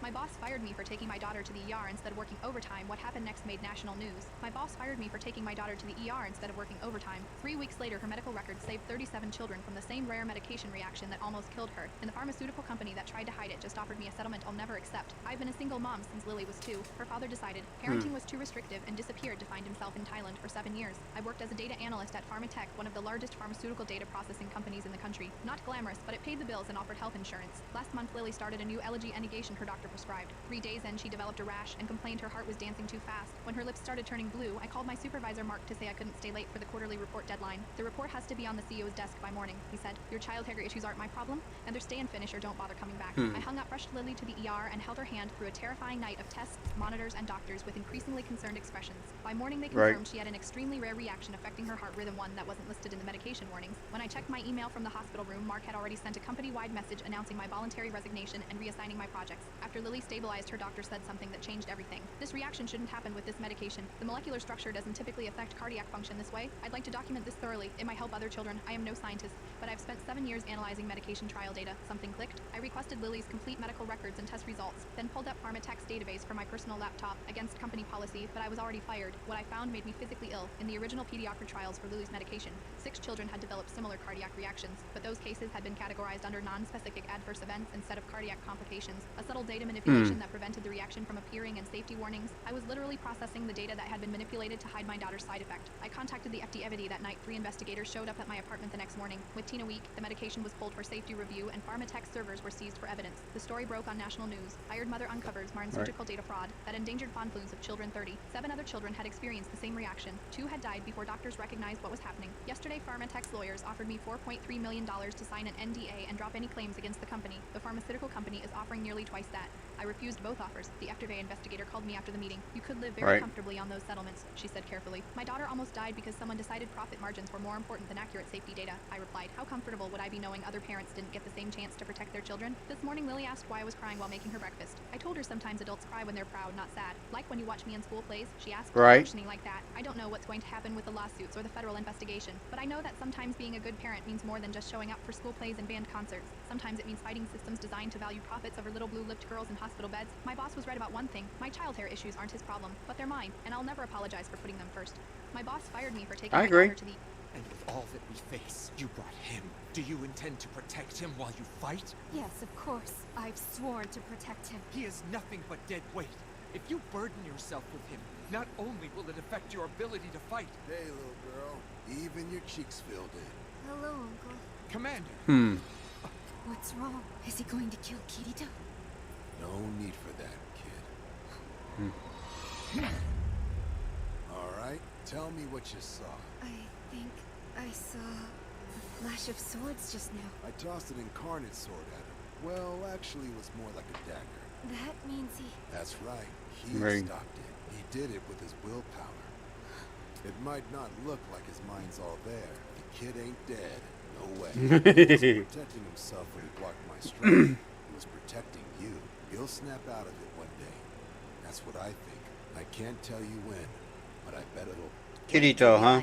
My boss fired me for taking my daughter to the ER instead of working overtime. What happened next made national news. My boss fired me for taking my daughter to the ER instead of working overtime. 3 weeks later, her medical records saved 37 children from the same rare medication reaction that almost killed her. And the pharmaceutical company that tried to hide it just offered me a settlement I'll never accept. I've been a single mom since Lily was 2. Her father decided parenting was too restrictive and disappeared to find himself in Thailand for 7 years. I worked as a data analyst at Pharmatech, one of the largest pharmaceutical data processing companies in the country. Not glamorous, but it paid the bills and offered health insurance. Last month, Lily started a new allergy negation her doctor prescribed. 3 days in, she developed a rash and complained her heart was dancing too fast. When her lips started turning blue, I called my supervisor Mark to say I couldn't stay late for the quarterly report deadline. The report has to be on the CEO's desk by morning, he said. Your child hair issues aren't my problem, and they're stay and finish or don't bother coming back. I hung up, rushed Lily to the ER, and held her hand through a terrifying night of tests, monitors, and doctors with increasingly concerned expressions. By morning, they confirmed she had an extremely rare reaction affecting her heart rhythm, one that wasn't listed in the medication warnings. When I checked my email from the hospital room, Mark had already sent a company-wide message announcing my voluntary resignation and reassigning my projects. After Lily stabilized, her doctor said something that changed everything. This reaction shouldn't happen with this medication. The molecular structure doesn't typically affect cardiac function this way. I'd like to document this thoroughly. It might help other children. I am no scientist, but I've spent 7 years analyzing medication trial data. Something clicked. I requested Lily's complete medical records and test results, then pulled up PharmaTech's database from my personal laptop against company policy, but I was already fired. What I found made me physically ill. In the original pediatric trials for Lily's medication, 6 children had developed similar cardiac reactions, but those cases had been categorized under non-specific adverse events instead of cardiac complications, a subtle data manipulation that prevented the reaction from appearing in safety warnings. I was literally processing the data that had been manipulated to hide my daughter's side effect. I contacted the FDA that night. 3 investigators showed up at my apartment the next morning. Within a week, the medication was pulled for safety review and PharmaTech servers were seized for evidence. The story broke on national news. Hired mother uncovers pharmaceutical data fraud that endangered fondlings of children 30. 7 other children had experienced the same reaction. 2 had died before doctors recognized what was happening. Yesterday, PharmaTech's lawyers offered me $4.3 million to sign an NDA and drop any claims against the company. The pharmaceutical company is offering nearly twice that. I refused both offers. The FDA investigator called me after the meeting. You could live very comfortably on those settlements, she said carefully. My daughter almost died because someone decided profit margins were more important than accurate safety data. I replied, how comfortable would I be knowing other parents didn't get the same chance to protect their children? This morning, Lily asked why I was crying while making her breakfast. I told her sometimes adults cry when they're proud, not sad. Like when you watch me in school plays, she asked, functioning like that. I don't know what's going to happen with the lawsuits or the federal investigation, but I know that sometimes being a good parent means more than just showing up for school plays and band concerts. Sometimes it means fighting systems designed to value profits over little blue-lipped girls in hospital beds. My boss was right about one thing. My child hair issues aren't his problem, but they're mine, and I'll never apologize for putting them first. My boss fired me for taking my daughter to the... And with all that we face, you brought him. Do you intend to protect him while you fight? Yes, of course. I've sworn to protect him. He is nothing but dead weight. If you burden yourself with him, not only will it affect your ability to fight... Hey, little girl. Even your cheeks filled in. Hello, Uncle. Commander. What's wrong? Is he going to kill Kirito? No need for that, kid. Alright, tell me what you saw. I think I saw a flash of swords just now. I tossed an incarnate sword at him. Well, actually, it was more like a dagger. That means he... That's right. He stopped it. He did it with his willpower. It might not look like his mind's all there. The kid ain't dead. No way. He was protecting himself when he blocked my strike. He was protecting you. He'll snap out of it one day. That's what I think. I can't tell you when, but I bet it'll... Kirito, huh?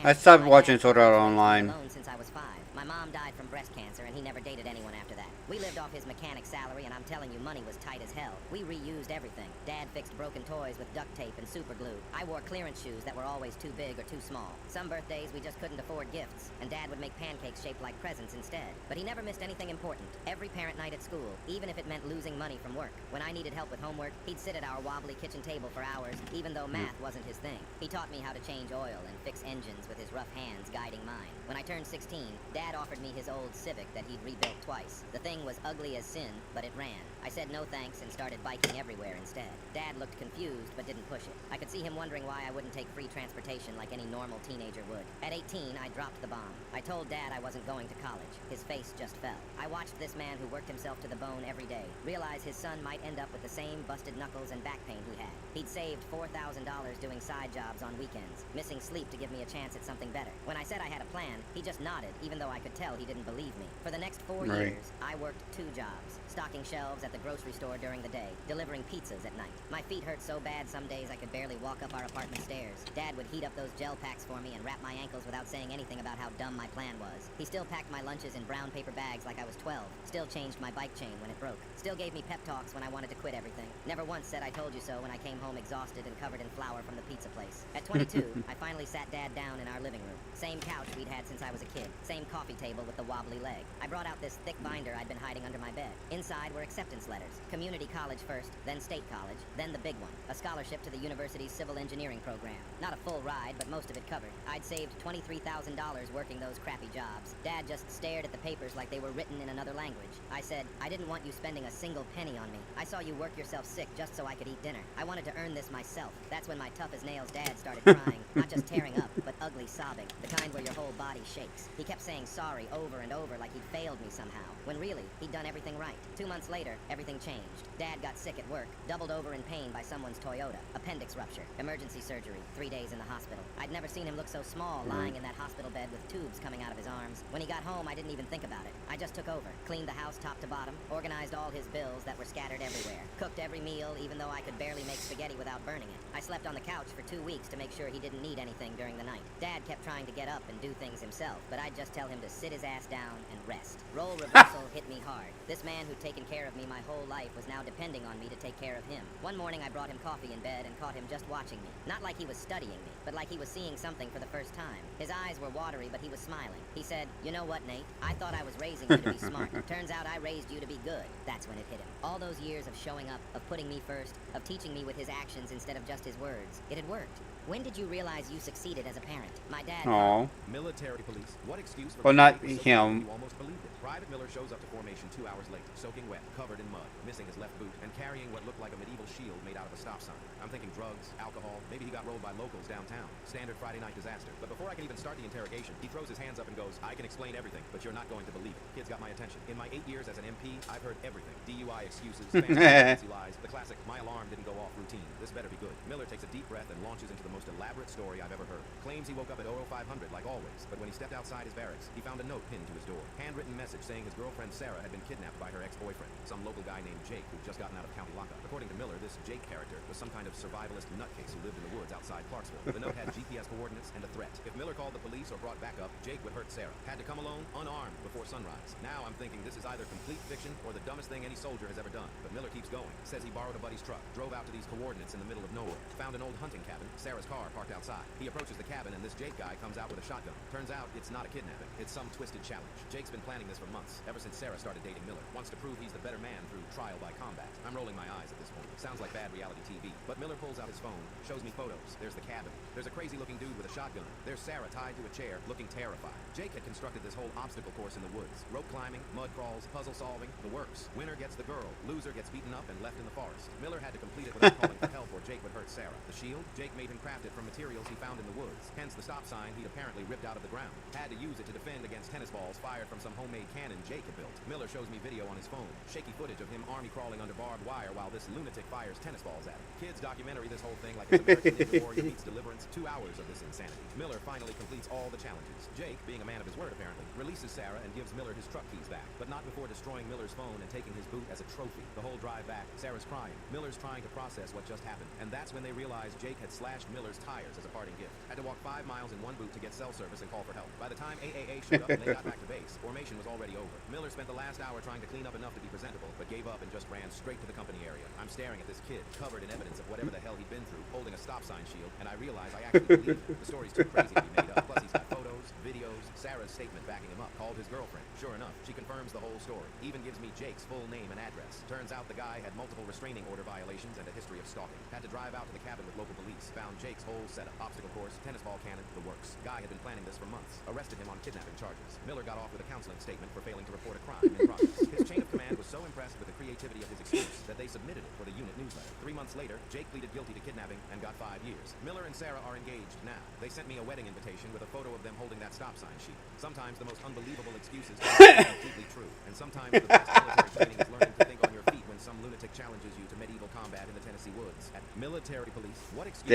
I stopped watching Sword Art Online. Since I was 5. My mom died from breast cancer, and he never dated anyone after that. We lived off his mechanic salary, and I'm telling you, money was tight as hell. We reused everything. Dad fixed broken toys with duct tape and super glue. I wore clearance shoes that were always too big or too small. Some birthdays, we just couldn't afford gifts, and Dad would make pancakes shaped like presents instead. But he never missed anything important. Every parent night at school, even if it meant losing money from work. When I needed help with homework, he'd sit at our wobbly kitchen table for hours, even though math wasn't his thing. He taught me how to change oil and fix engines with his rough hands guiding mine. When I turned 16, Dad offered me his old Civic that he'd rebuilt twice. The thing was ugly as sin, but it ran. I said no thanks and started biking everywhere instead. Dad looked confused, but didn't push it. I could see him wondering why I wouldn't take free transportation like any normal teenager would. At 18, I dropped the bomb. I told Dad I wasn't going to college. His face just fell. I watched this man who worked himself to the bone every day realize his son might end up with the same busted knuckles and back pain he had. He'd saved $4,000 doing side jobs on weekends, missing sleep to give me a chance at something better. When I said I had a plan, he just nodded, even though I could tell he didn't believe me. For the next 4 years, I worked 2 jobs, stocking shelves at the grocery store during the day, delivering pizzas at night. My feet hurt so bad some days I could barely walk up our apartment stairs. Dad would heat up those gel packs for me and wrap my ankles without saying anything about how dumb my plan was. He still packed my lunches in brown paper bags like I was 12, still changed my bike chain when it broke, still gave me pep talks when I wanted to quit everything. Never once said I told you so when I came home exhausted and covered in flour from the pizza place. At 22, I finally sat Dad down in our living room. Same couch we'd had since I was a kid. Same coffee table with the wobbly leg. I brought out this thick binder I'd been hiding under my bed. Inside were acceptance letters. Community college first, then state college, then the big one. A scholarship to the university's civil engineering program. Not a full ride, but most of it covered. I'd saved $23,000 working those crappy jobs. Dad just stared at the papers like they were written in another language. I said, I didn't want you spending a single penny on me. I saw you work yourself sick just so I could eat dinner. I wanted to earn this myself. That's when my tough as nails dad started crying. Not just tearing up, but ugly sobbing. The kind where your whole body shakes. He kept saying sorry over and over like he'd failed me somehow. When really, he'd done everything right. 2 months later, everything changed. Dad got sick at work, doubled over in pain by someone's Toyota. Appendix rupture. Emergency surgery. 3 days in the hospital. I'd never seen him look so small lying in that hospital bed with tubes coming out of his arms. When he got home, I didn't even think about it. I just took over. Cleaned the house top to bottom. Organized all his bills that were scattered everywhere. Cooked every meal, even though I could barely make spaghetti without burning it. I slept on the couch for 2 weeks to make sure he didn't need anything during the night. Dad kept trying to get up and do things himself, but I'd just tell him to sit his ass down and rest. Role reversal hit me hard. This man who'd taken care of me my whole life was now depending on me to take care of him. One morning I brought him coffee in bed and caught him just watching me. Not like he was studying me, but like he was seeing something for the first time. His eyes were watery, but he was smiling. He said, "You know what, Nate? I thought I was raising you to be smart. Turns out I raised you to be good." That's when it hit him. All those years of showing up, of putting me first, of teaching me with his actions instead of just his words. It had worked. When did you realize you succeeded as a parent? My dad... Aww. Military police. What excuse for... Well, not him. You almost believed it. Private Miller shows up to formation 2 hours late, soaking wet, covered in mud, missing his left boot, and carrying what looked like a medieval shield made out of a stop sign. I'm thinking drugs, alcohol, maybe he got rolled by locals downtown. Standard Friday night disaster. But before I can even start the interrogation, he throws his hands up and goes, "I can explain everything, but you're not going to believe it." Kids got my attention. In my 8 years as an MP, I've heard everything. DUI excuses, fancy lies, the classic, "My alarm didn't go off" routine. This better be good. Miller takes a deep breath and launches into the most elaborate story I've ever heard. Claims he woke up at 0500 like always, but when he stepped outside his barracks, he found a note pinned to his door. Handwritten message saying his girlfriend Sarah had been kidnapped by her ex-boyfriend, some local guy named Jake who'd just gotten out of county lockup. According to Miller, this Jake character was some kind of survivalist nutcase who lived in the woods outside Clarksville. The note had GPS coordinates and a threat. If Miller called the police or brought backup, Jake would hurt Sarah. Had to come alone, unarmed, before sunrise. Now I'm thinking this is either complete fiction or the dumbest thing any soldier has ever done. But Miller keeps going. Says he borrowed a buddy's truck, drove out to these coordinates in the middle of nowhere, found an old hunting cabin, Sarah's car parked outside. He approaches the cabin and this Jake guy comes out with a shotgun. Turns out it's not a kidnapping. It's some twisted challenge. Jake's been planning this for months, ever since Sarah started dating Miller. Wants to prove he's the better man through trial by combat. I'm rolling my eyes at this point. Sounds like bad reality TV. But Miller pulls out his phone, shows me photos. There's the cabin. There's a crazy-looking dude with a shotgun. There's Sarah tied to a chair, looking terrified. Jake had constructed this whole obstacle course in the woods. Rope climbing, mud crawls, puzzle solving, the works. Winner gets the girl. Loser gets beaten up and left in the forest. Miller had to complete it without calling for help or Jake would hurt Sarah. The shield? Jake made him craft it from materials he found in the woods. Hence the stop sign he'd apparently ripped out of the ground. Had to use it to defend against tennis balls fired from some homemade cannon Jake had built. Miller shows me video on his phone. Shaky footage of him army crawling under barbed wire while this lunatic fires tennis balls at him. Kids documentary this whole thing like it's American Ninja Warrior meets Deliverance. 2 hours of this insanity. Miller finally completes all the challenges. Jake, being a man of his word apparently, releases Sarah and gives Miller his truck keys back, but not before destroying Miller's phone and taking his boot as a trophy. The whole drive back, Sarah's crying. Miller's trying to process what just happened, and that's when they realize Jake had slashed Miller's tires as a parting gift. Had to walk 5 miles in one boot to get cell service and call for help. By the time AAA showed up and they got back to base, formation was already over. Miller spent the last hour trying to clean up enough to be presentable, but gave up and just ran straight to the company area. I'm staring at this kid, covered in evidence of whatever the hell he'd been through, holding a stop sign shield, and I realize I actually believe him. The story's too crazy to be made up. Plus he's got photos, videos, Sarah's statement backing him up. Called his girlfriend. Sure enough, she confirms the whole story. Even gives me Jake's full name and address. Turns out the guy had multiple restraining order violations and a history of stalking. Had to drive out to the cabin with local police. Found Jake's whole setup. Obstacle course, tennis ball cannon, the works. Guy had been planning this for months. Arrested him on kidnapping charges. Miller got off with a counseling statement for failing to report a crime in progress. His chain of command was so impressed with the creativity of his excuse that they submitted it for the unit newsletter. 3 months later, Jake pleaded guilty to kidnapping and got 5 years. Miller and Sarah are engaged now. They sent me a wedding invitation with a photo of them holding that stop sign sheet. Sometimes the most unbelievable excuses are completely true, and sometimes the best military training is learning to think on your feet when some lunatic challenges you to medieval combat in the Tennessee woods. At military police, what excuse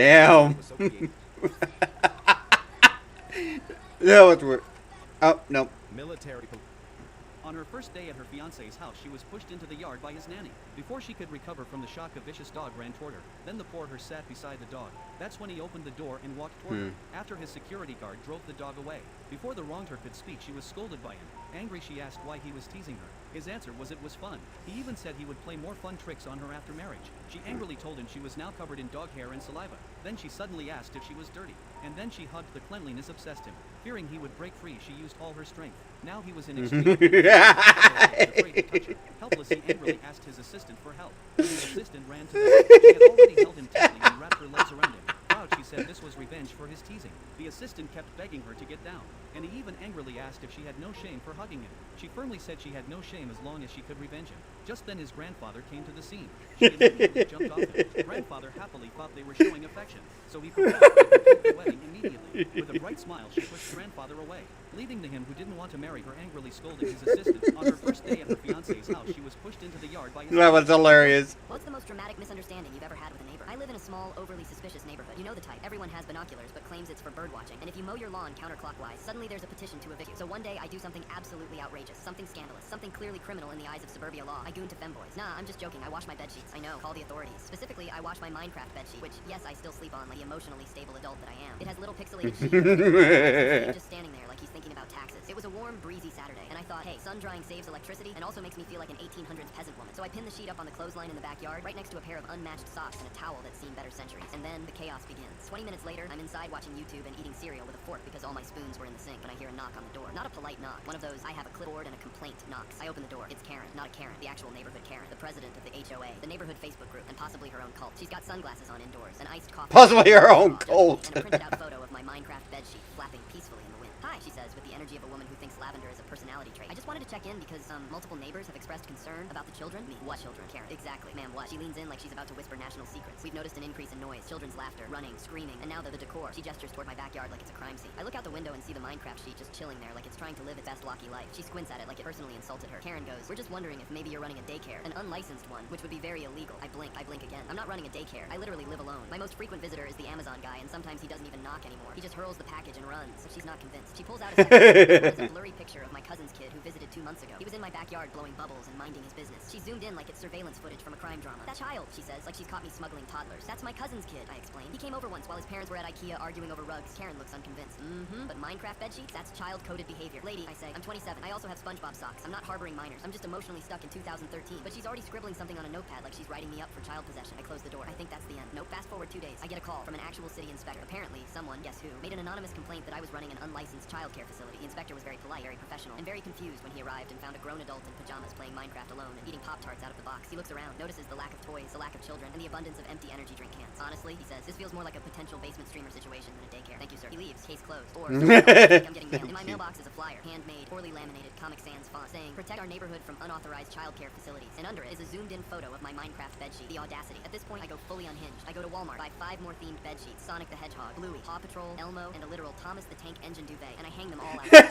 was so creative? That was weird. Oh, no. Military police. On her first day at her fiancé's house, she was pushed into the yard by his nanny. Before she could recover from the shock, a vicious dog ran toward her. Then the poor her sat beside the dog. That's when he opened the door and walked toward her. After his security guard drove the dog away. Before the wronged her could speak, she was scolded by him. Angry, she asked why he was teasing her. His answer was it was fun. He even said he would play more fun tricks on her after marriage. She angrily told him she was now covered in dog hair and saliva. Then she suddenly asked if she was dirty. And then she hugged. The cleanliness obsessed him. Fearing he would break free, she used all her strength. Now he was in extreme pain. Afraid to touch her. Helpless, he angrily asked his assistant for help. When the assistant ran to them. She had already held him tightly and wrapped her legs around him. Proud, she said this was revenge for his teasing. The assistant kept begging her to get down, and he even angrily asked if she had no shame for hugging him. She firmly said she had no shame as long as she could revenge him. Just then his grandfather came to the scene. She immediately jumped off him. Grandfather happily thought they were showing affection, so he proposed to complete the wedding immediately. With a bright smile, she pushed grandfather away, leaving to him who didn't want to marry her angrily scolding his assistant. On her first day at her fiancé's house, she was pushed into the yard by his That was hilarious. What's the most dramatic misunderstanding you've ever had with a neighbor? I live in a small, overly suspicious neighborhood. You know the type. Everyone has binoculars, but claims it's for bird watching. And if you mow your lawn counterclockwise, suddenly there's a petition to evict you. So one day I do something absolutely outrageous, something scandalous, something clearly criminal in the eyes of suburbia law. I goon to femboys. Nah, I'm just joking. I wash my bed sheets. I know. Call the authorities. Specifically, I wash my Minecraft bed sheet, which, yes, I still sleep on like the emotionally stable adult that I am. It has little pixelated sheets. Just standing there like he's thinking about taxes. It was a warm, breezy Saturday, and I thought, hey, sun drying saves electricity and also makes me feel like an 1800s peasant woman. So I pinned the sheet up on the clothesline in the backyard, right next to a pair of unmatched socks and a towel that's seen better centuries. And then the chaos begins. 20 minutes later, I'm inside watching YouTube and eating cereal with a fork because all my spoons were in the sink when I hear a knock on the door. Not a polite knock. One of those, I have a clipboard and a complaint knocks. I open the door. It's Karen. Not a Karen. The actual neighborhood Karen. The president of the HOA. The neighborhood Facebook group. And possibly her own cult. She's got sunglasses on indoors. An iced coffee. Possibly her own cult. And a printed out photo of my Minecraft bedsheet flapping peacefully in the wind. Hi, she says, with the energy of a woman who thinks lavender is a personality trait. I just wanted to check in because multiple neighbors have expressed concern about the children. Me. What children? Karen. Exactly. Ma'am, what? She leans in like she's about to whisper national secrets. We've noticed an increase in noise, children's laughter, running, screaming, and now the decor. She gestures toward my backyard like it's a crime scene. I look out the window and see the Minecraft sheet just chilling there like it's trying to live its best locky life. She squints at it like it personally insulted her. Karen goes, we're just wondering if maybe you're running a daycare. An unlicensed one, which would be very illegal. I blink again. I'm not running a daycare. I literally live alone. My most frequent visitor is the Amazon guy, and sometimes he doesn't even knock anymore. He just hurls the package and runs. She's not convinced. She pulls out a second a blurry picture of my cousin's kid who visited 2 months ago. He was in my backyard blowing bubbles and minding his business. She zoomed in like it's surveillance footage from a crime drama. That child, she says, like she's caught me smuggling toddlers. That's my cousin's kid, I explain. He came over once while his parents were at IKEA arguing over rugs. Karen looks unconvinced. But Minecraft bedsheets? That's child-coded behavior. Lady, I say, I'm 27. I also have SpongeBob socks. I'm not harboring minors. I'm just emotionally stuck in 2013. But she's already scribbling something on a notepad like she's writing me up for child possession. I close the door. I think that's the end. Nope. Fast forward 2 days. I get a call from an actual city inspector. Apparently, someone, guess who, made an anonymous complaint that I was running an unlicensed childcare facility. The inspector was very polite, very professional, and very confused when he arrived and found a grown adult in pajamas playing Minecraft alone and eating Pop-Tarts out of the box. He looks around, notices the lack of toys, the lack of children, and the abundance of empty energy drink cans. Honestly, he says, this feels more like a potential basement streamer situation than a daycare. Thank you, sir. He leaves, case closed. Or, I'm getting mail. In my mailbox is a flyer, handmade, poorly laminated, Comic Sans font, saying, protect our neighborhood from unauthorized childcare facilities. And under it is a zoomed-in photo of my Minecraft bedsheet. The audacity. At this point, I go fully unhinged. I go to Walmart, buy 5 more themed bedsheets, Sonic the Hedgehog, Bluey, Paw Patrol, Elmo, and a literal Thomas the Tank Engine duvet, and I hang them all out.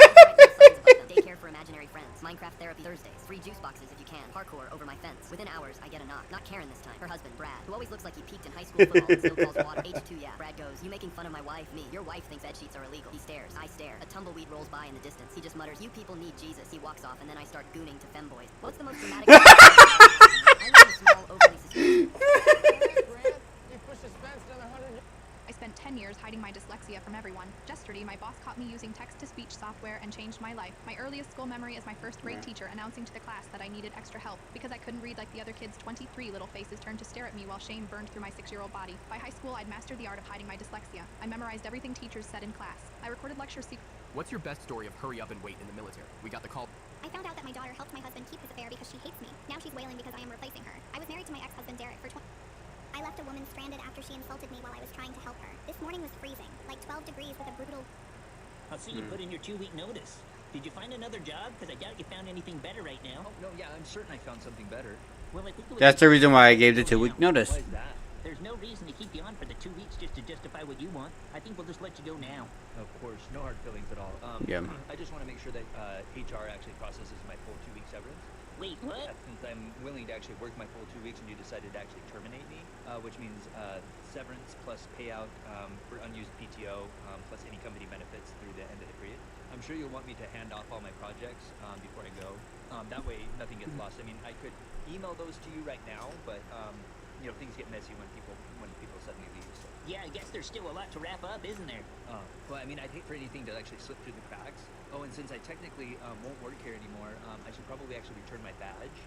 Daycare for imaginary friends, Minecraft therapy Thursdays, free juice boxes if you can, parkour over my fence. Within hours, I get a knock. Not Karen this time. Her husband, Brad, who always looks like he peaked in high school football and still calls water H2, yeah. Brad goes, you making fun of my wife? Me. Your wife thinks bedsheets are illegal. He stares. I stare. A tumbleweed rolls by in the distance. He just mutters, you people need Jesus. He walks off, and then I start gooning to femboys. What's the most dramatic? I live in a small, overly suspicious. I spent 10 years hiding my dyslexia from everyone. Yesterday, my boss caught me using text-to-speech software and changed my life. My earliest school memory is my first-grade teacher announcing to the class that I needed extra help. Because I couldn't read like the other kids, 23 little faces turned to stare at me while shame burned through my 6-year-old body. By high school, I'd mastered the art of hiding my dyslexia. I memorized everything teachers said in class. I recorded lecture What's your best story of hurry up and wait in the military? We got the call. I found out that my daughter helped my husband keep his affair because she hates me. Now she's wailing because I am replacing her. I was married to my ex-husband Derek for 20. I left a woman stranded after she insulted me while I was trying to help her. This morning was freezing, like 12 degrees with a brutal... I'll see you put in your 2-week notice. Did you find another job? Because I doubt you found anything better right now. Oh, no, yeah, I'm certain I found something better. Well, I think it was... That's the reason why I gave the 2-week notice. Why is that? There's no reason to keep you on for the 2 weeks just to justify what you want. I think we'll just let you go now. Of course, no hard feelings at all. Yeah. I just want to make sure that HR actually processes my full 2-week severance. Wait, what? Yeah, since I'm willing to actually work my full 2 weeks and you decided to actually terminate me, which means severance plus payout for unused PTO plus any company benefits through the end of the period. I'm sure you'll want me to hand off all my projects before I go. That way nothing gets lost. I mean, I could email those to you right now, but things get messy when people suddenly leave. So. Yeah, I guess there's still a lot to wrap up, isn't there? Well, I mean, I'd hate for anything to actually slip through the cracks. Oh, and since I technically won't work here anymore, I should probably actually return my badge.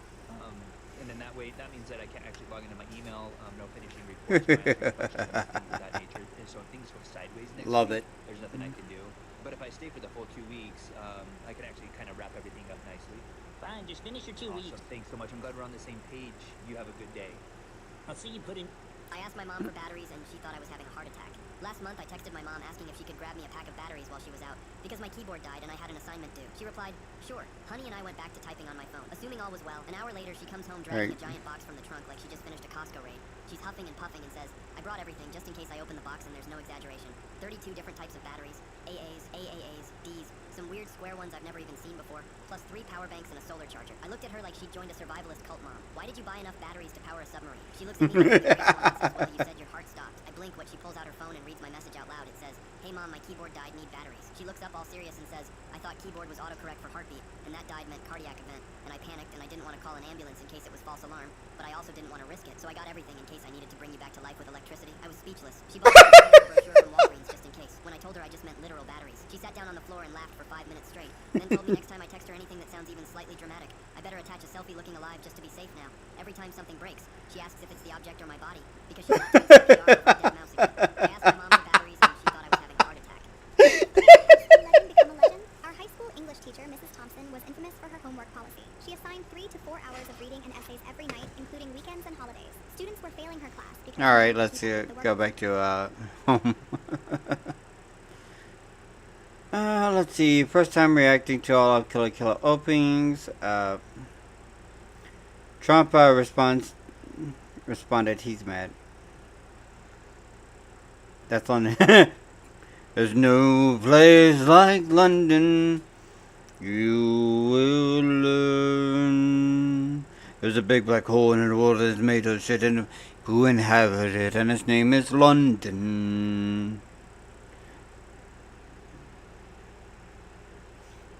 And then that way, that means that I can't actually log into my email, no finishing reports, no answering questions, things of that nature. And so if things go sideways next Love week, it. there's nothing I can do. But if I stay for the full 2 weeks, I can actually kind of wrap everything up nicely. Fine, just finish your 2 Awesome. weeks. Thanks so much. I'm glad we're on the same page. You have a good day. I'll see you put in... I asked my mom for batteries and she thought I was having a heart attack. Last month, I texted my mom asking if she could grab me a pack of batteries while she was out, because my keyboard died and I had an assignment due. She replied, sure. Honey and I went back to typing on my phone. Assuming all was well, an hour later, she comes home dragging a giant box from the trunk like she just finished a Costco raid. She's huffing and puffing and says, I brought everything just in case I open the box, and there's no exaggeration. 32 different types of batteries, AAs, AAAs, Ds, some weird square ones I've never even seen before, plus 3 power banks and a solar charger. I looked at her like she'd joined a survivalist cult mom. Why did you buy enough batteries to power a submarine? She looks at me like a curious one and says, well, you said your heart stopped. I blink when she pulls out her phone and reads my message out loud. It says, hey mom, my keyboard died, need batteries. She looks up all serious and says, I thought keyboard was autocorrect for heartbeat, and that died meant cardiac event. And I panicked and I didn't want to call an ambulance in case it was false alarm, but I also didn't want to risk it, so I got everything in case I needed to bring you back to life with electricity. I was speechless. She bought a brochure from Walgreens just in case. When I told her I just meant literal batteries, she sat down on the floor and laughed for 5 minutes straight, then told me next time I text her anything that sounds even slightly dramatic, I better attach a selfie looking alive just to be safe now. Every time something breaks, she asks if it's the object or my body, because she's not doing CPR with a dead mouse again. I asked my mom for batteries and she thought I was having a heart attack. Legend become a legend? Our high school English teacher, Mrs. Thompson, was infamous for her homework policy. She assigned 3 to 4 hours of reading and essays every night, including weekends and holidays. Students were failing her class because... Alright, let's go back to home. Let's see. First time reacting to all of Killer Killer openings. Trump responded he's mad. That's on. There's no place like London. You will learn. There's a big black hole in the world that's made of shit, and who inhabit it, and its name is London.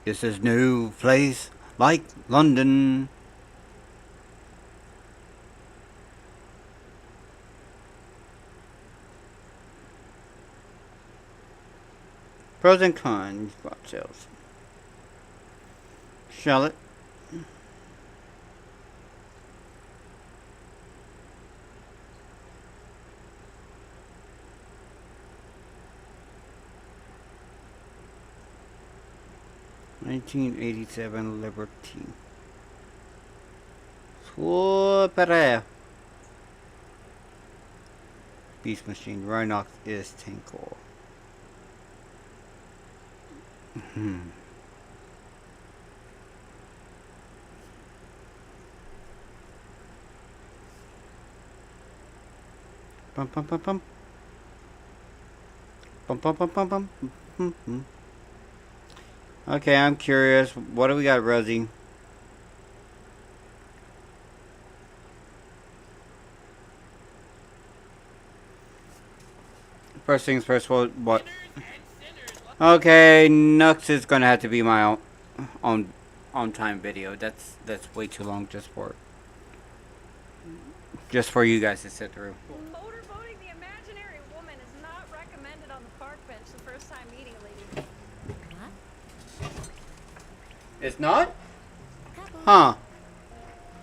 This is no place like London. Pros and cons, spot sales. Charlotte. $1987 Liberty. Super. Beast Machine. Rhinox is Tankor. Bum bum bum bum. Bum bum bum bum bum. Okay, I'm curious. What do we got, Rosie? First things first, what? Okay, Nux is gonna have to be my on time video. That's way too long just for you guys to sit through. Motorboating the imaginary woman is not recommended on the park bench the first time meeting a lady. What? It's not? Huh.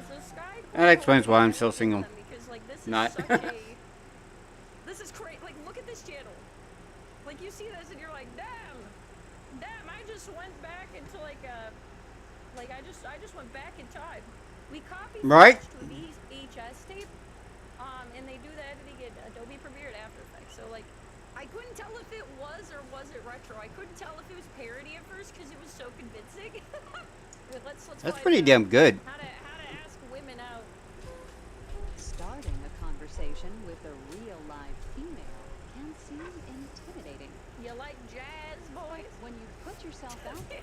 So Sky That explains why I'm still single. because like this is Not. such a this is crazy. Like look at this channel. Like you see this and you're like, damn, I just went back into like I just went back in time. We copied Right? to a VHS tape, and they do the editing in Adobe Premiere and After Effects. So like, I couldn't tell if it was or wasn't retro. I couldn't tell if it was parody at first because it was so convincing. let's That's find pretty out damn good. How to ask women out. Starting a conversation with a real live female can seem intimidating. You like jazz, boys? When you put yourself out there.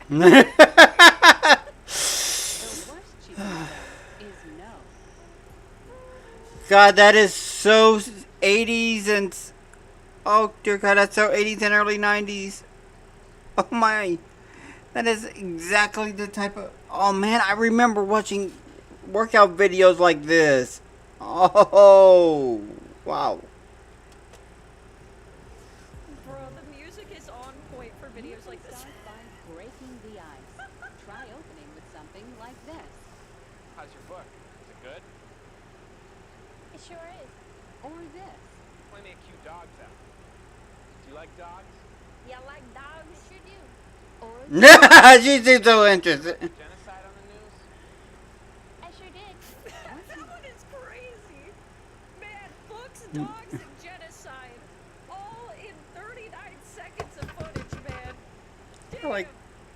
The worst she can say is no. God, that is so 80s and... Oh, dear God, that's so 80s and early 90s. Oh, my. That is exactly the type of... Oh, man, I remember watching workout videos like this. Oh, wow. Bro, the music is on point for videos like this. Start by breaking the ice. Try opening with something like this. How's your book? Is it good? It sure is. Or this. Plenty of cute dogs out. Do you like dogs? Yeah, like dogs. Sure do. Or She seems so interested. Genocide on the news? I sure did. That one is crazy. Man, books, dogs, and genocide. All in 39 seconds of footage, man. Damn. Like,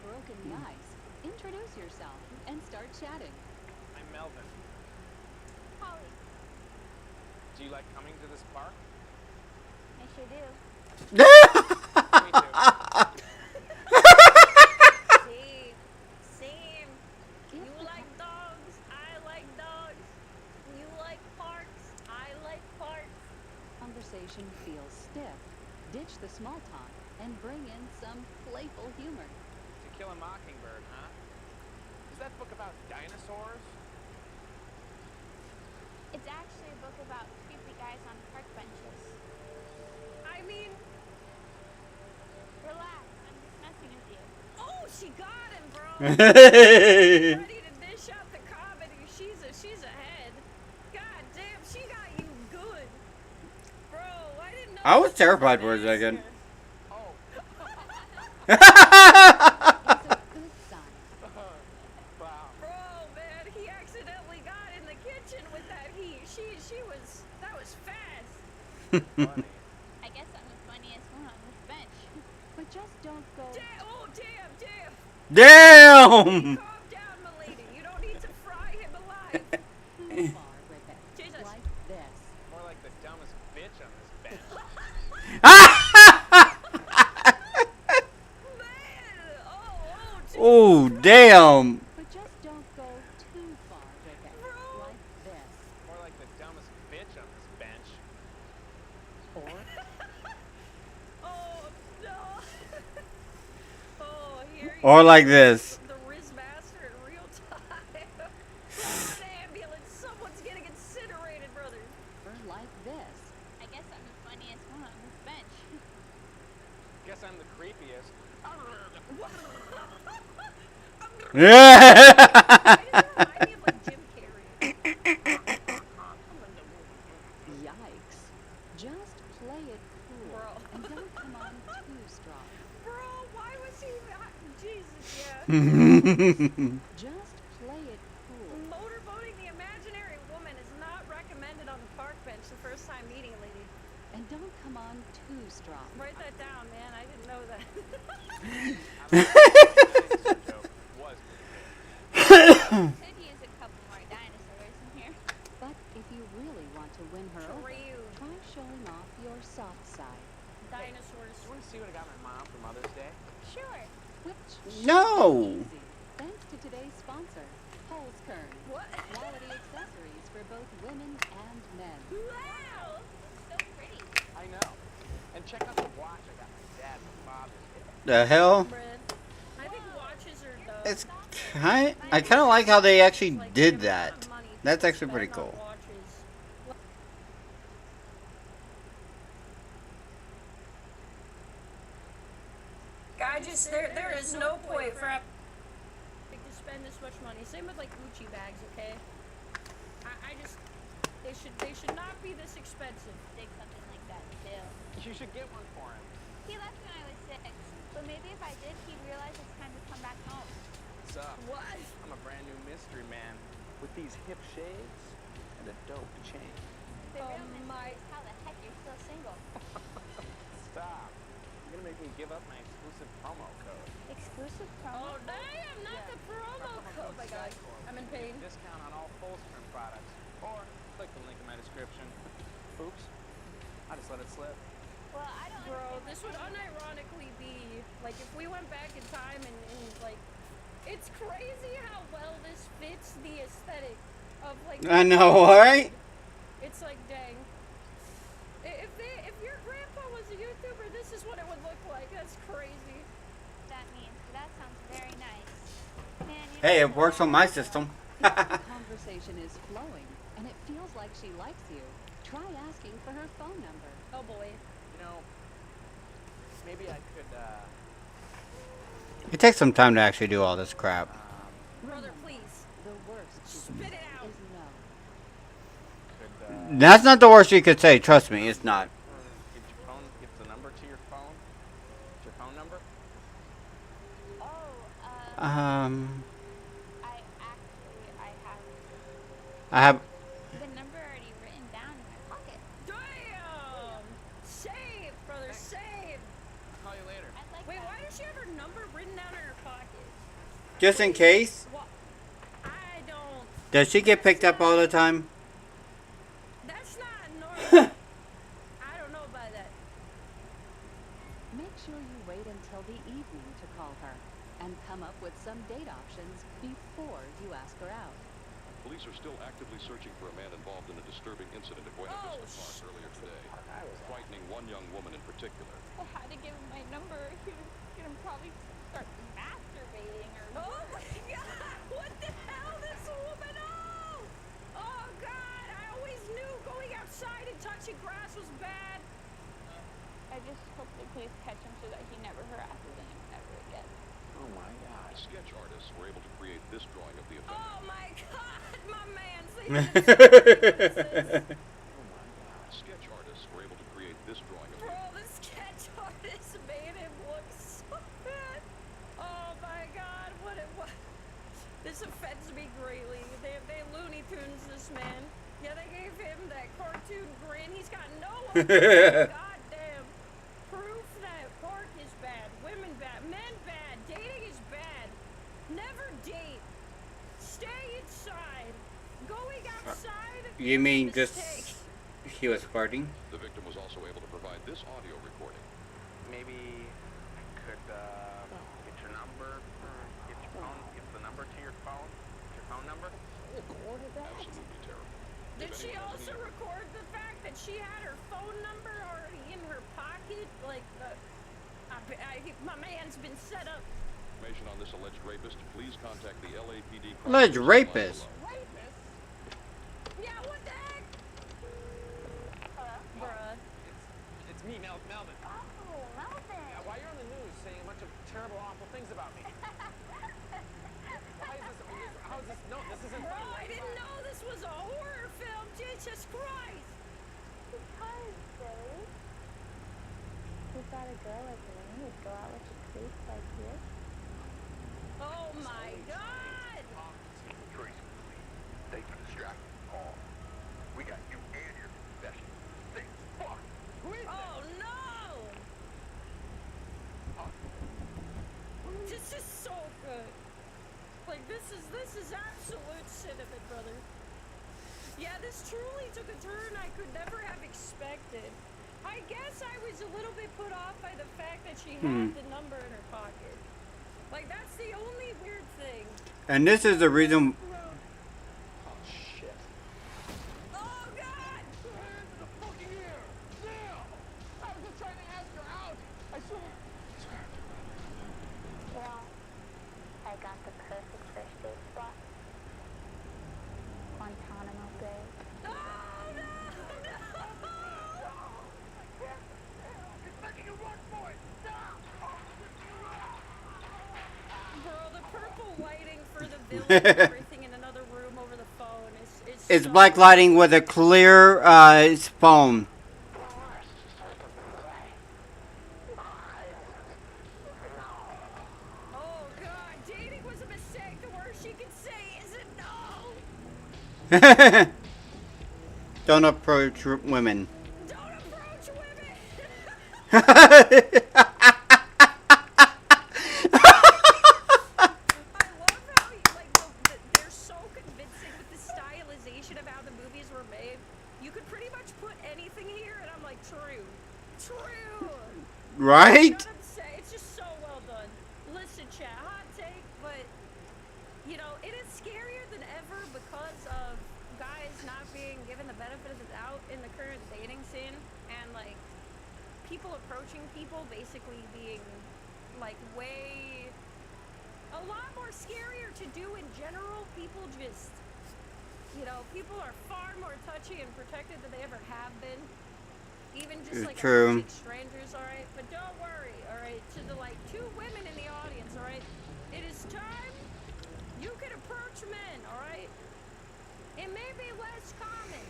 broken the ice. Introduce yourself and start chatting. I'm Melvin. Holly. Do you like coming to this park? I sure do. Me too. Same. You like dogs. I like dogs. You like parks. I like parks. Conversation feels stiff. Ditch the small talk and bring in some playful humor. To Kill a Mockingbird, huh? Is that book about dinosaurs? It's actually a book about creepy guys on park benches. I mean, Relax, I'm just messing with you. oh, she got him, bro. Ready to dish out the comedy. She's ahead. God damn, she got you good. Bro, I didn't know. I was terrified for a second. Oh. It's a good sign. Wow. Bro, man, he accidentally got in the kitchen with that heat. That was fast. Funny. I guess I'm the funniest one on this bench. But just don't go Damn. Damn! Calm down, milady. You don't need to fry him alive. too far with it. Jesus. Like this. More like the dumbest bitch on this bench. Man, Oh, damn. But just don't go too far with it. Like this. More like the dumbest bitch on this bench. Or oh no. Oh, here you Or like this. The Riz Master in real time. An ambulance. Someone's getting incinerated, brother. or like this. I guess I'm the funniest one on this bench. Guess I'm the creepiest. Yikes. Just play it cool. Bro. And don't come on too strong. Bro, why was he that? Jesus, yeah. Just play it cool. Motorboating the imaginary woman is not recommended on the park bench the first time meeting a lady. And don't come on too strong. Write that down, man. I didn't know that. Could use a couple more dinosaurs in here. But if you really want to win her over, True. try showing off your soft side. Dinosaurs. You want to see what I got my mom for Mother's Day? Sure. Which should No. be easy, thanks to today's sponsor, Holzkern. What? Quality accessories for both women and men. Wow. So pretty. I know. And check out the watch I got my dad for Father's Day. The hell? Bread. I think watches are dope. It's I kind of like how they actually did that. That's actually pretty cool. Guy, just there is no point for to spend this much money. Same with like Gucci bags, okay? I just they should not be this expensive. Dig something like that too. You should get one for him. He left when I was 6, but maybe if I did, he'd realize it's time to come back home. What's up? What? I'm a brand new mystery man with these hip shades and a dope chain. The real Oh mystery my. is how the heck you're still single. Stop. You're gonna make me give up my exclusive promo code. Exclusive Oh promo? damn! Not the promo code. Oh my god, I'm in pain. Discount on all Fullstream products. Or click the link in my description. Oops. I just let it slip. Well, I don't Bro, understand this would what you mean. unironically be like if we went back in time and like it's crazy how well this fits the aesthetic of like I know, right? It's like dang. If your grandpa was a YouTuber, this is what it would look like. That's crazy. That means that sounds very nice. Man, you Hey, know it works on my system. If the conversation is flowing, and it feels like she likes you. Try asking for her phone number. Oh boy. You know, maybe I could, It takes some time to actually do all this crap. Brother, please. The worst she can Spit it say out. is no. That's not the worst you could say. Trust me, it's not. Get your phone, get the number to your phone. Get your phone number. I have. The number already written down in my pocket. Damn! Save, brother, save! I'll call you later. Wait, why does she have her number written down in her pocket? Just in case. What? I don't. Does she get picked up all the time? That's not normal. I don't know about that. Make sure you wait until the evening to call her and come up with some date options before you ask her out. Police are still actively searching for a man involved in a disturbing incident at Buena Vista Park earlier today, frightening one young woman in particular. I had to give him my number. He was gonna probably start masturbating or Oh my god! What the hell, this woman? Oh god! I always knew going outside and touching grass was bad. I just hope the police catch him so that he never harasses anyone ever again. Oh my God. Sketch artists were able to create this drawing of the offender. Oh my god, my man! Sketch artists were able to create this drawing of Bro, the sketch artist made him look so bad. Oh my god, what it was. This offends me greatly. They Looney Tunes this man. Yeah, they gave him that cartoon grin. He's got no goddamn proof that pork is bad, women bad, men bad, dating is bad. Never date. Stay inside. Going outside. You mean just he was farting? The victim was also able to provide this audio recording. Maybe I could, get your number, get your phone, get the number to your phone. Get your phone number. Absolutely terrible. Did she also record the fact that she had her phone number already in her pocket? Like, my man's been set up. Information on this alleged rapist, please contact the LAPD. Alleged rapist? Rapist? Yeah, what the heck? Bruh. It's me, Melvin. Oh, Melvin. Yeah, why you're on the news saying a bunch of terrible, awful things about me? Why is this? How is this? No, this isn't Bro, funny. I didn't know this was a horror film. Jesus Christ. Because, silly. You thought a girl like me would go out with a creep like you? Oh my god. Tracy, they can distract all. We got you and your confession. Think, fuck. Who is Oh no. This is so good. Like, this is absolute cinnamon, brother. Yeah, this truly took a turn I could never have expected. I guess I was a little bit put off by the fact that she had the number in her pocket. Like, that's the only weird thing. And this is the reason. Oh shit. Oh god! Hands in the fucking air! Now! I was just trying to ask her out. I swear. Well, I got the perfect first date spot. Guantanamo Bay. Oh no! It's making you run for it! Now! Bro, the purple lighting for the villain and everything in another room over the phone is It's so black lighting with a clear phone. Oh god, dating was a mistake. The worst she could say is no. Don't approach women. Don't approach women. They're so convincing with the stylization of how the movies were made. You could pretty much put anything here, and I'm like, true. Right? You know what I'm saying? It's just so well done. Listen, chat, hot take, but you know, it is scarier than ever because of guys not being given the benefit of the doubt in the current dating scene, and like people approaching people basically being like a lot more scarier to do in general. People just people are far more touchy and protected than they ever have been. Even just like True. approaching strangers, alright? But don't worry, alright? To the like 2 women in the audience, alright? It is time you can approach men, alright? It may be less common.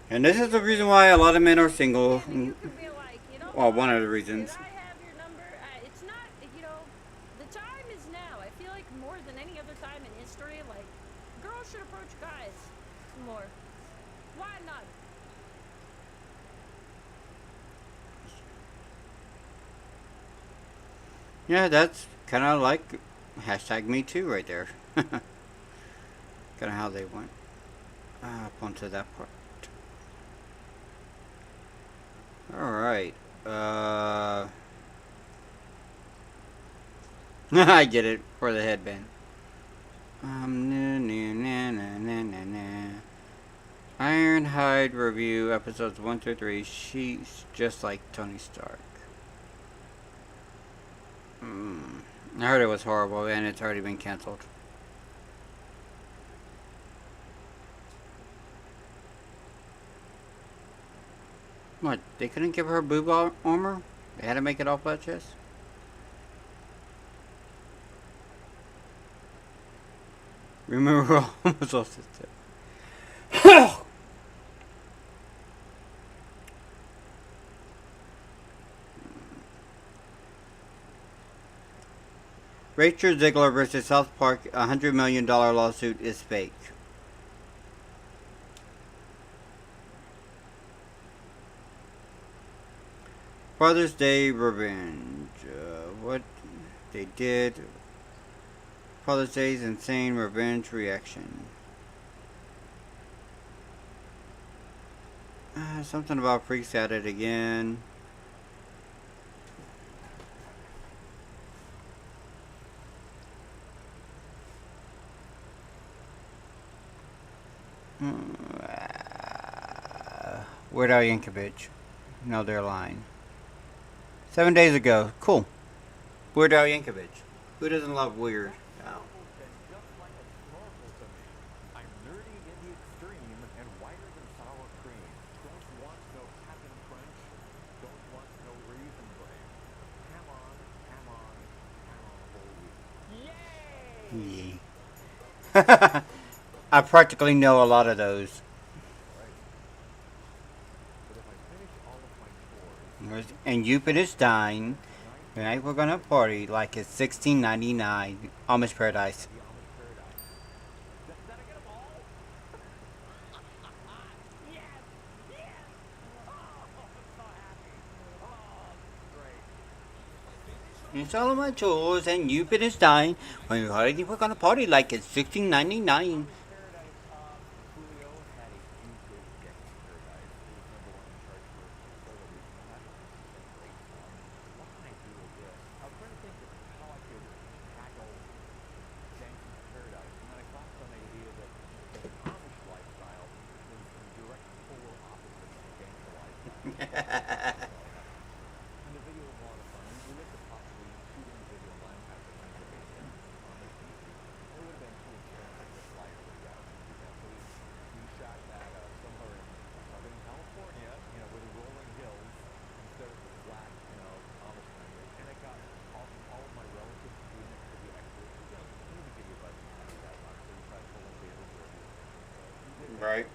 And this is the reason why a lot of men are single. You could be like, you know, Well, one of the reasons. I have your number. It's not, you know, the time is now. I feel like more than any other time in history, like, girls should approach guys more. Why not? Yeah, that's kind of like hashtag me too right there. Kind of how they went up onto that part. Alright. I get it for the headband. Ironhide review episodes 1 through 3. She's just like Tony Stark. I heard it was horrible and it's already been canceled. What? They couldn't give her boob armor? They had to make it all flat chest? Remember almost lost his tip. Rachel Ziegler versus South Park $100 million lawsuit is fake. Father's Day revenge. What they did. Father's Day's insane revenge reaction. Something about freaks at it again. Weird Al Yankovic. No, they're lying. 7 days ago. Cool. Weird Al Yankovic. Who doesn't love Weird Al? I'm nerdy in the extreme and whiter than sour cream. Don't want no Captain Crunch. Don't want no Raisin Bran. Ham on, ham on, ham on whole wheat. Yay! I practically know a lot of those. And you finished dying. Tonight we're gonna party like it's $16.99. Amish Paradise. It's all of my chores and you finished dying. When we're gonna party like it's $16.99. Right.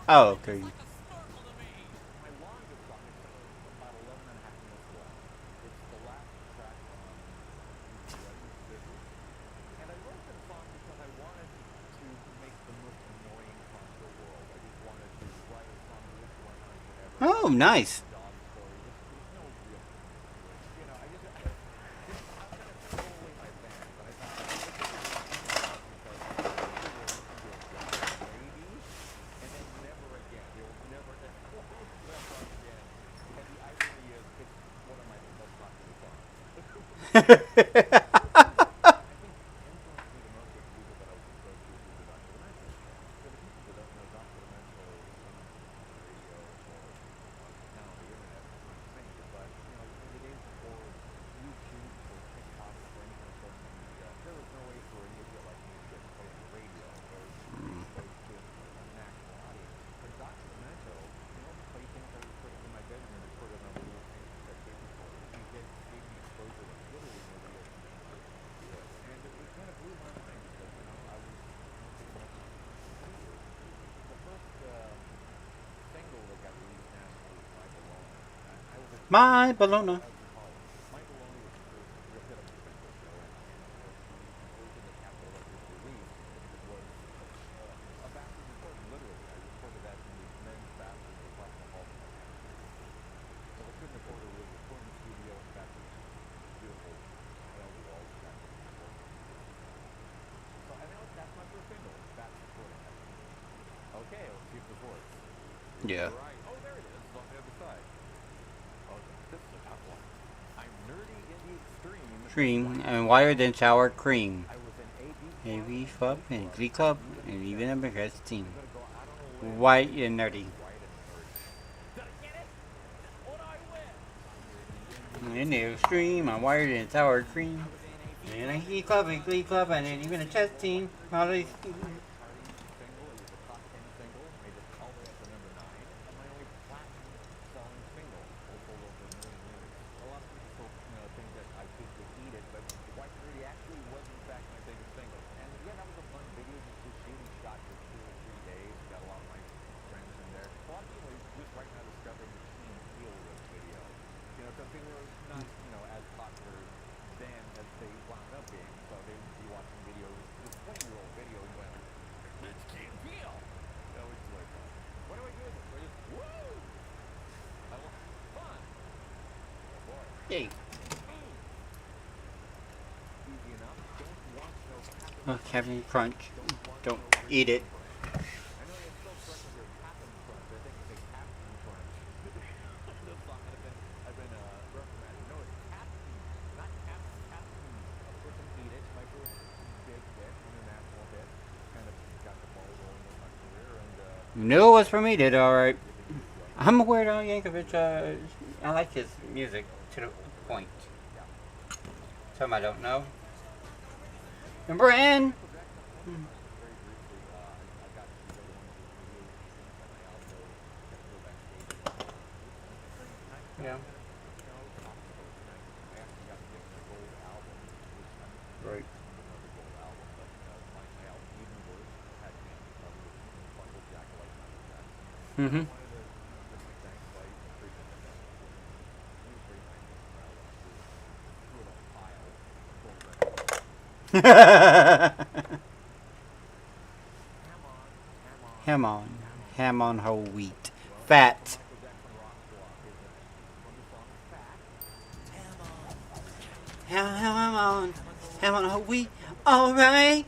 Oh, okay. Oh, nice. My Bologna. Yeah. Oh, there it is. It's on the other side. Okay, this is a tough one. I'm nerdy in the extreme. Cream and wired in shower cream. AV club and Glee club and even a Big team. White and nerdy. In the extreme, I'm wired in sour cream. And a Glee club, and Glee club, and even a chess team. All these. Yay. Oh, Captain Crunch. Don't eat it. You knew it was from me, did alright. I'm a Weird Al Yankovic. I like his music to the point. Some I don't know. And Brian! Yeah. Right. Mm-hmm. Ham on. Ham on whole wheat. Fat. Ham on. Ham on whole wheat. Alright.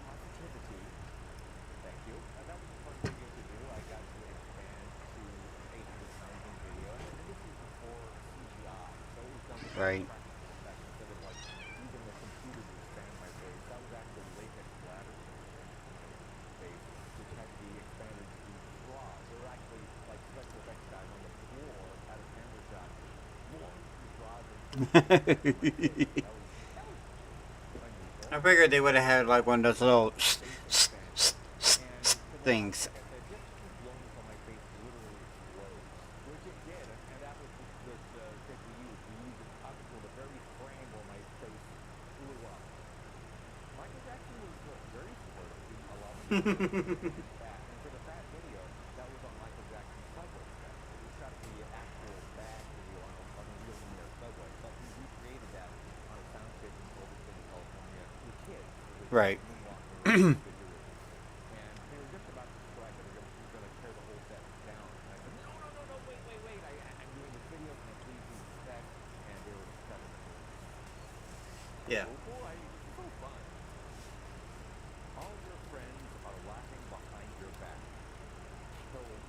Right. I figured they would have had like one of those little things. Right. Yeah. All your friends are laughing behind your back. Kill them.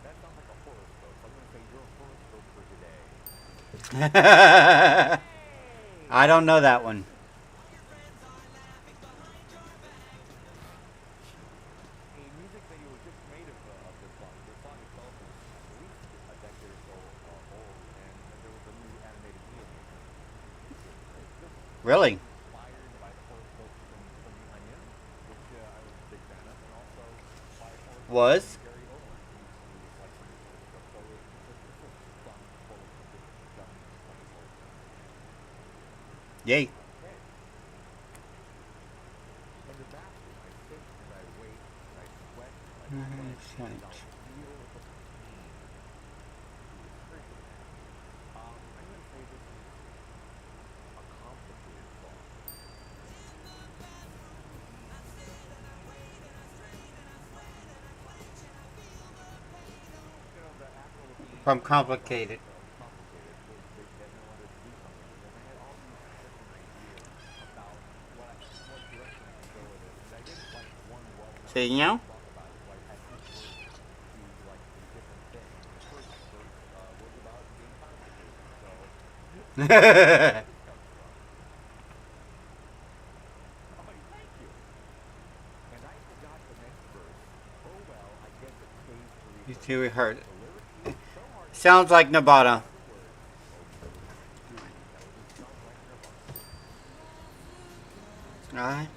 That sounds like a horoscope. So I'm going to say your horoscope for today. Hey! I don't know that one. A music video was just made of this song. The song itself is at least a decade or so old, and there was a new animated movie. This Really? inspired by the horoscopes from The Onion, which I was a big fan of, and also by horoscopes Was? from Gary Oldman, who liked my horoscope. So it's just song full of just dumb, funny horoscopes. Yay. Okay. In the bathroom, I sit and I wait and I sweat and I sweat and I'll feel the pain. Ooh, it's hurting, man. I'm going to say this is a complicated song. You know, the Avril Lavigne From Complicated. Complicated was they wanted to do something with it, and I had all these different ideas about what direction I could go with it, and I didn't like one well enough See, you to know? talk about it, so I had each verse be like a different thing. And the first verse was about being constipated, so where this comes from. Oh, thank you. And I forgot the next verse. Oh well, I guess it pays to You rehearse. see, we heard it. The lyrics were so hard to Sounds like Nevada. the words. Oh, dude, that was just sounds like Nirvana. I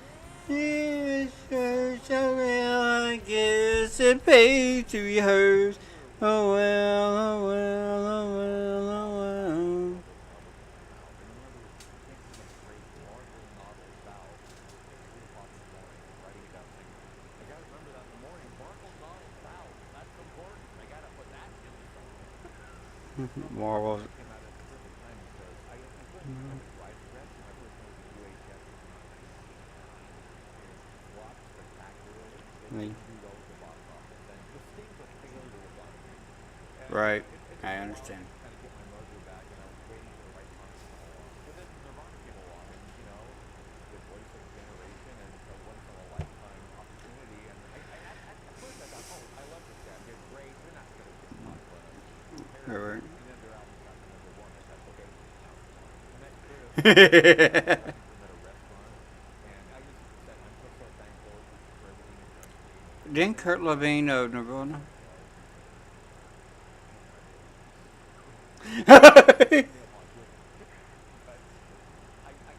so well, I guess it pays to rehearse. Oh well, oh well, oh well, oh well. And remember thinking of the phrase Marvel Novel South at 3 o'clock in the morning and writing it down saying, I gotta remember that in the morning. Marvel Novel South, that's important. I gotta put that in the song. Marvel. It came out at the perfect time because I couldn't remember. I read through my first movie, UHF, which came out in 1989, and it flopped spectacularly. It didn't do well with the box office, and the stink of failure was on me. And Right. it took I a while understand. to kind of get my mojo back, and I was waiting for the right song to come along. But then Nirvana came along, and you know, the voice of a generation and a once in a lifetime opportunity. And at first I thought, oh, I love this band. They're great. They're not gonna get caught parody. Right. And then their album got to #1. I said, okay, now it's time. And that clear as I met them at a restaurant, and I just said, I'm just so thankful for everything you've done for me. Didn't Kurt Levine of Nirvana? I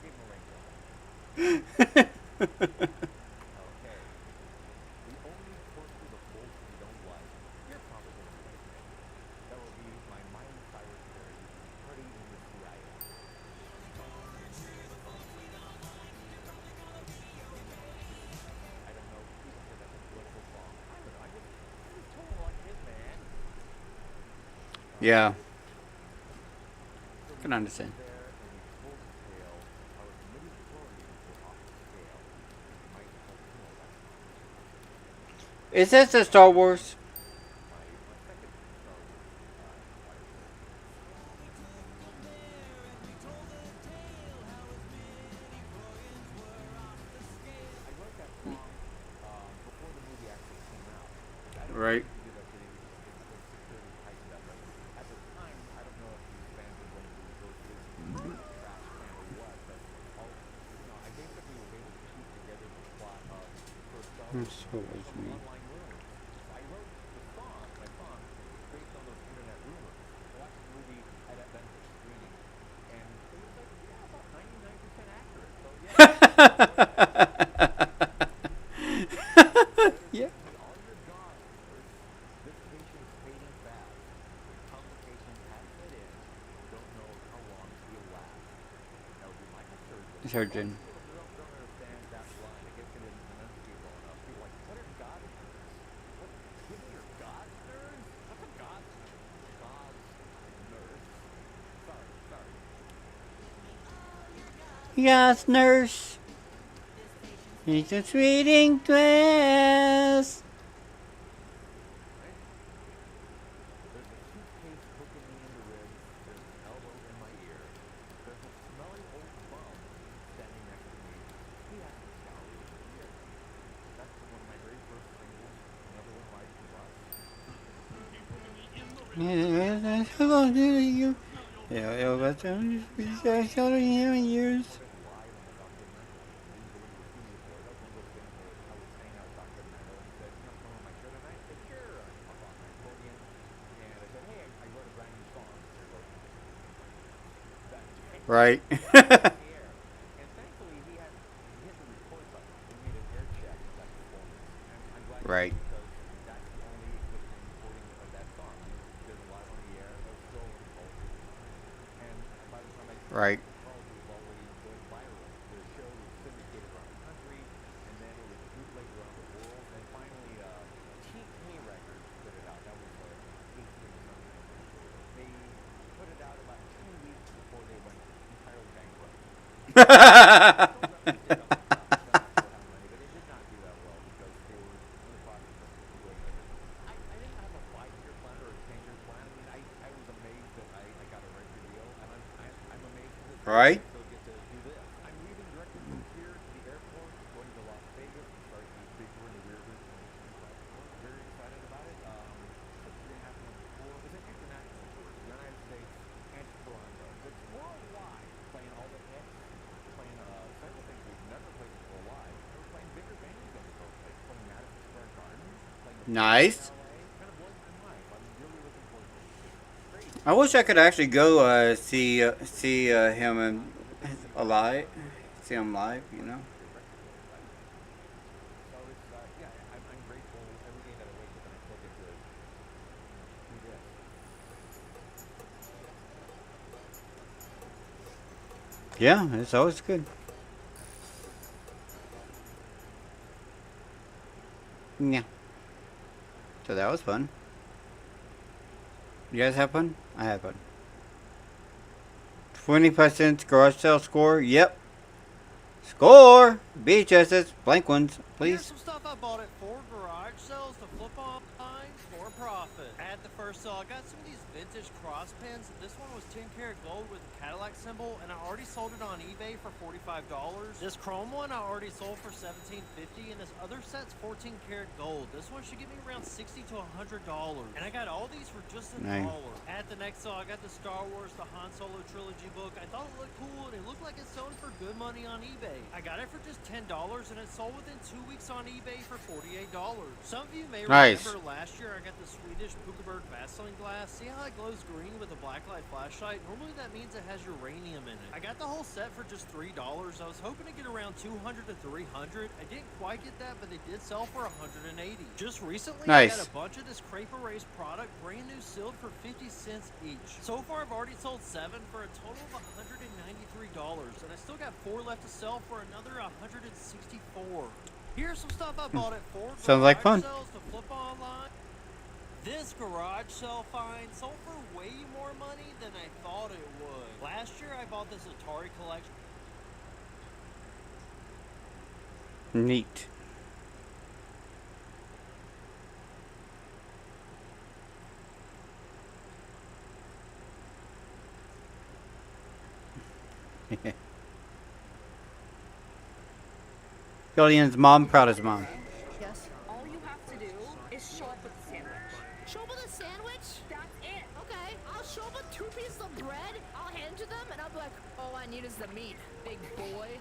gave him a rainbow. Okay. The only quirk to the folks you don't like, you're probably going to like it. That will be my Miley Cyrus parody, Party in the CIA. I don't know, people say that's a political song. I don't know, I just told him like it is, man. Yeah. So Can understand. there and we told the tale how its midi-chlorians were off the scale. You might hope to know that. Is this the Star Wars? My second Star Wars inspired parody. I wrote that song before the movie actually came out. I don't Right. know if you did that today because security tightened up, but at the time, I don't know if these fans were going to go to this trash can or what, but I basically was able to piece together the plot of the first Star Wars movie from online rumors. So I wrote my song based on those internet rumors. I watched the movie at that benefit screening, and it was like, yeah, about 99% accurate. So yeah. Yeah. All your gods, nurse. This patient's fading fast. Complications have set in. Don't know how long he'll last. That would be Michael Surgeon. Surgeon. Most people don't understand that line. I guess they didn't enunciate well enough. People are like, what are gods, nurse? What? Give me your gods, nurse? What's a gods, nurse? Gods, nurse. Sorry. Yes, nurse. He's a treating glass. There's a suitcase poking me in the ribs. There's an elbow in my ear. There's a smelly old bum standing next to me. He hasn't showered in a year. That's one of my very first singles. Another one riding the bus. Hello to you. Yeah, that's only years. Right. Right. Right. Right? Nice. I wish I could actually go see him alive. See him live, you know. Yeah, it's always good. Yeah. So that was fun. You guys have fun? I had fun. 20% garage sale score? Yep. Score! BHSs, blank ones, Here's please. some stuff I bought at 4 garage sales to flip online for profit. At the first sale, I got some of these vintage cross pins. This one was 10 karat gold with a Cadillac symbol, and I already sold it on eBay for $45. This chrome one I already sold for $17.50, and this other set's 14 karat gold. This one should get me around $60 to $100, and I got all these for just $1. Nice. At the next sale, I got the Star Wars, the Han Solo trilogy book. I thought it looked cool, and it looked like it sold for good money on eBay. I got it for just $10, and it sold within 2 weeks on eBay for $48. Some of you may remember last year I got the Swedish Puckeberg Vaseline glass. See how it glows green with a blacklight flashlight? Normally that means it has uranium in it. I got the whole set for just $3. I was hoping to get around 200 to 300. I didn't quite get that, but they did sell for 180. Just recently, I got a bunch of this crepe erase product, brand new sealed for 50 cents each. So far, I've already sold 7 for a total of $193, and I still got 4 left to sell for another $164. Here's some stuff I bought at 4 Sounds like fun. sales to flip online. This garage sale find sold for way more money than I thought it would. Last year, I bought this Atari collection. Neat. Julian's mom, proud as mom. Yes. All you have to do is show up with a sandwich. Show up with a sandwich? That's it. Okay, I'll show up with 2 pieces of bread. I'll hand to them, and I'll be like, all I need is the meat, big boy.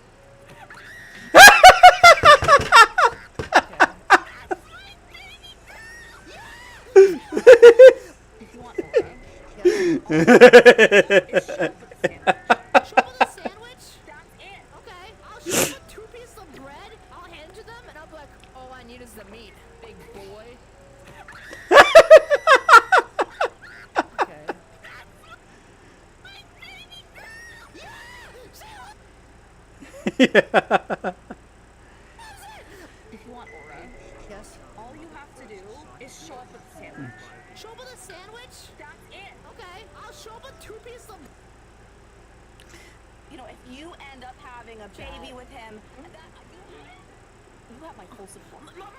If you want more, yes. All you have to do is show up with a sandwich. Show up with a sandwich? That's it. Okay, I'll show up with 2 pieces of bread. I'll hand to them, and I'll be like, all I need is the meat, big boy. Yeah. If you want aura, yes. All you have to do is show up with a sandwich. Show up with a sandwich? That's it. Okay, I'll show up with 2 pieces of... You know, if you end up having a baby with him, you have my full support. Mom,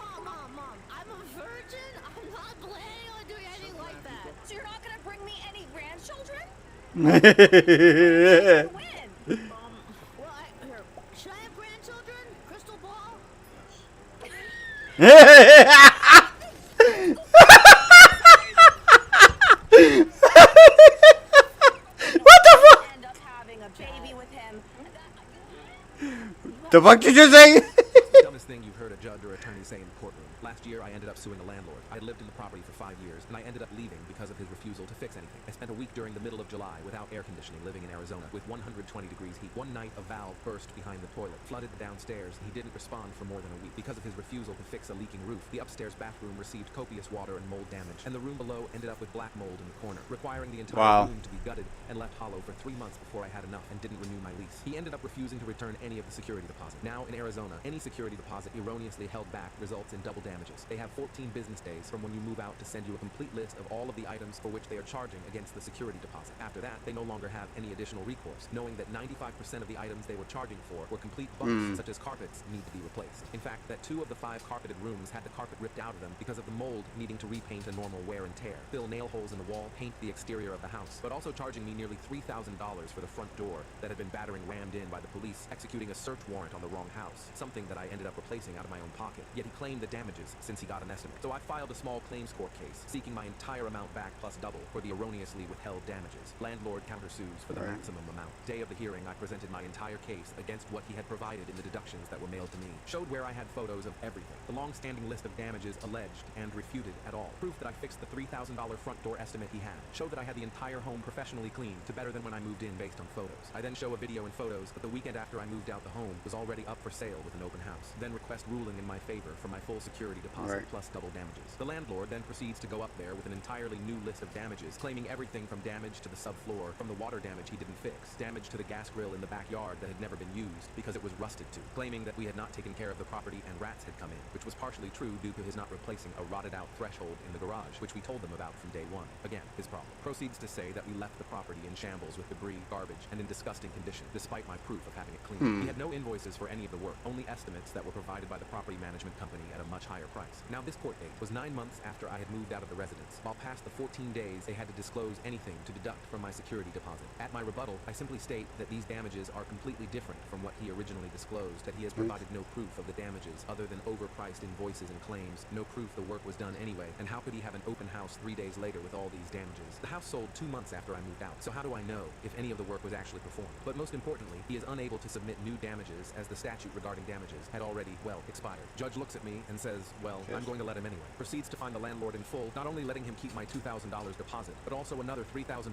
I'm a virgin. I'm not planning on doing anything like that. So you're not gonna bring me any grandchildren? Win. Well, here, should I have grandchildren? Crystal ball? What the The fuck did you say? The dumbest thing you've heard a judge or attorney say in the courtroom. Last year, I ended up suing a landlord. I had lived in the property for 5 years, and I ended up leaving because of his refusal to fix anything. I spent a week during the middle of July without air conditioning living in Arizona with 120 degrees heat. One night, a valve burst behind the toilet, flooded the downstairs, and he didn't respond for more than a week. Because of his refusal to fix a leaking roof, the upstairs bathroom received copious water and mold damage, and the room below ended up with black mold in the corner, requiring the entire room to be gutted and left hollow for 3 months before I had enough and didn't renew my lease. He ended up refusing to return any of the security deposit. Now, in Arizona, any security deposit erroneously held back results in double damages. They have 14 business days from when you move out to send you a complete list of all of the items for which they are charging against the security deposit. After that, they no longer have any additional recourse, knowing that 95% of the items they were charging for were complete bunks, such as carpets, need to be replaced. In fact, that 2 of the 5 carpeted rooms had the carpet ripped out of them because of the mold needing to repaint a normal wear and tear, fill nail holes in the wall, paint the exterior of the house, but also charging me nearly $3,000 for the front door that had been battering rammed in by the police, executing a search warrant on the wrong house, something that I ended up replacing out of my own pocket. Yet he claimed the damages since he got an estimate. So I filed a small claims court case, seeking my entire amount back plus double for the erroneously withheld damages. Landlord countersues for the maximum amount. Day of the hearing, I presented my entire case against what he had provided in the deductions that were mailed to me. Showed where I had photos of everything. The long-standing list of damages alleged and refuted at all. Proof that I fixed the $3,000 front door estimate he had. Showed that I had the entire home professionally cleaned to better than when I moved in based on photos. I then show a video and photos that the weekend after I moved out, the home was already up for sale with an open house. Then request ruling in my favor for my full security deposit plus double damages. The landlord then proceeds to go up there with an entirely new list of damages, claiming everything from damage to the subfloor, from the water damage he didn't fix, damage to the gas grill in the backyard that had never been used because it was rusted to, claiming that we had not taken care of the property and rats had come in, which was partially true due to his not replacing a rotted out threshold in the garage, which we told them about from day one. Again, his problem. Proceeds to say that we left the property in shambles with debris, garbage, and in disgusting condition, despite my proof of having it cleaned. He had no invoices for any of the work, only estimates that were provided by the property management company at a much higher price. Now, this court date was 9 months after I had moved out of the residence. While past the 14 days, they had to disclose anything to deduct from my security deposit. At my rebuttal, I simply state that these damages are completely different from what he originally disclosed, that he has provided no proof of the damages other than overpriced invoices and claims, no proof the work was done anyway, and how could he have an open house 3 days later with all these damages? The house sold 2 months after I moved out, so how do I know if any of the work was actually performed? But most importantly, he is unable to submit new damages as the statute regarding damages had already, well, expired. Judge looks at me and says, well, I'm going to let him anyway. Proceeds to fine the landlord in full, not only letting him keep my $2,000 deposit, but also another $3,500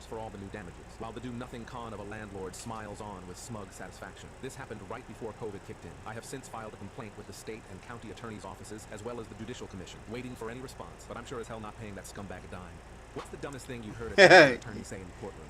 for all the new damages, while the do-nothing con of a landlord smiles on with smug satisfaction. This happened right before COVID kicked in. I have since filed a complaint with the state and county attorney's offices, as well as the judicial commission, waiting for any response, but I'm sure as hell not paying that scumbag a dime. What's the dumbest thing you heard an attorney say in the courtroom?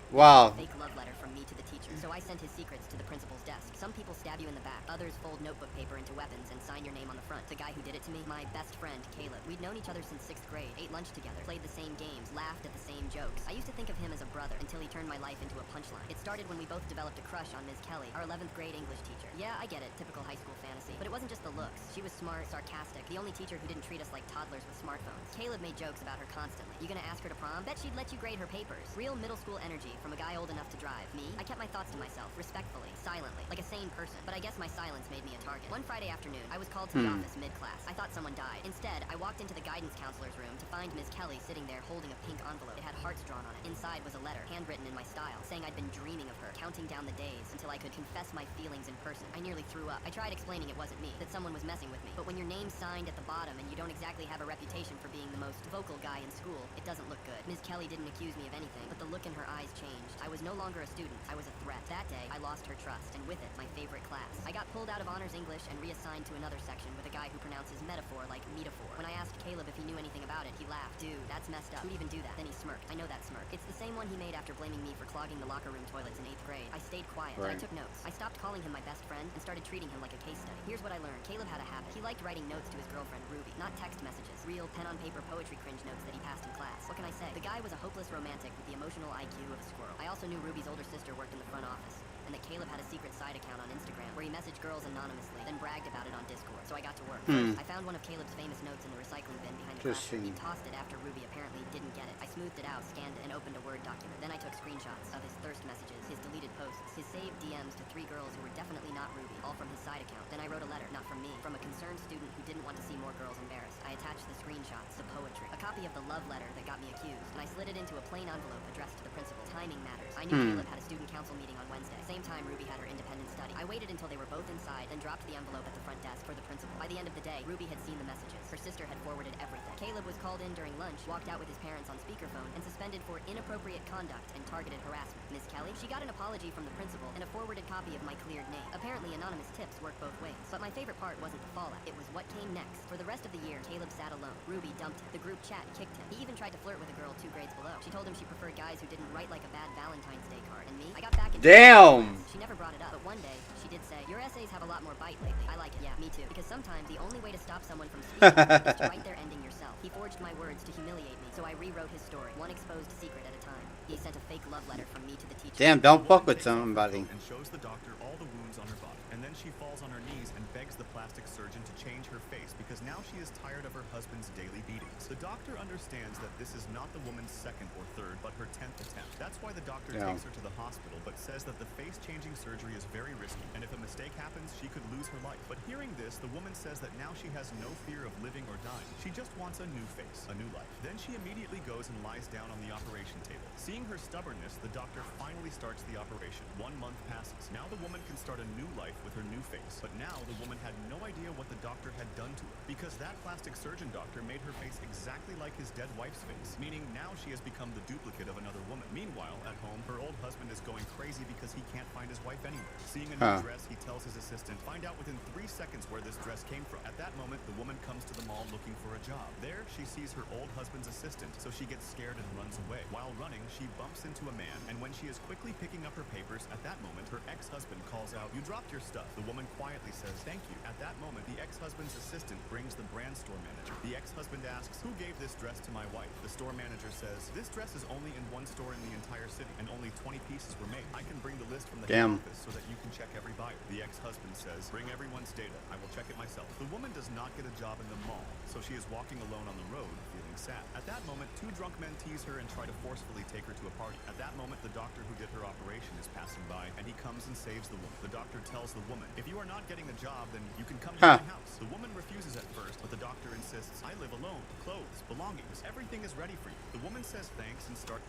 Wow. Fake love letter from me to the teacher. So I sent his secrets to the principal's desk. Some people stab you in the back. Others fold notebook paper into weapons and sign your name on the front. The guy who did it to me, my best friend, Caleb. We'd known each other since 6th grade, ate lunch together, played the same games, laughed at the same jokes. I used to think of him as a brother until he turned my life into a punchline. It started when we both developed a crush on Ms. Kelly, our 11th grade English teacher. Yeah, I get it, typical high school fantasy. But it wasn't just the looks. She was smart, sarcastic, the only teacher who didn't treat us like toddlers with smartphones. Caleb made jokes about her constantly. You gonna ask her to prom? Bet she'd let you grade her papers. Real middle school energy from a guy old enough to drive. Me? I kept my thoughts to myself, respectfully, silently, like a sane person. But I guess my silence made me a target. One Friday afternoon, I was called to the office mid-class. I thought someone died. Instead, I walked into the guidance counselor's room to find Ms. Kelly sitting there holding a pink envelope. It had hearts drawn on it. Inside was a letter, handwritten in my style, saying I'd been dreaming of her, counting down the days until I could confess my feelings in person. I nearly threw up. I tried explaining it wasn't me, that someone was messing with me. But when your name's signed at the bottom and you don't exactly have a reputation for being the most vocal guy in school, it doesn't look good. Ms. Kelly didn't accuse me of anything, but the look in her eyes changed. I was no longer a student. I was a threat. That day, I lost her trust, and with it, my favorite class. I got pulled out of honors English and reassigned to another section with a guy who pronounces metaphor like metaphor. When I asked Caleb if he knew anything about it, he laughed. Dude, that's messed up. Who'd even do that? Then he smirked. I know that smirk. It's the same one he made after blaming me for clogging the locker room toilets in 8th grade. I stayed quiet, but I took notes. I stopped calling him my best friend and started treating him like a case study. Here's what I learned. Caleb had a habit. He liked writing notes to his girlfriend, Ruby. Not text messages. Real pen-on-paper poetry cringe notes that he passed in class. What can I say? The guy was a hopeless romantic with the emotional IQ of a squirrel. I also knew Ruby's older sister worked in the front office, and that Caleb had a secret side account on Instagram where he messaged girls anonymously, then bragged about it on Discord. So I got to work. First, I found one of Caleb's famous notes in the recycling bin behind the classroom. He tossed it after Ruby apparently didn't get it. I smoothed it out, scanned it, and opened a Word document. Then I took screenshots of his thirst messages, his deleted posts, his saved DMs to 3 girls who were definitely not Ruby, all from his side account. Then I wrote a letter, not from me, from a concerned student who didn't want to see more girls embarrassed. I attached the screenshots, the poetry, a copy of the love letter that got me accused, and I slid it into a plain envelope addressed to the principal. Timing matters. I knew Caleb had a student council meeting on Wednesday. same time, Ruby had her independent study. I waited until they were both inside, then dropped the envelope at the front desk for the principal. By the end of the day, Ruby had seen the messages. Her sister had forwarded everything. Caleb was called in during lunch, walked out with his parents on speakerphone, and suspended for inappropriate conduct and targeted harassment. Miss Kelly, she got an apology from the principal and a forwarded copy of my cleared name. Apparently, anonymous tips work both ways. But my favorite part wasn't the fallout. It was what came next. For the rest of the year, Caleb sat alone. Ruby dumped him. The group chat kicked him. He even tried to flirt with a girl 2 grades below. She told him she preferred guys who didn't write like a bad Valentine's Day card. And me? I got back into Damn! She never brought it up, but one day, she did say, your essays have a lot more bite lately. I like it. Yeah, me too. Because sometimes the only way to stop someone from speaking is to write their ending yourself. He forged my words to humiliate me, so I rewrote his story, one exposed secret at a time. He sent a fake love letter from me to the teacher. Damn, don't fuck with somebody. And shows the doctor all the wounds on her body. And then she falls on her knees and begs the plastic surgeon to change her face because now she is tired of her husband's daily beatings. The doctor understands that this is not the woman's 2nd or 3rd, but her 10th attempt. That's why the doctor takes her to the hospital, but says that the face-changing surgery is very risky, and if a mistake happens, she could lose her life. But hearing this, the woman says that now she has no fear of living or dying. She just wants a new face, a new life. Then she immediately goes and lies down on the operation table. Seeing her stubbornness, the doctor finally starts the operation. 1 month passes. Now the woman can start a new life with her new face. But now the woman had no idea what the doctor had done to her, because that plastic surgeon doctor made her face exactly like his dead wife's face, meaning now she has become the duplicate of another woman. Meanwhile, at home, her old husband is going crazy because he can't find his wife anywhere. Seeing a new dress, he tells his assistant, find out within 3 seconds where this dress came from. At that moment, the woman comes to the mall looking for a job. There, she sees her old husband's assistant, so she gets scared and runs away. While running, she bumps into a man, and when she is quickly picking up her papers, at that moment, her ex-husband calls out, you dropped your stuff. The woman quietly says, thank you. At that moment, the ex-husband's assistant brings the brand store manager. The ex-husband asks, who gave this dress to my wife? The store manager says, this dress is only in 1 store in the entire city, and only 20 pieces were made. I can bring the list from the head office so that you can check every buyer. The ex-husband says, bring everyone's data. I will check it myself. The woman does not get a job in the mall, so she is walking alone on the road, feeling sad. At that moment, 2 drunk men tease her and try to forcefully take her to a party. At that moment, the doctor who did her operation is passing by, and he comes and saves the woman. The doctor tells the woman, if you are not getting a job, then you can come to my house. The woman refuses at first, but the doctor insists, I live alone. Clothes, belongings, everything is ready for you. The woman says thanks and starts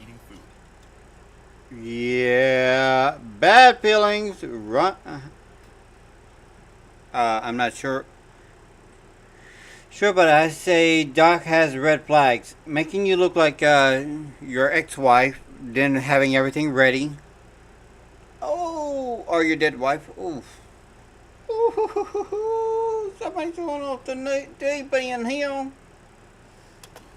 eating food. Yeah, bad feelings. Run. I'm not sure. But I say Doc has red flags, making you look like your ex-wife, then having everything ready. Oh, or your dead wife. Oof. Ooh, somebody's going off the deep end here.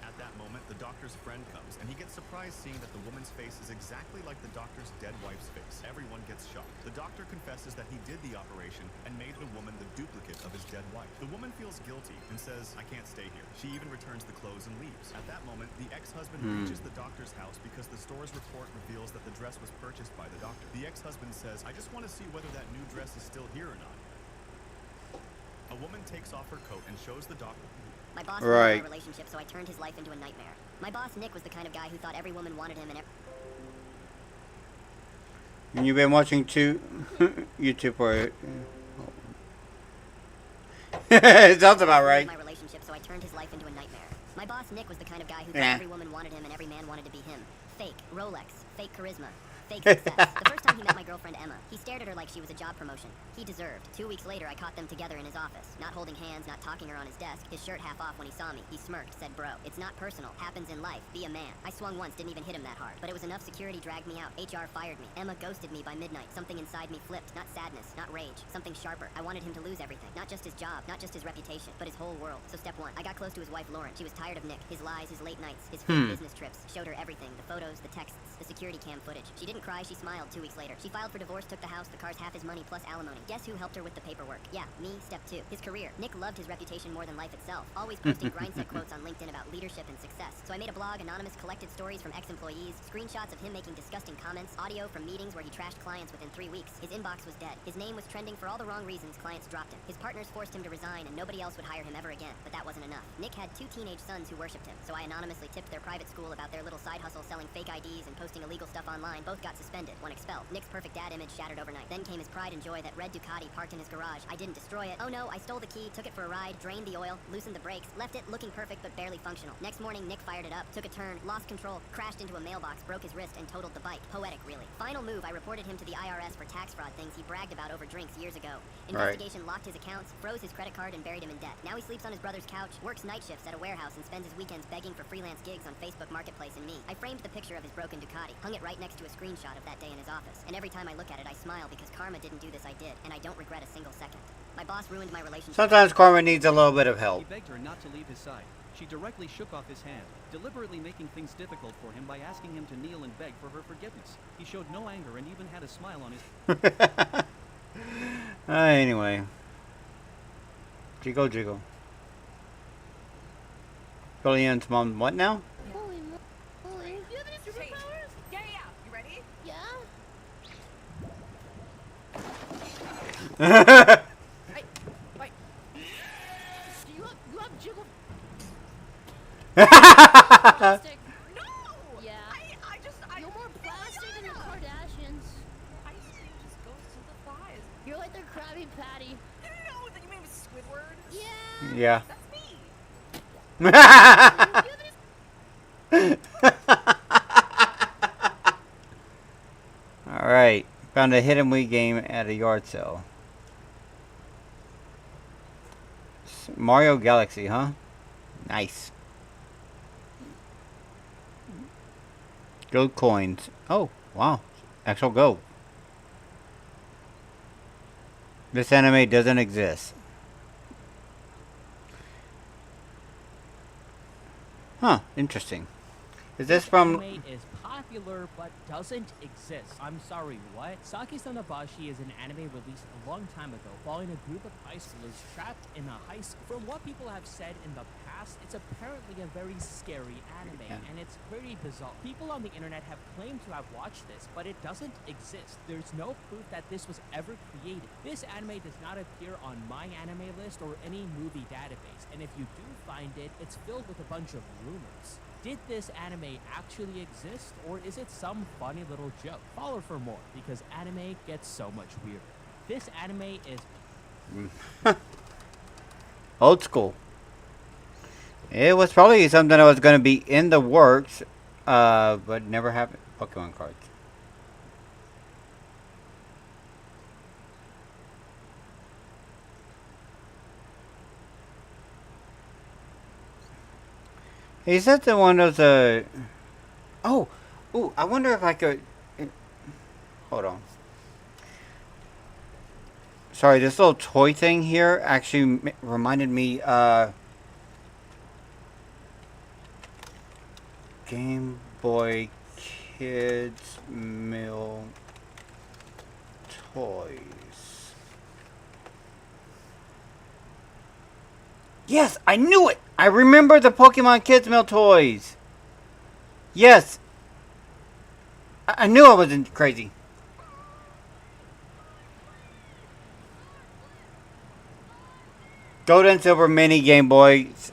At that moment, the doctor's friend comes, and he gets surprised seeing that the woman's face is exactly like the doctor's dead wife's face. Everyone gets shocked. The doctor confesses that he did the operation and made the woman the duplicate of his dead wife. The woman feels guilty and says, I can't stay here. She even returns the clothes and leaves. At that moment, the ex-husband reaches the doctor's house because the store's report reveals that the dress was purchased by the doctor. The ex-husband says, I just want to see whether that new dress is still here or not. A woman takes off her coat and shows the doctor. My boss ruined my relationship, so I turned his life into a nightmare. My boss, Nick, was the kind of guy who thought every woman wanted him and you've been watching YouTube for it. It sounds about right. My relationship, so I turned his life into a nightmare. My boss, Nick, was the kind of guy who thought every woman wanted him and every man wanted to be him. Fake Rolex, fake charisma, fake success. The first time he met my girlfriend Emma, he stared at her like she was a job promotion. He deserved. 2 weeks later, I caught them together in his office. Not holding hands, not talking her on his desk. His shirt half off when he saw me. He smirked, said, bro, it's not personal. Happens in life. Be a man. I swung once, didn't even hit him that hard. But it was enough security dragged me out. HR fired me. Emma ghosted me by midnight. Something inside me flipped. Not sadness, not rage. Something sharper. I wanted him to lose everything. Not just his job, not just his reputation, but his whole world. So step 1. I got close to his wife, Lauren. She was tired of Nick. His lies, his late nights, his fake business trips. Showed her everything. The photos, the texts, the security cam footage. She didn't cry, she smiled 2 weeks later. She filed for divorce, took the house, the car's half his money plus alimony. Guess who helped her with the paperwork? Yeah, me, step 2. His career. Nick loved his reputation more than life itself. Always posting grindset quotes on LinkedIn about leadership and success. So I made a blog, anonymous collected stories from ex-employees, screenshots of him making disgusting comments, audio from meetings where he trashed clients within 3 weeks. His inbox was dead. His name was trending for all the wrong reasons clients dropped him. His partners forced him to resign and nobody else would hire him ever again. But that wasn't enough. Nick had 2 teenage sons who worshipped him. So I anonymously tipped their private school about their little side hustle selling fake IDs and posting illegal stuff online. Both got got suspended, one expelled. Nick's perfect dad image shattered overnight. Then came his pride and joy that red Ducati parked in his garage. I didn't destroy it. Oh no, I stole the key, took it for a ride, drained the oil, loosened the brakes, left it looking perfect but barely functional. Next morning, Nick fired it up, took a turn, lost control, crashed into a mailbox, broke his wrist, and totaled the bike. Poetic, really. Final move, I reported him to the IRS for tax fraud things he bragged about over drinks years ago. Investigation locked his accounts, froze his credit card, and buried him in debt. Now he sleeps on his brother's couch, works night shifts at a warehouse, and spends his weekends begging for freelance gigs on Facebook Marketplace and me. I framed the picture of his broken Ducati, hung it right next to a screenshot of that day in his office. And every time I look at it, I smile because karma didn't do this, I did, and I don't regret a single second. My boss ruined my relationship. Sometimes karma needs a little bit of help. He begged her not to leave his side. She directly shook off his hand, deliberately making things difficult for him by asking him to kneel and beg for her forgiveness. He showed no anger and even had a smile on his... Anyway. Jiggle, jiggle. Julian's mom, what now? Holy moly. Do you have any superpowers? Yeah. You ready? Yeah? Wait. You have jiggle... Plastic. No! Yeah. I You're more plastic than the Kardashians. Ice cream just goes to the thighs. You're like their Krabby Patty. No, that you mean with Squidward? Yeah. Yeah. That's me. Alright. Found a hidden Wii game at a yard sale. Mario Galaxy, huh? Nice. Gold coins. Oh, wow. Actual gold. This anime doesn't exist. Huh, interesting. Is this from... Anime is popular but doesn't exist. I'm sorry, what? Saki-san Nabashi is an anime released a long time ago, following a group of high schoolers trapped in a high school. From what people have said in the past, it's apparently a very scary anime, and it's pretty bizarre. People on the internet have claimed to have watched this, but it doesn't exist. There's no proof that this was ever created. This anime does not appear on my anime list or any movie database, and if you do find it, it's filled with a bunch of rumors. Did this anime actually exist, or is it some funny little joke? Follow for more, because anime gets so much weirder. This anime is... Old school. It was probably something that was going to be in the works, but never happened. Pokemon cards. Is that the one of the... Oh! Ooh, I wonder if I could... Hold on. Sorry, this little toy thing here actually reminded me, Game Boy Kids Mill Toys. Yes, I knew it! I remember the Pokemon Kids Mill Toys! Yes! I knew I wasn't crazy. Gold and Silver Mini Game Boys.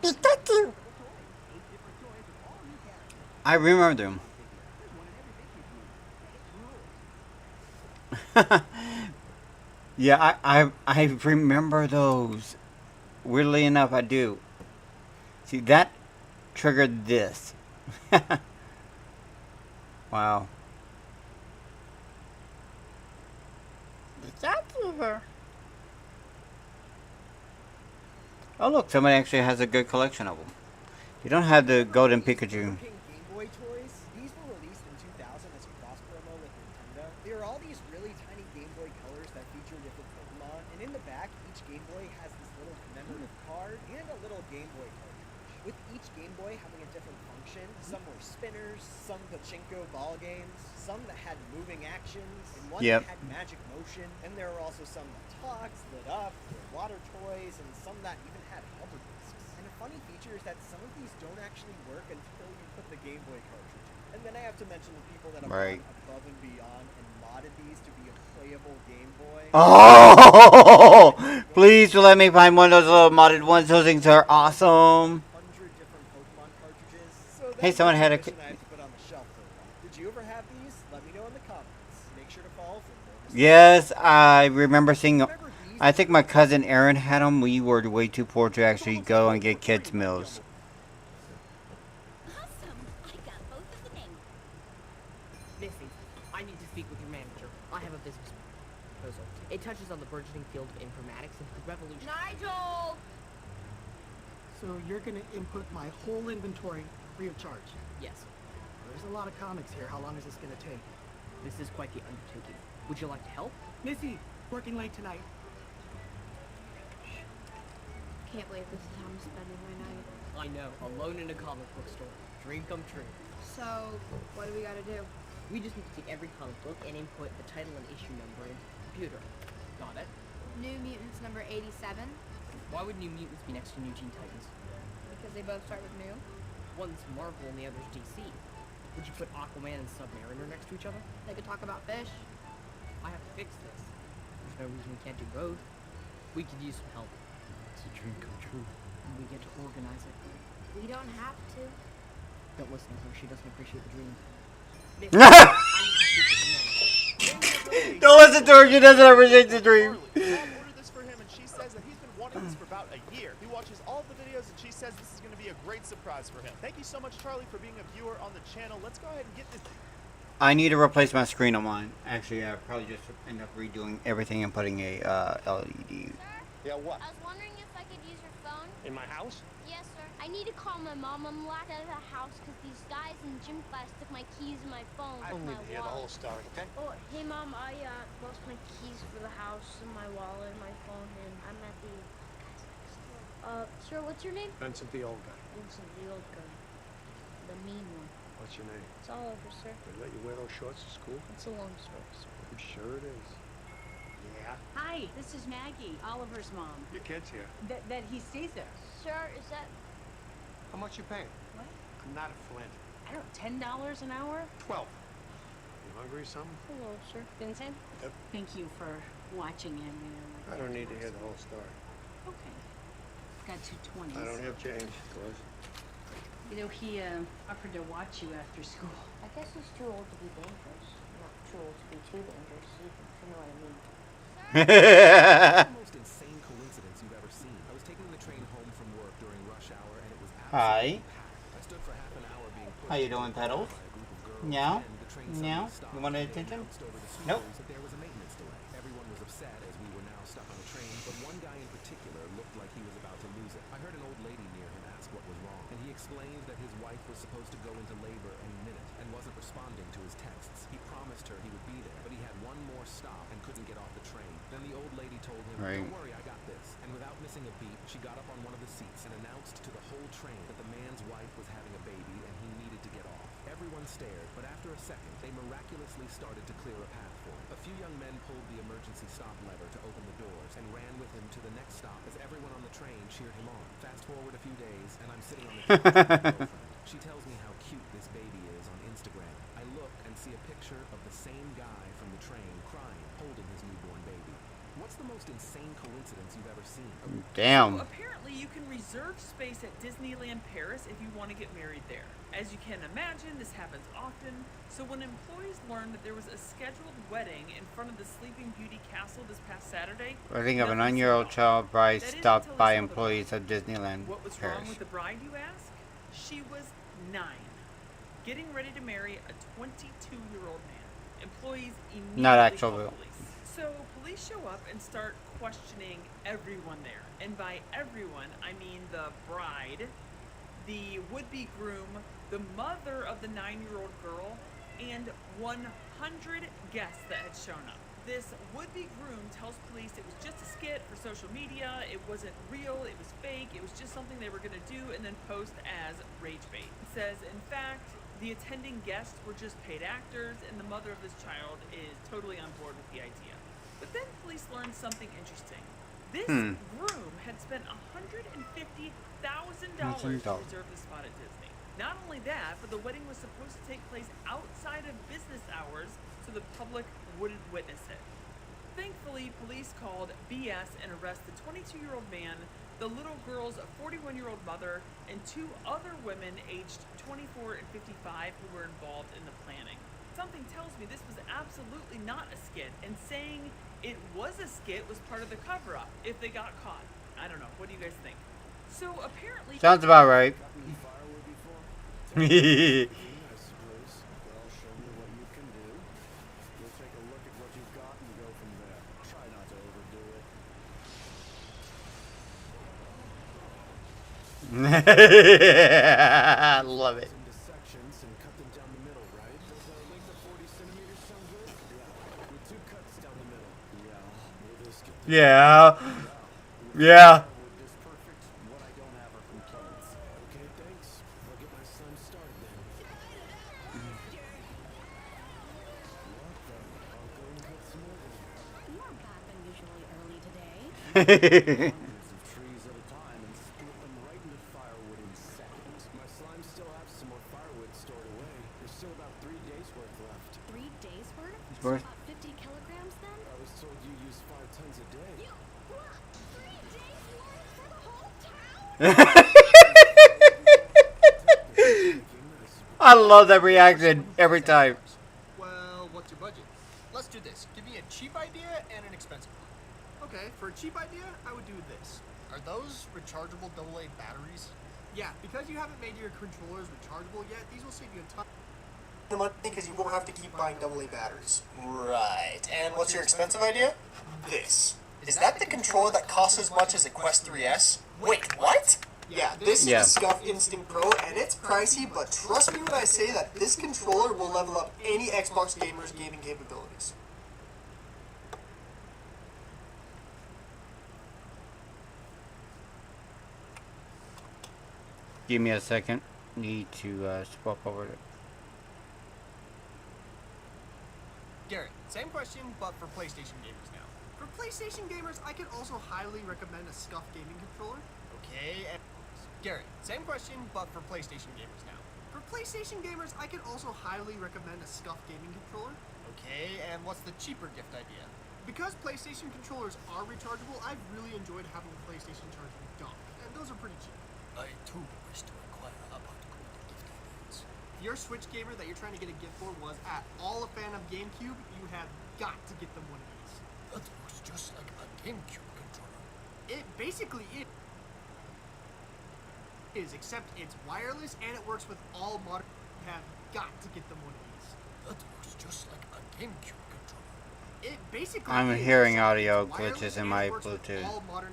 Pikachu! I remember them. Yeah, I remember those. Weirdly enough, I do. See, that triggered this. Wow. Oh look, somebody actually has a good collection of them. You don't have the Golden Pikachu. Game Boy toys, these were released in 2000 as a cross promo with Nintendo. They are all these really tiny Game Boy colors that feature different Pokemon, and in the back, each Game Boy has this little commemorative card and a little Game Boy cartridge. With each Game Boy having a different function, some were spinners, some pachinko ball games, some that had moving actions, and one that had magic motion, and there were also some that talked, lit up, were water toys, and some that even had hover discs. And a funny feature is that some of these don't actually work until you put the Game Boy cartridge in. And then I have to mention the people that have Right. gone above and beyond and modded these to be a playable Game Boy. Oh! Please let me find one of those little modded ones. Those things are awesome. 100 different Pokemon cartridges. So Hey, that's someone an had a. addition I have to put on the shelf for a while. Did you ever have these? Let me know in the comments. Make sure to follow for more. Yes, I remember seeing. I think my cousin Aaron had them. We were way too poor to actually go and get kids' meals. Awesome! I got both of them in. Missy, I need to speak with your manager. I have a business proposal. It touches on the burgeoning field of informatics and could revolutionize. Nigel! So you're gonna input my whole inventory free of charge? Yes. There's a lot of comics here. How long is this gonna take? This is quite the undertaking. Would you like to help? Missy, working late tonight. Can't believe this is how I'm spending my night. I know, alone in a comic book store. Dream come true. So, what do we gotta do? We just need to take every comic book and input the title and issue number into the computer. Got it? New Mutants number 87? Why would New Mutants be next to New Teen Titans? Because they both start with new? One's Marvel and the other's DC. Would you put Aquaman and Submariner next to each other? They could talk about fish. I have to fix this. There's no reason we can't do both. We could use some help. It's a dream come true. And we get to organize it. We don't have to. Don't listen to her. She doesn't appreciate the dream. Don't listen to her. She doesn't appreciate the dream. Ordered this for him, and she says that he's been wanting this for about a year. He watches all of the videos, and she says this is going to be a great surprise for him. Thank you so much, Charlie, for being a viewer on the channel. Let's go ahead and get this. I need to replace my screen on mine. Actually, I'll probably just end up redoing everything and putting a LED. Yeah, what? I was wondering if I could use your phone. In my house? Yes, sir. I need to call my mom. I'm locked out of the house because these guys in gym class took my keys and my phone. I don't need to hear the whole story, okay? Oh, hey Mom, I lost my keys for the house and my wallet and my phone, and I'm at the guy's next door. Sir, what's your name? Vincent the old guy. Vincent, the old guy. The mean one. What's your name? It's Oliver, sir. They let you wear those shorts to school? It's a long story, sir. I'm sure it is. Yeah? Hi, this is Maggie, Oliver's mom. Your kid's here. That he stays there. Sir, is that... How much you paying? What? I'm not a flint. I don't know, $10 an hour? 12. You hungry or something? Hello, sir. Vincent? Yep. Thank you for watching him. I don't need to hear the whole story. Okay. Got 220s. I don't have change, of course. You know, he offered to watch you after school. I guess he's too old to be dangerous. Not too old to be too dangerous, if you know what I mean. The most insane coincidence you've ever seen. I was taking the train home from work during rush hour, and it was Hi. I stood for half an hour being pushed How you doing, Pedals? Yeah? Yeah? You wanted attention? Nope. that there was a maintenance delay. Everyone was upset as we were now stuck on the train, but one guy in particular looked like he was about to lose it. I heard an old lady near him ask what was wrong, and he explained that his wife was supposed to go into labor any minute and wasn't responding to his texts. He promised her he would be there, but he had one more stop and couldn't get off the train. Then the old lady told him, Right. "Don't worry, I got this." And without missing a beat, she got up on one of the seats and announced to the whole train that the man's wife was having a baby and he needed to get off. Everyone stared, but after a second, they miraculously started to clear a path for him. A few young men pulled the emergency stop lever to open the doors and ran with him to the next stop as everyone on the train cheered him on. Fast forward a few days, and I'm sitting on the couch with my girlfriend. She tells me how cute this baby is on Instagram. I look and see a picture of the same guy from the train crying, holding his newborn baby. What's the most insane coincidence you've ever seen? Damn. So apparently you can reserve space at Disneyland Paris if you want to get married there. As you can imagine, this happens often. So when employees learned that there was a scheduled wedding in front of the Sleeping Beauty castle this past Saturday, Wedding of a nothing 9-year-old stopped. child bride That is stopped until by they saw the employees at Disneyland What was wrong Paris. with the bride, you ask? She was 9, getting ready to marry a 22-year-old man. Employees immediately Not actual called though. police. So police show up and start questioning everyone there. And by everyone, I mean the bride, the would-be groom, the mother of the 9-year-old girl, and 100 guests that had shown up. This would-be groom tells police it was just a skit for social media, it wasn't real, it was fake, it was just something they were gonna do and then post as rage bait. It says, in fact, the attending guests were just paid actors and the mother of this child is totally on board with the idea. But then police learned something interesting. This groom had spent $150,000 to reserve the spot at Disney. Not only that, but the wedding was supposed to take place outside of business hours so the public wouldn't witness it. Thankfully, police called BS and arrested the 22-year-old man, the little girl's 41-year-old mother, and 2 other women aged 24 and 55 who were involved in the planning. Something tells me this was absolutely not a skit, and saying it was a skit was part of the cover-up if they got caught. I don't know. What do you guys think? So apparently... Sounds about right. I love it. Yeah. Yeah. Worth? About 50 kilograms then? I was told you use 5 tons a day. You, what? 3 days worth for the whole town? I love that reaction every time. Well, what's your budget? Let's do this. Give me a cheap idea and an expensive one. Okay, for a cheap idea, I would do this. Are those rechargeable AA batteries? Yeah, because you haven't made your controllers rechargeable yet, these will save you a ton the money because you won't have to keep buying AA batteries. Right. And what's your expensive idea? This. Is that the controller that costs as much as a Quest 3S? Wait, what? Yeah, this is the Scuff Instinct Pro, and it's pricey, but trust me when I say that this controller will level up any Xbox gamer's gaming capabilities. Give me a second. Need to swap over to... Garrett, same question, but for PlayStation gamers now. For PlayStation gamers, I can also highly recommend a Scuff gaming controller. Okay, and Garrett, same question, but for PlayStation gamers now. For PlayStation gamers, I can also highly recommend a Scuff gaming controller. Okay, and what's the cheaper gift idea? Because PlayStation controllers are rechargeable, I've really enjoyed having a PlayStation charging dock, and those are pretty cheap. I too wish to inquire about good gift ideas. If you're a Switch gamer that you're trying to get a gift for was at all a fan of GameCube, you have got to get them one of these. That looks just like a GameCube controller. It basically is, except it's wireless and it works with all modern. You have got to get them one of these. That looks just like a GameCube controller. It basically I'm hearing audio glitches in my Bluetooth. All modern.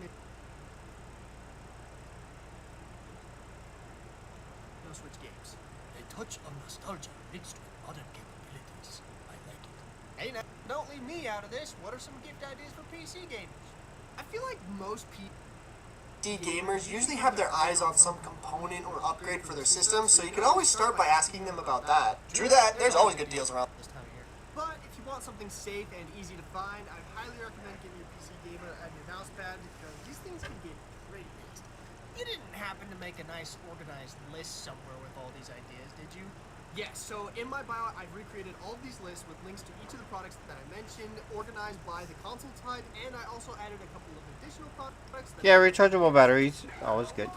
No Switch games. A touch of nostalgia mixed with modern capabilities. I like it. Hey, now, don't leave me out of this. What are some gift ideas for PC gamers? I feel like most PC gamers usually have their eyes on some component or upgrade for their system, so you can always start by asking them about that. True that, there's always good deals around this time of year. But if you want something safe and easy to find, I highly recommend getting your PC gamer a new mouse pad because these things can get pretty nasty. You didn't happen to make a nice organized list somewhere with all these ideas, did you? Yes, so in my bio, I've recreated all of these lists with links to each of the products that I mentioned, organized by the console type, and I also added a couple of additional products that... Yeah, rechargeable batteries. Always good.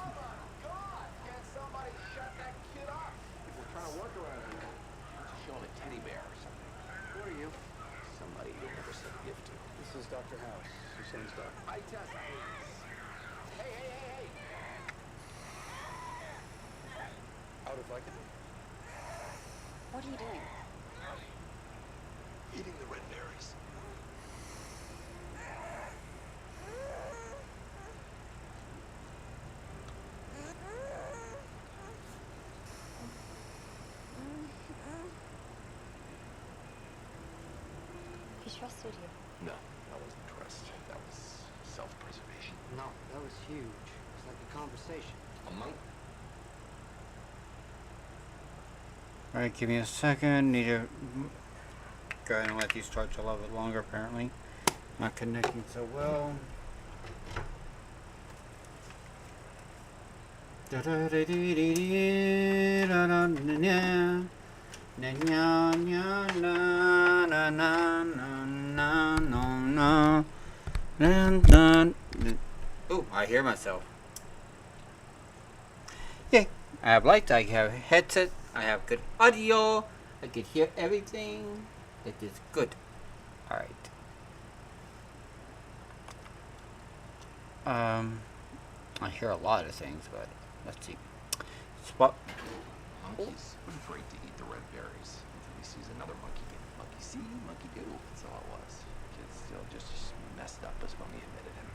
Dr. House. Your son's doctor. I test. Hey. Out if I can. What are you doing? Eating the red berries. He trusted you. No, that wasn't trust. That was self-preservation. No, that was huge. It's like a conversation. A monk? Alright, give me a second. Need to go ahead and let these charge a little bit longer, apparently. Not connecting so well. Oh, I hear myself. Yeah, I have lights, I have a headset, I have good audio, I can hear everything. It is good. Alright. I hear a lot of things, but let's see. Spot. Monkey's afraid to eat the red berries until he sees another monkey get it. Monkey see, monkey do. That's all it was. Kid's still just messed up as when he admitted him.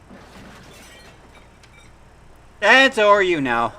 And so are you now.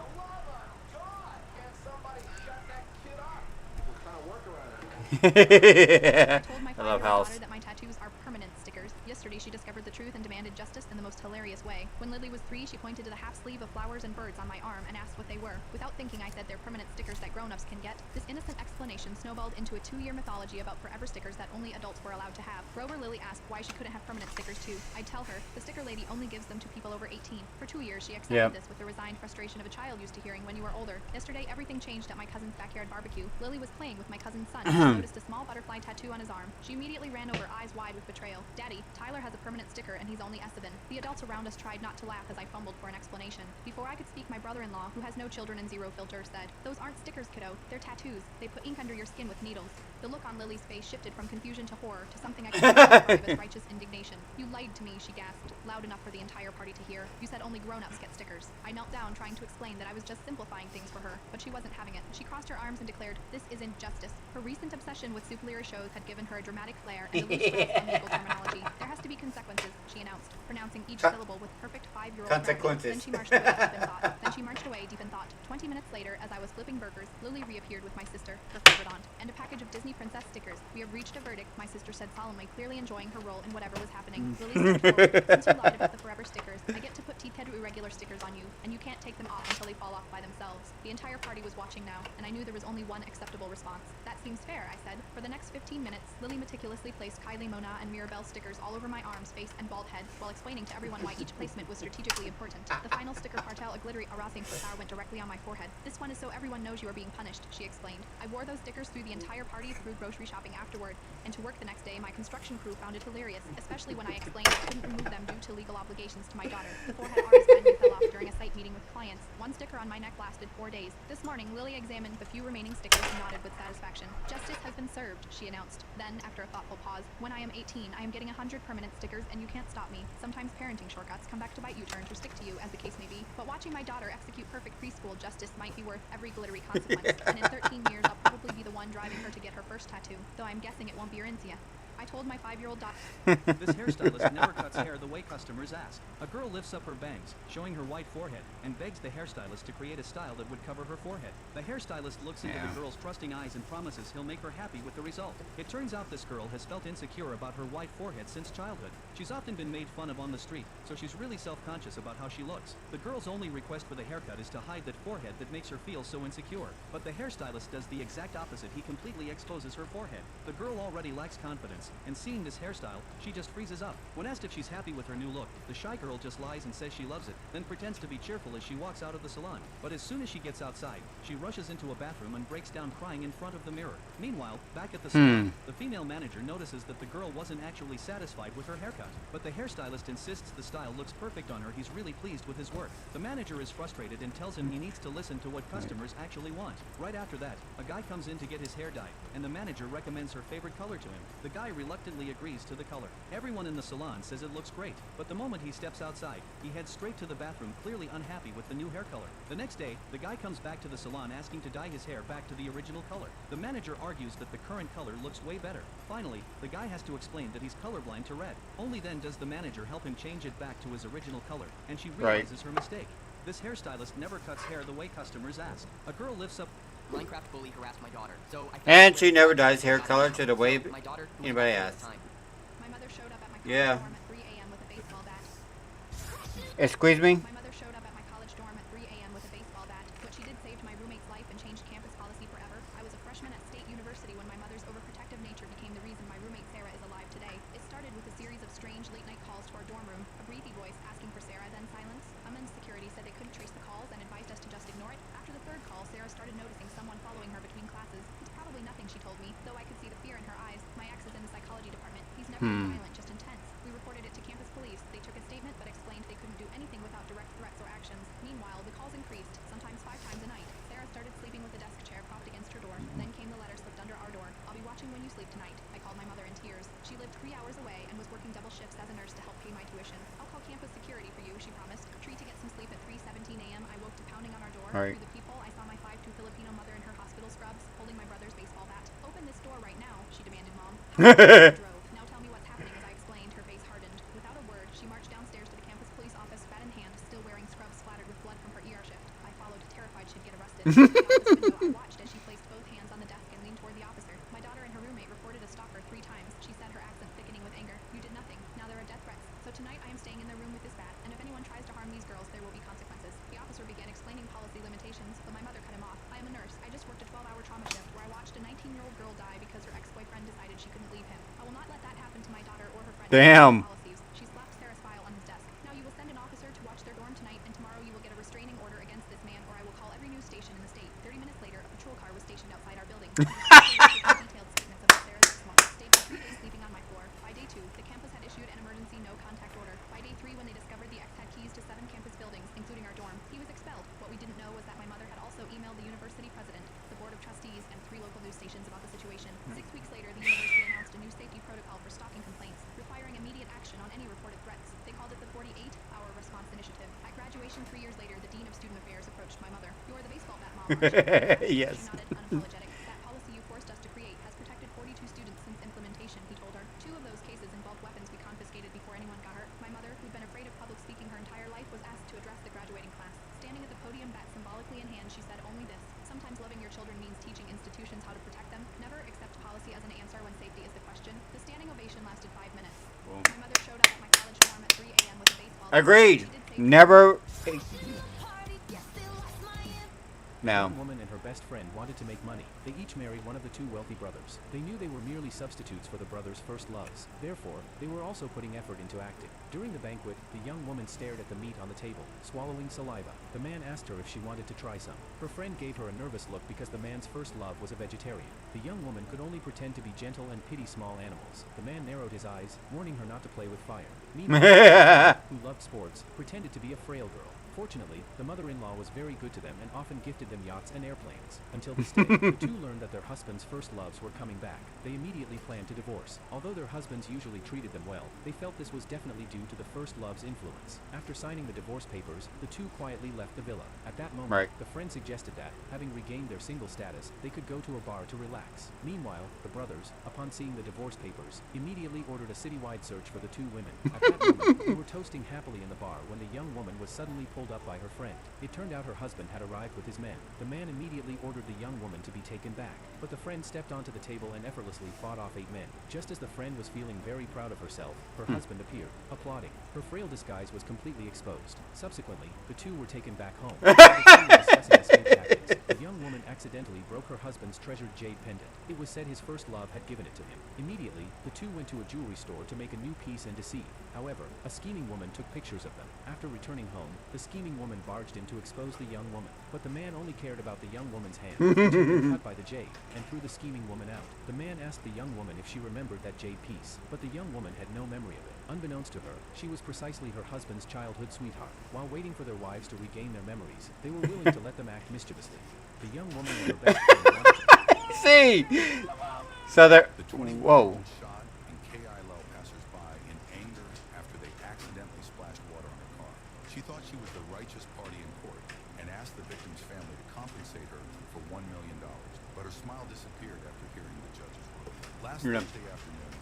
I told my 5-year-old daughter that my tattoos are permanent stickers. Yesterday she discovered the truth and demanded justice in the most hilarious way. When Lily was 3, she pointed to the half sleeve of flowers and birds on my arm and asked what they were. Without thinking, I said they're permanent stickers that grown-ups can get. This innocent explanation snowballed into a 2-year mythology about forever stickers that only adults were allowed to have. Grover Lily asked why she couldn't have permanent stickers too. I'd tell her, the sticker lady only gives them to people over 18. For 2 years she accepted this with the resigned frustration of a child used to hearing when you were older. Yesterday everything changed at my cousin's backyard barbecue. Lily was playing with my cousin's son and she noticed a small butterfly tattoo on his arm. She immediately ran over, eyes wide with betrayal. Daddy, Tyler has a permanent sticker and he's only S7. The adults around us tried not to laugh as I fumbled for an explanation. Before I could speak, my brother-in-law, who has no children and zero filter, said, "Those aren't stickers, kiddo. They're tattoos. They put ink under your skin with needles." The look on Lily's face shifted from confusion to horror to something I couldn't describe as righteous indignation. "You lied to me," she gasped, loud enough for the entire party to hear. "You said only grown-ups get stickers." I knelt down trying to explain that I was just simplifying things for her, but she wasn't having it. She crossed her arms and declared, "This isn't justice." Her recent obsession with superhero shows had given her a dramatic flair and a loose grasp on legal terminology. "There has to be consequences," she announced, pronouncing each syllable with perfect 5-year-old consequences. Then she marched away deep in thought. 20 minutes later, as I was flipping burgers, Lily reappeared with my sister, her favorite aunt, and a package of Disney princess stickers. "We have reached a verdict," my sister said solemnly, clearly enjoying her role in whatever was happening. Lily stepped forward. "Since you lied about the forever stickers, I get to put teeth-head irregular stickers on you, and you can't take them off until they fall off by themselves." The entire party was watching now, and I knew there was only one acceptable response. "That seems fair," I said. For the next 15 minutes, Lily meticulously placed Kylie, Mona, and Mirabelle stickers all over my arms, face, and bald head, while explaining to everyone why each placement was strategically important. The final sticker, Partel, a glittery Arasing flower, went directly on my forehead. "This one is so everyone knows you are being punished," she explained. I wore those stickers through the entire party, through grocery shopping afterward, and to work the next day. My construction crew found it hilarious, especially when I explained I couldn't remove them due to legal obligations to my daughter. The forehead ours finally fell off during a site meeting with clients. One sticker on my neck lasted 4 days. This morning, Lily examined the few remaining stickers and nodded with satisfaction. "Justice has been served," she announced. Then, after a thoughtful pause, "When I am 18, I am getting 100 permanent stickers, and you can't stop me. Sometimes parenting shortcuts come back to bite you, turn or stick to you, as the case may be. But watching my daughter execute perfect preschool justice might be worth every glittery consequence. And in 13 years, I'll probably be the one driving her to get her first tattoo. Though I'm guessing it won't be Arincia." I told my 5-year-old daughter. This hairstylist never cuts hair the way customers ask. A girl lifts up her bangs, showing her white forehead, and begs the hairstylist to create a style that would cover her forehead. The hairstylist looks into the girl's trusting eyes and promises he'll make her happy with the result. It turns out this girl has felt insecure about her white forehead since childhood. She's often been made fun of on the street, so she's really self-conscious about how she looks. The girl's only request for the haircut is to hide that forehead that makes her feel so insecure. But the hairstylist does the exact opposite. He completely exposes her forehead. The girl already lacks confidence, and seeing this hairstyle, she just freezes up. When asked if she's happy with her new look, the shy girl just lies and says she loves it, then pretends to be cheerful as she walks out of the salon. But as soon as she gets outside, she rushes into a bathroom and breaks down crying in front of the mirror. Meanwhile, back at the salon, the female manager notices that the girl wasn't actually satisfied with her haircut. But the hairstylist insists the style looks perfect on her. He's really pleased with his work. The manager is frustrated and tells him he needs to listen to what customers actually want. Right after that, a guy comes in to get his hair dyed, and the manager recommends her favorite color to him. The guy reluctantly agrees to the color. Everyone in the salon says it looks great, but the moment he steps outside, he heads straight to the bathroom, clearly unhappy with the new hair color. The next day, the guy comes back to the salon asking to dye his hair back to the original color. The manager argues that the current color looks way better. Finally, the guy has to explain that he's colorblind to red. Only then does the manager help him change it back to his original color, and she realizes her mistake. This hairstylist never cuts hair the way customers ask. A girl lifts up Minecraft bully harassed my daughter, so I And she never dyes hair color to the way my daughter, anybody asks. My mother showed up at my Yeah. dorm at 3 a.m. with a baseball bat. Excuse me? My mother showed up at my college dorm at 3 a.m. with a baseball bat. What she did saved my roommate's life and changed campus policy forever. I was a freshman at State University when my mother's overprotective nature became the reason my roommate Sarah is alive today. It started with a series of strange late-night calls to our dorm room, a breathy voice asking for Sarah, then silence. Men's security said they couldn't trace the calls and advised us to just ignore wasn't violent, just intense. We reported it to campus police. They took a statement but explained they couldn't do anything without direct threats or actions. Meanwhile, the calls increased, sometimes 5 times a night. Sarah started sleeping with a desk chair propped against her door. Then came the letter slipped under our door. I'll be watching when you sleep tonight. I called my mother in tears. She lived 3 hours away and was working double shifts as a nurse to help pay my tuition. I'll call campus security for you, she promised. Tree to get some sleep at 3:17 a.m. I woke to pounding on our door. Right. Through the people, I saw my 5'2" Filipino mother in her hospital scrubs, holding my brother's baseball bat. Open this door right now, she demanded, Mom. I drove. Now tell me what's happening, as I explained. Her face hardened. Without a word, she marched downstairs to the campus police office, bat in hand, still wearing scrubs splattered with blood from her ER shift. I followed, terrified she'd get arrested. From the office window, I watched as she placed both hands on the desk and leaned toward the officer. My daughter and her roommate reported a stalker 3 times. She said, her accent thickening with anger. You did nothing. Now there are death threats. So tonight I am staying in the room with this bat, and if anyone tries to harm these girls, there will be consequences. The officer began explaining policy limitations, but my mother cut him off. I am a nurse. I just worked a 12-hour trauma shift where I watched a 19-year-old girl die because her ex-boyfriend decided she couldn't leave him. I will not let that happen to my daughter or her friend. Damn. She slapped Sarah's file on his desk. Now you will send an officer to watch their dorm tonight, and tomorrow you will get a restraining order against this man, or I will call every news station in the state. 30 minutes later, a patrol car was stationed outside our building. Detailed statements about Sarah's ex-mom. Stayed for 3 days sleeping on my floor. By day 2, the campus had issued an emergency no-contact order. By day 3, when they discovered the ex had keys to 7 campus buildings, including our dorm, he was expelled. What we didn't know was that my mother had also emailed the university president, the board of trustees, and 3 local news stations about the situation. 6 weeks later, the university announced a new safety protocol for stalking complaints, requiring immediate action on any reported threats. They called it the 48-hour response initiative. At graduation 3 years later, the dean of student affairs approached my mother. You're the baseball bat mom, aren't you? Yes. She nodded, unapologetic. That policy you forced us to create has protected 42 students since implementation, he told her. 2 of those cases involved weapons we confiscated before anyone got hurt. My mother, who'd been afraid of public speaking her entire life, was asked to address the graduating class. Standing at the podium, bat symbolically in hand, she said only this. Sometimes loving your children means teaching institutions how to protect them. Never accept policy as an answer when safety is the question. The standing ovation lasted 5 minutes. My mother showed up at my college dorm at 3 a.m. with a baseball bat. Agreed. She did say Never. A No. young woman and her best friend wanted to make money. They each married one of the 2 wealthy brothers. They knew they were merely substitutes for the brothers' first loves. Therefore, they were also putting effort into acting. During the banquet, the young woman stared at the meat on the table, swallowing saliva. The man asked her if she wanted to try some. Her friend gave her a nervous look because the man's first love was a vegetarian. The young woman could only pretend to be gentle and pity small animals. The man narrowed his eyes, warning her not to play with fire. Meanwhile, who loved sports, pretended to be a frail girl. Fortunately, the mother-in-law was very good to them and often gifted them yachts and airplanes. Until this day, the 2 learned that their husbands' first loves were coming back. They immediately planned to divorce. Although their husbands usually treated them well, they felt this was definitely due to the first love's influence. After signing the divorce papers, the 2 quietly left the villa. At that moment, the friend suggested that, having regained their single status, they could go to a bar to relax. Meanwhile, the brothers, upon seeing the divorce papers, immediately ordered a citywide search for the 2 women. At that moment, they were toasting happily in the bar when the young woman was suddenly pulled up by her friend. It turned out her husband had arrived with his men. The man immediately ordered the young woman to be taken back, but the friend stepped onto the table and effortlessly fought off 8 men. Just as the friend was feeling very proud of herself, her husband appeared, applauding. Her frail disguise was completely exposed. Subsequently, the 2 were taken back home. While the 2 were discussing escape tactics, the young woman accidentally broke her husband's treasured jade pendant. It was said his first love had given it to him. Immediately, the 2 went to a jewelry store to make a new piece and deceive. However, a scheming woman took pictures of them. After returning home, the scheming woman barged in to expose the young woman. But the man only cared about the young woman's hand, which had been cut by the jade, and threw the scheming woman out. The man asked the young woman if she remembered that jade piece, but the young woman had no memory of it. Unbeknownst to her, she was precisely her husband's childhood sweetheart. While waiting for their wives to regain their memories, they were willing to let them act mischievously. The young woman and her best friend wanted to... See? So they're... Whoa. Shot and KILO passersby in anger after they accidentally splashed water on her car. She thought she was the righteous party in court and asked the victim's family to compensate her for $1 million. But her smile disappeared after hearing the judge's ruling. Last Thursday afternoon,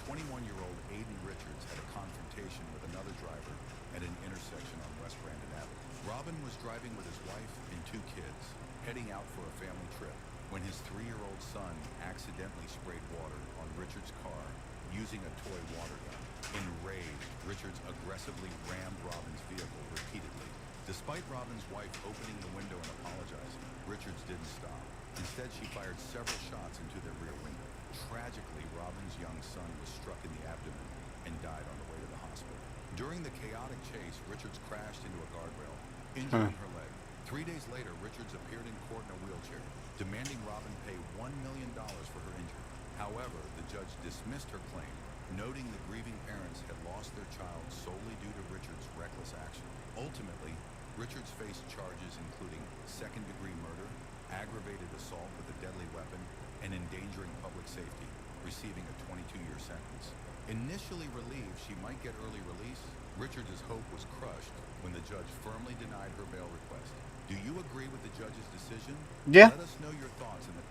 21-year-old Aiden Richards had a confrontation with another driver at an intersection on West Brandon Avenue. Robin was driving with his wife and 2 kids, heading out for a family trip, when his 3-year-old son accidentally sprayed water on Richards' car using a toy water gun. Enraged, Richards aggressively rammed Robin's vehicle repeatedly. Despite Robin's wife opening the window and apologizing, Richards didn't stop. Instead, she fired several shots into their rear window. Tragically, Robin's young son was struck in the abdomen and died on the way to the hospital. During the chaotic chase, Richards crashed into a guardrail, injuring her leg. 3 days later, Richards appeared in court in a wheelchair, demanding Robin pay $1 million for her injury. However, the judge dismissed her claim, noting the grieving parents had lost their child solely due to Richard's reckless action. Ultimately, Richards faced charges including second-degree murder, aggravated assault with a deadly weapon, and endangering public safety, receiving a 22-year sentence. Initially relieved she might get early release, Richards' hope was crushed when the judge firmly denied her bail request. Do you agree with the judge's decision? Yeah. Let us know your thoughts in the...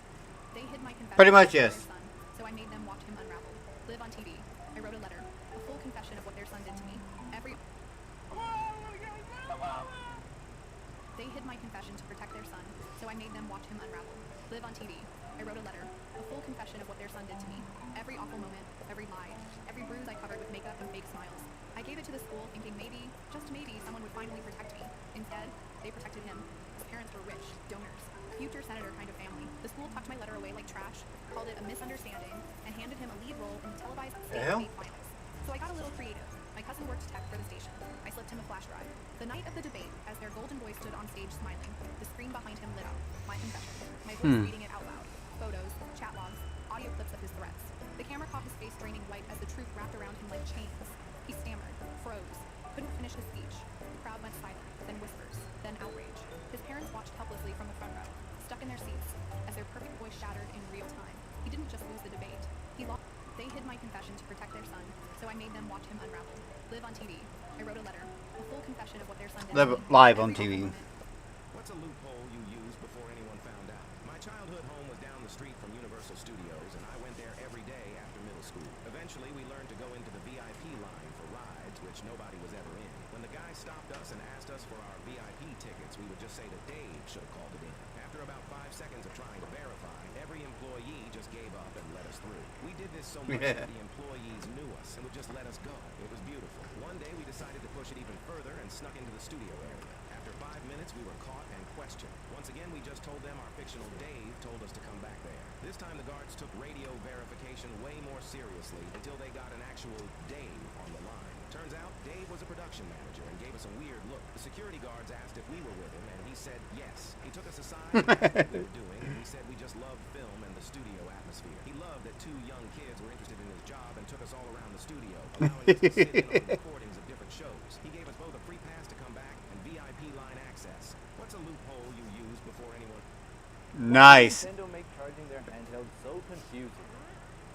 They hid my confession Pretty much, from yes. their son, so I made them watch him unravel. Live on TV. I wrote a letter, a full confession of what their son did to me. They hid my confession to protect their son, so I made them watch him unravel. Live on TV. I wrote a letter, a full confession of what their son did to me. Every awful moment, every lie, every bruise I covered with makeup and fake smiles. I gave it to the school thinking maybe, just maybe, someone would finally protect me. Instead, they protected him. His parents were rich, donors, future senator kind of family. The school tucked my letter away like trash, called it a misunderstanding, and handed him a lead role in the televised state finals. So I got a little creative. My cousin worked tech for the station. I slipped him a flash drive. The night of the debate, as their golden boy stood on stage smiling, the screen behind him lit up. My confession. My voice reading it out loud. Photos, chat logs, audio clips of his threats. The camera caught his face draining white as the truth wrapped around him like chains. He stammered, froze, couldn't finish his speech. The crowd went silent, then whispers, then outrage. His parents watched helplessly from the front row, stuck in their seats, as their perfect voice shattered in real time. He didn't just lose the debate. He lost. They hid my confession to protect their son, so I made them watch him unravel. Live on TV. I wrote a letter, a full confession of what their son did. Live on TV. What's a loophole you used before anyone found out? My childhood home was down the street from Universal Studios, and I went there every day after middle school. Eventually, we learned to go into the VIP line for rides, which nobody was ever in. When the guy stopped us and asked us for our VIP tickets, we would just say that Dave should have called it in. After about 5 seconds of trying to verify, every employee just gave up and let us through. We did this so much that the employees knew us and would just let us go. It was beautiful. One day, we decided to push it even further and snuck into the studio area. After 5 minutes, we were caught and questioned. Once again, we just told them our fictional Dave told us to come back there. This time, the guards took radio verification way more seriously until they got an actual Dave on the line. Turns out, Dave was a production manager and gave us a weird look. The security guards asked if we were with him, and he said yes. He took us aside and asked what we were doing, and we said we just loved film and the studio atmosphere. He loved that 2 young kids were interested in his job and took us all around the studio, allowing us to sit in on recordings of different shows. He gave us both a free pass to come back and VIP line access. What's a loophole you used before anyone... Nice. Nintendo make charging their handheld so confusing.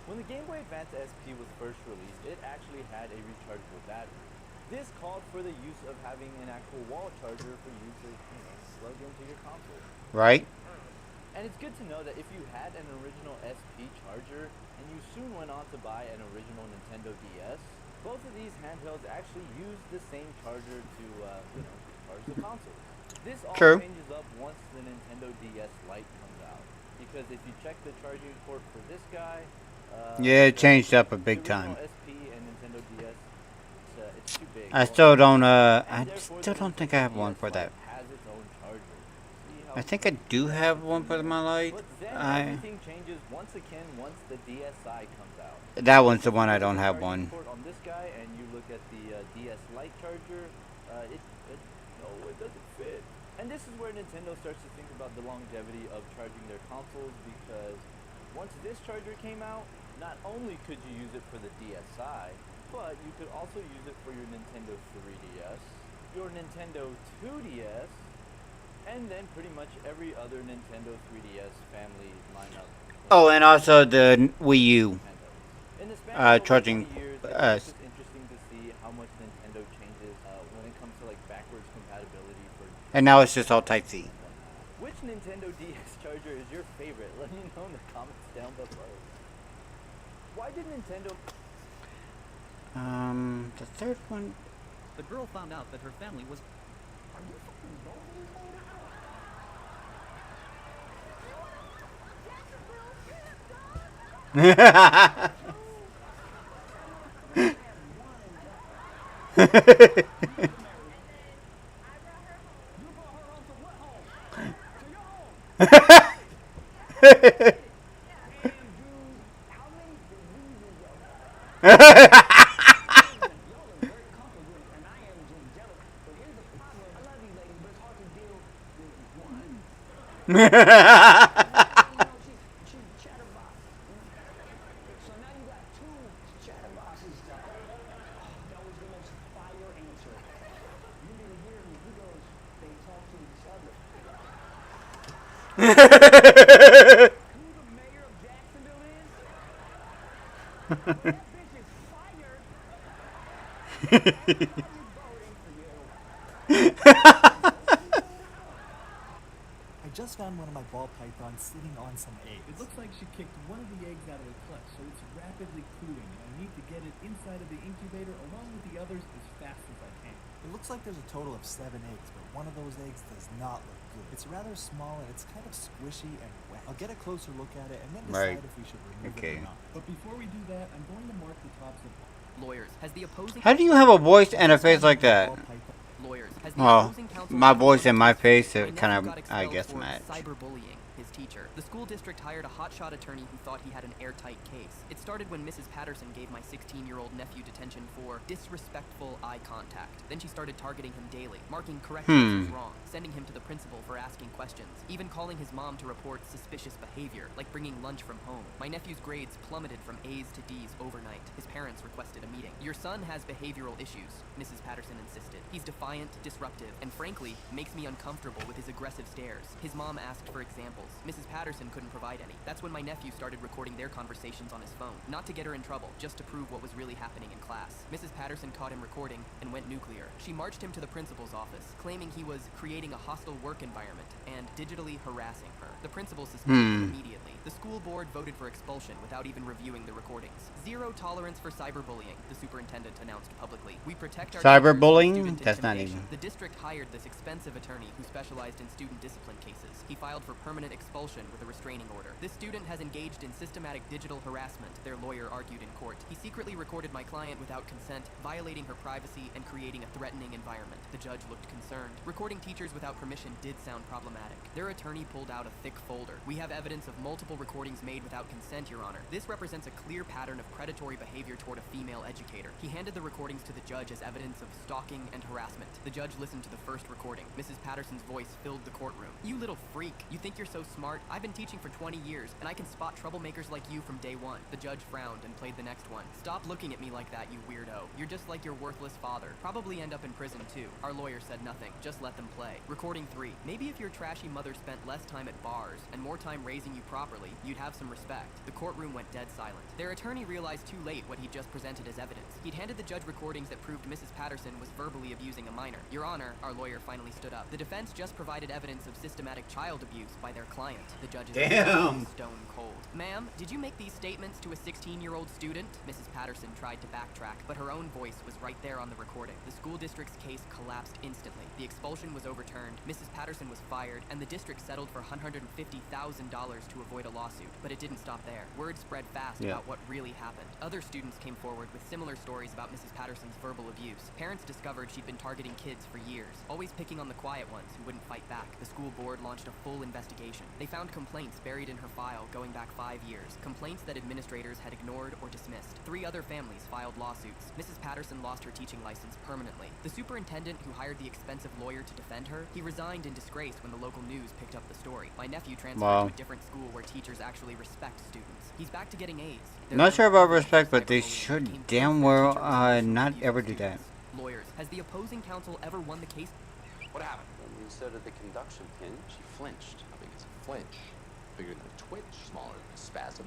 When the Game Boy Advance SP was first released, it actually had a rechargeable battery. This called for the use of having an actual wall charger for you to, plug into your console. Right. And it's good to know that if you had an original SP charger and you soon went on to buy an original Nintendo DS, both of these handhelds actually use the same charger to, charge the consoles. This all changes up once the Nintendo DS Lite comes out, because if you check the charging port for this guy, yeah, it changed up a big time. SP and Nintendo DS, it's too big. I still don't think I have one for that. Has its own charger. I think I do have one for my Lite. But then everything changes once again once the DSi comes out. That one's the one I don't have one. On this guy, and you look at the DS Lite charger, it doesn't fit. And this is where Nintendo starts to think about the longevity of charging their consoles, because once this charger came out, not only could you use it for the DSi, but you could also use it for your Nintendo 3DS, your Nintendo 2DS, and then pretty much every other Nintendo 3DS family lineup. Oh, and also the Wii U charging. It's just interesting to see how much Nintendo changes when it comes to like backwards compatibility for. And now it's just all Type C. Which Nintendo DS charger is your favorite? Let me know in the comments down below. Why did Nintendo... The third one... The girl found out that her family was... I just found one of my ball pythons sitting on some eggs. It looks like she kicked one of the eggs out of the clutch, so it's rapidly cooling, and I need to get it inside of the incubator along with the others as fast as I can. It looks like there's a total of 7 eggs, but one of those eggs does not look good. It's rather small and it's kind of squishy and wet. I'll get a closer look at it and then decide if we should remove it or not. But before we do that, I'm going to mark the tops of Lawyers, has the opposing How do you have a voice and a face like that? Lawyers, has the Oh, opposing counsel my voice and my face are kind of, I expelled guess, for match. cyberbullying his teacher. The school district hired a hotshot attorney who thought he had an airtight case. It started when Mrs. Patterson gave my 16-year-old nephew detention for disrespectful eye contact. Then she started targeting him daily, marking correct answers wrong, sending him to the principal for asking questions, even calling his mom to report suspicious behavior, like bringing lunch from home. My nephew's grades plummeted from A's to D's overnight. His parents requested a meeting. Your son has behavioral issues, Mrs. Patterson insisted. He's defiant, disruptive, and frankly, makes me uncomfortable with his aggressive stares. His mom asked for examples. Mrs. Patterson couldn't provide any. That's when my nephew started recording their conversations on his phone, not to get her in trouble, just to prove what was really happening in class. Mrs. Patterson caught him recording and went nuclear. She marched him to the principal's office, claiming he was creating a hostile work environment and digitally harassing her. The principal suspended him immediately. The school board voted for expulsion without even reviewing the recordings. Zero tolerance for cyberbullying, the superintendent announced publicly. We protect our Cyberbullying? That's not even. The district hired this expensive attorney who specialized in student discipline cases. He filed for permanent expulsion with a restraining order. This student has engaged in systematic digital harassment, their lawyer argued in court. He secretly recorded my client without consent, violating her privacy and creating a threatening environment. The judge looked concerned. Recording teachers without permission did sound problematic. Their attorney pulled out a thick folder. We have evidence of multiple recordings made without consent, Your Honor. This represents a clear pattern of predatory behavior toward a female educator. He handed the recordings to the judge as evidence of stalking and harassment. The judge listened to the first recording. Mrs. Patterson's voice filled the courtroom. You little freak. You think you're so smart? I've been teaching for 20 years, and I can spot troublemakers like you from day one. The judge frowned and played the next one. Stop looking at me like that, you weirdo. You're just like your worthless father. Probably end up in prison, too. Our lawyer said nothing. Just let them play. Recording 3. Maybe if your trashy mother spent less time at bars and more time raising you properly, you'd have some respect. The courtroom went dead silent. Their attorney realized too late what he'd just presented as evidence. He'd handed the judge recordings that proved Mrs. Patterson was verbally abusing a minor. Your Honor, our lawyer finally stood up. The defense just provided evidence of systematic child abuse by their client. The judge's stone cold. Ma'am, did you make these statements to a 16-year-old student? Mrs. Patterson tried to backtrack, but her own voice was right there on the recording. The school district's case collapsed instantly. The expulsion was overturned, Mrs. Patterson was fired, and the district settled for $150,000 to avoid a lawsuit. But it didn't stop there. Word spread fast about what really happened. Other students came forward with similar stories about Mrs. Patterson's verbal abuse. Parents discovered she'd been targeting kids for years, always picking on the quiet ones who wouldn't fight back. The school board launched a full investigation. They found complaints buried in her file going back 5 years, complaints that administrators had ignored or dismissed. 3 other families filed lawsuits. Mrs. Patterson lost her teaching license permanently. The superintendent who hired the expensive lawyer to defend her, he resigned in disgrace when the local news picked up the story. My nephew transferred to a different school where teachers actually respect students. He's back to getting A's. Not sure about respect, but they should damn well not ever do that. Lawyers, has the opposing counsel ever won the case? What happened? When you started the conduction pin, she flinched. How big is a flinch? Bigger than a twitch, smaller than a spasm.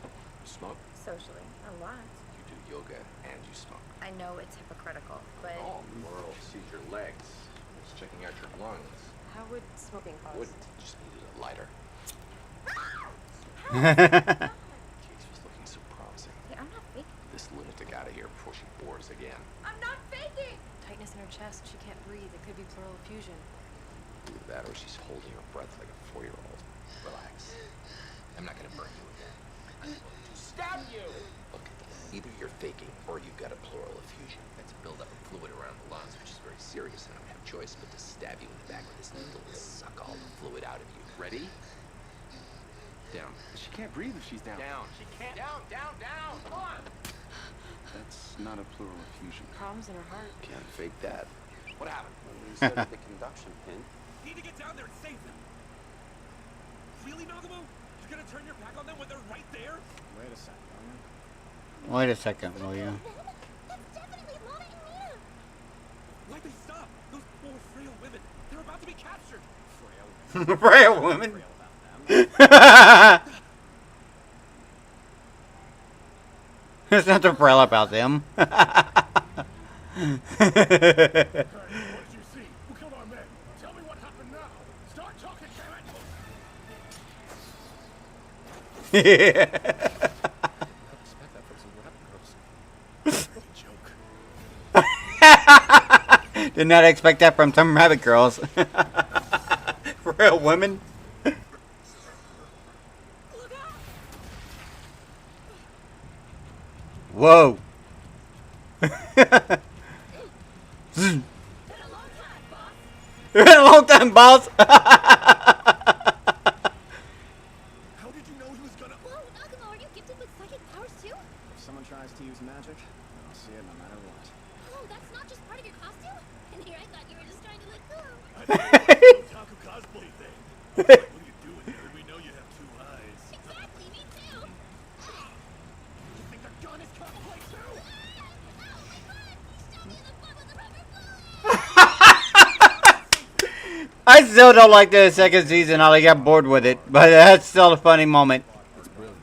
You smoke? Socially, a lot. You do yoga and you smoke. I know it's hypocritical, but... Oh, Laurel sees your legs. It's checking out your lungs. How would smoking cause? Wouldn't. You just needed a lighter. Case was looking so promising. Yeah, I'm not faking. This lunatic out of here before she bores again. I'm not faking! Tightness in her chest, she can't breathe. It could be pleural effusion. Either that or she's holding her breath like a 4-year-old. Relax. I'm not gonna burn you again. I'm going to stab you! Look, either you're faking or you've got a pleural effusion. That's a buildup of fluid around the lungs, which is very serious, and I don't have a choice but to stab you in the back with this needle and suck all the fluid out of you. Ready? Down. She can't breathe if she's down. Down. She can't. Down, down, down! Come on! That's not a pleural effusion. Problems in her heart. Can't fake that. What happened? When we started the conduction pin. Need to get down there and save them. Really, Nagamu? You're gonna turn your back on them when they're right there? Wait a second. Wait a second, will you? That's definitely Lana and Mina! Why'd they stop? Those poor frail women. They're about to be captured. Frail women? It's not to braille about them. What did you see? Well, come on, man. Tell me what happened now. Start talking, damn it. Yeah. Expect that from some rabbit girls. Joke. Did not expect that from some rabbit girls. Real women. Whoa. It's been a long time, boss. How did you know he was gonna... Whoa, Nagumo, are you gifted with psychic powers too? If someone tries to use magic, I'll see it no matter what. Oh, that's not just part of your costume? And here I thought you were just trying to look cool. I thought it was a otaku cosplay thing. What are you doing here? We know you have 2 eyes. Exactly, me too. You think the gun is cosplay too? I still don't like the second season. I got bored with it, but that's still a funny moment. It's brilliant.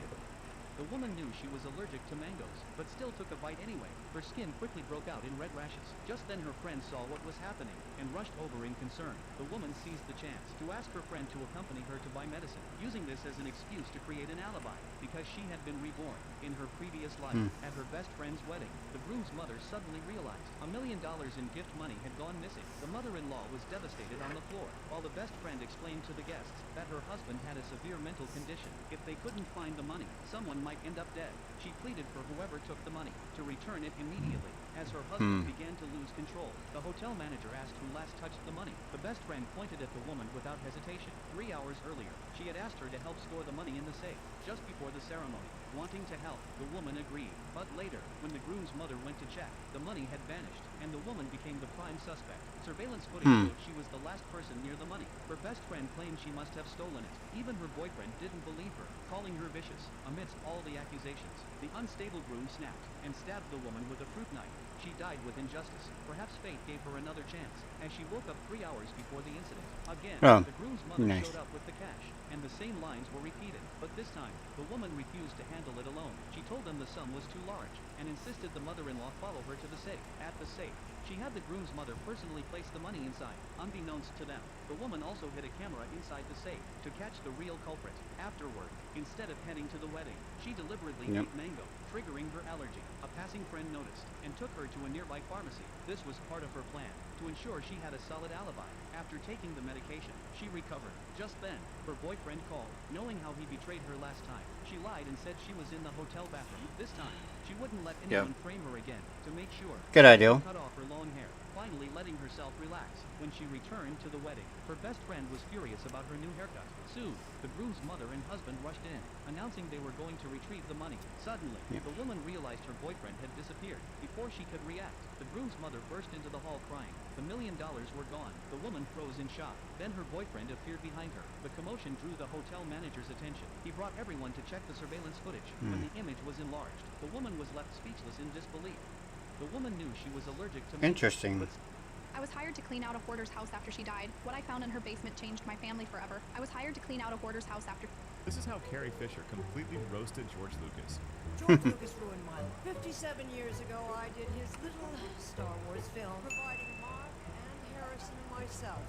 The woman knew she was allergic to mangoes, but still took a bite anyway. Her skin quickly broke out in red rashes. Just then her friend saw what was happening and rushed over in concern. The woman seized the chance to ask her friend to accompany her to buy medicine, using this as an excuse to create an alibi, because she had been reborn in her previous life at her best friend's wedding. The groom's mother suddenly realized $1 million in gift money had gone missing. The mother-in-law was devastated on the floor, while the best friend explained to the guests that her husband had a severe mental condition. If they couldn't find the money, someone might end up dead. She pleaded for whoever took the money to return it immediately. As her husband began to lose control, the hotel manager asked who last touched the money. The best friend pointed at the woman without hesitation. 3 hours earlier, she had asked her to help store the money in the safe, just before the ceremony. Wanting to help, the woman agreed. But later, when the groom's mother went to check, the money had vanished, and the woman became the prime suspect. Surveillance footage showed she was the last person near the money. Her best friend claimed she must have stolen it. Even her boyfriend didn't believe her, calling her vicious. Amidst all the accusations, the unstable groom snapped and stabbed the woman with a fruit knife. She died with injustice. Perhaps fate gave her another chance, as she woke up 3 hours before the incident. Again, the groom's mother showed up with the cash, and the same lines were repeated. But this time, the woman refused to handle it alone. She told them the sum was too large, and insisted the mother-in-law follow her to the safe. At the safe, she had the groom's mother personally place the money inside, unbeknownst to them. The woman also hid a camera inside the safe to catch the real culprit. Afterward, instead of heading to the wedding, she deliberately ate mango, triggering her allergy. A passing friend noticed and took her to a nearby pharmacy. This was part of her plan, to ensure she had a solid alibi. After taking the medication, she recovered. Just then, her boyfriend called. Knowing how he betrayed her last time, she lied and said she was in the hotel bathroom. This time, she wouldn't let anyone frame her again, to make sure. Good idea. Cut off her long hair, finally letting herself relax. When she returned to the wedding, her best friend was furious about her new haircut. Soon, the groom's mother and husband rushed in, announcing they were going to retrieve the money. Suddenly, the woman realized her boyfriend had disappeared. Before she could react, the groom's mother burst into the hall crying. The $1 million were gone. The woman froze in shock. Then her boyfriend appeared behind her. The commotion drew the hotel manager's attention. He brought everyone to check the surveillance footage. When the image was enlarged, the woman was left speechless in disbelief. The woman knew she was allergic to Interesting. I was hired to clean out a hoarder's house after she died. What I found in her basement changed my family forever. I was hired to clean out a hoarder's house after... This is how Carrie Fisher completely roasted George Lucas. George Lucas ruined my life. 57 years ago, I did his little Star Wars film, providing Mark and Harrison and myself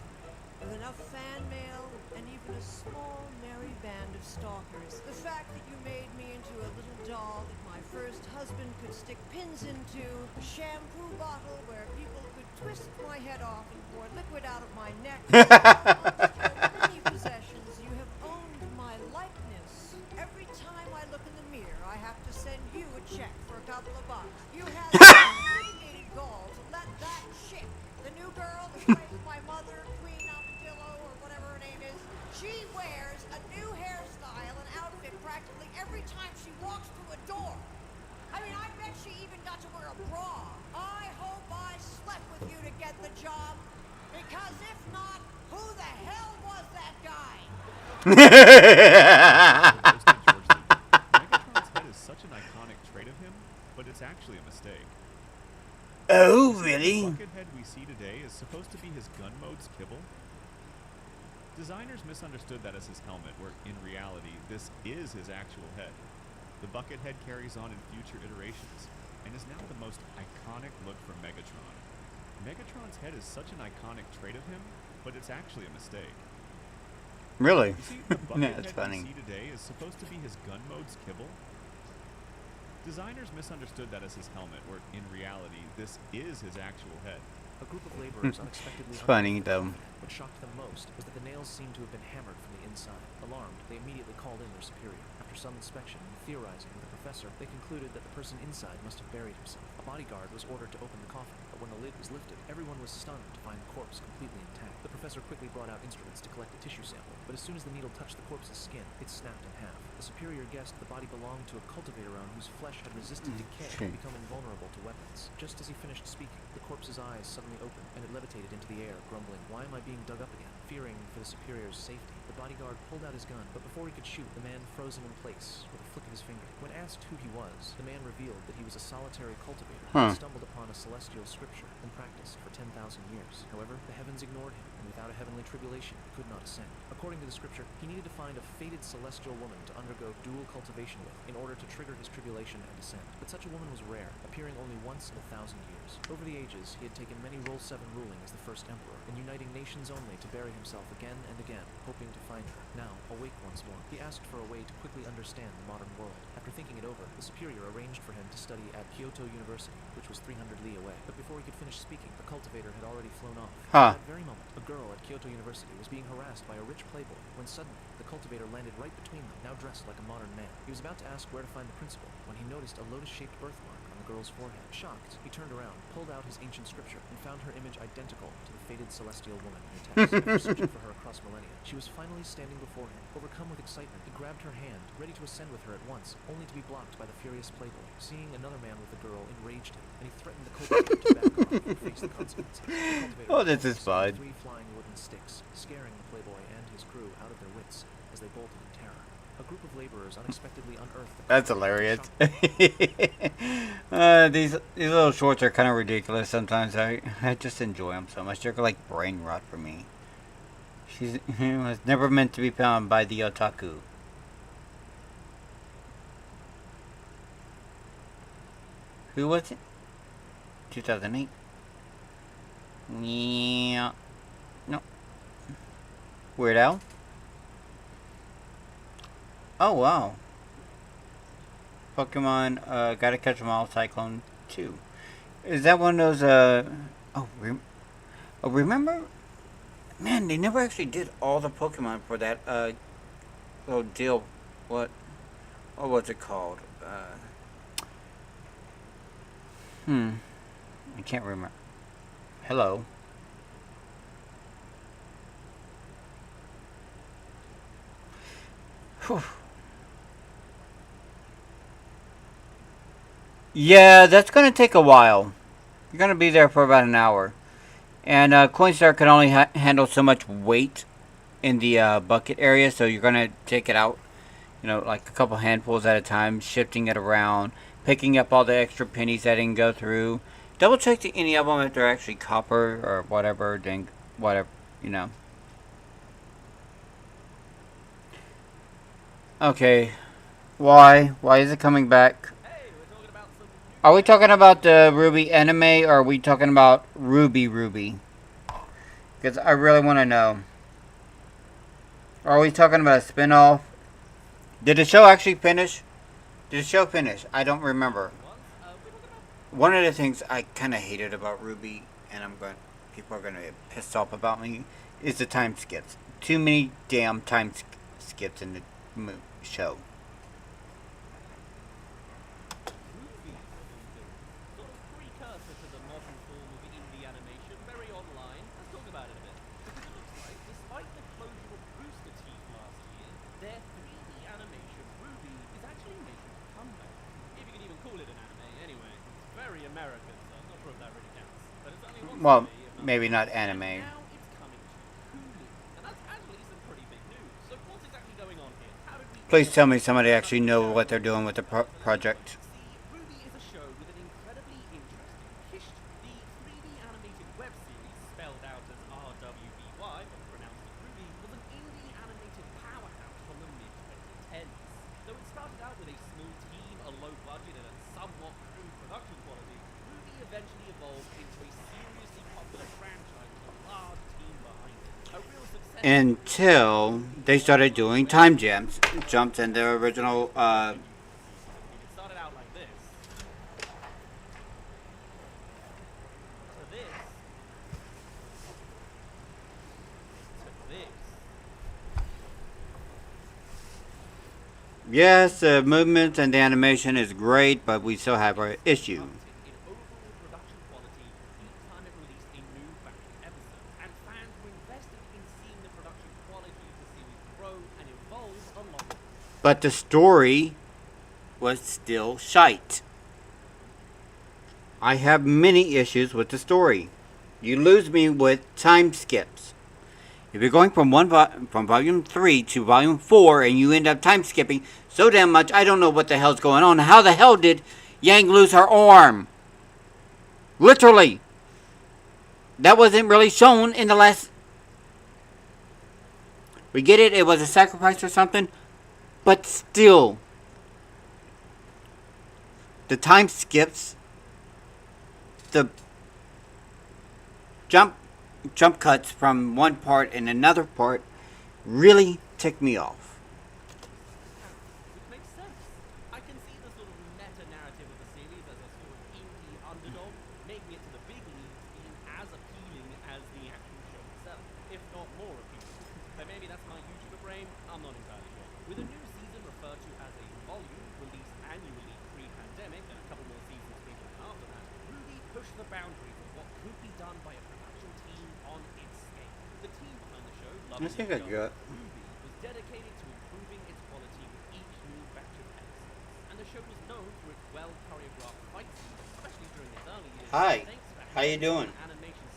with enough fan mail and even a small, merry band of stalkers. The fact that you made me into a little doll that my first husband could stick pins into, a shampoo bottle where people could twist my head off and pour liquid out of my neck. Many possessions, you have owned my likeness. Every time I look in the mirror, I have to send you a check for a couple of bucks. You have the unmitigated gall to let that chick, the new girl who plays my mother, Queen Amadillo, or whatever her name is, she wears a new hairstyle and outfit practically every time she walks through a door. I mean, I bet she even got to wear a bra. I hope I slept with you to get the job, because if not, who the hell was that guy? Megatron's head is such an iconic trait of him, but it's actually a mistake. Oh, really? The bucket head we see today is supposed to be his gun mode's kibble. Designers misunderstood that as his helmet, where in reality, this is his actual head. The bucket head carries on in future iterations, and is now the most iconic look for Megatron. Megatron's head is such an iconic trait of him, but it's actually a mistake. Really? You see, the bucket That's head funny. we see today is supposed to be his gun mode's kibble. Designers misunderstood that as his helmet, where in reality, this is his actual head. A group of laborers unexpectedly It's funny, unearthed the though. coffin. What shocked them most was that the nails seemed to have been hammered from the inside. Alarmed, they immediately called in their superior. After some inspection and theorizing with the professor, they concluded that the person inside must have buried himself. A bodyguard was ordered to open the coffin, but when the lid was lifted, everyone was stunned to find the corpse completely intact. The professor quickly brought out instruments to collect a tissue sample, but as soon as the needle touched the corpse's skin, it snapped in half. The superior guessed the body belonged to a cultivator on whose flesh had resisted decay and become invulnerable to weapons. Just as he finished speaking, the corpse's eyes suddenly opened, and it levitated into the air, grumbling, "Why am I being dug up again?" Fearing for the superior's safety, the bodyguard pulled out his gun, but before he could shoot, the man froze him in place with a flick of his finger. When asked who he was, the man revealed that he was a solitary cultivator who had stumbled upon a celestial scripture and practiced for 10,000 years. However, the heavens ignored him, and without a heavenly tribulation, he could not ascend. According to the scripture, he needed to find a fated celestial woman to undergo dual cultivation with in order to trigger his tribulation and ascend. But such a woman was rare, appearing only once in 1,000 years. Over the ages, he had taken many Role 7 ruling as the first emperor, and uniting nations only to bury himself again and again, hoping to find her. Now, awake once more, he asked for a way to quickly understand the modern world. After thinking it over, the superior arranged for him to study at Kyoto University, which was 300 li away. But before he could finish speaking, the cultivator had already flown off. At that very moment, a girl at Kyoto University was being harassed by a rich playboy, when suddenly, the cultivator landed right between them, now dressed like a modern man. He was about to ask where to find the principal, when he noticed a lotus-shaped birthmark on the girl's forehead. Shocked, he turned around, pulled out his ancient scripture, and found her image identical to the fated celestial woman in the text. After searching for her across millennia, she was finally standing before him. Overcome with excitement, he grabbed her hand, ready to ascend with her at once, only to be blocked by the furious playboy. Seeing another man with the girl enraged him, and he threatened the cultivator to back off and face the consequences. The Oh, this is fun. 3 flying wooden sticks, scaring the playboy and his crew out of their wits as they bolted in terror. A group of laborers unexpectedly unearthed the That's hilarious. These little shorts are kind of ridiculous sometimes. I just enjoy them so much. They're like brain rot for me. She was never meant to be found by the otaku. Who was it? 2008. Yeah. No. Weird Al? Oh, wow. Pokemon, Gotta Catch 'Em All Cyclone 2. Is that one of those, remember? Man, they never actually did all the Pokemon for that, little deal. What was it called? I can't remember. Hello. Whew. Yeah, that's going to take a while. You're going to be there for about an hour. And Coinstar can only handle so much weight in the bucket area, so you're going to take it out, like a couple handfuls at a time, shifting it around, picking up all the extra pennies that didn't go through. Double check any of them if they're actually copper or whatever, Okay. Why? Why is it coming back? Are we talking about the Ruby anime, or are we talking about Ruby? Because I really want to know. Are we talking about a spin-off? Did the show actually finish? Did the show finish? I don't remember. One of the things I kind of hated about Ruby, and people are going to get pissed off about me, is the time skips. Too many damn time skips in the show. Well, maybe not anime. Please tell me somebody actually knows what they're doing with the project. Ruby is a show with an incredibly interesting history. The 3D animated web series, spelled out as RWBY but pronounced as Ruby, was an started out with a small team, a low budget, and a somewhat crude production quality, RWBY eventually evolved into a seriously popular franchise with a large team behind it. A real success Until they started doing time jumps in their original it started out like this. To this. To this. Yes, the movement and the animation is great, but we still have our issue. In overall production quality each time it released a new batch of episodes, and fans were invested in seeing the production quality of the series grow and evolve along. But the story was still shite. I have many issues with the story. You lose me with time skips. If you're going from volume 3 to volume 4 and you end up time skipping so damn much, I don't know what the hell's going on. How the hell did Yang lose her arm? Literally. That wasn't really shown in the last... We get it, it was a sacrifice or something, but still. The time skips, the jump cuts from one part and another part really tick me off. Which makes sense. I can see the sort of meta-narrative of the series as a sort of indie underdog, making it to the big leagues being as appealing as the actual show itself, if not more appealing. But maybe that's my YouTuber brain, I'm not entirely sure. With a new season referred to as a volume, released annually pre-pandemic, and a couple more seasons scheduled after that, RWBY pushed the boundaries of what could be done by a production team on its scale. The team behind the show, I think I got... RWBY, was dedicated to improving its quality with each new batch of episodes, and the show was known for its well-choreographed fight scenes, especially during its early years. Hi, how you doing?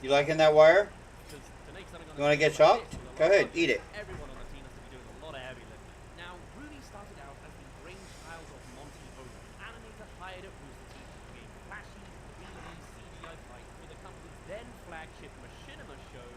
You liking that wire? You want to get shocked? Go ahead, eat it. Everyone on the team has to be doing a lot of heavy lifting. Now, RWBY started out as the brainchild of Monty Owen, an animator hired at Rooster Teeth to create flashy, 3D CGI fights for the company's then flagship machinima show,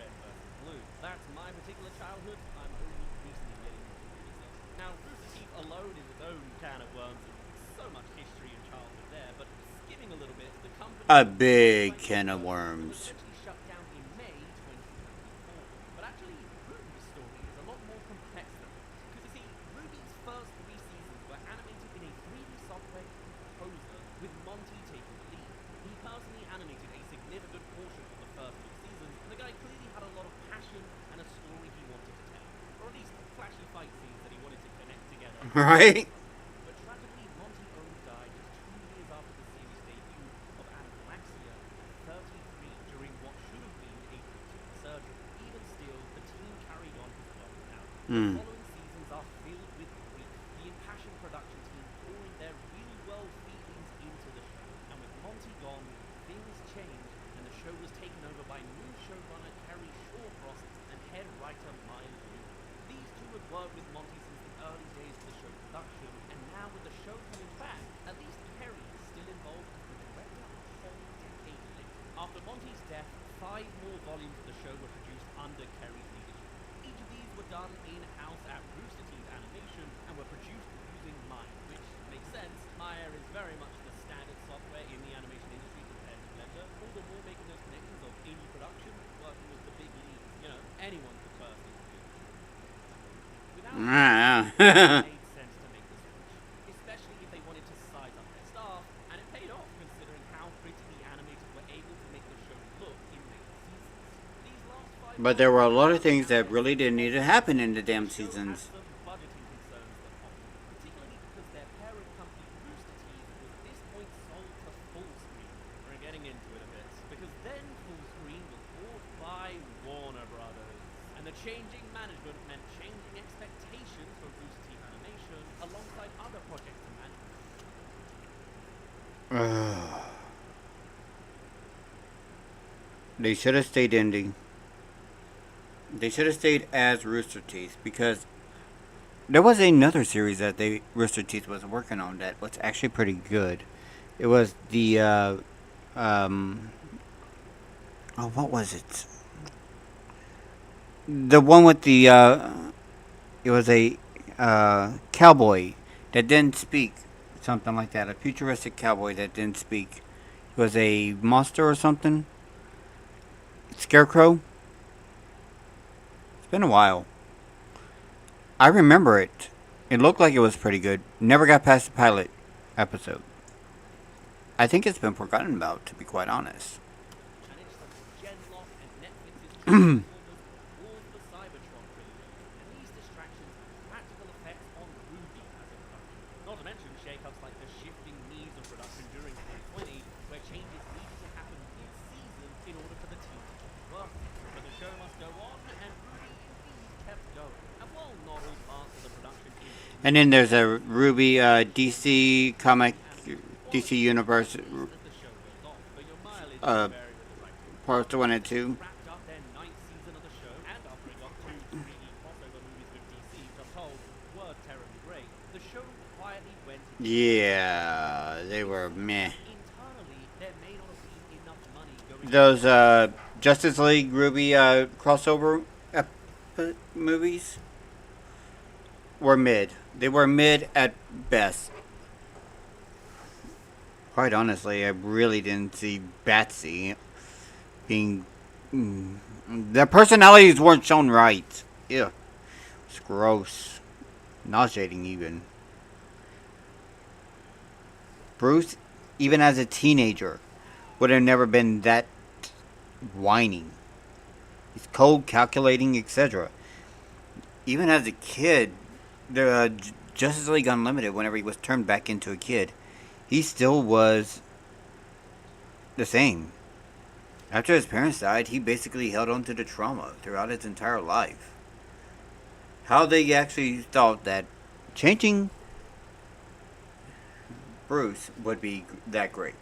Red vs. Blue. That's my particular childhood. I'm only recently getting into it. Now, Rooster Teeth alone is its own can of worms, and so much history and childhood there, but skimming a little bit, the company... A big can of worms. Shut down in May 2024. But actually, RWBY's story is a lot more complex than that. Because you see, RWBY's first 3 seasons were animated in a 3D software called Composer, with Monty taking the lead. He personally animated a significant portion of the first 2 seasons, and the guy clearly had a lot of passion and a story he wanted to tell. Or at least flashy fight scenes that he wanted to connect together. Right? But tragically, Monty Owen died just 2 years after the series debut of anaphylactia at 33 during what should have been a routine surgery. Even still, the team carried on his work now. The following seasons are filled with grief. The impassioned production team pouring their real-world feelings into the show. And with Monty gone, things changed, and the show was taken over by new showrunner Kerry Shawcross and head writer Miles Newman. These two had worked with Monty since the early days of the show production, and now with the show coming back, at least Kerry is still involved as the director a whole decade later. After Monty's death, 5 more volumes of the show were produced under Kerry's leadership. Each of these were done in-house at Rooster Teeth Animation and were produced using Maya, which makes sense. Maya is very much the standard software in the animation industry compared to Blender, all the more making those connections of indie production working with the big leagues. You know, anyone could burst into the industry. Without it made sense to make the switch, especially if they wanted to size up their staff, and it paid off considering how pretty the animators were able to make the show look in later seasons. These last 5 But there were a lot of things that really didn't need to happen in the damn seasons. some budgeting concerns that popped, particularly because their parent company Rooster Teeth was at this point sold to Full Screen. We're getting into it a bit, because then Full Screen was bought by Warner Brothers, and the changing management meant changing expectations for Rooster Teeth Animation alongside other projects to manage. They should have stayed indie. They should have stayed as Rooster Teeth, because there was another series that Rooster Teeth was working on that was actually pretty good. It was the what was it? The one with the it was a cowboy, that didn't speak. Something like that. A futuristic cowboy that didn't speak. He was a monster or something. Scarecrow. It's been a while. I remember it. It looked like it was pretty good. Never got past the pilot episode. I think it's been forgotten about, to be quite honest. Not to mention shake-ups like the shifting needs of production during 2020, where changes needed to happen mid-season in order for the team to keep working. But the show must go on, and Ruby indeed kept going. And while not all parts of the production team... And then there's a Ruby DC comic, DC Universe, parts 1 and 2. Wrapped up their 9th season of the show, and after it got 2 3D crossover movies with DC, just told, were terribly great, the show quietly went... Yeah, they were meh. Internally, there may not have been enough money going... Those Justice League Ruby crossover movies were mid. They were mid at best. Quite honestly, I really didn't see Batsy being... their personalities weren't shown right. Ew. It's gross. Nauseating even. Bruce, even as a teenager, would have never been that whining. He's cold, calculating, etc. Even as a kid, the Justice League Unlimited, whenever he was turned back into a kid, he still was the same. After his parents died, he basically held on to the trauma throughout his entire life. How they actually thought that changing Bruce would be that great.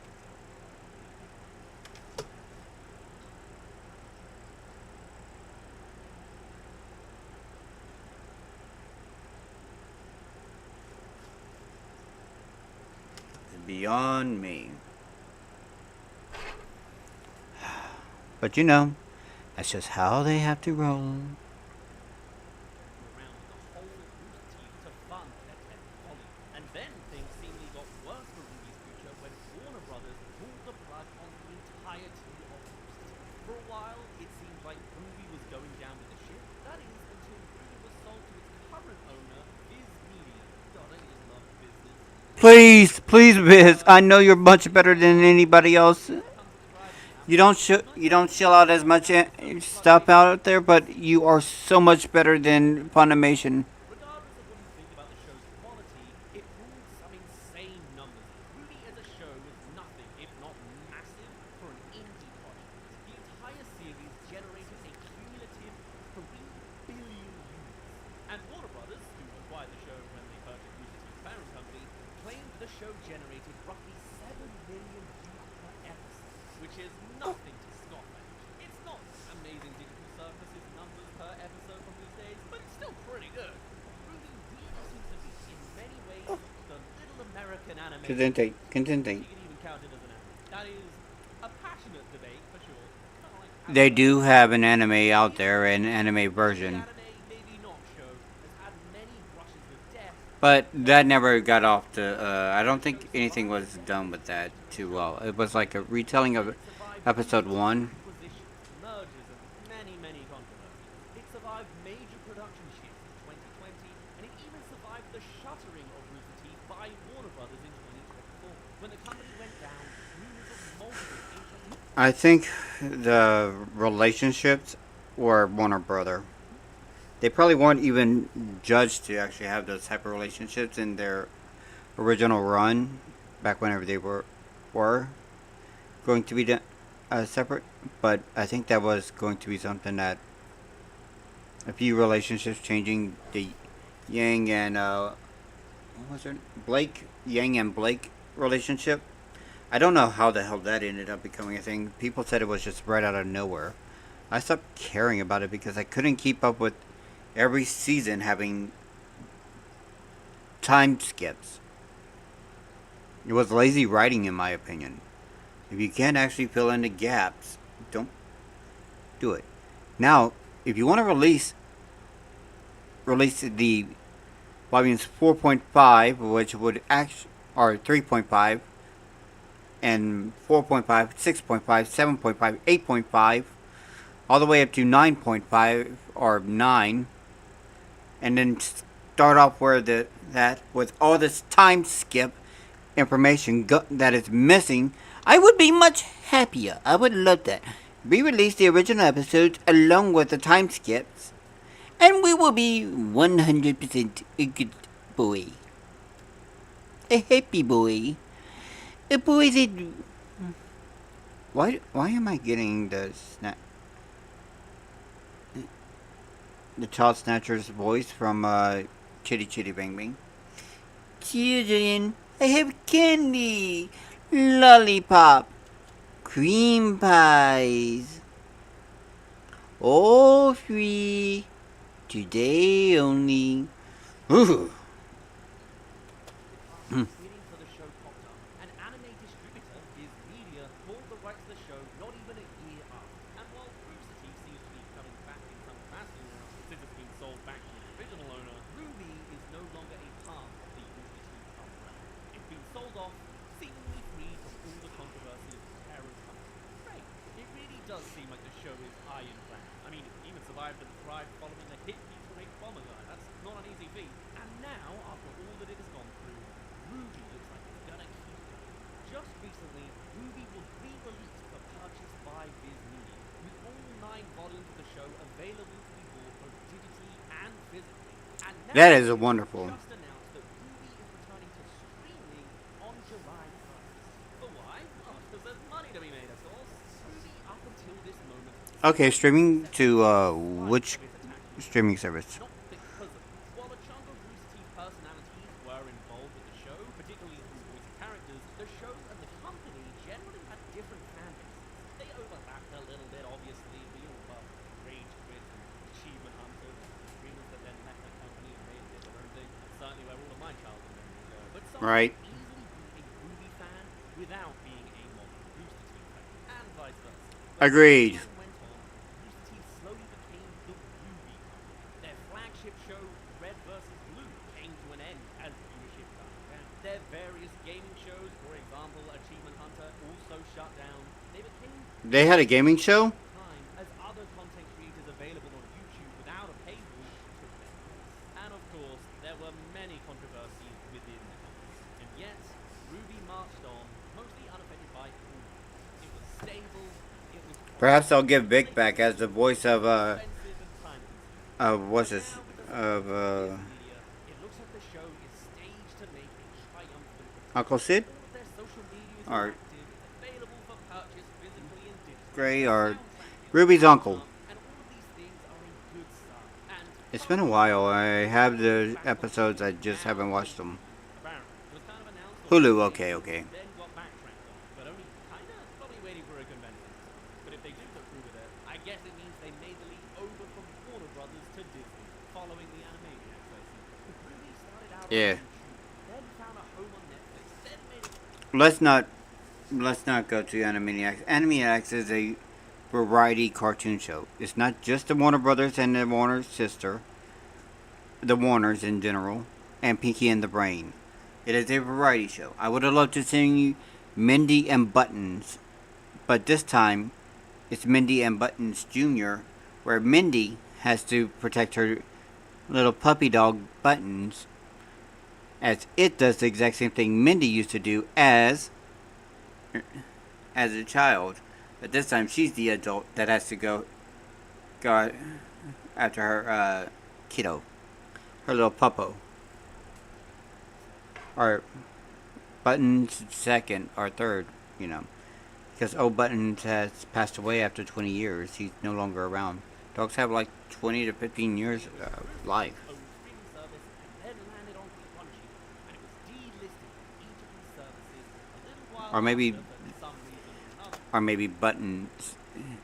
It's beyond me. But you know, that's just how they have to roll. And then things seemingly got worse for Ruby's future when Warner Brothers pulled the plug on the entirety of Rooster Teeth. For a while, it seemed like Ruby was going down with the ship. That is, until Ruby was sold to its current owner, Viz Media. God, I just love business. Please, Viz. I know you're much better than anybody else. You don't chill out as much stuff out there, but you are so much better than Funimation. And Warner Brothers, who acquired the show when they purchased Rooster Teeth's parent company, claimed the show generated roughly 7 million views per episode, which is nothing to scoff at. It's not amazing digital circuses numbers per episode from these days, but it's still pretty good. Ruby really seems to be, in many ways, the little American anime. Continue. You can even count it as an anime. That is a passionate debate, for sure. They do have an anime out there, an anime version. But that never got off the... I don't think anything was done with that too well. It was like a retelling of episode 1. It survived major production shifts in 2020, and it even survived the shuttering of Rooster Teeth by Warner Brothers in 2024. When the company went down, rumors of multiple interesting... I think the relationships were Warner Brother. They probably weren't even judged to actually have those type of relationships in their original run, back whenever they were going to be separate. But I think that was going to be something that a few relationships changing, the Yang and what was her Yang and Blake relationship. I don't know how the hell that ended up becoming a thing. People said it was just right out of nowhere. I stopped caring about it because I couldn't keep up with every season having time skips. It was lazy writing, in my opinion. If you can't actually fill in the gaps, don't do it. Now, if you want to release the volumes 4.5, which would actually, or 3.5, and 4.5, 6.5, 7.5, 8.5, all the way up to 9.5 or 9, and then start off where that with all this time skip information that is missing. I would be much happier. I would love that. Re-release the original episodes along with the time skips, and we will be 100% a good boy, a happy boy, a boy that. Why am I getting the child snatcher's voice from Chitty Chitty Bang Bang? Children, I have candy, lollipop, cream pies, all free, today only. Ooh. Bidding for the show popped up. An anime distributor, Viz Media, bought the rights to the show not even a year after. And while Rooster Teeth seems to be coming back in some capacity now, since it's been sold back to its original owner, Ruby is no longer a part of the Rooster Teeth umbrella. It's been sold off, seemingly free from all the controversy of its parent company. Great. It really does seem like the show is ironclad. I mean, it even survived and thrived following the hit piece from Bomber Guy. That's not an easy feat. And now, after all that it has gone through, Ruby looks like it's gonna keep going. Just recently, Ruby was re-released for purchase by Viz Media, with all 9 volumes of the show available to be bought both digitally and physically. And now, That is wonderful. just announced that Ruby is returning to streaming on July 1st. But why? Well, because there's money to be made, of course. Ruby, up until this moment... Okay, streaming to which streaming service? Not because of it. While a chunk of Rooster Teeth personalities were involved with the show, particularly through voice actors, the show and the company generally had different fan bases. They overlapped a little bit, obviously. We all love Rage Quit and Achievement Hunter, streamers that then left the company and made it their own thing. That's certainly where all of my childhood memories go. But someone Right. can easily be a Ruby fan without being a modern Rooster Teeth fan, and vice versa. Agreed. Went on, Rooster Teeth slowly became the Ruby company. Their flagship show, Red vs. Blue, came to an end as viewership died down. Their various gaming shows, for example, Achievement Hunter, also shut down. They became They had a gaming show? time as other content creators available on YouTube without a paywall took their place. And of course, there were many controversies within the company. And yet, Ruby marched on, mostly unaffected by all. It was stable, it was Perhaps I'll give Vic back as the voice of what's this? Of it looks like the show is staged to make a triumphant Uncle Sid? all of their social medias Or are active, it's available for purchase physically and digitally. Gray or Soundtrack is Ruby's uncle. and all of these things are a good sign. And It's been a while. I have the episodes, I just haven't watched them. apparently, it was kind of announced on Hulu, Tuesday, okay. then got backtracked on, but only kinda probably waiting for a convention. But if they do go through with it, I guess it means they made the leap over from Warner Brothers to Disney, following the Animaniacs licensing. Ruby started out on Yeah. YouTube, then found a home on Netflix, then made it Let's not go to Animaniacs. Animaniacs is a variety cartoon show. It's not just the Warner Brothers and the Warner sister, the Warners in general, and Pinky and the Brain. It is a variety show. I would have loved to see Mindy and Buttons, but this time it's Mindy and Buttons Jr., where Mindy has to protect her little puppy dog Buttons, as it does the exact same thing Mindy used to do as a child. But this time she's the adult that has to go after her kiddo, her little puppo. Or Buttons second or third, because old Buttons has passed away after 20 years. He's no longer around. Dogs have like 20 to 15 years life. own streaming service and then landed on Crunchyroll, and it was delisted from each of these services a little while Or maybe after, for some reason or another. Or maybe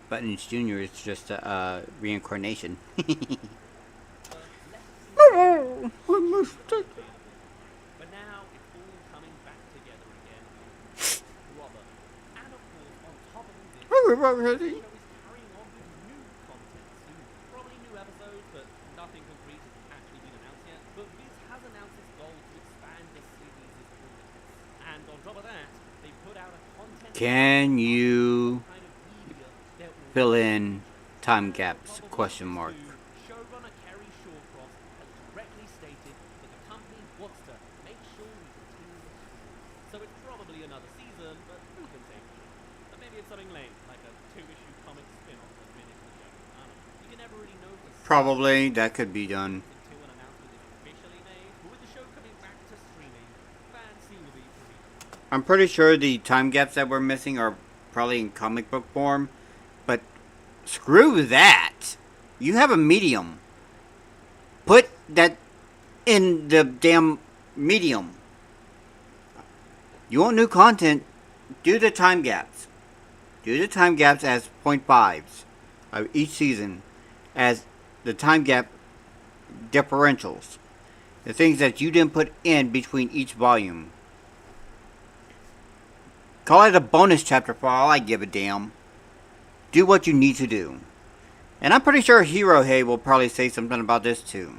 Buttons Jr. is just a reincarnation. But now it's all coming back together again with Brother. And of course, on top of all this, the show is carrying on with new content soon. Probably new episodes, but nothing concrete has actually been announced yet. But Viz has announced top of that, they put out a content Can you fill in time gaps? Question mark. showrunner Kerry Shawcross has directly stated that the company wants to make sure we continue the story. So it's probably another season, but who can say for sure? But maybe it's something lame, like a 2-issue comic spin-off that finished the show. I don't know. You can never really know for Probably that could be done. until an announcement is officially made. But with the show coming back to streaming, fans seem to be pretty. I'm pretty sure the time gaps that we're missing are probably in comic book form, but screw that. You have a medium. Put that in the damn medium. You want new content? Do the time gaps. Do the time gaps as 0.5s of each season, as the time gap differentials. The things that you didn't put in between each volume. Call it a bonus chapter for all I give a damn. Do what you need to do. And I'm pretty sure Hirohei will probably say something about this too.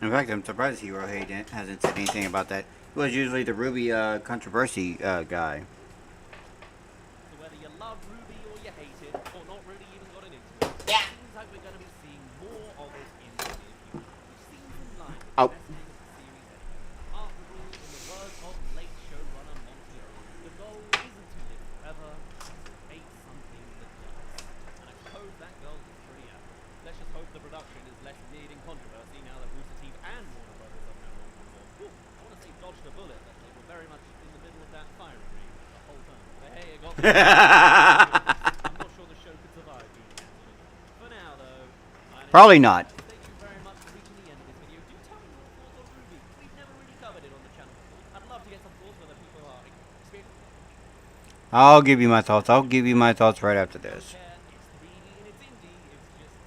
In fact, I'm surprised Hirohei hasn't said anything about that. He was usually the Ruby controversy guy. So whether you love Ruby or you hate it, or not really even got into it, it seems like we're going to be seeing more of it in the near future, which seems in line with the messaging of the series anyway. After all, in the words of late showrunner Monty Owen, the goal isn't to live forever, it's to create something that does. And I suppose that goal is pretty apt. Let's just hope the production is less needing controversy now that Rooster Teeth and Warner Brothers are no longer involved. Whew, I want to say dodged a bullet, but they were very much in the middle of that firing range the whole time. But hey, it got I'm not sure the show could survive being cancelled. For now, though, Probably not. thank you very much for reaching the end of this video. Do tell me your thoughts on Ruby. We've never really covered it on the channel before. I'd love to get some thoughts whether people are experienced. I'll give you my thoughts. I'll give you my thoughts right after this. It's 3D and it's indie. It's just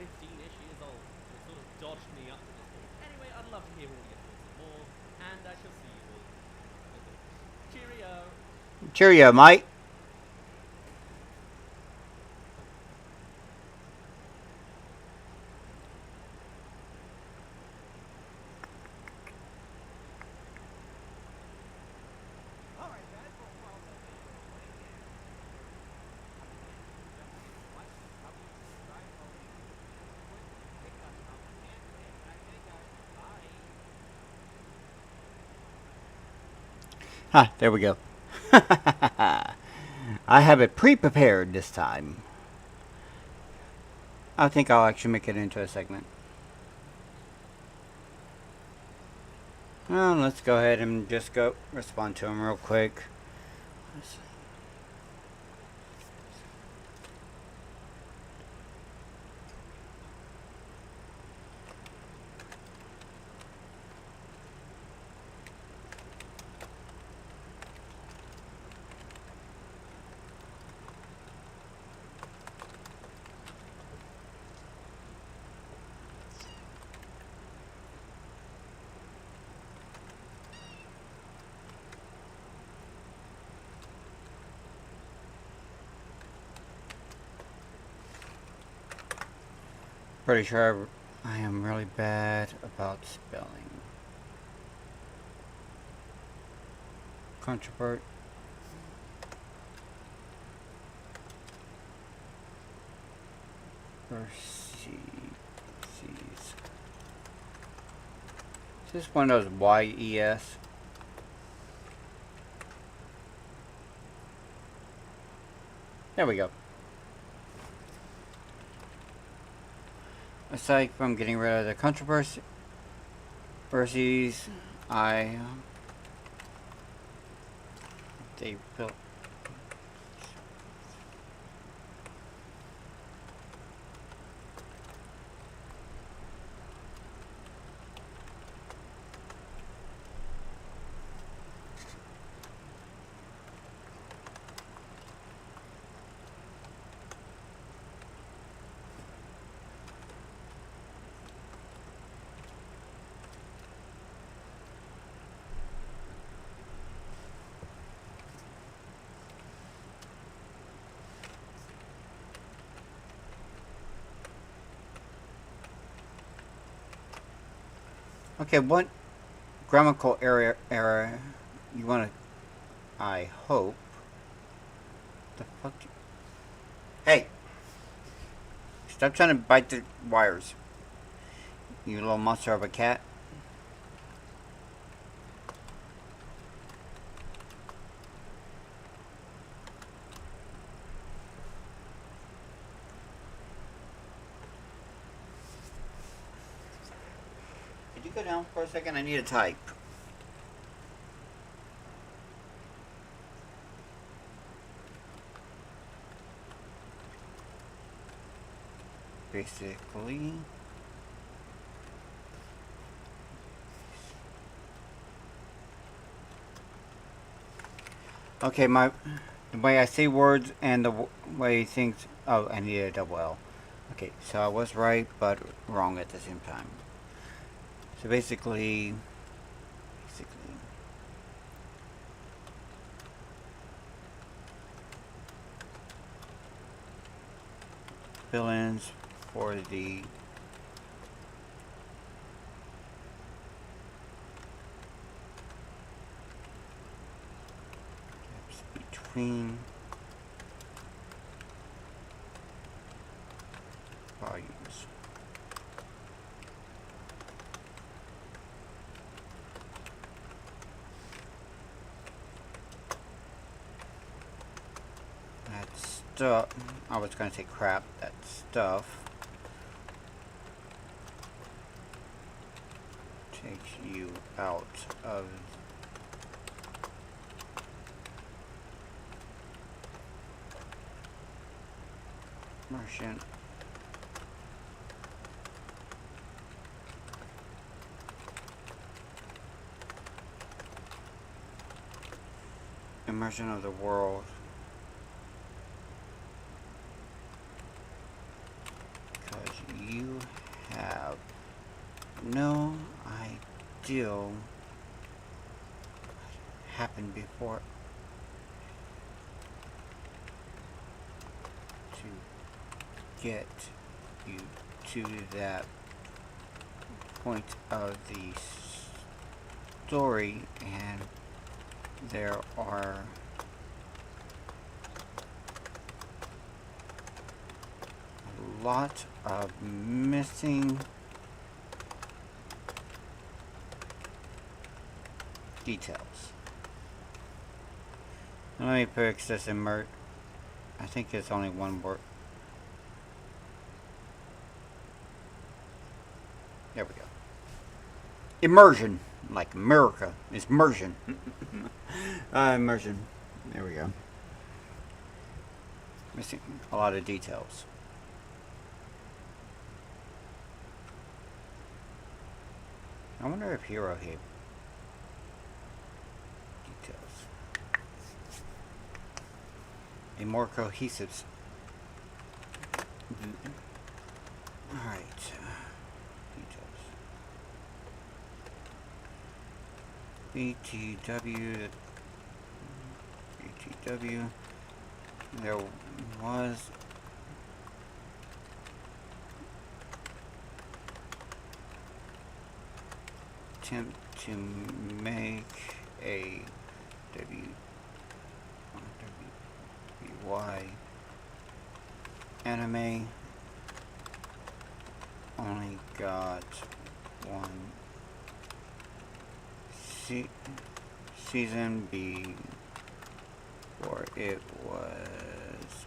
15-ish years old. It sort of dodged me up to this point. Anyway, I'd love to hear all your thoughts and more, and I shall see you all. Cheerio. Cheerio, mate. Ah, there we go. I have it pre-prepared this time. I think I'll actually make it into a segment. Well, let's go ahead and just go respond to him real quick. Pretty sure I am really bad about spelling. Controvert. Is this one of those YES? There we go. Aside from getting rid of the controversies, they built. Okay, what grammatical error you want to, I hope, the fuck, hey, stop trying to bite the wires, you little monster of a cat. Could you go down for a second? I need to type. Basically, okay, the way I say words and the way things. Oh, I need a double L. Okay, so I was right, but wrong at the same time. So basically, fill-ins for the between volumes. That stuff, I was going to say crap, that stuff takes you out of immersion. Immersion of the world. Because you have no idea what happened before to get you to that point of the story, and there are a lot of missing details. Let me fix this I think it's only one word. There we go. Immersion, like America is immersion. Immersion. There we go. Missing a lot of details. I wonder if Hero had details. A more cohesive. Alright. BTW. There was attempt to make a WY anime. Only got one season before it was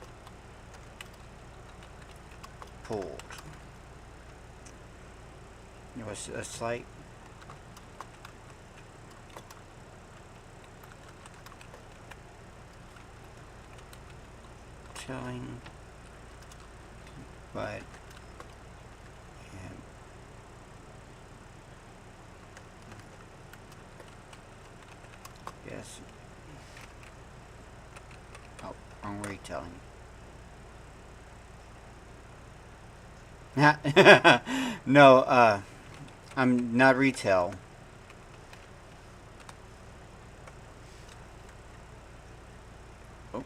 pulled. It was a slight telling, but yes. Oh, wrong retelling. No, I'm not retail. Oh,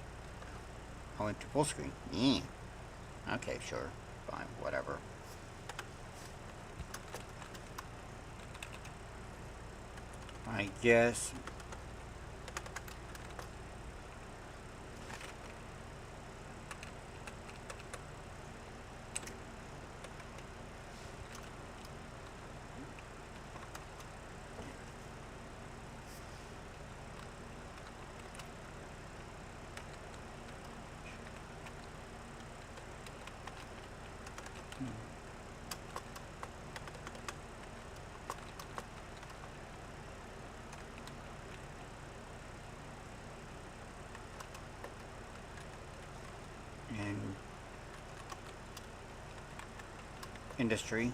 I went to full screen. Yeah. Okay, sure. Fine, whatever. I guess industry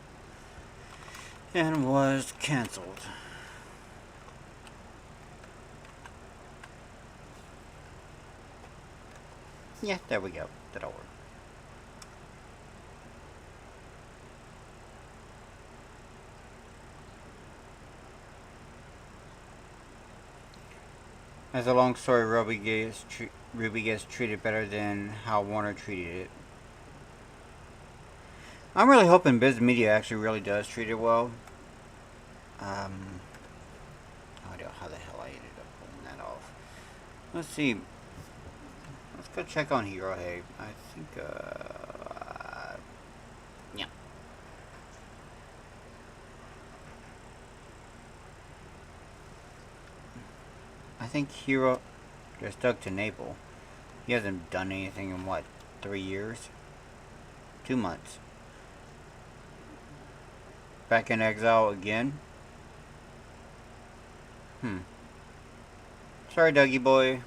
and was canceled. Yeah, there we go. That'll work. As a long story, Ruby gets treated better than how Warner treated it. I'm really hoping Biz Media actually really does treat it well. I don't know how the hell I ended up pulling that off. Let's see. Let's go check on Hirohei. I think, yeah. I think Hiro just stuck to Naples. He hasn't done anything in what, 3 years? 2 months. Back in exile again? Sorry, Dougie boy.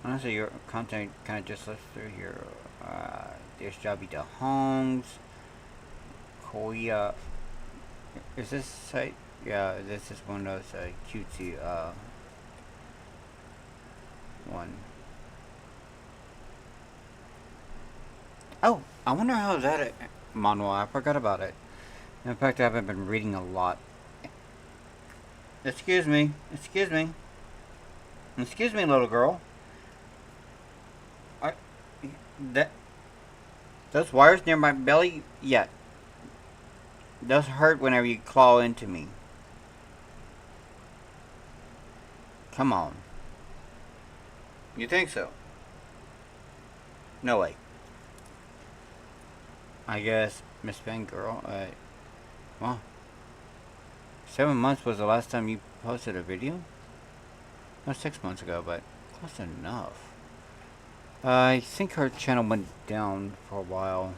Honestly, your content kind of just slips through here. There's Jobby the Homes. Koya. Is this site? Yeah, this is one of those cutesy one. Oh, I wonder how that manual. I forgot about it. In fact, I haven't been reading a lot. Excuse me. Excuse me. Excuse me, little girl. Those wires near my belly? Yeah. Those hurt whenever you claw into me. Come on. You think so? No way. I guess Miss Fangirl, well, 7 months was the last time you posted a video? No, 6 months ago, but close enough. I think her channel went down for a while.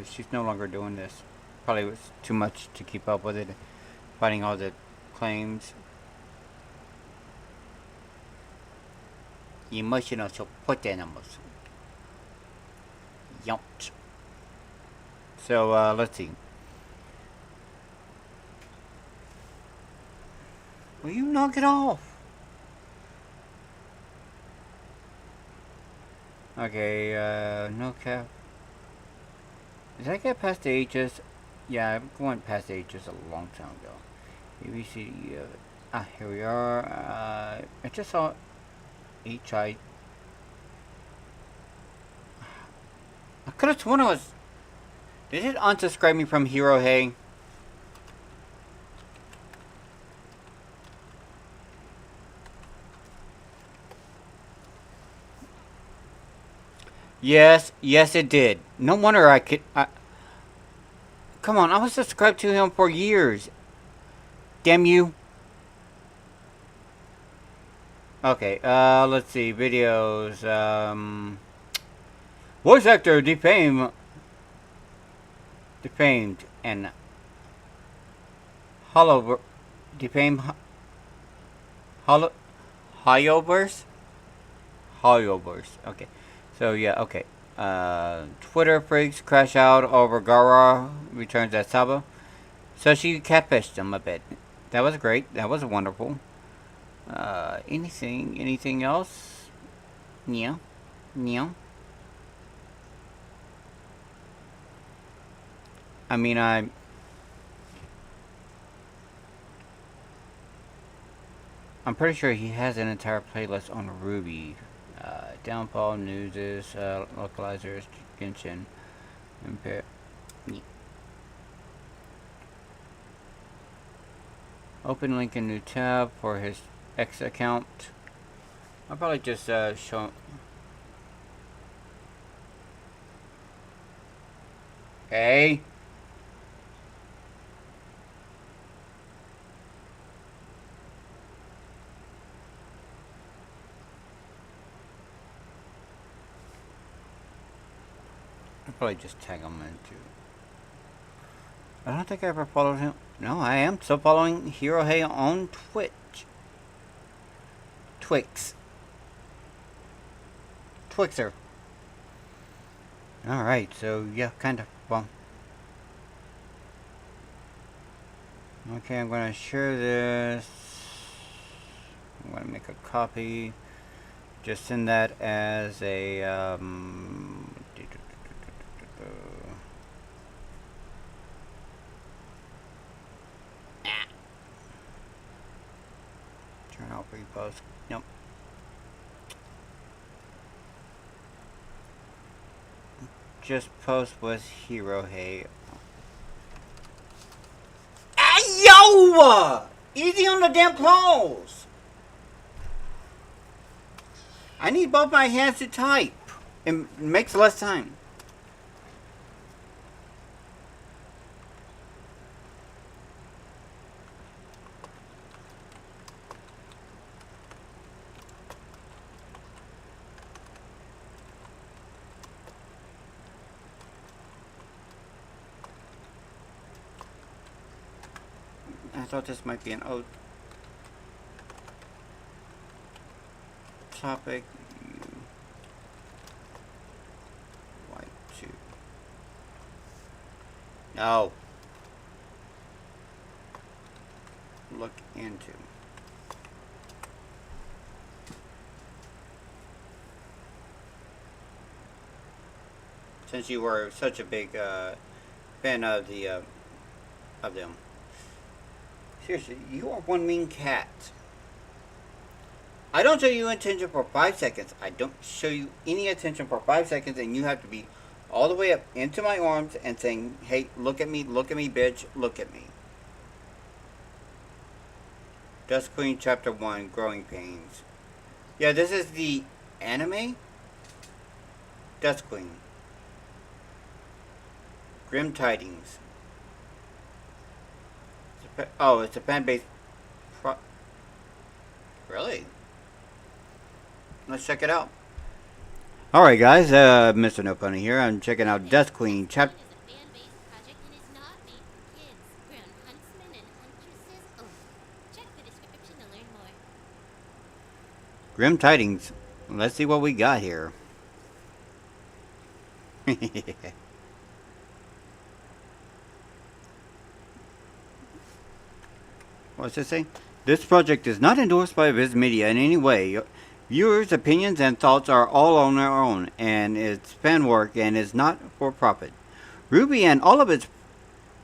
She's no longer doing this. Probably was too much to keep up with it, fighting all the claims. Emotional support animals. Yup. So, let's see. Will you knock it off? Okay, no cap. Did I get past the H's? Yeah, I went past the H's a long time ago. ABC, here we are. I just saw HI. I could have sworn I was... Did it unsubscribe me from Hirohei? Yes, yes it did. No wonder I could... Come on, I was subscribed to him for years. Damn you. Okay, let's see. Videos, voice actor defamed and hollow defamed Hoyoverse. Okay. So yeah, okay. Twitter freaks crash out over Gara returns at Saba. So she catfished him a bit. That was great. That was wonderful. Anything else? Yeah. I mean, I'm pretty sure he has an entire playlist on Ruby. Downfall, Newses, Localizers, Genshin, Impair. Yeah. Open link in new tab for his X account. I'll probably just show. Hey. I'll probably just tag him into. I don't think I ever followed him. No, I am still following Hirohei on Twitch. Twixer. Alright, so yeah, kind of, well. Okay, I'm going to share this. I'm going to make a copy. Just send that as a, turn off repost. Nope. Just post was hero hey. Yo! Easy on the damn claws! I need both my hands to type. It makes less time. I thought this might be an old topic. Like to. No. Look into. Since you were such a big fan of the of them. Seriously, you are one mean cat. I don't show you attention for 5 seconds. I don't show you any attention for 5 seconds, and you have to be all the way up into my arms and saying, hey, look at me, bitch, look at me. Dust Queen Chapter 1, Growing Pains. Yeah, this is the anime? Dust Queen. Grim Tidings. Oh, it's a fan-based Really? Let's check it out. Alright guys, Mr.NoPony here. I'm checking out Dust Queen Chapter... Grim Tidings. Let's see what we got here. What's this say? This project is not endorsed by Viz Media in any way. Viewers' opinions and thoughts are all on their own, and it's fan work and is not for profit. Ruby and all of its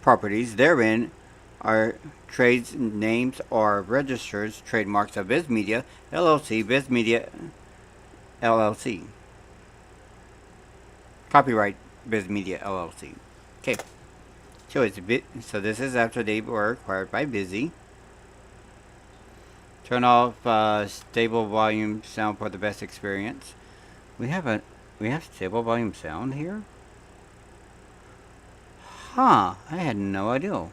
properties therein are trades names or registers trademarks of Viz Media LLC, Viz Media LLC. Copyright Viz Media LLC. Okay. So this is after they were acquired by Vizzy. Turn off stable volume sound for the best experience. We have stable volume sound here? Huh, I had no idea.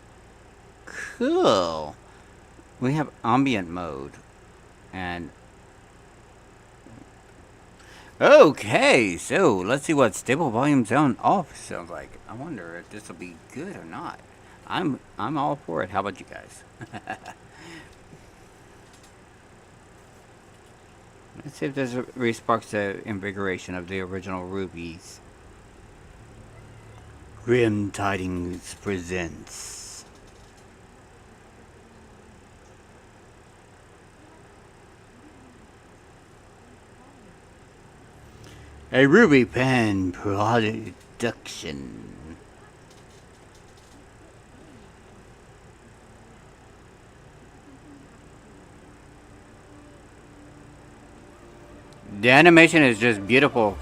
Cool. We have ambient mode. And okay, so let's see what stable volume sound off sounds like. I wonder if this will be good or not. I'm all for it. How about you guys? Let's see if this resparks the invigoration of the original Rubies. Grim Tidings presents. A Ruby Pen production. The animation is just beautiful.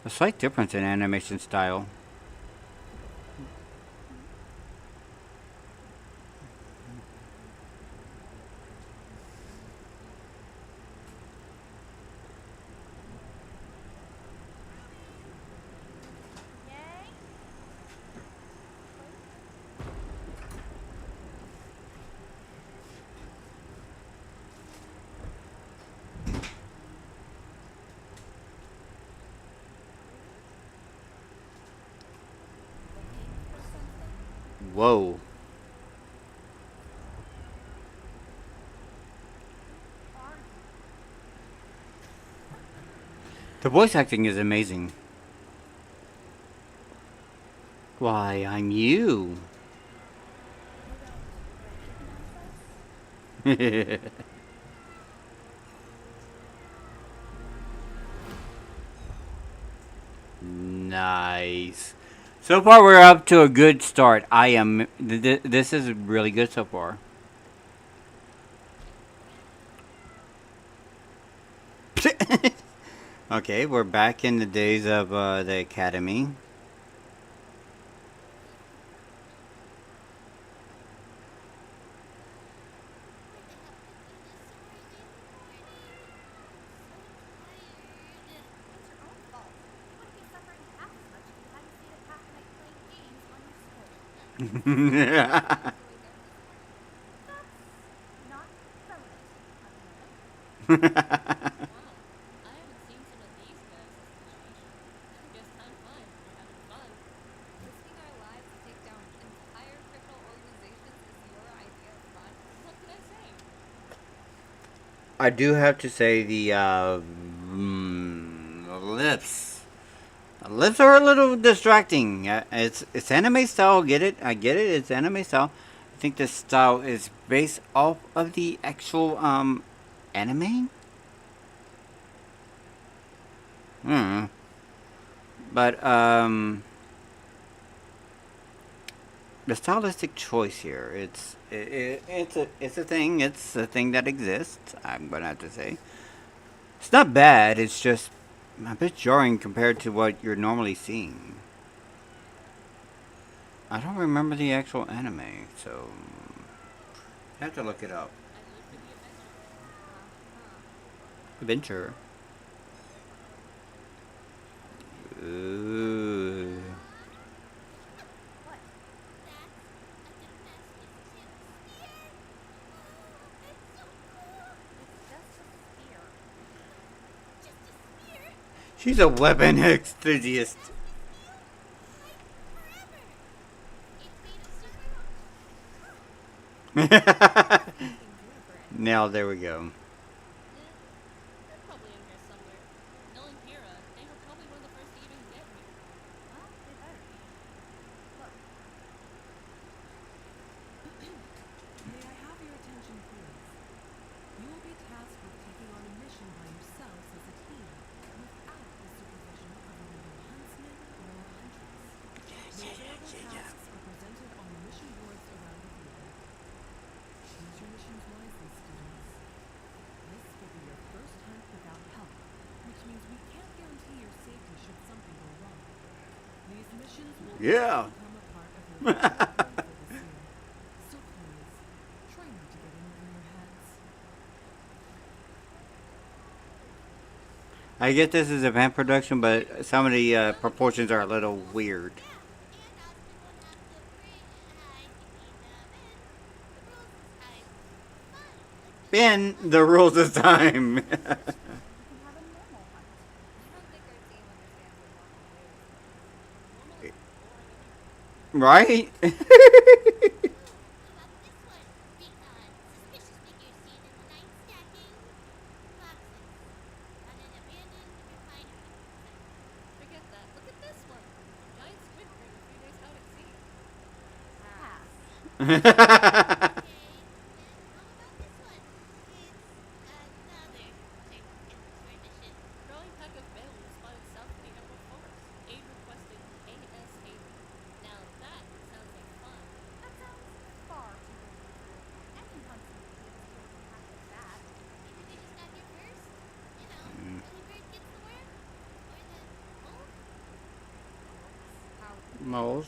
A slight difference in animation style. Whoa. The voice acting is amazing. Why, I'm you. Nice. So far, we're up to a good start. I am. This is really good so far. Okay, we're back in the days of the academy. I do have to say the lips. The lips are a little distracting. It's anime style. Get it? I get it. It's anime style. I think this style is based off of the actual anime. Hmm. But the stylistic choice here. It's a thing. It's a thing that exists. I'm gonna have to say. It's not bad. It's just a bit jarring compared to what you're normally seeing. I don't remember the actual anime, so I have to look it up. Adventure. Ooh. She's a weapon enthusiast. Now there we go. May I have your attention, please? You will be tasked with taking on a mission by yourselves as a team, without the supervision of either a huntsman or a huntress. The available tasks are presented on the mission boards around the theater. Choose your missions wisely, students. This will be your first hunt without help, which means we can't guarantee your safety should something go wrong. These missions will become a part of your for this year. So please, try not to get in over your heads. I get this is a fan production, but some of the proportions are a little weird. Ben, the rules this time. Right?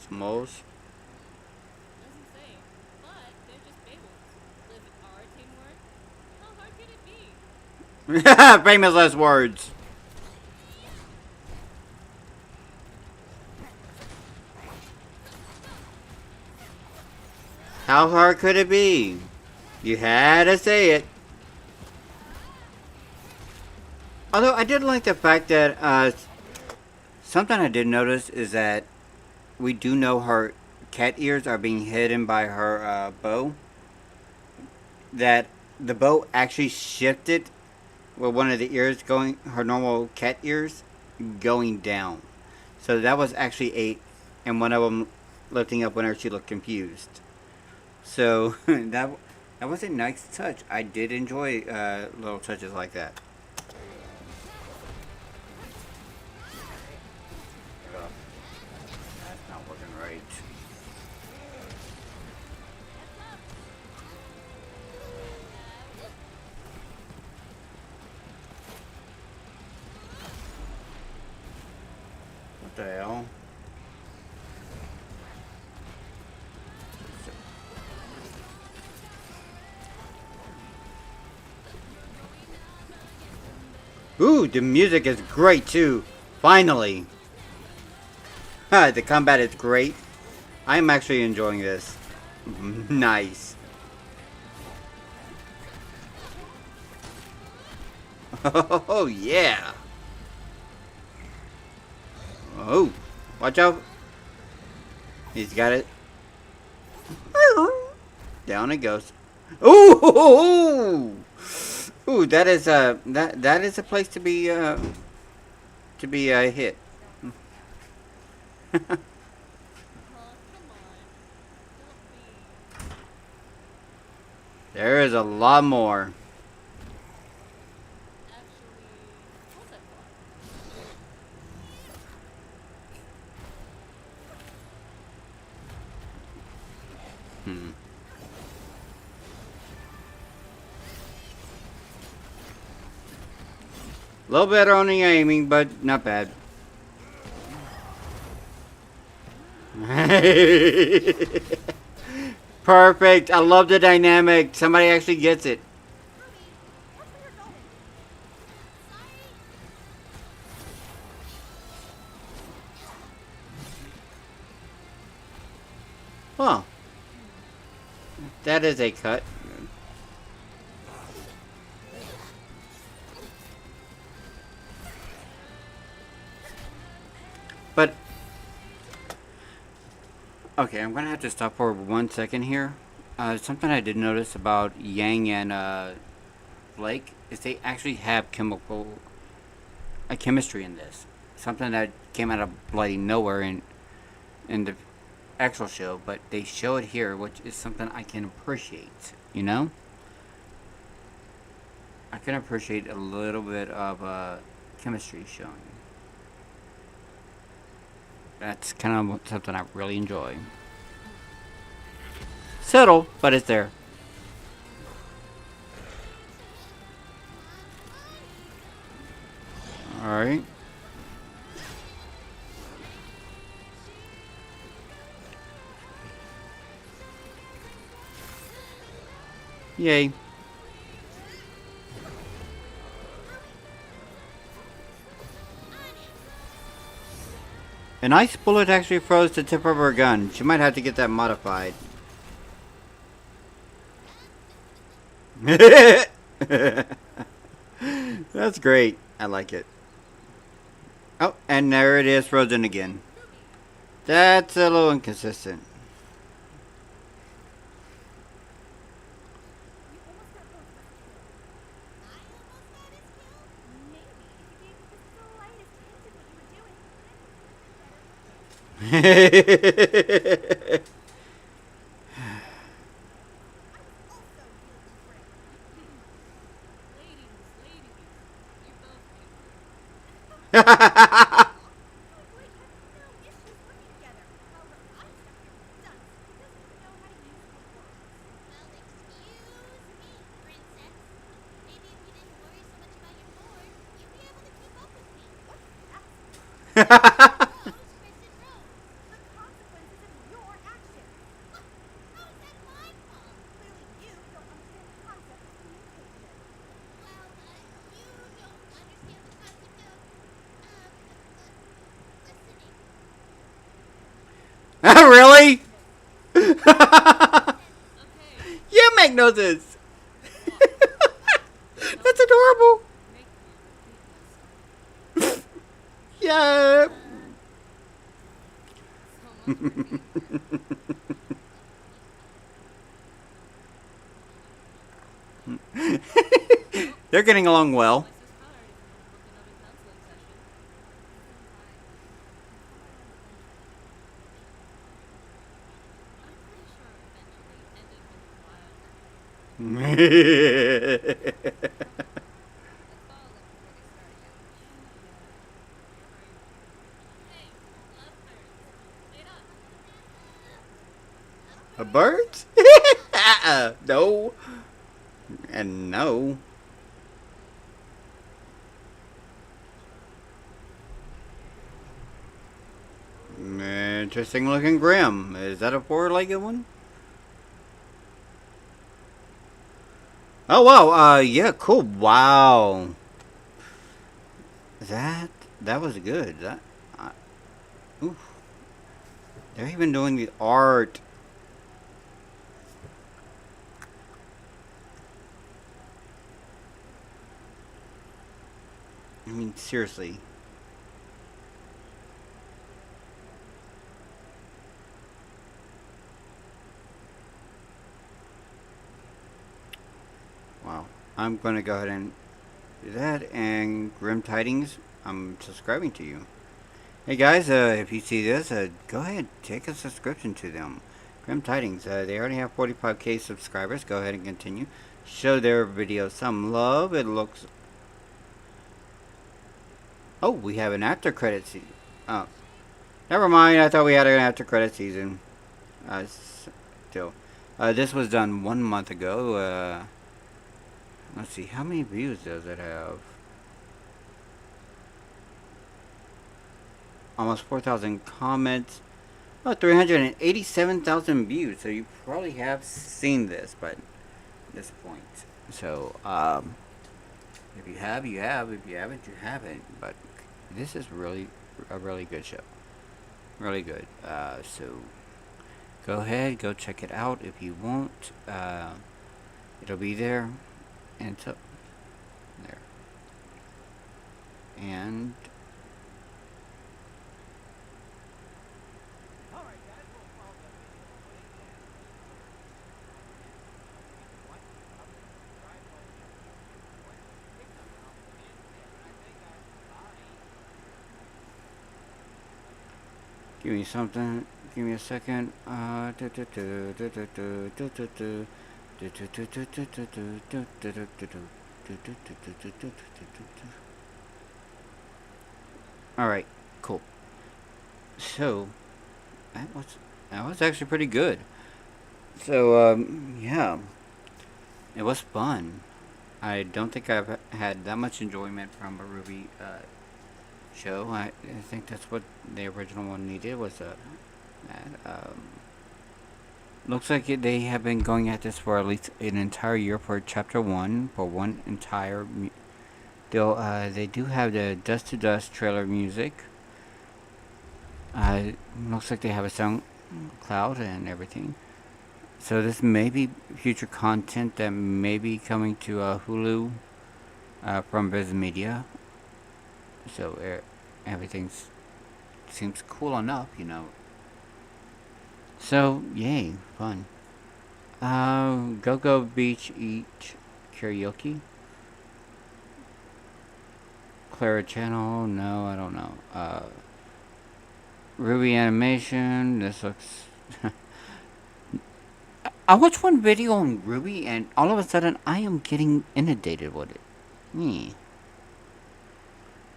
Most. Famous last words. How hard could it be? You had to say it. Although I did like the fact that something I did notice is that we do know her cat ears are being hidden by her bow, that the bow actually shifted with one of the ears going, her normal cat ears going down. So that was actually and one of them lifting up whenever she looked confused. So that was a nice touch. I did enjoy little touches like that. Ugh, that's not working right. What the hell? Ooh, the music is great too. Finally. The combat is great. I'm actually enjoying this. Nice. Oh, yeah. Oh, watch out. He's got it. Down it goes. Ooh! Ooh, that is that is a place to be hit. There is a lot more. Hmm. A little better on the aiming, but not bad. Perfect. I love the dynamic. Somebody actually gets it. Huh. That is a cut. But okay, I'm gonna have to stop for 1 second here. Something I did notice about Yang and Blake is they actually have chemistry in this. Something that came out of bloody nowhere in the actual show, but they show it here, which is something I can appreciate. You know, I can appreciate a little bit of chemistry showing. That's kind of something I really enjoy. Subtle, but it's there. Alright. Yay. An ice bullet actually froze the tip of her gun. She might have to get that modified. That's great. I like it. Oh, and there it is, frozen again. That's a little inconsistent. Really? You make no sense. That's adorable. Yeah. They're getting along well. A bird? No. And no. Interesting looking Grim. Is that a four-legged one? Oh wow, yeah, cool. Wow. That was good. Oof. They're even doing the art. I mean, seriously. Wow. I'm gonna go ahead and do that. And Grim Tidings, I'm subscribing to you. Hey guys, if you see this, go ahead, take a subscription to them. Grim Tidings, they already have 45k subscribers. Go ahead and continue. Show their videos some love. It looks... Oh, we have an after credit season. Oh, never mind. I thought we had an after credit season. Still, this was done 1 month ago. Let's see, how many views does it have? Almost 4,000 comments. Oh, 387,000 views. So you probably have seen this, but at this point. So, if you have, you have. If you haven't, you haven't. But this is really a really good show. Really good. So go ahead, go check it out if you want. It'll be there. And so there. And give me something. Give me a second. Alright, cool. So that was actually pretty good. So yeah. It was fun. I don't think I've had that much enjoyment from a Ruby show. I think that's what the original one needed was that. Looks like they have been going at this for at least an entire year for chapter 1, for one entire they do have the Dust to Dust trailer music. Looks like they have a SoundCloud and everything. So this may be future content that may be coming to Hulu from Viz Media. So everything seems cool enough, you know. So yay, fun. Go Beach Eat Karaoke. Clara Channel, no, I don't know. Ruby Animation, this looks... I watched one video on Ruby and all of a sudden I am getting inundated with it.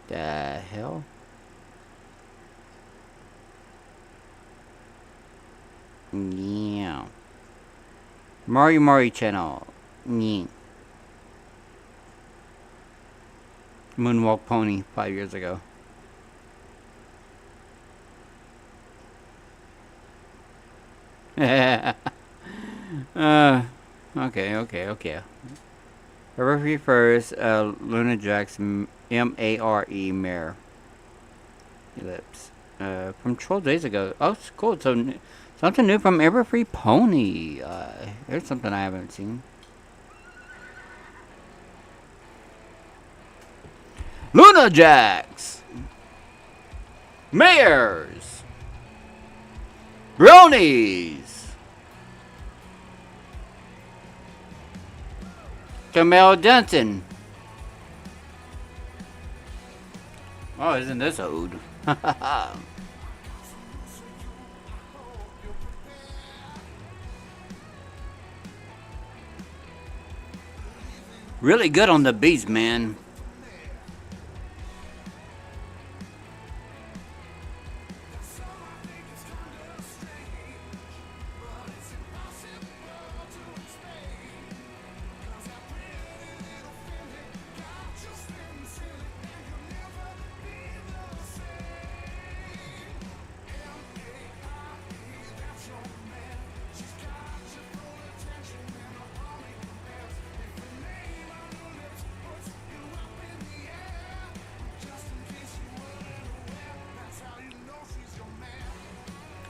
The hell? Yeah. Mario Channel. Yeah. Moonwalk Pony 5 years ago. Okay. February 1st, Luna Jack's M-A-R-E Mare. Ellipse. From 12 days ago. Oh, it's cool. So, something new from Everfree Pony. Here's something I haven't seen. Luna Jacks! Mares! Bronies! Camille Denton. Oh, isn't this old? Really good on the beats, man.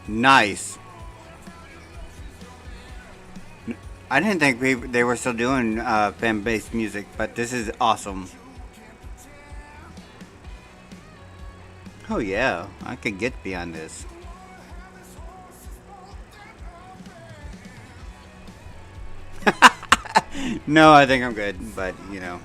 Nice. I didn't think they were still doing fan-based music, but this is awesome. Oh yeah, I could get beyond this. No, I think I'm good, but you know.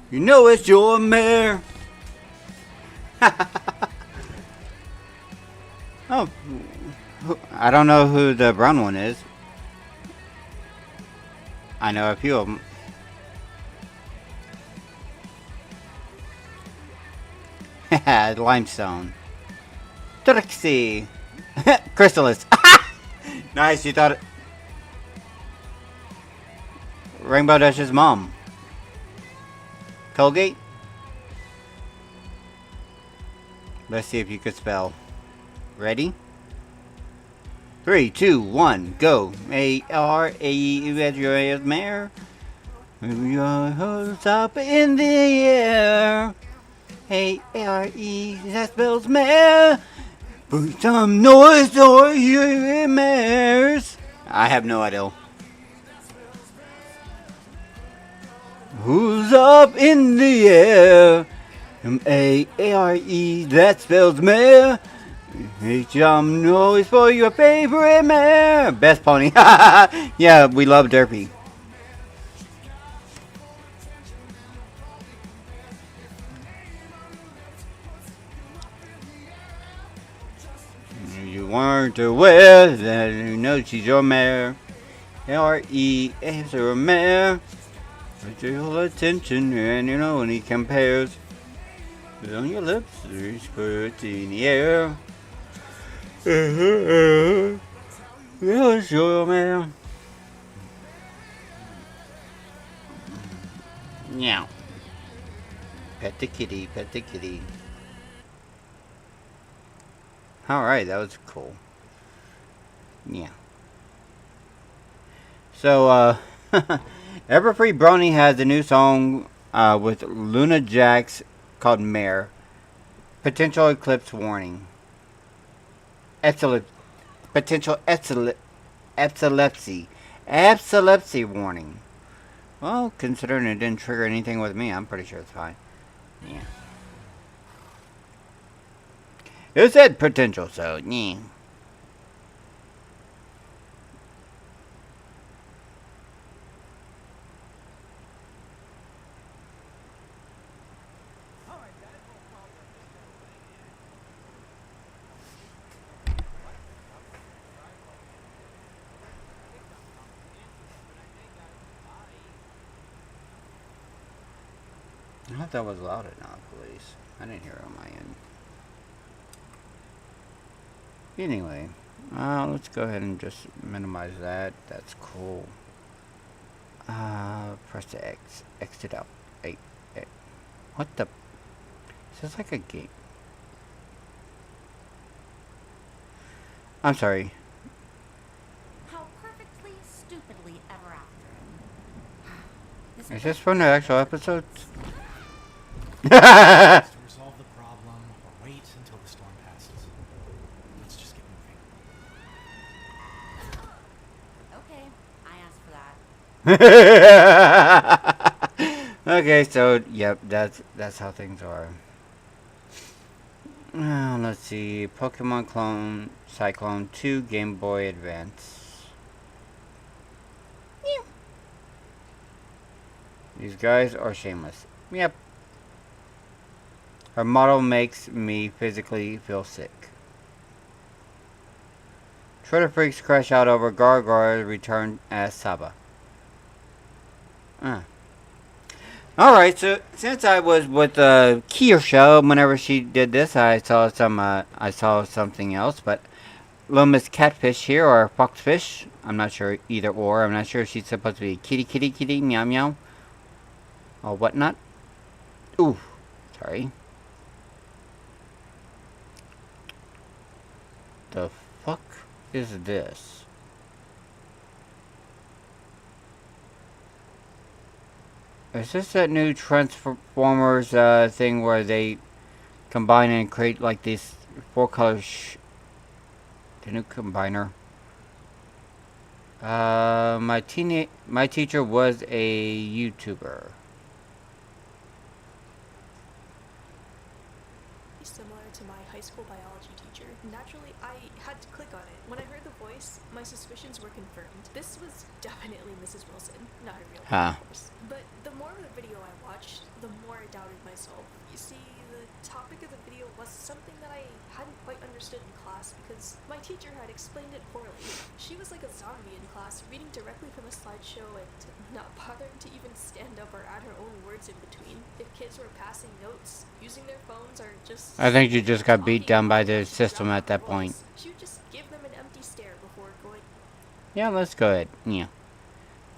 You know it's your mare. Oh, I don't know who the brown one is. I know a few of them. Limestone. Trixie. Chrysalis. Nice, you thought it. Rainbow Dash's mom. Colgate. Let's see if you could spell. Ready? 3, 2, 1, go. A-R-A-E, mare. Your hose up in the air. A-R-E, that spells mare. Put some noise or your mares. I have no idea. Who's up in the air? M-A-R-E, that spells mare. Make some noise for your favorite mare. Best pony. Yeah, we love Derpy. You weren't aware that you know she's your mare. R-E is her mare. Put your attention and you know when he compares. Put on your lips, there's put in the air. Yeah, sure, man. Meow. Pet the kitty, pet the kitty. Alright, that was cool. Yeah. So, Everfree Brony has a new song with Luna Jax called Mare. Potential eclipse warning. Potential epilepsy warning. Well, considering it didn't trigger anything with me, I'm pretty sure it's fine. Yeah. It said potential, so yeah. I thought that was loud enough, at least. I didn't hear it on my end. Anyway, let's go ahead and just minimize that. That's cool. Press the X. Exit out. Hey. What the? This is like a game. I'm sorry. How perfectly Is this from the actual episodes? To resolve the problem or wait until the storm passes. Let's just get moving. Okay, I asked for that. Okay, so yep, that's how things are. Let's see, Pokemon Clone Cyclone 2 Game Boy Advance. These guys are shameless. Yep. Her model makes me physically feel sick. Twitter freaks crash out over Gargoyle's return as Saba. Alright, so since I was with Kia Show, whenever she did this, I saw something else, but Loma's catfish here, or foxfish, I'm not sure, either or, I'm not sure if she's supposed to be kitty, meow meow, or whatnot. Ooh, sorry. The fuck is this? Is this that new Transformers thing where they combine and create like these 4 colors? The new combiner. My teacher was a YouTuber. Similar to my high school biology teacher. Naturally, I had to click on it. When I heard the voice, my suspicions were confirmed. This was definitely Mrs. Wilson, not her real name, of course. But the more of the video I watched, the more I doubted myself. You see, the topic of the video was something that I hadn't quite understood in class because my teacher had explained it poorly. She was like a zombie in class, reading directly from a slideshow and not bothering to even stand up or add her own words in between. If kids were passing notes, using their phones, or just... I think you just got beat down by the system at that point. She would just give them an empty stare before going... Yeah, let's go ahead. Yeah.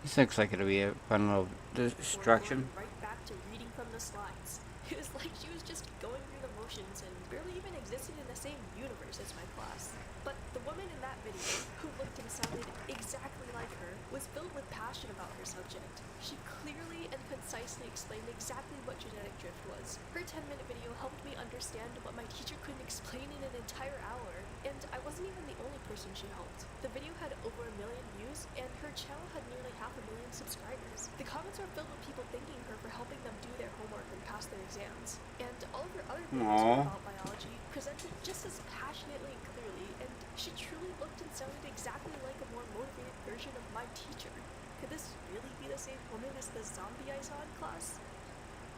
This looks like it'll be a fun little distraction. Right back to reading from the slides. It was like she was just going through the motions and barely even existed in the same universe as my class. But the woman in that video, who looked and sounded exactly like her, was filled with passion about her subject. She clearly and concisely explained exactly what genetic drift was. Her 10-minute video helped me understand what my teacher couldn't explain in an entire hour, and I wasn't even the only person she helped. The video had over 1 million views, and her channel had nearly 500,000 subscribers. The comments were filled with people thanking her for helping them do their homework and pass their exams. And all of her other videos about biology presented just as passionately and clearly, and she truly looked and sounded exactly like a more motivated version of my teacher. Could this really be the same woman as the zombie I saw in class?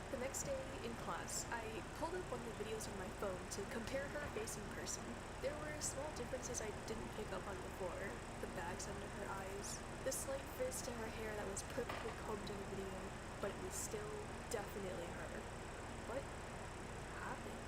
The next day in class, I pulled up one of the videos on my phone to compare her face in person. There were small differences I didn't pick up on before. The bags under her eyes, the slight frizz to her hair that was perfectly combed in the video, but it was still definitely her. What happened?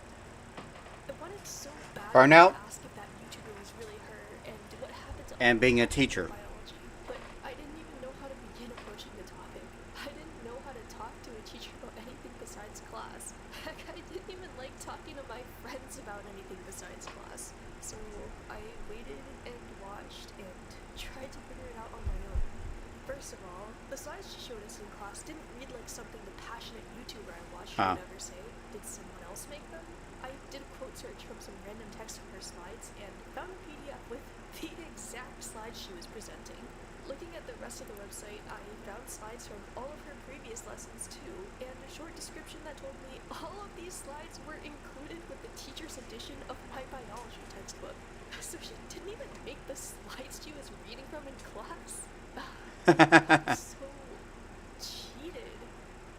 I wanted so bad to ask if that YouTuber was really her, and what happened to and being a teacher. biology, but I didn't even know how to begin approaching the topic. I didn't know how to talk to a teacher about anything besides class. Heck, I didn't even like talking to my friends about anything besides class. So I waited and watched and tried to figure it out on my own. First of all, the slides she showed us in class didn't read like something the passionate YouTuber I watched would ever say. Did someone else make them? I did a quote search from some random text from her slides and found a PDF with the exact slides she was presenting. Looking at the rest of the website, I found slides from all of her previous lessons too, and a short description that told me all of these slides were included with the teacher's edition of my biology textbook. So she didn't even make the slides she was reading from in class. I'm so cheated.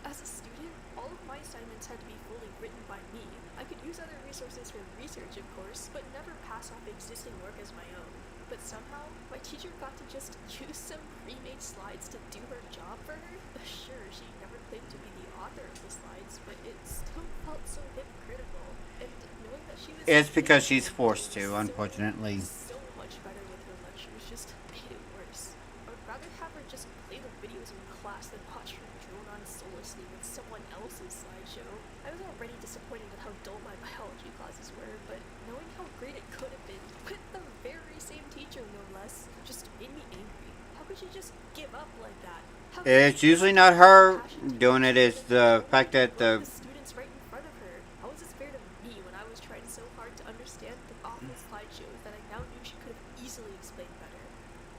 As a student, all of my assignments had to be fully written by me. I could use other resources for research, of course, but never pass off existing work as my own. But somehow, my teacher got to just use some pre-made slides to do her job for her? Sure, she never claimed to be the author of the slides, but it still felt so hypocritical. And knowing that she was... It's because she's forced to, unfortunately. So much better with her lectures just made it worse. I would rather have her just play the videos in class than watch her drone on soullessly with someone else's slideshow. I was already disappointed at how dull my biology classes were, but knowing how great it could have been with the very same teacher, no less, just made me angry. How could she just give up like that? It's usually not her doing it. It's the fact that the students right in front of her. How was this fair to me when I was trying so hard to understand the awful slideshows that I now knew she could have easily explained better?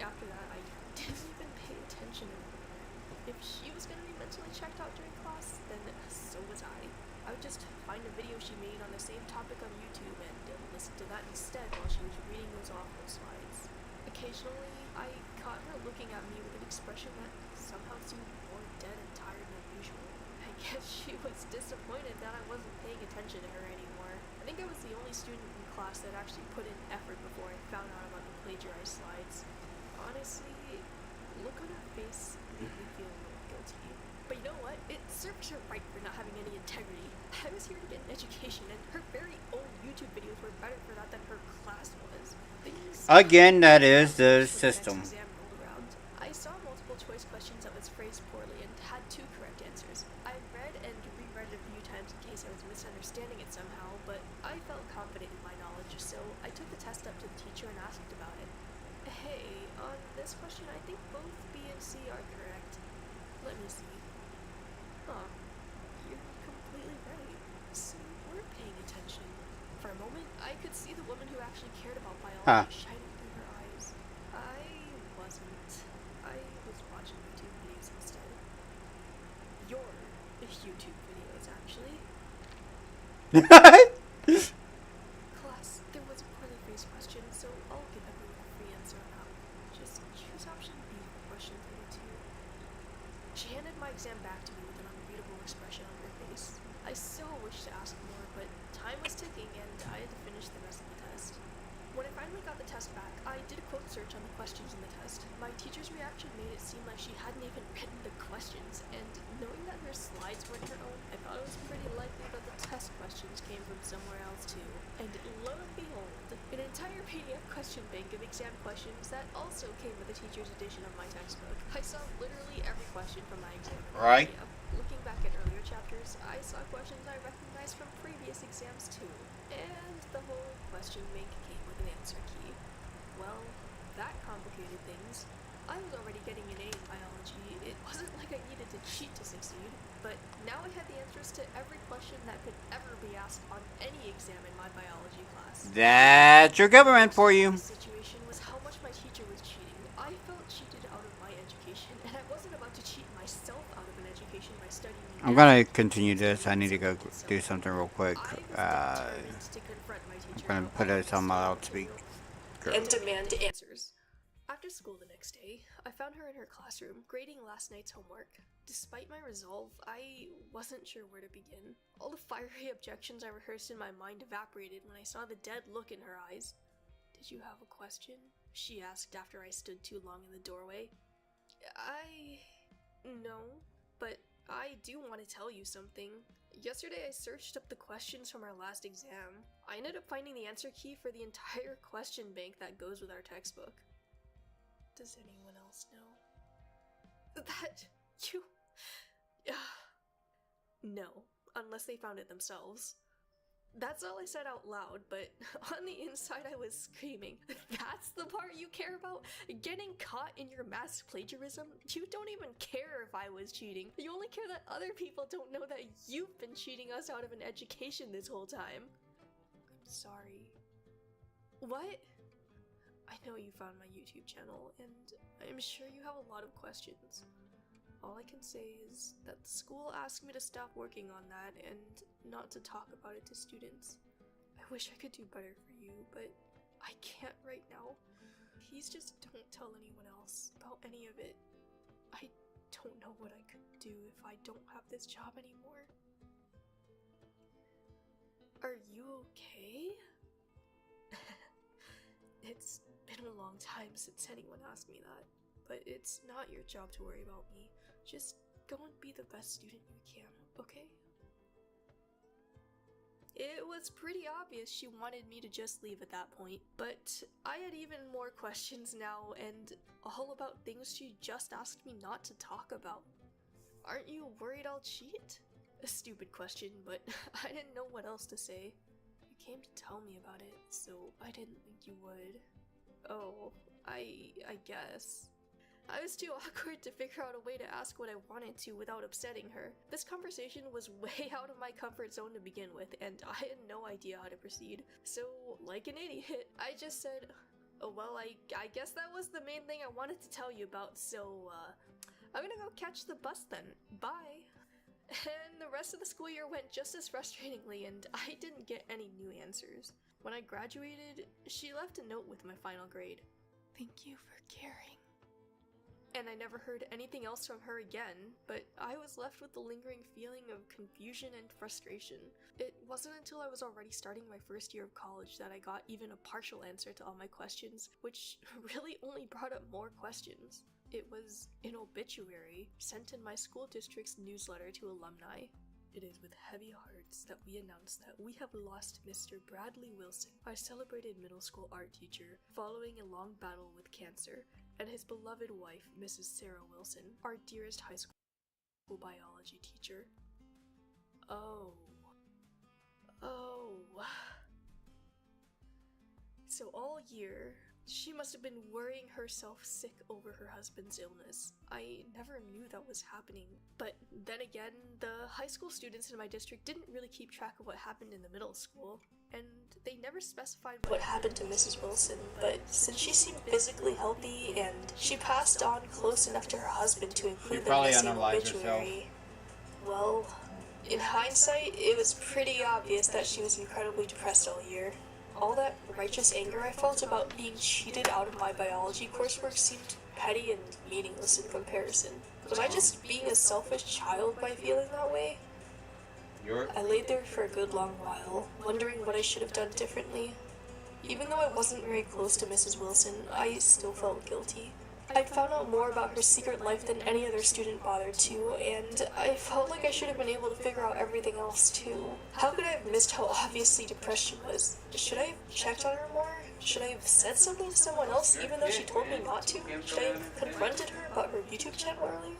After that, I didn't even pay attention anymore. If she was going to be mentally checked out during class, then so was I. I would just find a video she made on the same topic on YouTube and listen to that instead while she was reading those awful slides. Occasionally, I caught her looking at me with an expression that somehow seemed more dead and tired than usual. I guess she was disappointed that I wasn't paying attention to her anymore. I think I was the only student in class that actually put in effort before I found out about the plagiarized slides. Honestly, look on her face made me feel a little guilty. But you know what? It serves her right for not having any integrity. I was here to get an education, and her very own YouTube videos were better for that than her class was. again, that is the system. I saw multiple choice questions that was phrased poorly and had 2 correct answers. I read and reread it a few times in case I was misunderstanding it somehow, but I felt confident in my knowledge, so I took the test up to the teacher and asked about it. Hey, on this question, I think both B and C are correct. Let me see. Huh. You're completely right. So you weren't paying attention. For a moment, I could see the woman who actually cared about biology shining through her eyes. I wasn't. I was watching YouTube videos instead. Your YouTube videos, actually. Class, there was a poorly phrased question, so I'll give everyone a free answer on that one. Just choose option B for question 32. She handed my exam back to me with an unreadable expression on her face. I so wished to ask more, but time was ticking and I had to finish the rest of the test. When I finally got the test back, I did a quote search on the questions in the test. My teacher's reaction made it seem like she hadn't even written the questions, and knowing that her slides weren't her own, I thought it was pretty likely that the test questions came from somewhere else too. And lo and behold, an entire PDF question bank of exam questions that also came with the teacher's edition of my textbook. I saw literally every question from my exam. Right. Looking back at earlier chapters, I saw questions I recognized from previous exams too. And the whole question bank came with an answer key. Well, that complicated things. I was already getting an A in biology. It wasn't like I needed to cheat to succeed, but now I had the answers to every question that could ever be asked on any exam in my biology class. That's your government for you. The situation was how much my teacher was cheating. I felt cheated out of my education, and I wasn't about to cheat myself out of an education by studying. I'm gonna continue this. I need to go do something real quick. I'm gonna put this on my loudspeaker. And demand answers. After school the next day, I found her in her classroom, grading last night's homework. Despite my resolve, I wasn't sure where to begin. All the fiery objections I rehearsed in my mind evaporated when I saw the dead look in her eyes. "Did you have a question?" she asked after I stood too long in the doorway. No, but I do want to tell you something. Yesterday I searched up the questions from our last exam. I ended up finding the answer key for the entire question bank that goes with our textbook. Does anyone else know? That you... No, unless they found it themselves. That's all I said out loud, but on the inside I was screaming. That's the part you care about? Getting caught in your mass plagiarism? You don't even care if I was cheating. You only care that other people don't know that you've been cheating us out of an education this whole time. I'm sorry. What? I know you found my YouTube channel, and I'm sure you have a lot of questions. All I can say is that the school asked me to stop working on that and not to talk about it to students. I wish I could do better for you, but I can't right now. Please just don't tell anyone else about any of it. I don't know what I could do if I don't have this job anymore. Are you okay? It's been a long time since anyone asked me that, but it's not your job to worry about me. Just go and be the best student you can, okay? It was pretty obvious she wanted me to just leave at that point, but I had even more questions now, and all about things she just asked me not to talk about. Aren't you worried I'll cheat? A stupid question, but I didn't know what else to say. You came to tell me about it, so I didn't think you would. Oh, I guess. I was too awkward to figure out a way to ask what I wanted to without upsetting her. This conversation was way out of my comfort zone to begin with, and I had no idea how to proceed. So, like an idiot, I just said, oh, well, I guess that was the main thing I wanted to tell you about, so, I'm gonna go catch the bus then. Bye. And the rest of the school year went just as frustratingly, and I didn't get any new answers. When I graduated, she left a note with my final grade. Thank you for caring. And I never heard anything else from her again, but I was left with the lingering feeling of confusion and frustration. It wasn't until I was already starting my first year of college that I got even a partial answer to all my questions, which really only brought up more questions. It was an obituary sent in my school district's newsletter to alumni. It is with heavy hearts that we announce that we have lost Mr. Bradley Wilson, our celebrated middle school art teacher, following a long battle with cancer, and his beloved wife, Mrs. Sarah Wilson, our dearest high school biology teacher. Oh. So all year, she must have been worrying herself sick over her husband's illness. I never knew that was happening. But then again, the high school students in my district didn't really keep track of what happened in the middle school, and they never specified what happened to Mrs. Wilson, but since she seemed physically healthy and she passed on close enough to her husband to include the missing obituary, well, in hindsight, it was pretty obvious that she was incredibly depressed all year. All that righteous anger I felt about being cheated out of my biology coursework seemed petty and meaningless in comparison. Was I just being a selfish child by feeling that way? I laid there for a good long while, wondering what I should have done differently. Even though I wasn't very close to Mrs. Wilson, I still felt guilty. I'd found out more about her secret life than any other student bothered to, and I felt like I should have been able to figure out everything else too. How could I have missed how obviously depressed she was? Should I have checked on her more? Should I have said something to someone else even though she told me not to? Should I have confronted her about her YouTube channel earlier?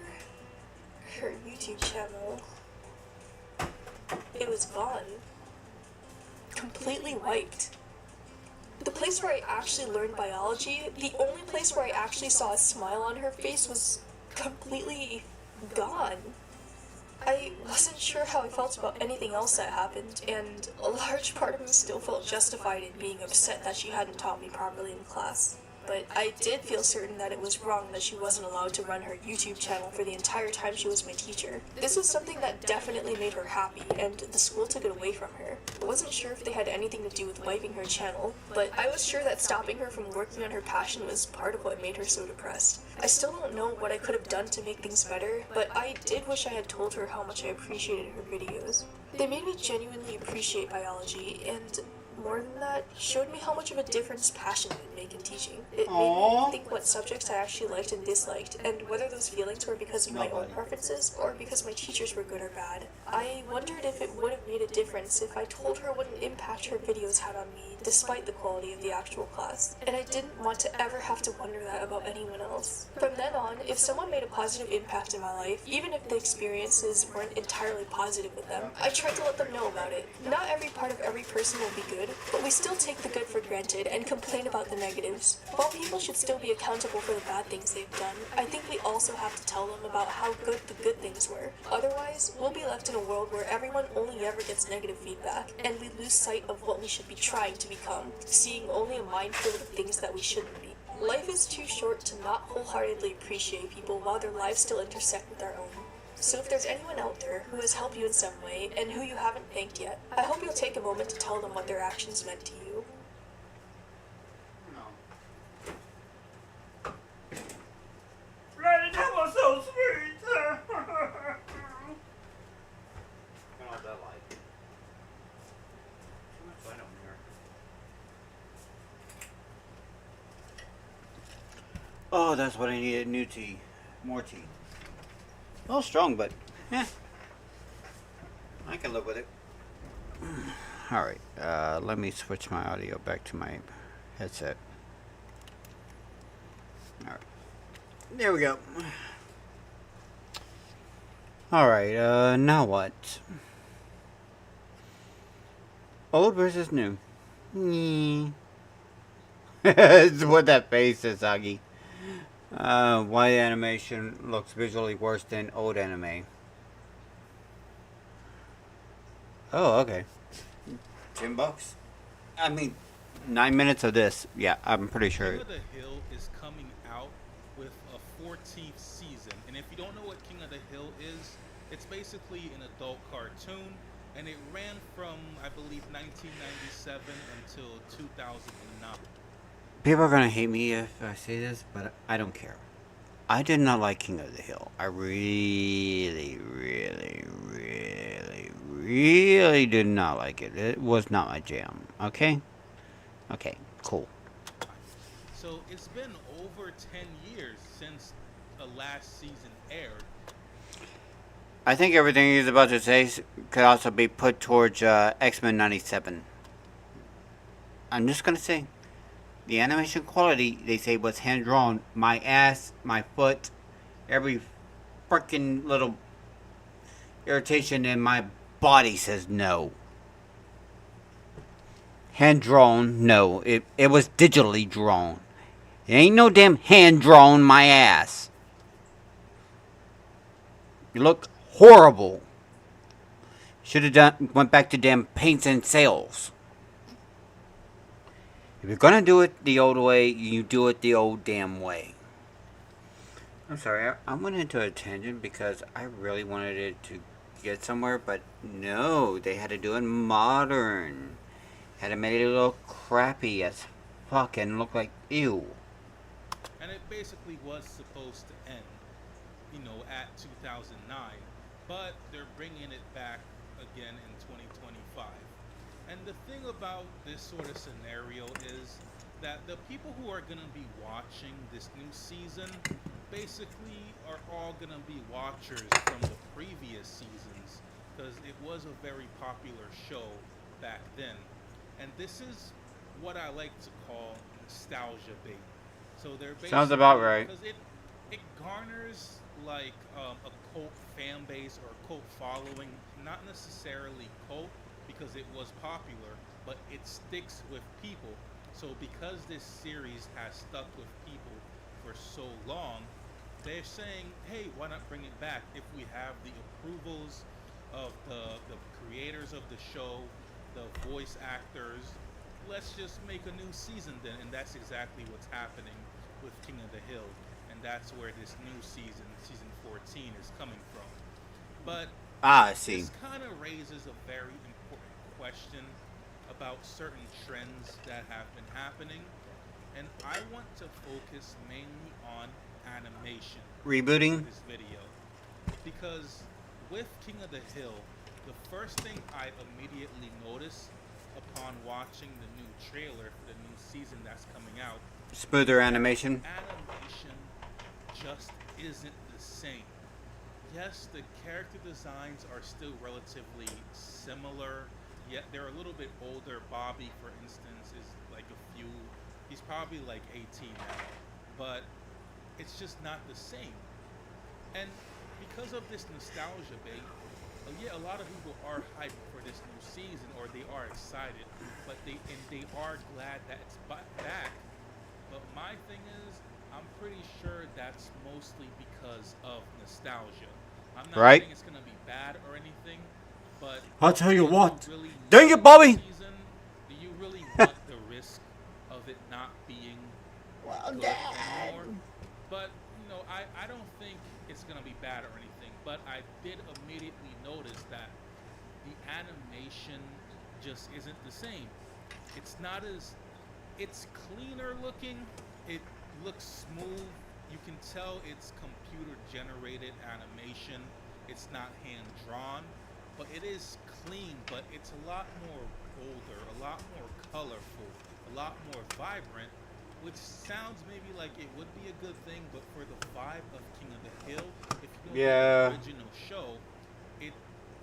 Her YouTube channel... It was gone. Completely wiped. The place where I actually learned biology, the only place where I actually saw a smile on her face, was completely gone. I wasn't sure how I felt about anything else that happened, and a large part of me still felt justified in being upset that she hadn't taught me properly in class. But I did feel certain that it was wrong that she wasn't allowed to run her YouTube channel for the entire time she was my teacher. This was something that definitely made her happy, and the school took it away from her. I wasn't sure if they had anything to do with wiping her channel, but I was sure that stopping her from working on her passion was part of what made her so depressed. I still don't know what I could have done to make things better, but I did wish I had told her how much I appreciated her videos. They made me genuinely appreciate biology, and more than that, showed me how much of a difference passion would make in teaching. It made me think what subjects I actually liked and disliked, and whether those feelings were because of my own preferences or because my teachers were good or bad. I wondered if it would have made a difference if I told her what an impact her videos had on me, despite the quality of the actual class. And I didn't want to ever have to wonder that about anyone else. From then on, if someone made a positive impact in my life, even if the experiences weren't entirely positive with them, I tried to let them know about it. Not every part of every person will be good, but we still take the good for granted and complain about the negatives. While people should still be accountable for the bad things they've done, I think we also have to tell them about how good the good things were. Otherwise, we'll be left in a world where everyone only ever gets negative feedback, and we lose sight of what we should be trying to become, seeing only a mind filled of things that we shouldn't be. Life is too short to not wholeheartedly appreciate people while their lives still intersect with our own. So if there's anyone out there who has helped you in some way, and who you haven't thanked yet, I hope you'll take a moment to tell them what their actions meant to you. Right, that was so sweet! What's that like? Too much light over here. Oh, that's what I needed. New tea. More tea. A little strong, but I can live with it. Alright, let me switch my audio back to my headset. Alright. There we go. Alright, now what? Old versus new. It's what that face is, Aggie. Why the animation looks visually worse than old anime. Oh, okay. $10. I mean, 9 minutes of this. Yeah, I'm pretty sure. King of the Hill is coming out with a 14th season, and if you don't know what King of the Hill is, it's basically an adult cartoon, and it ran from, I believe, 1997 until 2009. People are gonna hate me if I say this, but I don't care. I did not like King of the Hill. I really did not like it. It was not my jam. Okay? Okay, cool. So it's been over 10 years since the last season aired. I think everything he's about to say could also be put towards X-Men 97. I'm just gonna say, the animation quality, they say, was hand-drawn. My ass, my foot, every freaking little irritation in my body says no. Hand-drawn, no. It was digitally drawn. It ain't no damn hand-drawn my ass. You look horrible. Should have went back to damn paints and sales. If you're gonna do it the old way, you do it the old damn way. I'm sorry, I went into a tangent because I really wanted it to get somewhere, but no, they had to do it modern. Had to make it look crappy as fuck and look like ew. And it basically was supposed to end, at 2009, but they're bringing it back again in 2025. And the thing about this sort of scenario is that the people who are going to be watching this new season basically are all going to be watchers from the previous seasons, because it was a very popular show back then. And this is what I like to call nostalgia bait. So they're basically, sounds about right. Because it garners like a cult fan base or a cult following, not necessarily cult because it was popular, but it sticks with people. So because this series has stuck with people for so long, they're saying, hey, why not bring it back if we have the approvals of the creators of the show, the voice actors. Let's just make a new season then. And that's exactly what's happening with King of the Hill. And that's where this new season, season 14, is coming from. But I see. This kind of raises a very important question about certain trends that have been happening. And I want to focus mainly on animation. Rebooting? In this video. Because with King of the Hill, the first thing I immediately noticed upon watching the new trailer for the new season that's coming out, smoother animation. Animation just isn't the same. Yes, the character designs are still relatively similar, yet they're a little bit older. Bobby, for instance, is like he's probably like 18 now, but it's just not the same. And because of this nostalgia bait, yeah, a lot of people are hyped for this new season, or they are excited, but they are glad that it's back. But my thing is, I'm pretty sure that's mostly because of nostalgia. I'm not saying it's gonna be bad or anything, but I'll tell you what. Really Dang it, Bobby! Do you really want the risk of it not being good anymore? But I don't think it's gonna be bad or anything. But I did immediately notice that the animation just isn't the same. It's not as, it's cleaner looking. It looks smooth. You can tell it's computer generated animation. It's not hand drawn, but it is clean, but it's a lot more bolder, a lot more colorful, a lot more vibrant, which sounds maybe like it would be a good thing, but for the vibe of King of the Hill, if you know the original show,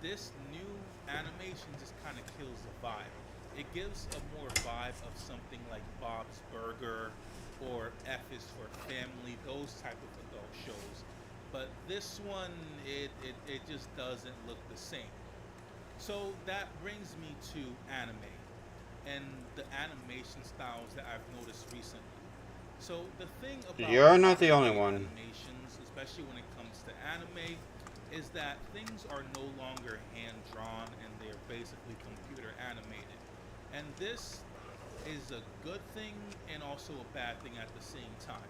this new animation just kind of kills the vibe. It gives a more vibe of something like Bob's Burger or F is for Family, those type of adult shows. But this one, it just doesn't look the same. So that brings me to anime and the animation styles that I've noticed recently. So the thing about You're not the only modern one. animations, especially when it comes to anime, is that things are no longer hand drawn and they're basically computer animated. And this is a good thing and also a bad thing at the same time.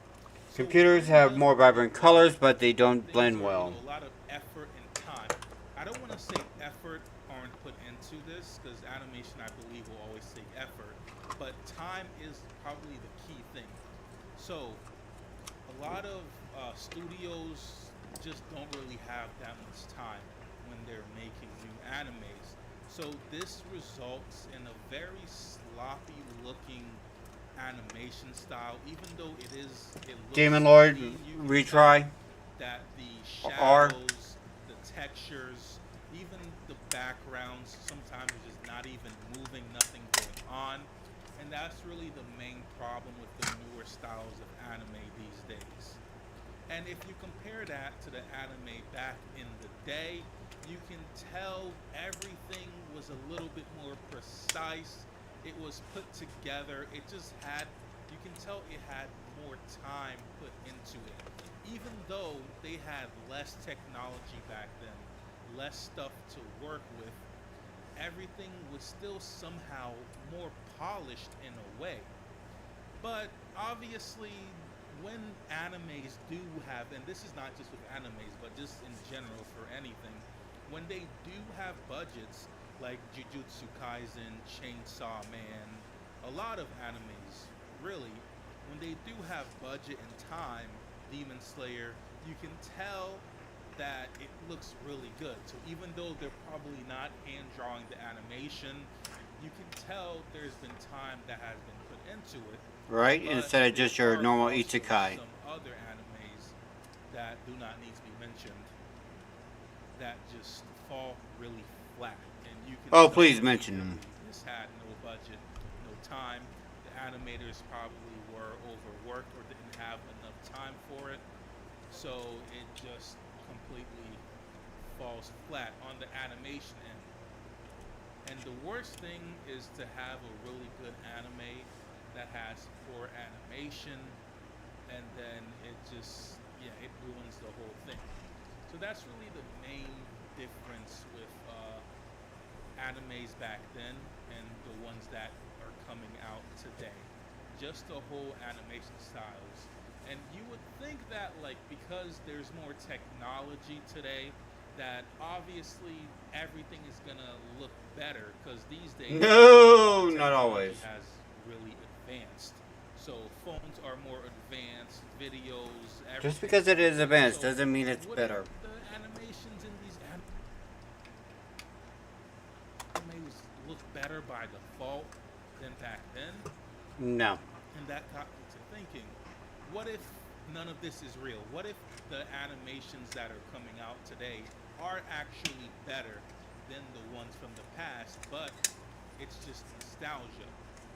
So Computers when have does more it look vibrant better? colors, but they When don't things blend are, well. a lot of effort and time. I don't want to say effort aren't put into this because animation, I believe, will always take effort, but time is probably the key thing. So a lot of studios just don't really have that much time when they're making new animes. So this results in a very sloppy looking animation style, even though it Demon looks Lord clean. You can tell retry. that the R. shadows, the textures, even the backgrounds sometimes are just not even moving, nothing going on. And that's really the main problem with the newer styles of anime these days. And if you compare that to the anime back in the day, you can tell everything was a little bit more precise. It was put together. It just had, you can tell it had more time put into it. Even though they had less technology back then, less stuff to work with, everything was still somehow more polished in a way. But obviously, when animes do have, and this is not just with animes, but just in general for anything, when they do have budgets like Jujutsu Kaisen, Chainsaw Man, a lot of animes, really, when they do have budget and time, Demon Slayer, you can tell that it looks really good. So even though they're probably not hand drawing the animation, you can tell there's been time that has been put into it. Right? But Instead of there just your are normal also isekai. some other animes that do not need to be mentioned that just fall really flat. And you can Oh, tell please mention them. this had no budget, no time. The animators probably were overworked or didn't have enough time for it. So it just completely falls flat on the animation end. And the worst thing is to have a really good anime that has poor animation, and then it just, yeah, it ruins the whole thing. So that's really the main difference with animes back then and the ones that are coming out today. Just the whole animation styles. And you would think that, like, because there's more technology today, that obviously everything is gonna look better because these days No, technology not always. has really advanced. So phones are more advanced, videos, everything. Just because it is advanced So doesn't mean it's wouldn't better. the animations in these animes look better by default than back then? No. And that got me to thinking, what if none of this is real? What if the animations that are coming out today are actually better than the ones from the past, but it's just nostalgia?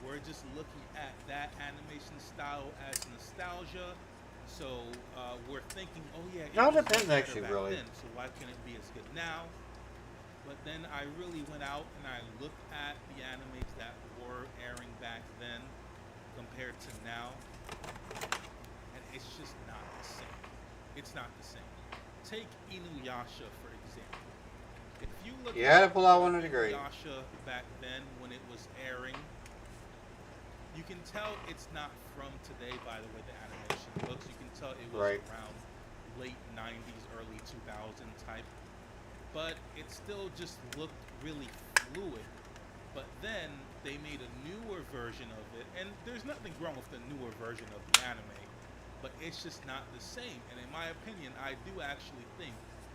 We're just looking at that animation style as nostalgia, so we're thinking, oh yeah, It all was depends, better actually, back really. then, so why can't it be as good now? But then I really went out and I looked at the animes that were airing back then compared to now, and it's just not the same. It's not the same. Take Inuyasha, for example. If you look You had to at pull out one of the great. Inuyasha back then when it was airing, you can tell it's not from today by the way the animation looks. You can tell it was Right. around late 90s, early 2000 type. But it still just looked really fluid. But then they made a newer version of it, and there's nothing wrong with the newer version of the anime, but it's just not the same. And in my opinion, I do actually think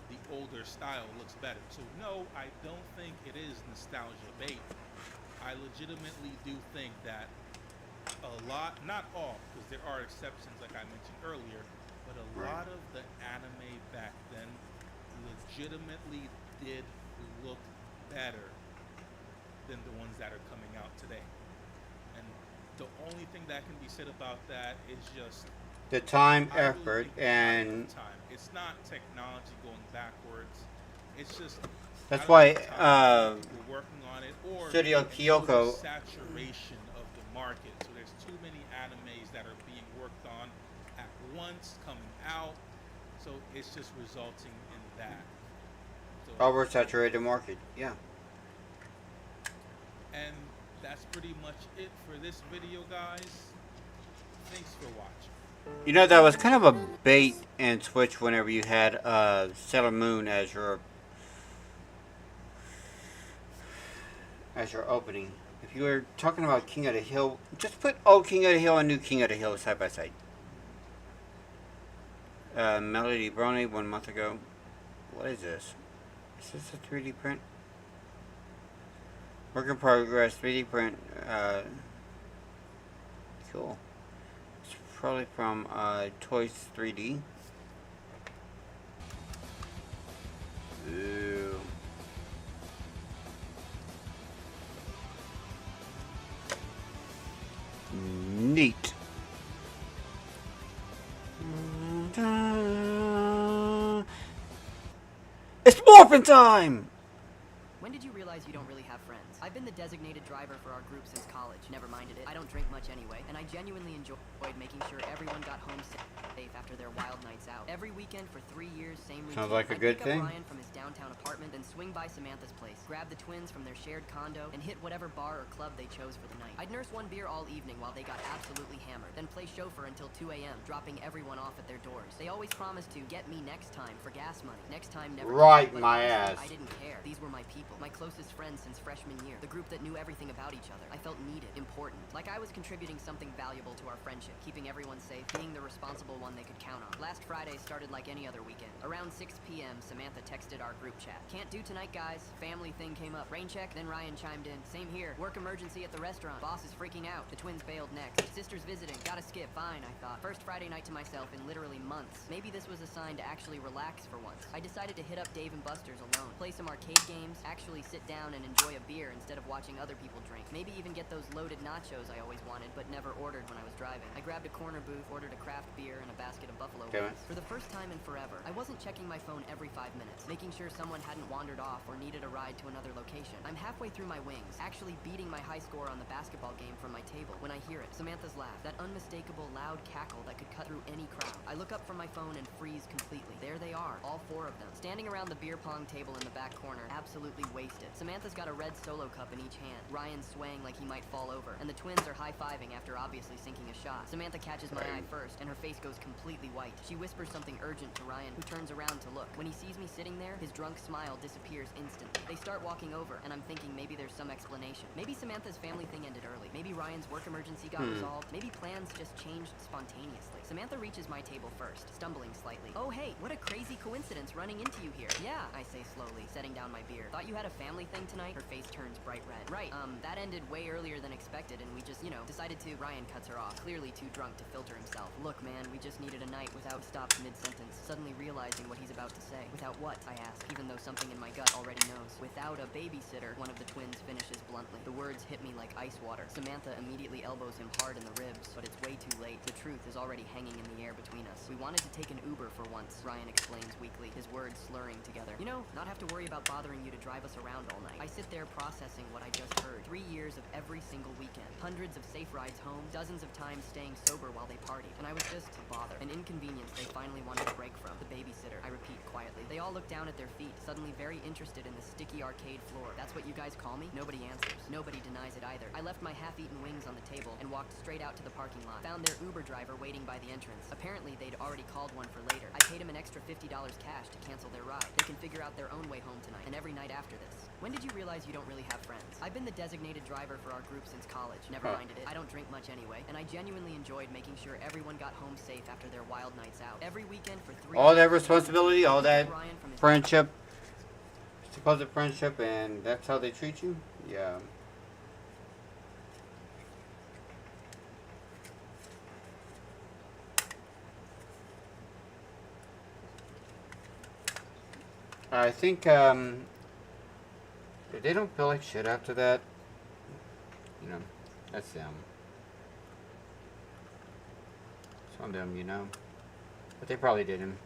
the older style looks better. So no, I don't think it is nostalgia bait. I legitimately do think that a lot, not all, because there are exceptions like I mentioned earlier, but a lot of the anime back then legitimately did look better than the ones that are coming out today. And the only thing that can be said about that is just The time, I really effort, think it's and time. It's not technology going backwards. It's just that's I don't why think time, we're working on it, or Studio an Kyoko. oversaturation of the market. So there's too many animes that are being worked on at once coming out. So it's just resulting in that. So, Oversaturated market. Yeah. and that's pretty much it for this video, guys. Thanks for watching. You know, that was kind of a bait and switch whenever you had Sailor Moon as your opening. If you were talking about King of the Hill, just put old King of the Hill and new King of the Hill side by side. Melody Brony 1 month ago. What is this? Is this a 3D print? Work in progress, 3D print. Cool. It's probably from Toys 3D. Ooh. Neat. It's morphin' time! When did you realize you don't really have friends? I've been the designated driver for our group since college. Never minded it. I don't drink much anyway, and I genuinely enjoyed making sure everyone got home safe after their wild nights out. Every weekend for 3 years, same routine. Sounds like a good thing. I'd pick up Ryan from his downtown apartment, then swing by Samantha's place, grab the twins from their shared condo, and hit whatever bar or club they chose for the night. I'd nurse one beer all evening while they got absolutely hammered, then play chauffeur until 2 a.m., dropping everyone off at their doors. They always promised to get me next time for gas money. Next time never. Right, came, my honestly, ass. I didn't care. These were my people, my closest friends since freshman year, the group that knew everything about each other. I felt needed, important, like I was contributing something valuable to our friendship, keeping everyone safe, being the responsible one they could count on. Last Friday started like any other weekend. Around 6 p.m., Samantha texted our group chat. Can't do tonight, guys. Family thing came up. Rain check, then Ryan chimed in. Same here. Work emergency at the restaurant. Boss is freaking out. The twins bailed next. Sister's visiting. Gotta skip. Fine, I thought. First Friday night to myself in literally months. Maybe this was a sign to actually relax for once. I decided to hit up Dave & Buster's alone. Play some arcade games, actually sit down and enjoy a beer instead of watching other people drink. Maybe even get those loaded nachos I always wanted but never ordered when I was driving. I grabbed a corner booth, ordered a craft beer, and a basket of buffalo wings. For the first time in forever, I wasn't checking my phone every 5 minutes, making sure someone hadn't wandered off or needed a ride to another location. I'm halfway through my wings, actually beating my high score on the basketball game from my table, when I hear it. Samantha's laugh, that unmistakable loud cackle that could cut through any crowd. I look up from my phone and freeze completely. There they are, all 4 of them, standing around the beer pong table in the back corner, absolutely wasted. Samantha's got a red solo cup in each hand, Ryan's swaying like he might fall over, and the twins are high-fiving after obviously sinking a shot. Samantha catches my eye first, and her face goes completely white. She whispers something urgent to Ryan, who turns around to look. When he sees me sitting there, his drunk smile disappears instantly. They start walking over, and I'm thinking maybe there's some explanation. Maybe Samantha's family thing ended early. Maybe Ryan's work emergency got resolved. Maybe plans just changed spontaneously. Samantha reaches my table first, stumbling slightly. Oh hey, what a crazy coincidence running into you here. Yeah, I say slowly, setting down my beer. Thought you had a family thing tonight? Her face turns bright red. Right, that ended way earlier than expected, and we just, decided to. Ryan cuts her off, clearly too drunk to filter himself. Look, man, we just needed a night without stops mid-sentence, suddenly realizing what he's about to say. Without what, I ask, even though something in my gut already knows. Without a babysitter, one of the twins finishes bluntly. The words hit me like ice water. Samantha immediately elbows him hard in the ribs, but it's way too late. The truth is already hanging in the air between us. We wanted to take an Uber for once, Ryan explains weakly, his words slurring together. Not have to worry about bothering you to drive us around all night. I sit there processing what I just heard. 3 years of every single weekend. Hundreds of safe rides home, dozens of times staying sober while they partied. And I was just a bother. An inconvenience they finally wanted to break from. The babysitter, I repeat quietly. They all look down at their feet, suddenly very interested in the sticky arcade floor. That's what you guys call me? Nobody answers. Nobody denies it either. I left my half-eaten wings on the table and walked straight out to the parking lot. Found their Uber driver waiting by the entrance. Apparently, they'd already called one for later. I paid him an extra $50 cash to cancel their ride. They can figure out their own way home tonight, and every night after this. When did you realize you don't really have friends? I've been the designated driver for our group since college. Never minded it. I don't drink much anyway, and I genuinely enjoyed making sure everyone got home safe after their wild nights out. Every weekend for 3 all that responsibility, all that friendship, supposed friendship, and that's how they treat you? Yeah. I think, if they don't feel like shit after that, that's them. It's on them, But they probably didn't.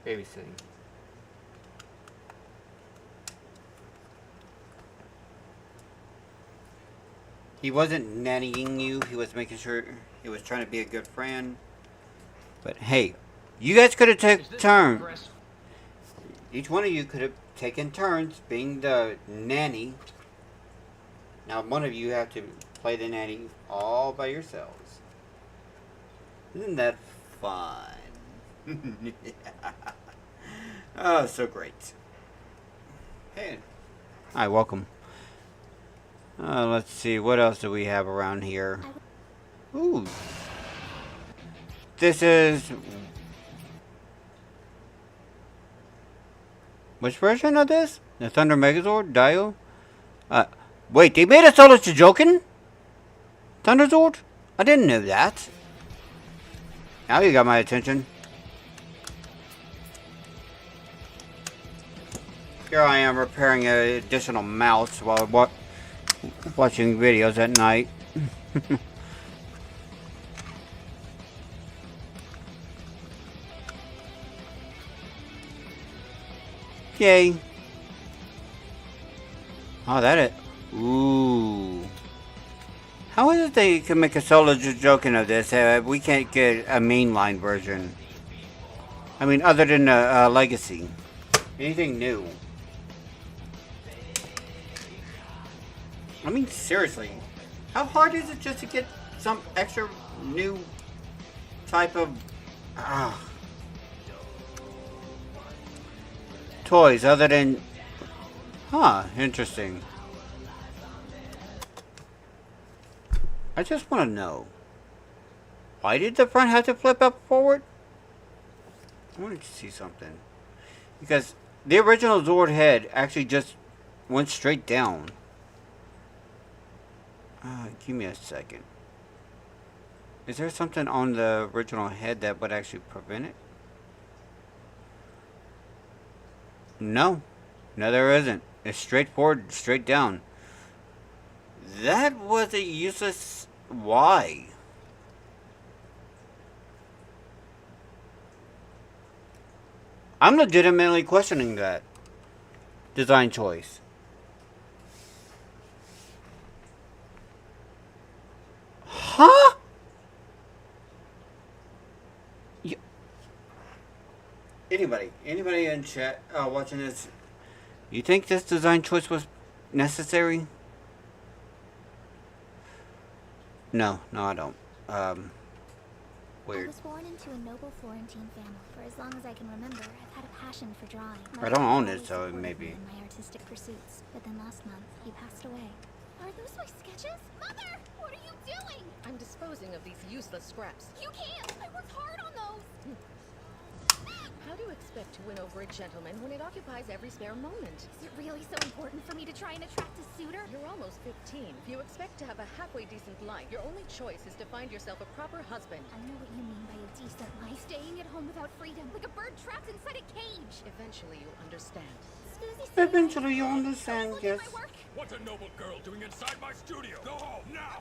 Babysitting. He wasn't nannying you, he was making sure He was trying to be a good friend. But hey, you guys could have taken turns. Each one of you could have taken turns being the nanny. Now one of you have to play the nanny all by yourselves. Isn't that fun? Oh, so great. Hey. Hi, welcome. Let's see, what else do we have around here? Ooh. This is... Which version of this? The Thunder Megazord? Dio? Wait, they made a Solar Jokin? Thunderzord? I didn't know that. Now you got my attention. Here I am repairing an additional mouse while watching videos at night. Yay. Oh, that it. Ooh. How is it they can make a solo joking of this? We can't get a mainline version. I mean, other than a legacy. Anything new? I mean, seriously. How hard is it just to get some extra new type of toys other than... Huh, interesting. I just want to know. Why did the front have to flip up forward? I wanted to see something. Because the original Zord head actually just went straight down. Give me a second. Is there something on the original head that would actually prevent it? No. No, there isn't. It's straight forward, straight down. That was a useless... Why? I'm legitimately questioning that design choice. Huh? Anybody in chat watching this, you think this design choice was necessary? No, I don't. Weird. I was born into a noble Florentine family. For as long as I can remember, I've had a passion for drawing. I don't own it, so it may be. In my artistic pursuits, but then last month he passed away. Are those my sketches? Mother, what are you doing? I'm disposing of these useless scraps. You can't. I worked hard on those. How do you expect to win over a gentleman when it occupies every spare moment? Is it really so important for me to try and attract a suitor? You're almost 15. If you expect to have a halfway decent life, your only choice is to find yourself a proper husband. I know what you mean by a decent life. Staying at home without freedom, like a bird trapped inside a cage. Eventually you'll understand. Eventually you'll understand, yes. What's a noble girl doing inside my studio? Go home, now!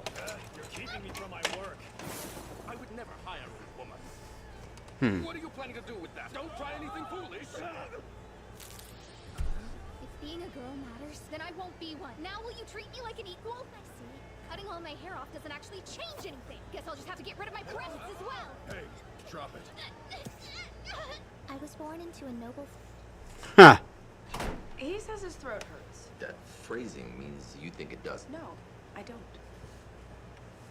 You're keeping me from my work. I would never hire a woman. What are you planning to do with that? Don't try anything foolish. If being a girl matters, then I won't be one. Now will you treat me like an equal? I see. Cutting all my hair off doesn't actually change anything. Guess I'll just have to get rid of my breasts as well. Hey, drop it. I was born into a noble... Huh. He says his throat hurts. That phrasing means you think it does. No, I don't.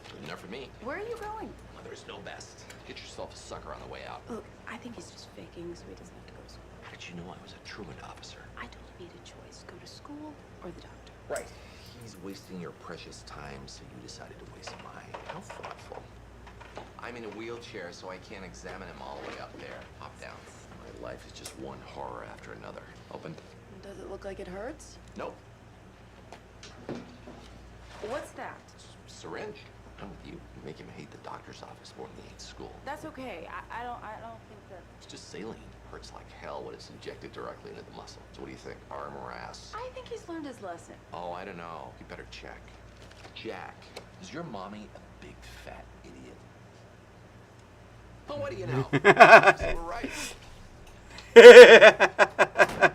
Good enough for me. Where are you going? Mother's know best. Get yourself a sucker on the way out. Look, I think he's just faking so he doesn't have to go to school. How did you know I was a truant officer? I don't need a choice. Go to school or the doctor. Right. He's wasting your precious time, so you decided to waste mine. How thoughtful. I'm in a wheelchair, so I can't examine him all the way up there. Hop down. My life is just one horror after another. Open. Does it look like it hurts? Nope. What's that? Syringe. I'm with you. You make him hate the doctor's office more than he hates school. That's okay. I don't think that... It's just saline. Hurts like hell when it's injected directly into the muscle. So what do you think? Arm or ass? I think he's learned his lesson. Oh, I don't know. You better check. Jack, is your mommy a big fat idiot? Oh, what do you know? So we're right.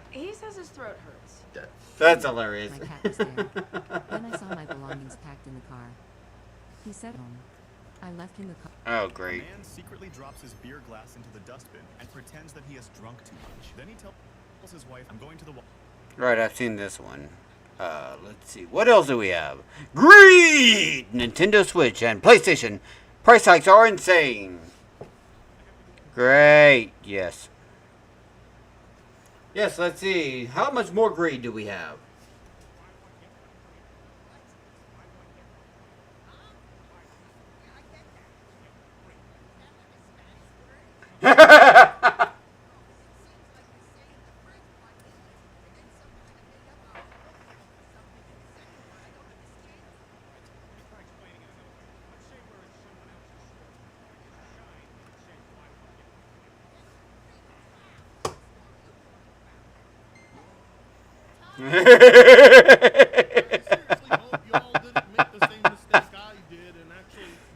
He says his throat hurts. That's hilarious. My cat was there. Then I saw my belongings packed in the car. He said, I left in the car. Oh, A great. man secretly drops his beer glass into the dustbin and pretends that he has drunk too much. Then he tells his wife, "I'm going to the wall." Right, I've seen this one. Let's see. What else do we have? Greed! Nintendo Switch and PlayStation. Price hikes are insane. Great. Yes. Yes, let's see. How much more greed do we have?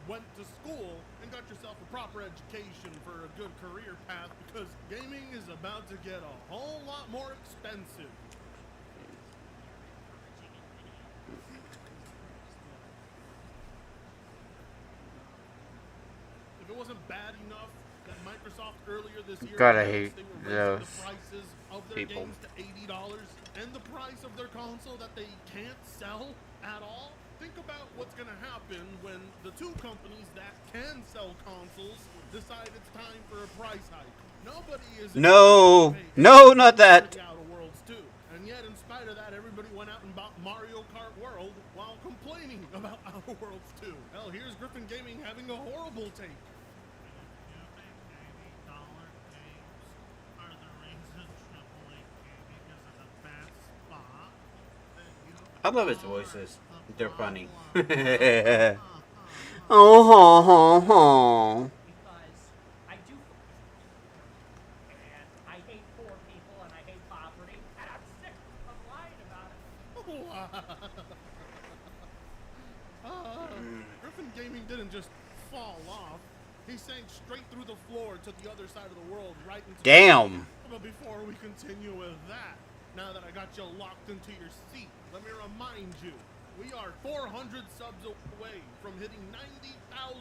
Went to school and got yourself a proper education for a good career path, because gaming is about to get a whole lot more expensive. If it wasn't bad enough that Microsoft earlier this year God, I announced hate they were raising those the prices of their people. games to $80 and the price of their console that they can't sell at all, think about what's going to happen when the two companies that can sell consoles decide it's time for a price hike. Nobody is No, no, not that. Outer Worlds 2. And yet, in spite of that, everybody went out and bought Mario Kart World while complaining about Outer Worlds 2. Hell, here's Griffin Gaming having a horrible take. I love his voices. They're funny. Oh, ho, ho, ho. Because I do. And I hate poor people and I hate poverty. And I'm sick of lying about it. Griffin Gaming didn't just fall off. He sank straight through the floor to the other side of the world, right into Damn. But before we continue with that, now that I got you locked into your seat, let me remind you, we are 400 subs away from hitting 90,000.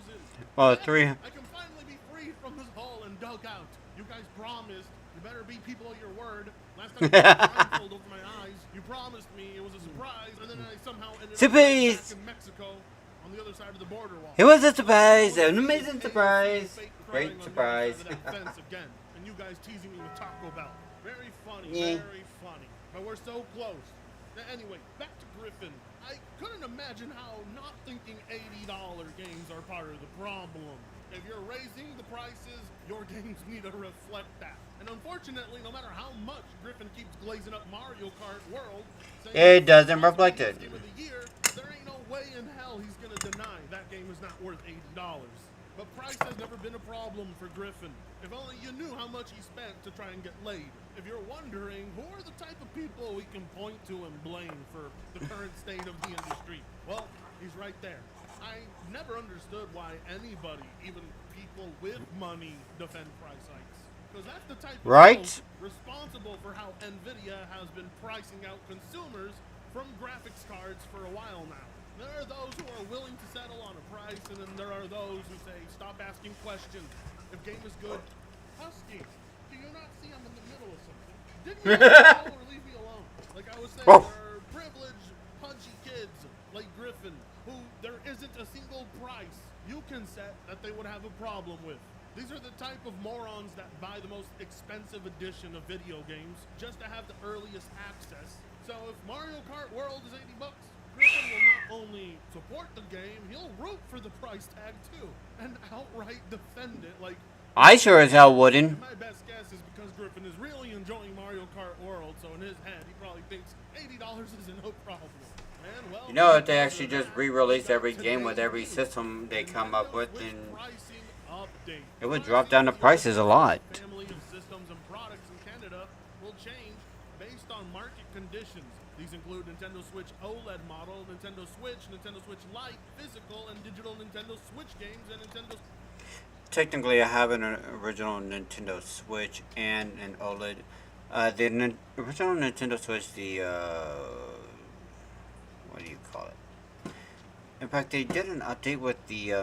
Well, Yes, 3. I can finally be free from this hole and dug out. You guys promised. You better be people of your word. Last time I put a blindfold over my eyes, you promised me it was a surprise, and then I somehow ended up Surprise! back in Mexico on the other side of the border wall. It was a surprise, an amazing surprise. Great surprise. Fence again, and you guys teasing me with Taco Bell. Very funny, Yeah. very funny. But we're so close. Anyway, back to Griffin. I couldn't imagine how not thinking $80 games are part of the problem. If you're raising the prices, your games need to reflect that. And unfortunately, no matter how much Griffin keeps glazing up Mario Kart World, saying It doesn't reflect it. Game of the year, there ain't no way in hell he's gonna deny that game is not worth $80. But price has never been a problem for Griffin. If only you knew how much he spent to try and get laid. If you're wondering, who are the type of people we can point to and blame for the current state of the industry? Well, he's right there. I never understood why anybody, even people with money, defend price hikes. Because that's the type of Right? people responsible for how Nvidia has been pricing out consumers from graphics cards for a while now. There are those who are willing to settle on a price, and then there are those who say, stop asking questions. If game is good, Husky, do you not see I'm in the middle of something? Didn't you know or leave me alone? Like I was saying, Oh. there are privileged, punchy kids like Griffin, who there isn't a single price you can set that they would have a problem with. These are the type of morons that buy the most expensive edition of video games just to have the earliest access. So if Mario Kart World is $80, Griffin will not only support the game, he'll root for the price tag too, and outright defend it like... I sure as hell wouldn't. My best guess is because Griffin is really enjoying Mario Kart World, so in his head he probably thinks $80 is no problem. And, well, You know, if they actually just re-release every game with every system they come up with, then it would drop down the prices a lot. Family of systems and products in Canada will change based on market conditions. These include Nintendo Switch OLED model, Nintendo Switch Lite, physical and digital Nintendo Switch games, and Nintendo... Technically, I have an original Nintendo Switch and an OLED. The original Nintendo Switch, what do you call it? In fact, they did an update with the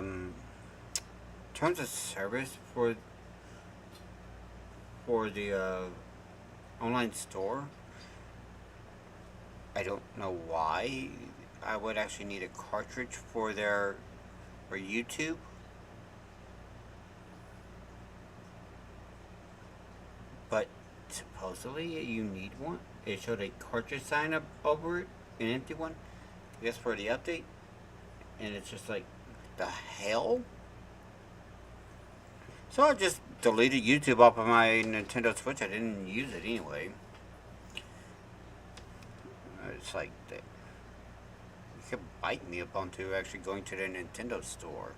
terms of service for the online store, I don't know why I would actually need a cartridge for YouTube. But supposedly you need one. It showed a cartridge sign up over it, an empty one, I guess for the update. And it's just like, the hell? So I just deleted YouTube off of my Nintendo Switch. I didn't use it anyway. It's like, you could bite me up onto actually going to the Nintendo store.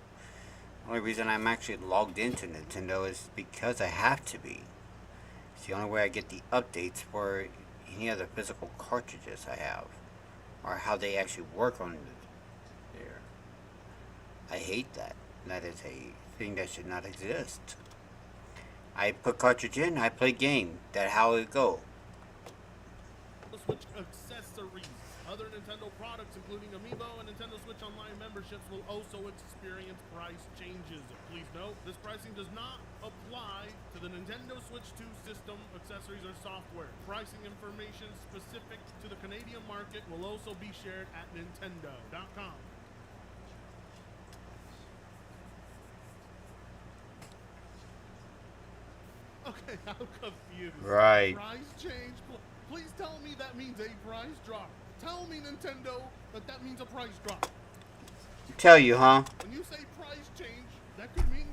The only reason I'm actually logged into Nintendo is because I have to be. It's the only way I get the updates for any other physical cartridges I have, or how they actually work on there. I hate that. That is a thing that should not exist. I put cartridge in, I play game. That's how it go. Switch accessories. Other Nintendo products, including Amiibo and Nintendo Switch Online memberships, will also experience price changes. Please note, this pricing does not apply to the Nintendo Switch 2 system, accessories, or software. Pricing information specific to the Canadian market will also be shared at Nintendo.com. Okay, I'm confused. Right. Price change? Please tell me that means a price drop. Tell me, Nintendo, that means a price drop. Tell you, huh? When you say price change, that could mean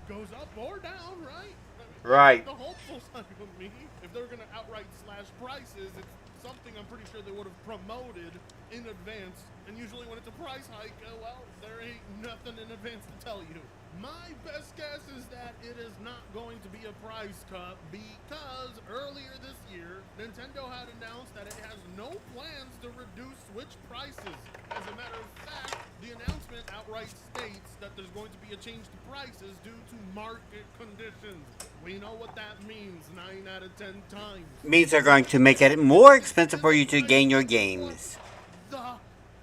goes up or down, right? Right. The hopeful side of me, if they're going to outright slash prices, it's something I'm pretty sure they would have promoted in advance. And usually when it's a price hike, well, there ain't nothing in advance to tell you. My best guess is that it is not going to be a price cut because earlier this year, Nintendo had announced that it has no plans to reduce Switch prices. As a matter of fact, the announcement outright states that there's going to be a change to prices due to market conditions. We know what that means 9 out of 10 times. Means they're going to make it more expensive for you to gain your games.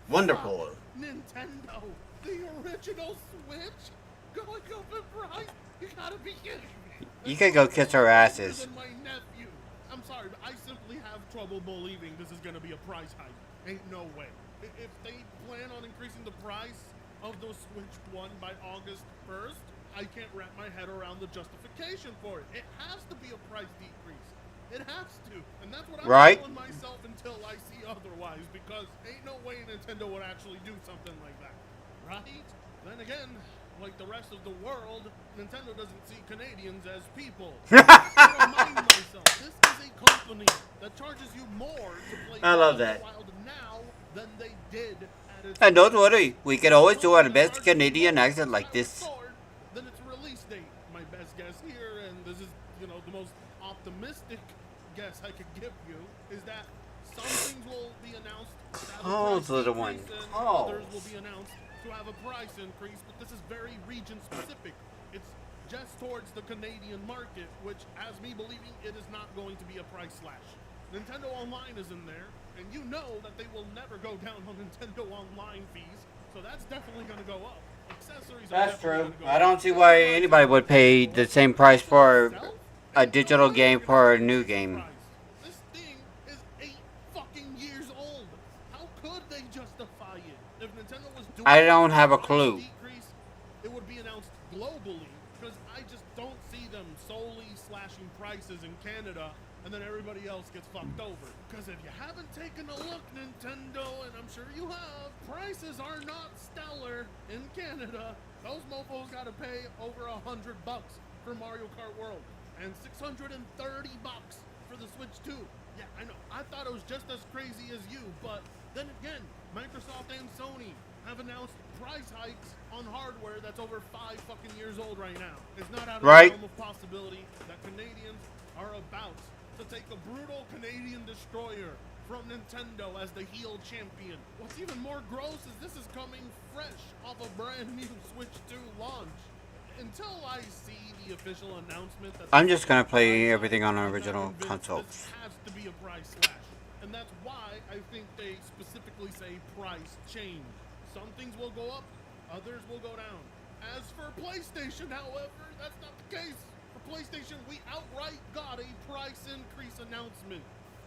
Wonderful. Nintendo, the original Switch, going up in price? You gotta be kidding me. You could go kiss our asses. My nephew. I'm sorry, but I simply have trouble believing this is gonna be a price hike. Ain't no way. If they plan on increasing the price of the Switch 1 by August 1st, I can't wrap my head around the justification for it. It has to be a price decrease. It has to. And that's what I'm telling myself until I see otherwise, because ain't no way Nintendo would actually do something like that. Right? Then again, like the rest of the world, Nintendo doesn't see Canadians as people. I remind myself, this is a company that charges you more to play I love that. Wild now than they did at its And don't worry, we can always do our best Canadian accent like this. then its release date. My best guess here, and this is, the most optimistic guess I could give you, is that some things will be announced to have a price little one. increase, and others will be announced to have a price increase, but this is very region specific. It's just towards the Canadian market, which has me believing it is not going to be a price slash. Nintendo Online is in there, and you know that they will never go down on Nintendo Online fees, so that's definitely going to go up. Accessories are That's definitely true. gonna go I don't see why anybody would pay the same price for a digital game for a new game. This thing is 8 fucking years old. How could they justify it? If Nintendo was doing I don't have a clue. Decrease, it would be announced globally, because I just don't see them solely slashing prices in Canada and then everybody else gets fucked over. Because if you haven't taken a look, Nintendo, and I'm sure you have, prices are not stellar in Canada. Those mofos gotta pay over $100 for Mario Kart World and $630 for the Switch 2. Yeah, I know. I thought it was just as crazy as you, but then again, Microsoft and Sony have announced price hikes on hardware that's over 5 fucking years old right now. It's not out of the realm of possibility that Canadians are about to take a brutal Canadian destroyer from Nintendo as the heel champion. What's even more gross is this is coming fresh off a brand new Switch 2 launch. Until I see the official announcement that I'm just gonna play everything on an original console. this has to be a price slash. And that's why I think they specifically say price change. Some things will go up, others will go down. As for PlayStation, however, that's not the case. For PlayStation, we outright got a price increase announcement.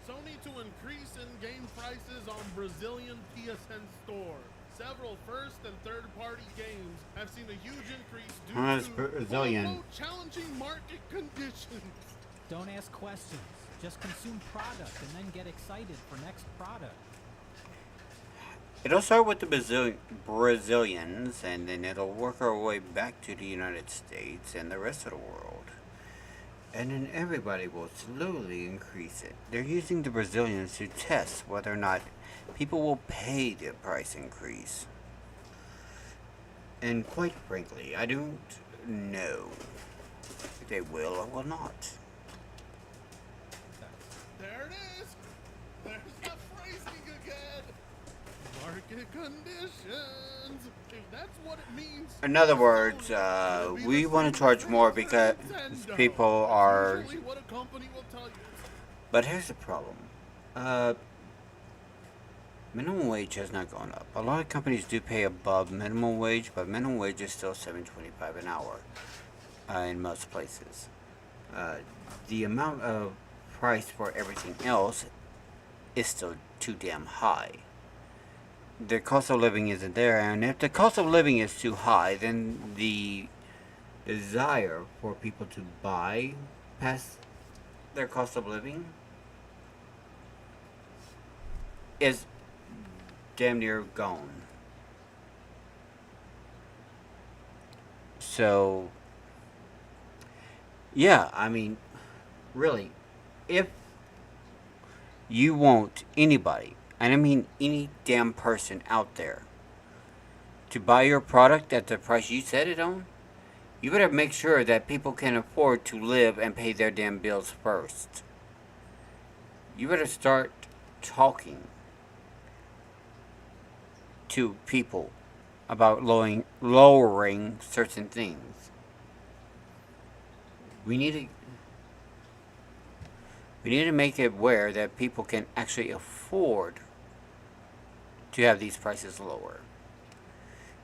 Sony to increase in-game prices on Brazilian PSN store. Several first and third-party games have seen a huge increase due to Brazilian. challenging market conditions. Don't ask questions. Just consume product and then get excited for next product. It'll start with the Brazilians, and then it'll work our way back to the United States and the rest of the world. And then everybody will slowly increase it. They're using the Brazilians to test whether or not people will pay the price increase. And quite frankly, I don't know if they will or will not. There it is. There's the phrasing again. Market conditions. If that's what it means. In other words, we want to charge more because people are. But here's the problem. Minimum wage has not gone up. A lot of companies do pay above minimum wage, but minimum wage is still $7.25 an hour in most places. The amount of price for everything else is still too damn high. The cost of living isn't there, and if the cost of living is too high, then the desire for people to buy past their cost of living is damn near gone. So, yeah, I mean, really, if you want anybody, and I mean any damn person out there, to buy your product at the price you set it on, you better make sure that people can afford to live and pay their damn bills first. You better start talking to people about lowering certain things. We need to make it aware that people can actually afford to have these prices lower.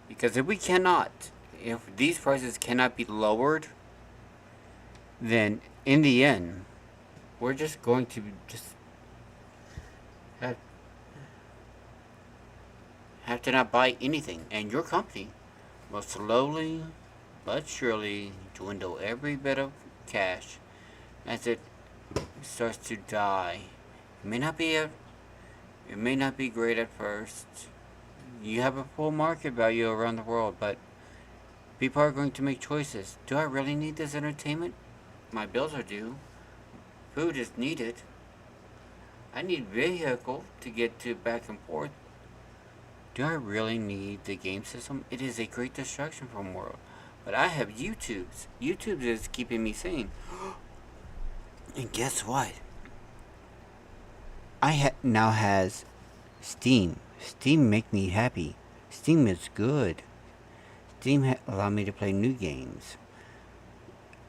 Because if these prices cannot be lowered, then in the end, we're just going to have to not buy anything, and your company will slowly but surely dwindle every bit of cash as it starts to die. It may not be great at first. You have a full market value around the world, but people are going to make choices. Do I really need this entertainment? My bills are due. Food is needed. I need vehicle to get to back and forth. Do I really need the game system? It is a great distraction from world. But I have YouTubes. YouTube is keeping me sane. And guess what? I now has Steam. Steam make me happy. Steam is good. Steam allow me to play new games.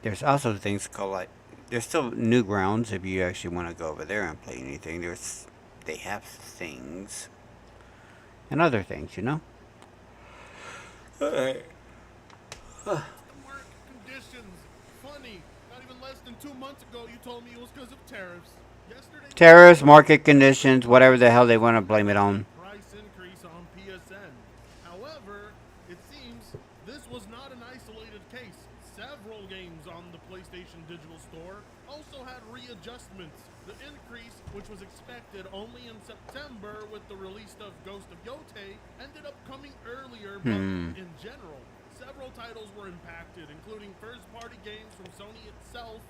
There's also things called there's still Newgrounds if you actually want to go over there and play anything. They have things and other things, you know. Market conditions. Funny. Not even less than 2 months ago, you told me it was because of tariffs. Yesterday. Tariffs, market conditions, whatever the hell they want to blame it on. Price increase on PSN. However, it seems this was not an isolated case. Several games on the PlayStation Digital Store also had readjustments. The increase, which was expected only in September with the release of Ghost of Yotei, ended up coming earlier, but in general, several titles were impacted, including first-party games from Sony itself,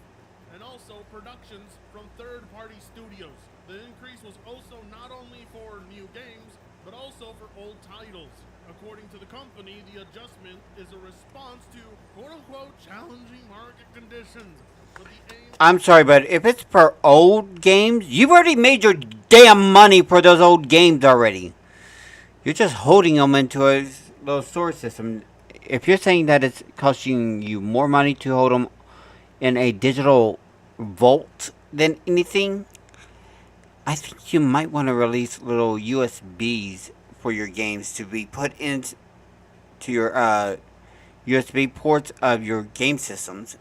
and also productions from third-party studios. The increase was also not only for new games, but also for old titles. According to the company, the adjustment is a response to quote-unquote challenging market conditions. I'm sorry, but if it's for old games, you've already made your damn money for those old games already. You're just holding them into a little storage system. If you're saying that it's costing you more money to hold them in a digital vault than anything, I think you might want to release little USBs for your games to be put into USB ports of your game systems,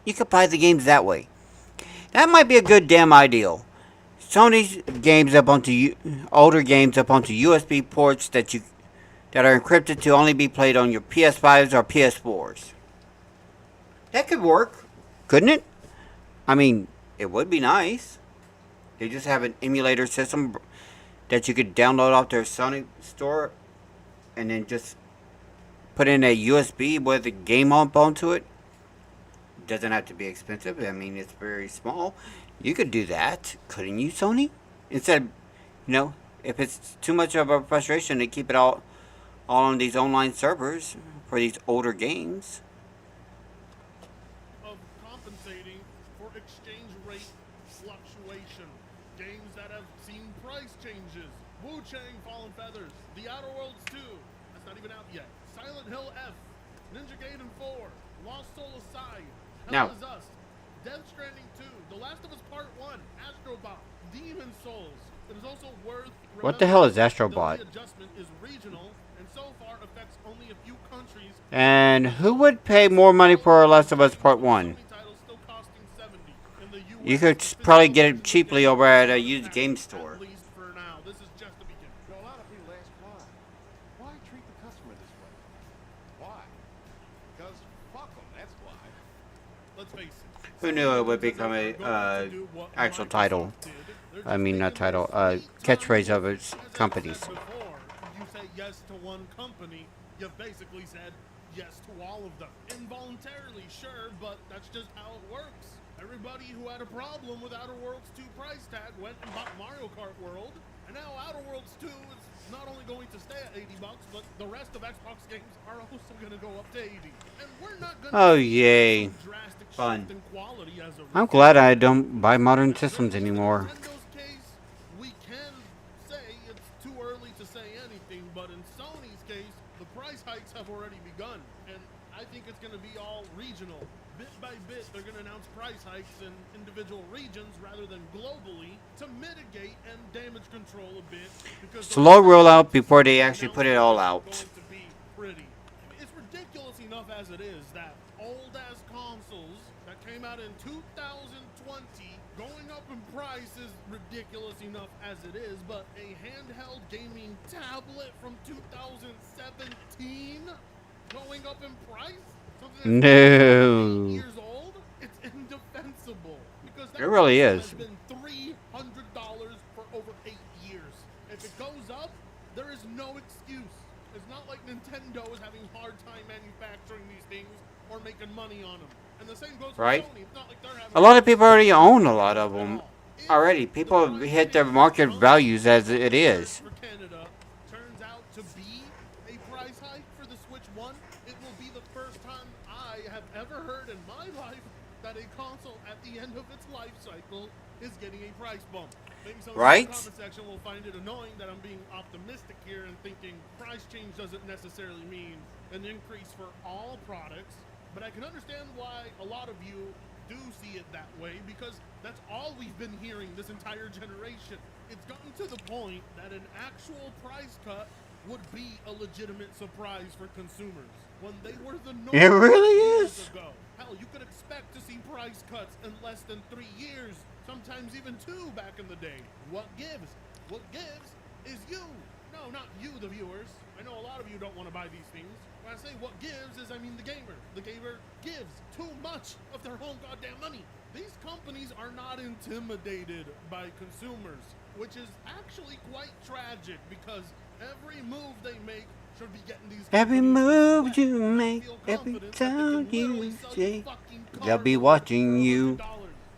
you could buy the games that way. That might be a good damn ideal. Sony's games up onto older games up onto USB ports that are encrypted to only be played on your PS5s or PS4s. That could work, couldn't it? I mean, it would be nice. They just have an emulator system that you could download off their Sony store and then just put in a USB with a game onto it. Doesn't have to be expensive. I mean, it's very small. You could do that, couldn't you, Sony? Instead, if it's too much of a frustration to keep it all on these online servers for these older games. Of compensating for exchange rate fluctuation. Games that have seen price changes. Wu-Chang Fallen Feathers. The Outer Worlds 2. That's not even out yet. Silent Hill F. Ninja Gaiden 4. Lost Soul Aside. Hell Is Us. Death Stranding 2. The Last of Us Part 1. Astrobot. Demon Souls. It is also worth What the hell is Astrobot? the adjustment is regional and so far affects only a few countries. And who would pay more money for Last of Us Part 1? You could probably get it cheaply over at a used game store. At least for now. This is just the beginning. A lot of people ask why. Why treat the customer this way? Why? Because fuck them, that's why. Let's face it. Who knew it would become a actual title? I mean, not title, catchphrase of its companies. Before you say yes to one company, you've basically said yes to all of them. Involuntarily, sure, but that's just how it works. Everybody who had a problem with Outer Worlds 2 price tag went and bought Mario Kart World, and now Outer Worlds 2 is not only going to stay at $80, but the rest of Xbox games are also going to go up to $80. And we're not going Oh, yay. Fun. I'm glad I don't buy modern systems anymore. Nintendo's case, we can say it's too early to say anything, but in Sony's case, the price hikes have already begun, and I think it's going to be all regional. Bit by bit, they're going to announce price hikes in individual regions rather than globally to mitigate and damage control a bit. Because Slow rollout before they actually put it all out. It's ridiculous enough as it is that old-ass consoles that came out in 2020 going up in price is ridiculous enough as it is, but a handheld gaming tablet from 2017 going up in price? No. Years old? It's indefensible because that It really console is. has been $300 for over 8 years. If it goes up, there is no excuse. It's not like Nintendo is having a hard time manufacturing these things or making money on them. And the same goes for Right? Sony. It's not like they're having A lot of people already own a lot of them. Already. People have hit their market values as it is. for Canada turns out to be a price hike for the Switch 1, it will be the first time I have ever heard in my life that a console at the end of its life cycle is getting a price bump. Maybe some Right? in the comment section will find it annoying that I'm being optimistic here and thinking price change doesn't necessarily mean an increase for all products, but I can understand why a lot of you do see it that way because that's all we've been hearing this entire generation. It's gotten to the point that an actual price cut would be a legitimate surprise for consumers when they were the norm It really years is. ago. Hell, you could expect to see price cuts in less than 3 years, sometimes even 2 back in the day. What gives? What gives is you. No, not you, the viewers. I know a lot of you don't want to buy these things. When I say what gives is I mean the gamer. The gamer gives too much of their own goddamn money. These companies are not intimidated by consumers, which is actually quite tragic because every move they make should be getting these Every companies move you make, every time you say, they'll be watching you.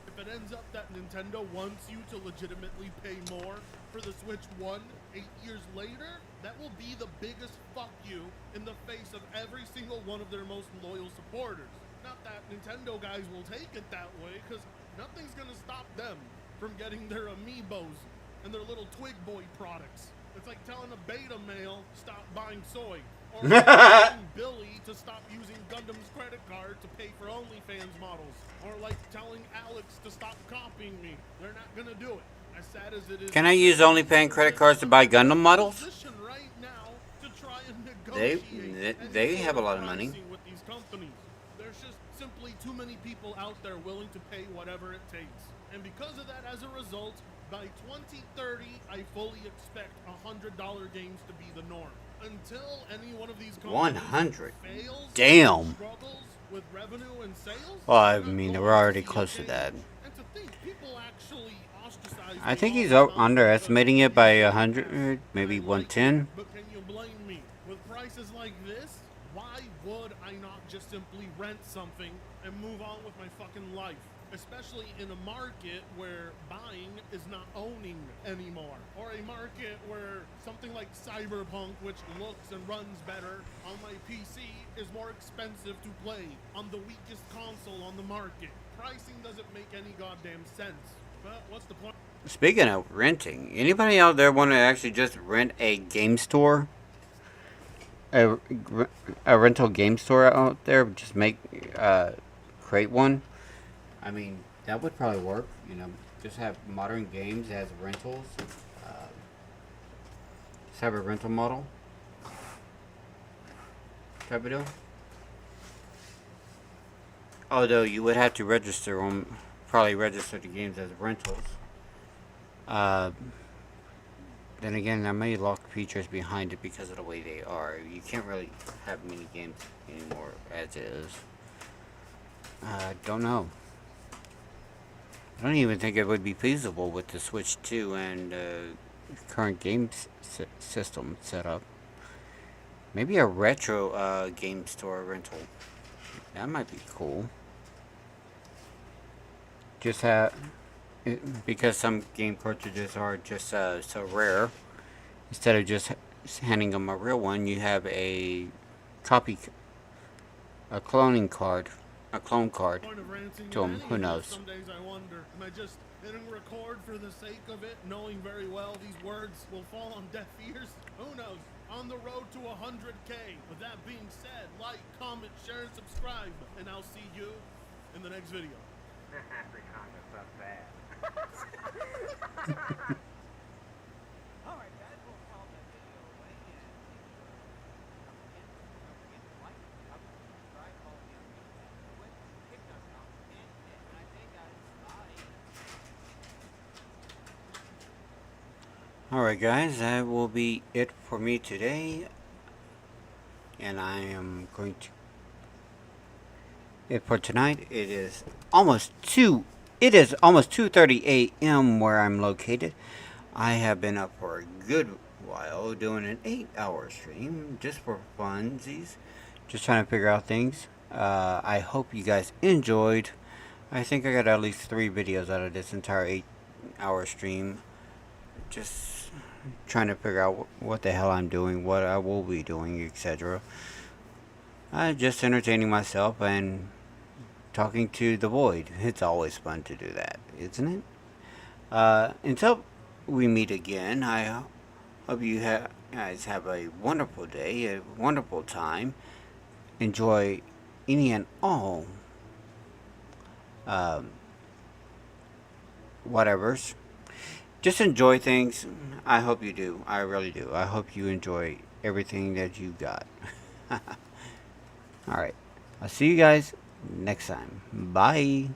If it ends up that Nintendo wants you to legitimately pay more for the Switch 1 8 years later, that will be the biggest fuck you in the face of every single one of their most loyal supporters. Not that Nintendo guys will take it that way, because nothing's gonna stop them from getting their amiibos and their little Twig Boy products. It's like telling a beta male stop buying soy, or telling Billy to stop using Gundam's credit card to pay for OnlyFans models, or like telling Alex to stop copying me. They're not gonna do it. As sad as it is. Can I use OnlyFans credit cards to buy Gundam models? Position right now to try and They negotiate have a lot of money. pricing with these companies. There's just simply too many people out there willing to pay whatever it takes. And because of that, as a result, by 2030, I fully expect $100 games to be the norm. Until any one of these companies 100. fails, Damn. struggles with revenue and sales, Well, I mean, we're already close to that. and to think people actually ostracize I me think all he's the time underestimating it by 100, maybe 110. But can you blame me? With prices like this, why would I not just simply rent something and move on with my fucking life? Especially in a market where buying is not owning anymore. Or a market where something like Cyberpunk, which looks and runs better on my PC, is more expensive to play on the weakest console on the market. Pricing doesn't make any goddamn sense. But what's the point? Speaking of renting, anybody out there want to actually just rent a game store? A rental game store out there? Just create one? I mean, that would probably work. You know, just have modern games as rentals. Just have a rental model type of deal. Although you would have to register them, probably register the games as rentals. Then again, there may lock features behind it because of the way they are. You can't really have many games anymore as is. Don't know. I don't even think it would be feasible with the Switch 2 and current game system setup. Maybe a retro game store rental. That might be cool. Just because some game cartridges are just so rare. Instead of just handing them a real one, you have a clone card to them. Who knows? Some days I wonder, am I just hitting record for the sake of it, knowing very well these words will fall on deaf ears? Who knows? On the road to 100K. With that being said, like, comment, share, and subscribe, and I'll see you in the next video. Alright guys, we'll call that video away and subscribe, follow me on Twitch, kick.com, and I say guys, bye. Alright guys, that will be it for me today. And I am going to it for tonight. It is almost 2:30 a.m. where I'm located. I have been up for a good while doing an 8-hour stream just for funsies, just trying to figure out things. I hope you guys enjoyed. I think I got at least 3 videos out of this entire 8-hour stream, just trying to figure out what the hell I'm doing, what I will be doing, etc. Just entertaining myself and talking to the void. It's always fun to do that, isn't it? Until we meet again, I hope you guys have a wonderful day, a wonderful time. Enjoy any and all whatevers. Just enjoy things. I hope you do. I really do. I hope you enjoy everything that you got. Alright. I'll see you guys next time. Bye.